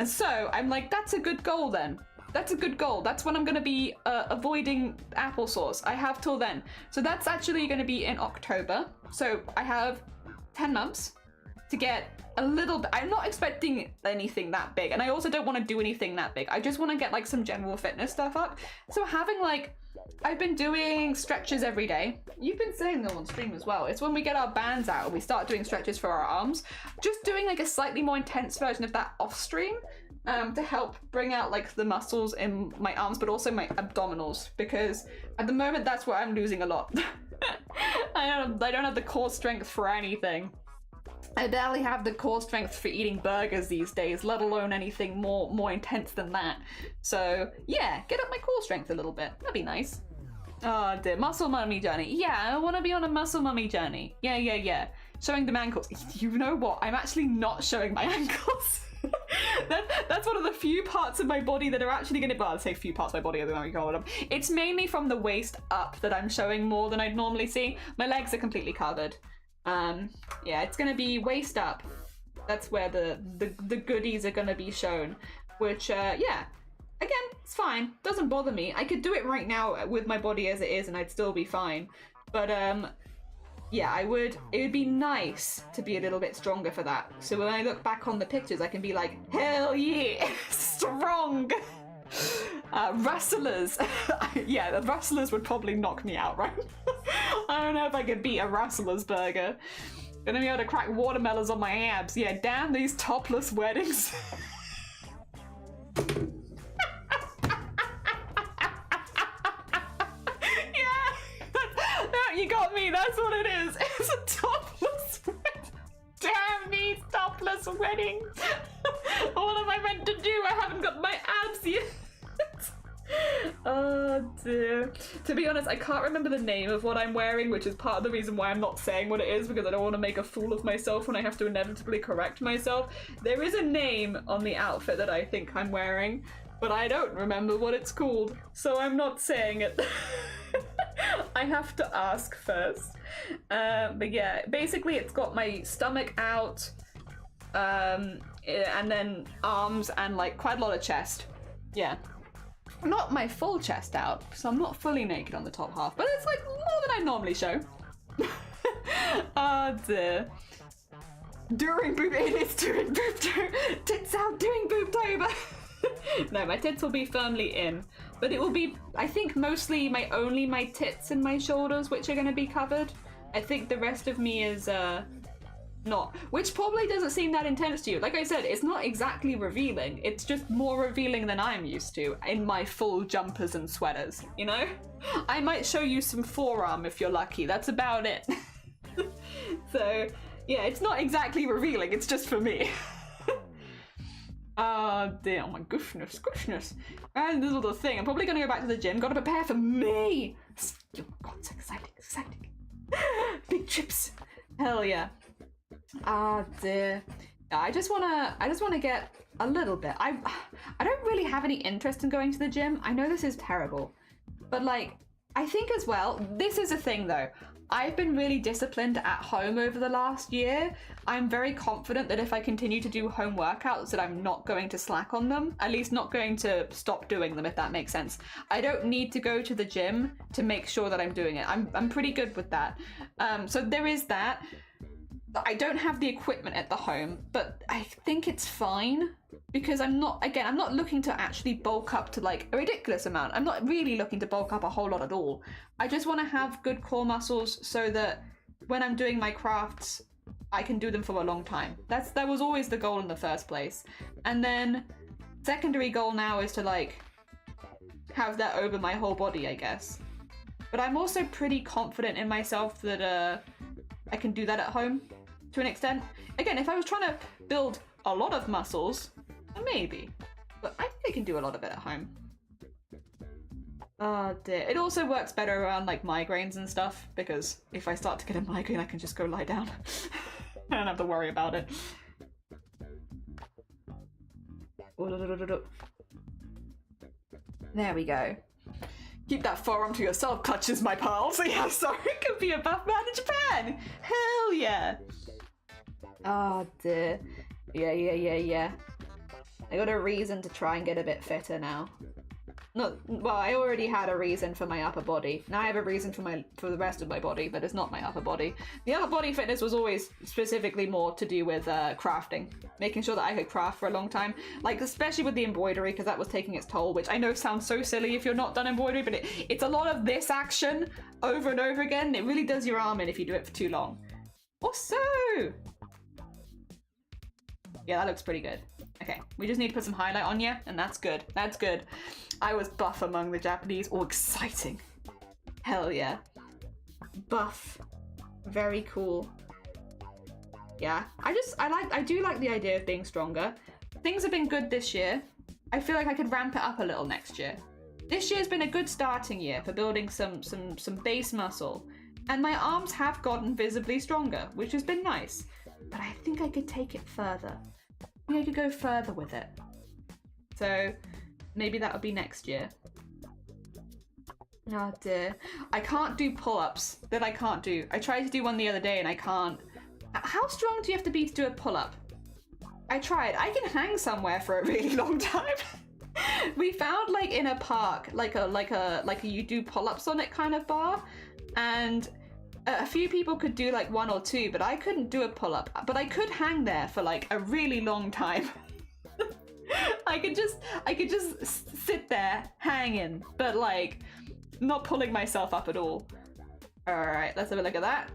so I'm like, that's a good goal then. That's a good goal. That's when I'm going to be avoiding applesauce. I have till then. So that's actually going to be in October. So I have 10 months to get a little bit. I'm not expecting anything that big. And I also don't want to do anything that big. I just want to get like some general fitness stuff up. So having I've been doing stretches every day. You've been saying them on stream as well. It's when we get our bands out and we start doing stretches for our arms. Just doing like a slightly more intense version of that off stream. To help bring out like the muscles in my arms, but also my abdominals, because at the moment that's where I'm losing a lot. I don't have the core strength for anything. I barely have the core strength for eating burgers these days, let alone anything more intense than that. So yeah, get up my core strength a little bit. That'd be nice. Oh dear, muscle mummy journey. Yeah, I want to be on a muscle mummy journey. Yeah. Showing them ankles. You know what? I'm actually not showing my ankles. That's one of the few parts of my body that are actually going to, well, I'll say few parts of my body, I don't know how you call them. It's mainly from the waist up that I'm showing more than I'd normally see. My legs are completely covered. Yeah, it's going to be waist up. That's where the goodies are going to be shown, which, yeah, again, it's fine. Doesn't bother me. I could do it right now with my body as it is and I'd still be fine. But, yeah, it would be nice to be a little bit stronger for that. So when I look back on the pictures, I can be like, hell yeah, strong. Rustlers. Yeah, the rustlers would probably knock me out, right? I don't know if I could beat a rustler's burger. Gonna be able to crack watermelons on my abs. Yeah, damn these topless weddings. You got me, that's what it is. It's a topless wedding. Damn these topless weddings. What am I meant to do? I haven't got my abs yet. Oh dear. To be honest, I can't remember the name of what I'm wearing, which is part of the reason why I'm not saying what it is, because I don't want to make a fool of myself when I have to inevitably correct myself. There is a name on the outfit that I think I'm wearing, but I don't remember what it's called, so I'm not saying it. I have to ask first. But yeah, basically it's got my stomach out, and then arms and like quite a lot of chest. Yeah. Not my full chest out, so I'm not fully naked on the top half, but it's like more than I normally show. Oh dear. During boob, it is during boob tits out during boobtober. No, my tits will be firmly in, but it will be, I think, mostly only my tits and my shoulders which are going to be covered. I think the rest of me is not, which probably doesn't seem that intense to you. Like I said, it's not exactly revealing, it's just more revealing than I'm used to in my full jumpers and sweaters, you know? I might show you some forearm if you're lucky, that's about it. So yeah, it's not exactly revealing, it's just for me. Oh dear, oh my goodness. And this is the thing, I'm probably gonna go back to the gym, gotta prepare for me! Oh god, so exciting. Big trips. Hell yeah. Ah dear. Yeah, I just wanna get a little bit. I don't really have any interest in going to the gym. I know this is terrible, but like I think as well, this is a thing though. I've been really disciplined at home over the last year. I'm very confident that if I continue to do home workouts that I'm not going to slack on them, at least not going to stop doing them, if that makes sense. I don't need to go to the gym to make sure that I'm doing it. I'm pretty good with that. So there is that. I don't have the equipment at the home, but I think it's fine because I'm not looking to actually bulk up to like a ridiculous amount. I'm not really looking to bulk up a whole lot at all. I just want to have good core muscles so that when I'm doing my crafts, I can do them for a long time. That was always the goal in the first place. And then secondary goal now is to like have that over my whole body, I guess. But I'm also pretty confident in myself that I can do that at home to an extent. Again, if I was trying to build a lot of muscles, maybe. But I think I can do a lot of it at home. Oh dear. It also works better around like migraines and stuff, because if I start to get a migraine, I can just go lie down. I don't have to worry about it. There we go. Keep that forearm to yourself, clutches my pals. Yeah, sorry, could be a buff man in Japan. Hell yeah. Oh dear. Yeah. I got a reason to try and get a bit fitter now. Well, I already had a reason for my upper body. Now I have a reason for the rest of my body, but it's not my upper body. The upper body fitness was always specifically more to do with crafting. Making sure that I could craft for a long time. Like, especially with the embroidery, because that was taking its toll, which I know sounds so silly if you're not done embroidery, but it's a lot of this action over and over again. It really does your arm in if you do it for too long. Also! Yeah, that looks pretty good. Okay, we just need to put some highlight on you, and that's good. That's good. I was buff among the Japanese. Oh, exciting. Hell yeah. Buff. Very cool. Yeah, I do like the idea of being stronger. Things have been good this year. I feel like I could ramp it up a little next year. This year's been a good starting year for building some base muscle, and my arms have gotten visibly stronger, which has been nice. But I think I could take it further. I think I could go further with it. So maybe that would be next year. Oh dear. I can't do pull-ups. That I can't do. I tried to do one the other day and I can't. How strong do you have to be to do a pull-up? I tried. I can hang somewhere for a really long time. We found like in a park, like a you do pull-ups on it kind of bar, and a few people could do like one or two, but I couldn't do a pull-up. But I could hang there for like a really long time. I could just sit there hanging, but like not pulling myself up at all. All right, let's have a look at that.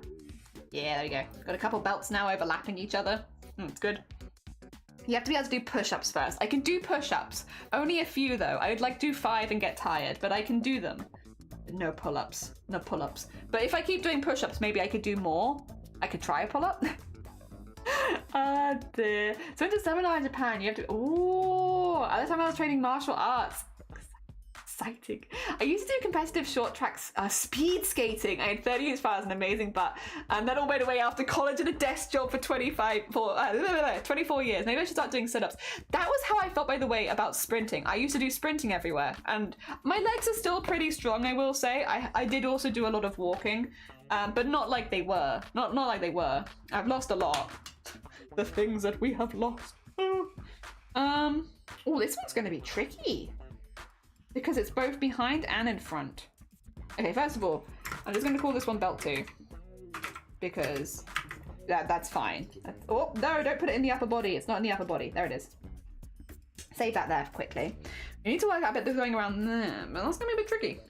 Yeah, there we go. Got a couple belts now overlapping each other. It's good. You have to be able to do push-ups first. I can do push-ups. Only a few though. I would like do 5 and get tired, but I can do them. No pull-ups. No pull-ups. But if I keep doing push-ups, maybe I could do more. I could try a pull-up. Ah, dear. So into seminar in Japan, you have to... Ooh! At the time I was training martial arts. Exciting. I used to do competitive short tracks, speed skating. I had 30 inch bars, an amazing butt. And that all went away after college and a desk job for 24 years. Maybe I should start doing sit-ups. That was how I felt, by the way, about sprinting. I used to do sprinting everywhere. And my legs are still pretty strong, I will say. I did also do a lot of walking. But not like they were. Not like they were. I've lost a lot. The things that we have lost. Oh, this one's going to be tricky. Because it's both behind and in front. Okay, first of all, I'm just going to call this one belt 2. Because that's fine. Oh, no, don't put it in the upper body. It's not in the upper body. There it is. Save that there quickly. You need to work out a bit going around there, but that's going to be a bit tricky.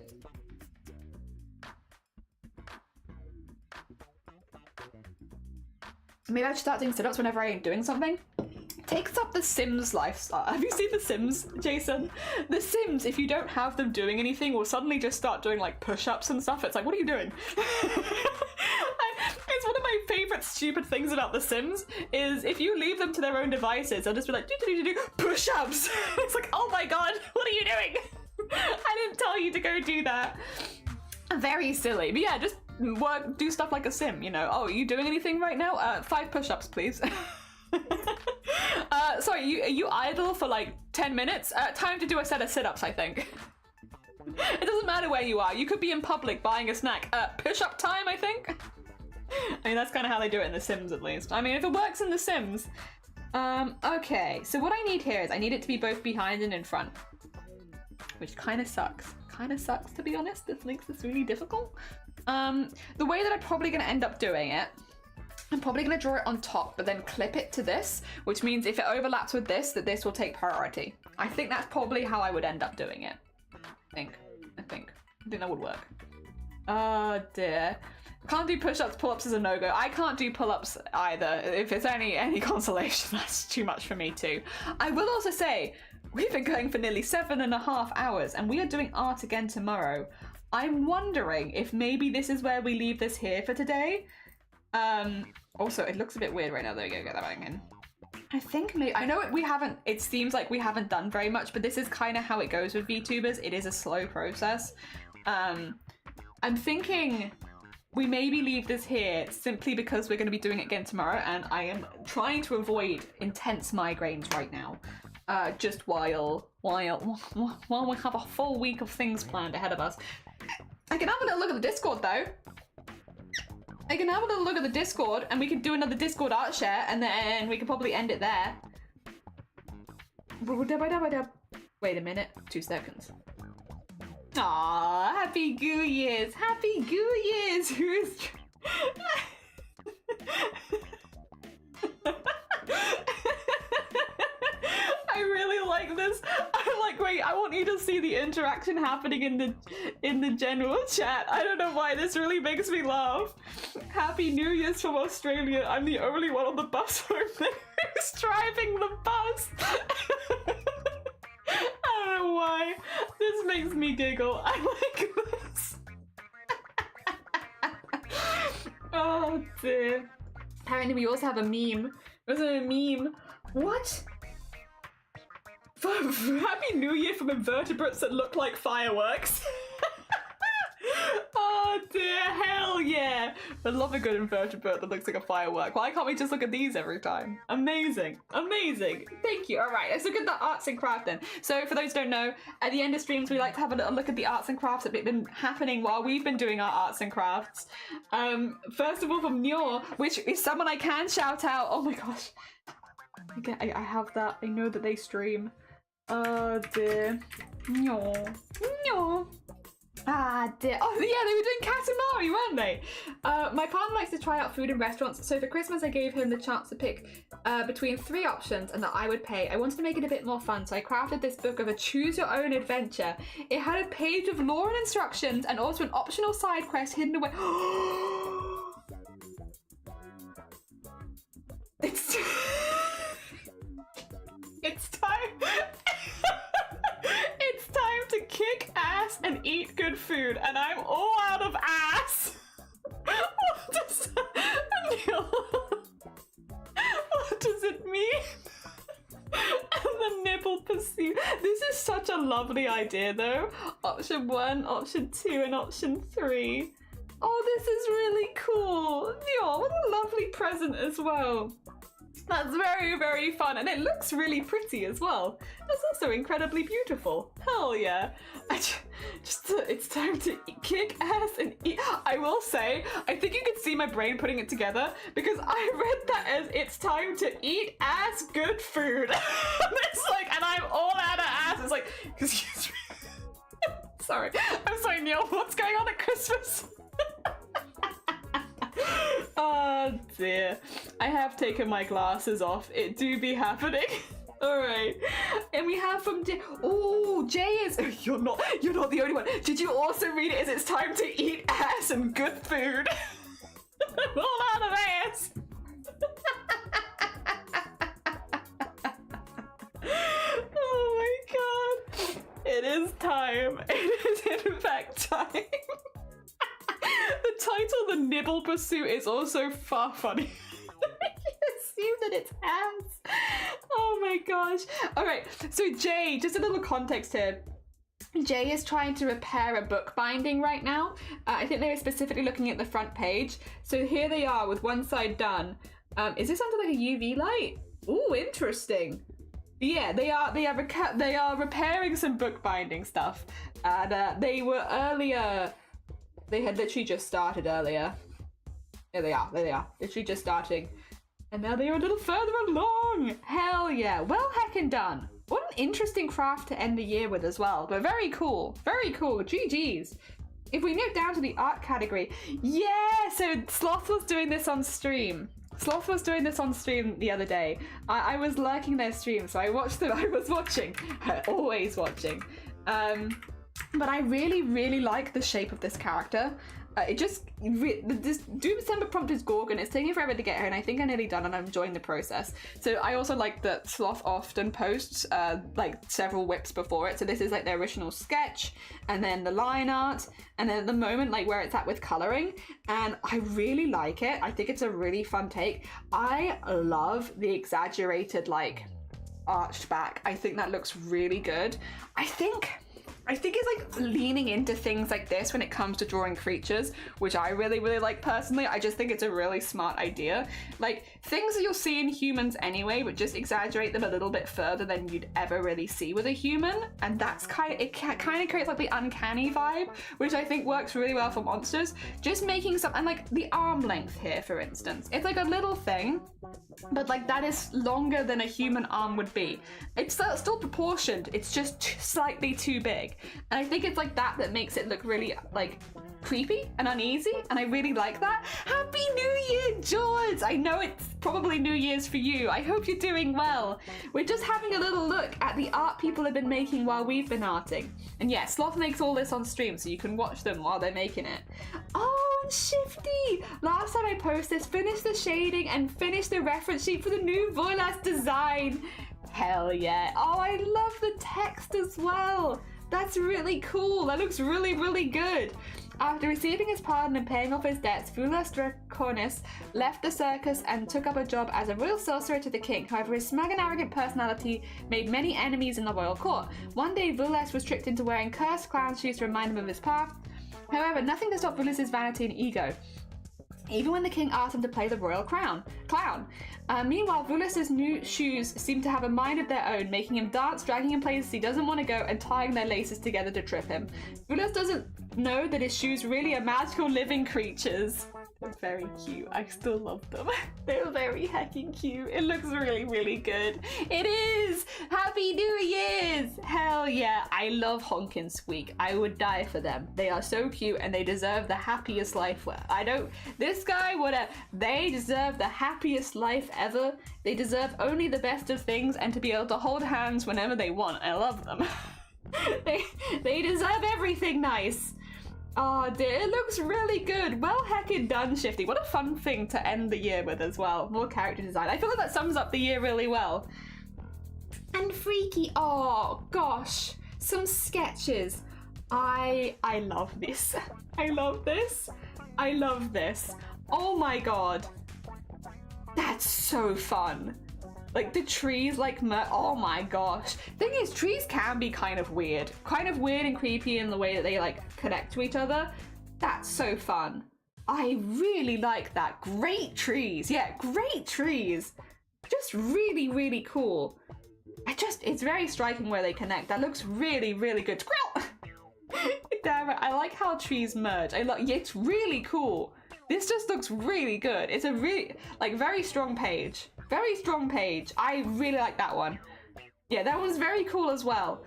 Maybe I should start doing sit-ups whenever I ain't doing something. Takes up the Sims lifestyle. Have you seen The Sims, Jason? The Sims, if you don't have them doing anything, will suddenly just start doing like push-ups and stuff. It's like, what are you doing? It's one of my favorite stupid things about The Sims is if you leave them to their own devices, they'll just be like, do push-ups. It's like, oh my god, what are you doing? I didn't tell you to go do that. Very silly. But yeah, just do stuff like a sim, you know. Oh, are you doing anything right now? 5 push-ups, please. Sorry, are you idle for like 10 minutes? Time to do a set of sit-ups, I think. It doesn't matter where you are. You could be in public buying a snack. Push-up time, I think. I mean, that's kind of how they do it in The Sims, at least. I mean, if it works in The Sims. Okay, so what I need here is I need it to be both behind and in front. Which kind of sucks. Kind of sucks, to be honest. This makes this really difficult. The way that I'm probably going to end up doing it, I'm probably going to draw it on top, but then clip it to this, which means if it overlaps with this, that this will take priority. I think that's probably how I would end up doing it. I think that would work. Oh dear. Can't do push-ups, pull-ups is a no-go. I can't do pull-ups either. If it's any consolation, that's too much for me too. I will also say, we've been going for nearly 7.5 hours and we are doing art again tomorrow. I'm wondering if maybe this is where we leave this here for today. Also, it looks a bit weird right now. There we go, get that back in. I think maybe, I know it seems like we haven't done very much, but this is kind of how it goes with VTubers. It is a slow process. I'm thinking we maybe leave this here simply because we're going to be doing it again tomorrow, and I am trying to avoid intense migraines right now. Just while we have a full week of things planned ahead of us. I can have a little look at the Discord though. I can have a little look at the Discord and we can do another Discord art share and then we can probably end it there. Wait a minute, 2 seconds. Aww, happy Goo Years! Happy Goo Years! Who is... I really like this. I'm like, wait, I want you to see the interaction happening in the general chat. I don't know why this really makes me laugh. Happy New Year's from Australia. I'm the only one on the bus home there who's driving the bus. I don't know why. This makes me giggle. I like this. Oh dear. Apparently we also have a meme. There's a meme. What? Happy New Year from invertebrates that look like fireworks. Oh dear, hell yeah. I love a good invertebrate that looks like a firework. Why can't we just look at these every time? Amazing, amazing. Thank you. All right, let's look at the arts and crafts then. So for those who don't know, at the end of streams, we like to have a little look at the arts and crafts that have been happening while we've been doing our arts and crafts. First of all from Nyor, which is someone I can shout out. Oh my gosh. I have that. I know that they stream. Oh dear. No. No. Ah dear. Oh yeah, they were doing Katamari, weren't they? My partner likes to try out food in restaurants, so for Christmas I gave him the chance to pick between 3 options and that I would pay. I wanted to make it a bit more fun, so I crafted this book of a choose your own adventure. It had a page of lore and instructions and also an optional side quest hidden away. It's time. It's time to kick ass and eat good food, and I'm all out of ass. What does it mean? And the nibble pursuit. This is such a lovely idea, though. Option 1, option 2, and option 3. Oh, this is really cool. Oh, what a lovely present as well. That's very, very fun, and it looks really pretty as well. That's also incredibly beautiful. Hell yeah. It's time to kick ass and eat. I will say, I think you can see my brain putting it together because I read that as it's time to eat ass good food. It's like, and I'm all out of ass. It's like, excuse me. Sorry. I'm sorry, Neil. What's going on at Christmas? Oh dear. I have taken my glasses off. It do be happening. Alright. And we have from Jay. Oh, Jay is you're not the only one. Did you also read it as it's time to eat ass and good food? All out of ass. Oh my god. It is time. It is in fact time. The title, The Nibble Pursuit, is also far funny. You assume that it's ass. Oh my gosh. Alright, so Jay, just a little context here. Jay is trying to repair a book binding right now. I think they were specifically looking at the front page. So here they are with one side done. Is this under like a UV light? Ooh, interesting. Yeah, they are repairing some bookbinding stuff, and they were earlier. They had literally just started earlier. There they are, literally just starting, and now they are a little further along. Hell yeah, well heckin' done. What an interesting craft to end the year with as well, but very cool, GG's. If we nip down to the art category, yeah, so Sloth was doing this on stream. The other day. I was lurking their stream, so I watched them. I was watching, always watching. But I really like the shape of this character. This Doom December prompt is Gorgon. It's taking forever to get here, and I think I'm nearly done, and I'm enjoying the process. So I also like that Sloth often posts like several whips before it. So this is like their original sketch, and then the line art, and then at the moment like where it's at with coloring, and I really like it. I think it's a really fun take. I love the exaggerated like arched back. I think that looks really good. I think it's like leaning into things like this when it comes to drawing creatures, which I really like personally. I just think it's a really smart idea. Like things that you'll see in humans anyway, but just exaggerate them a little bit further than you'd ever really see with a human. And that's kind of creates like the uncanny vibe, which I think works really well for monsters. Just making something like the arm length here, for instance. It's like a little thing, but like that is longer than a human arm would be. It's still proportioned. It's just slightly too big. And I think it's like that makes it look really like creepy and uneasy, and I really like that. Happy New Year, George! I know it's probably New Year's for you. I hope you're doing well. We're just having a little look at the art people have been making while we've been arting. And yeah, Sloth makes all this on stream, so you can watch them while they're making it. Oh, and Shifty! Last time I posted this, finished the shading and finished the reference sheet for the new Voilas design. Hell yeah. Oh, I love the text as well. That's really cool. That looks really good. After receiving his pardon and paying off his debts, Vulas Draconis left the circus and took up a job as a royal sorcerer to the king. However, his smug and arrogant personality made many enemies in the royal court. One day, Vulas was tricked into wearing cursed clown shoes to remind him of his past. However, nothing to stop Vulas' vanity and ego, even when the king asked him to play the royal clown. Meanwhile, Vulas' new shoes seem to have a mind of their own, making him dance, dragging him places he doesn't want to go, and tying their laces together to trip him. Vulas doesn't know that his shoes really are magical living creatures. They're very cute. I still love them. They're very heckin' cute. It looks really good. It is! Happy New Year's! Hell yeah. I love Honkin' Squeak. I would die for them. They are so cute and they deserve the happiest life. They deserve the happiest life ever. They deserve only the best of things and to be able to hold hands whenever they want. I love them. They deserve everything nice. Oh dear, it looks really good. Well heckin' done, Shifty. What a fun thing to end the year with as well. More character design. I feel like that sums up the year really well. And Freaky, oh gosh, some sketches. I love this. I love this. I love this. Oh my god. That's so fun. Like the trees, like, oh my gosh. Thing is, trees can be kind of weird and creepy in the way that they like connect to each other. That's so fun. I really like that. Great trees. Yeah, great trees. Just really cool. It's very striking where they connect. That looks really good. Squirrel! Damn it, I like how trees merge. It's really cool. This just looks really good. It's a really, like, very strong page. Very strong page. I really like that one. Yeah, that one's very cool as well.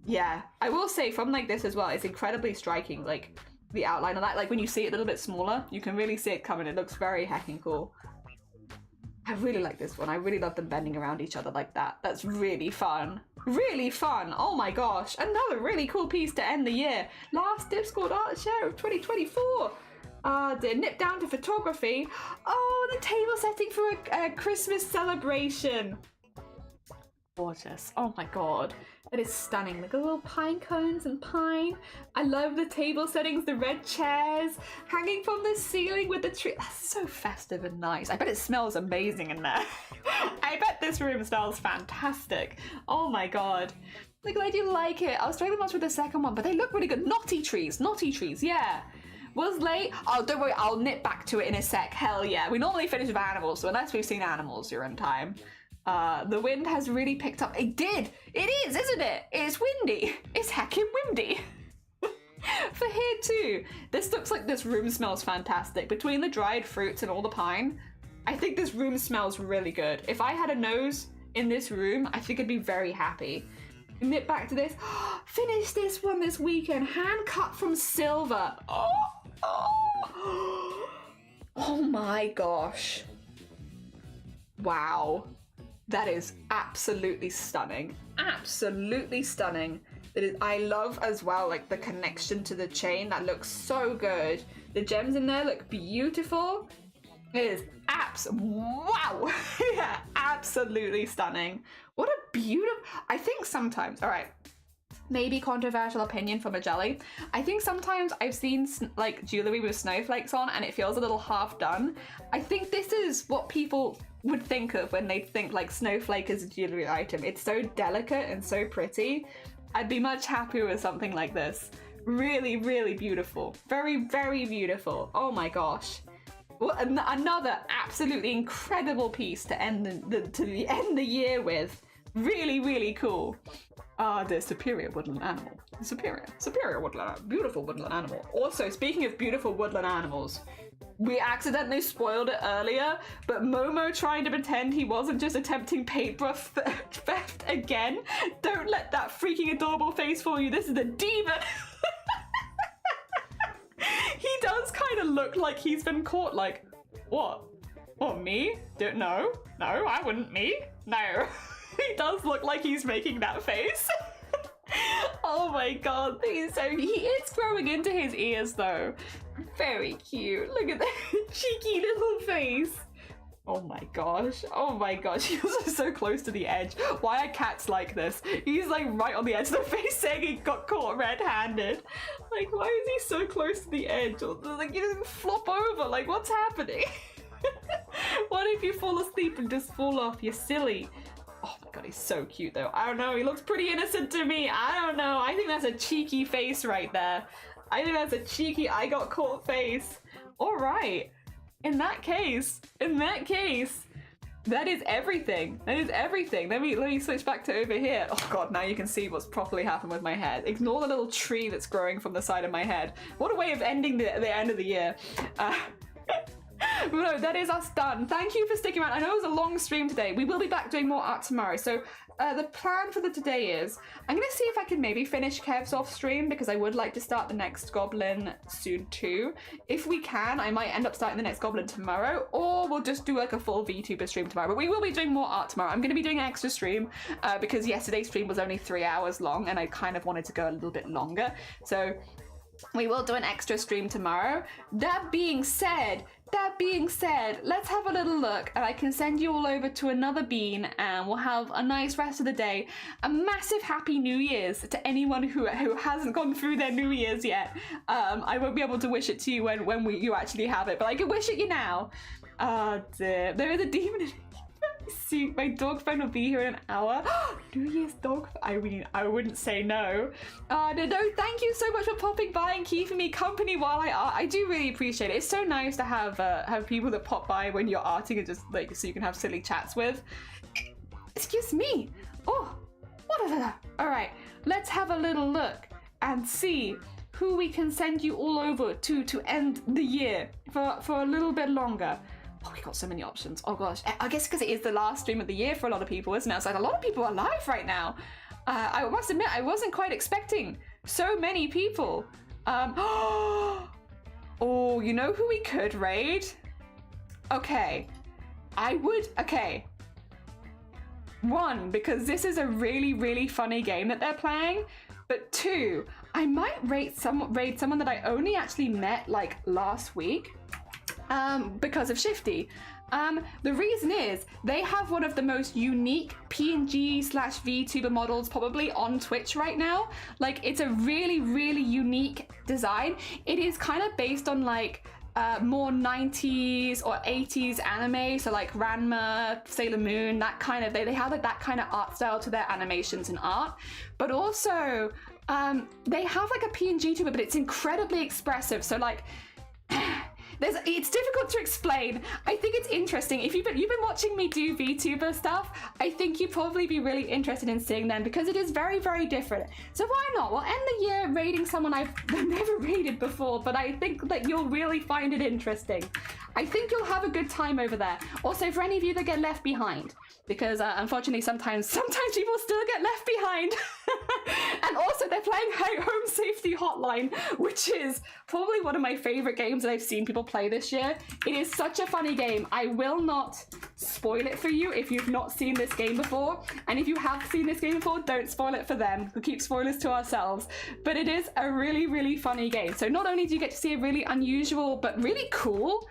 Yeah, I will say from like this as well, it's incredibly striking, like the outline of that. Like when you see it a little bit smaller, you can really see it coming. It looks very heckin' cool. I really like this one. I really love them bending around each other like that. That's really fun. Really fun. Oh my gosh. Another really cool piece to end the year. Last Discord art share of 2024. Dear, nip down to photography. Oh, the table setting for a Christmas celebration. Gorgeous. Oh my god. That is stunning. Look at the little pine cones and pine. I love the table settings, the red chairs hanging from the ceiling with the tree. That's so festive and nice. I bet it smells amazing in there. I bet this room smells fantastic. Oh my god. Like, I do like it. I was struggling much with the second one, but they look really good. Naughty trees, yeah. Was late. Oh, don't worry, I'll nip back to it in a sec. Hell yeah. We normally finish with animals, so unless we've seen animals, you're in time. The wind has really picked up. It did. It is, isn't it? It's windy. It's heckin' windy. For here too. This looks like this room smells fantastic. Between the dried fruits and all the pine, I think this room smells really good. If I had a nose in this room, I think I'd be very happy. Nip back to this. Finish this one this weekend. Hand cut from silver. Oh my gosh. Wow. That is absolutely stunning. Absolutely stunning. I love as well, like, the connection to the chain. That looks so good. The gems in there look beautiful. It is wow. Yeah, absolutely stunning. What a beautiful, I think sometimes, all right, maybe controversial opinion from a jelly. I think sometimes I've seen like jewelry with snowflakes on and it feels a little half done. I think this is what people would think of when they think like snowflake as a jewelry item. It's so delicate and so pretty. I'd be much happier with something like this. Really, really beautiful. Very, very beautiful. Oh my gosh. Well, another absolutely incredible piece to end the year with. Really, really cool. The superior woodland animal. Superior woodland, beautiful woodland animal. Also, speaking of beautiful woodland animals, we accidentally spoiled it earlier, but Momo trying to pretend he wasn't just attempting paintbrush theft again. Don't let that freaking adorable face fool you. This is a demon. He does kind of look like he's been caught. Like, what? What, me? Don't know. No, I wouldn't. Me? No. He does look like he's making that face. Oh my god, he is growing into his ears though. Very cute. Look at that cheeky little face. Oh my gosh. Oh my gosh. He was so close to the edge. Why are cats like this? He's like right on the edge of the face saying he got caught red-handed. Like, why is he so close to the edge? Like, you just flop over. Like, what's happening? What if you fall asleep and just fall off? You're silly. Oh my god, he's so cute though. I don't know, he looks pretty innocent to me. I don't know. I think that's a cheeky face right there. I think that's a cheeky I got caught face. All right. In that case, that is everything. That is everything. Let me switch back to over here. Oh god, now you can see what's properly happened with my head. Ignore the little tree that's growing from the side of my head. What a way of ending the end of the year. No, that is us done. Thank you for sticking around. I know it was a long stream today. We will be back doing more art tomorrow. So the plan for the today is I'm going to see if I can maybe finish Kev's off stream because I would like to start the next Goblin soon too. If we can, I might end up starting the next Goblin tomorrow, or we'll just do like a full VTuber stream tomorrow. But we will be doing more art tomorrow. I'm going to be doing an extra stream because yesterday's stream was only 3 hours long and I kind of wanted to go a little bit longer. So we will do an extra stream tomorrow. That being said, let's have a little look and I can send you all over to another bean and we'll have a nice rest of the day. A massive happy New Year's to anyone who hasn't gone through their New Year's yet. I won't be able to wish it to you when you actually have it, but I can wish it you now. Oh dear, there is a demon in See, my dog friend will be here in an hour. New Year's dog. I mean, I wouldn't say no. No, thank you so much for popping by and keeping me company while I art. I do really appreciate it. It's so nice to have people that pop by when you're arting and just like so you can have silly chats with. Excuse me. Oh, whatever. All right, let's have a little look and see who we can send you all over to end the year for a little bit longer. Oh, we got so many options. Oh gosh, I guess because it is the last stream of the year for a lot of people, isn't it? It's like a lot of people are live right now. I must admit, I wasn't quite expecting so many people. Oh, you know who we could raid? Okay, okay. One, because this is a really, really funny game that they're playing. But two, I might raid someone that I only actually met like last week. Because of Shifty. The reason is they have one of the most unique PNG/VTuber models probably on Twitch right now. Like, it's a really, really unique design. It is kind of based on like more 90s or 80s anime, so like Ranma, Sailor Moon, that kind of, they have like that kind of art style to their animations and art, but also they have like a PNG to it, but it's incredibly expressive. So like it's difficult to explain. I think it's interesting. If you've been watching me do VTuber stuff, I think you'd probably be really interested in seeing them because it is very, very different. So why not? We'll end the year raiding someone I've never raided before, but I think that you'll really find it interesting. I think you'll have a good time over there. Also, for any of you that get left behind, because unfortunately sometimes people still get left behind. And also they're playing Home Safety Hotline, which is probably one of my favorite games that I've seen people play this year. It is such a funny game. I will not spoil it for you if you've not seen this game before. And if you have seen this game before, don't spoil it for them. We'll keep spoilers to ourselves. But it is a really, really funny game. So not only do you get to see a really unusual but really cool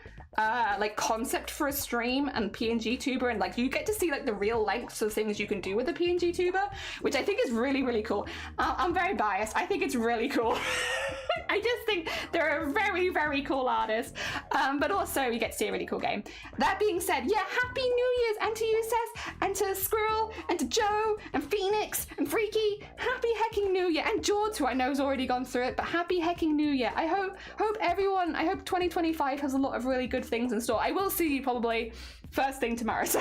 like concept for a stream and PNG tuber, and like you get to see like the real lengths of things you can do with a PNG tuber, which I think is really, really cool. I'm very biased. I think it's really cool. I just think they're a very, very cool artist, but also you get to see a really cool game. That being said, yeah, Happy New Year's, and to you, Seth, and to Squirrel, and to Joe, and Phoenix, and Freaky. Happy hecking New Year, and George, who I know has already gone through it, but happy hecking New Year. I hope everyone, I hope 2025 has a lot of really good things in store. I will see you probably first thing tomorrow, so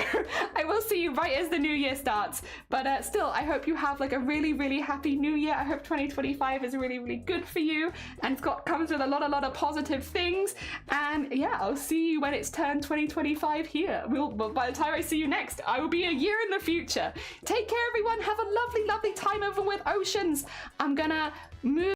I will see you right as the new year starts, but still, I hope you have like a really, really happy new year. I hope 2025 is really, really good for you and comes with a lot of positive things, and yeah, I'll see you when it's turned 2025 here. By the time I see you next, I will be a year in the future. Take care, everyone. Have a lovely, lovely time over with Oceans. I'm gonna move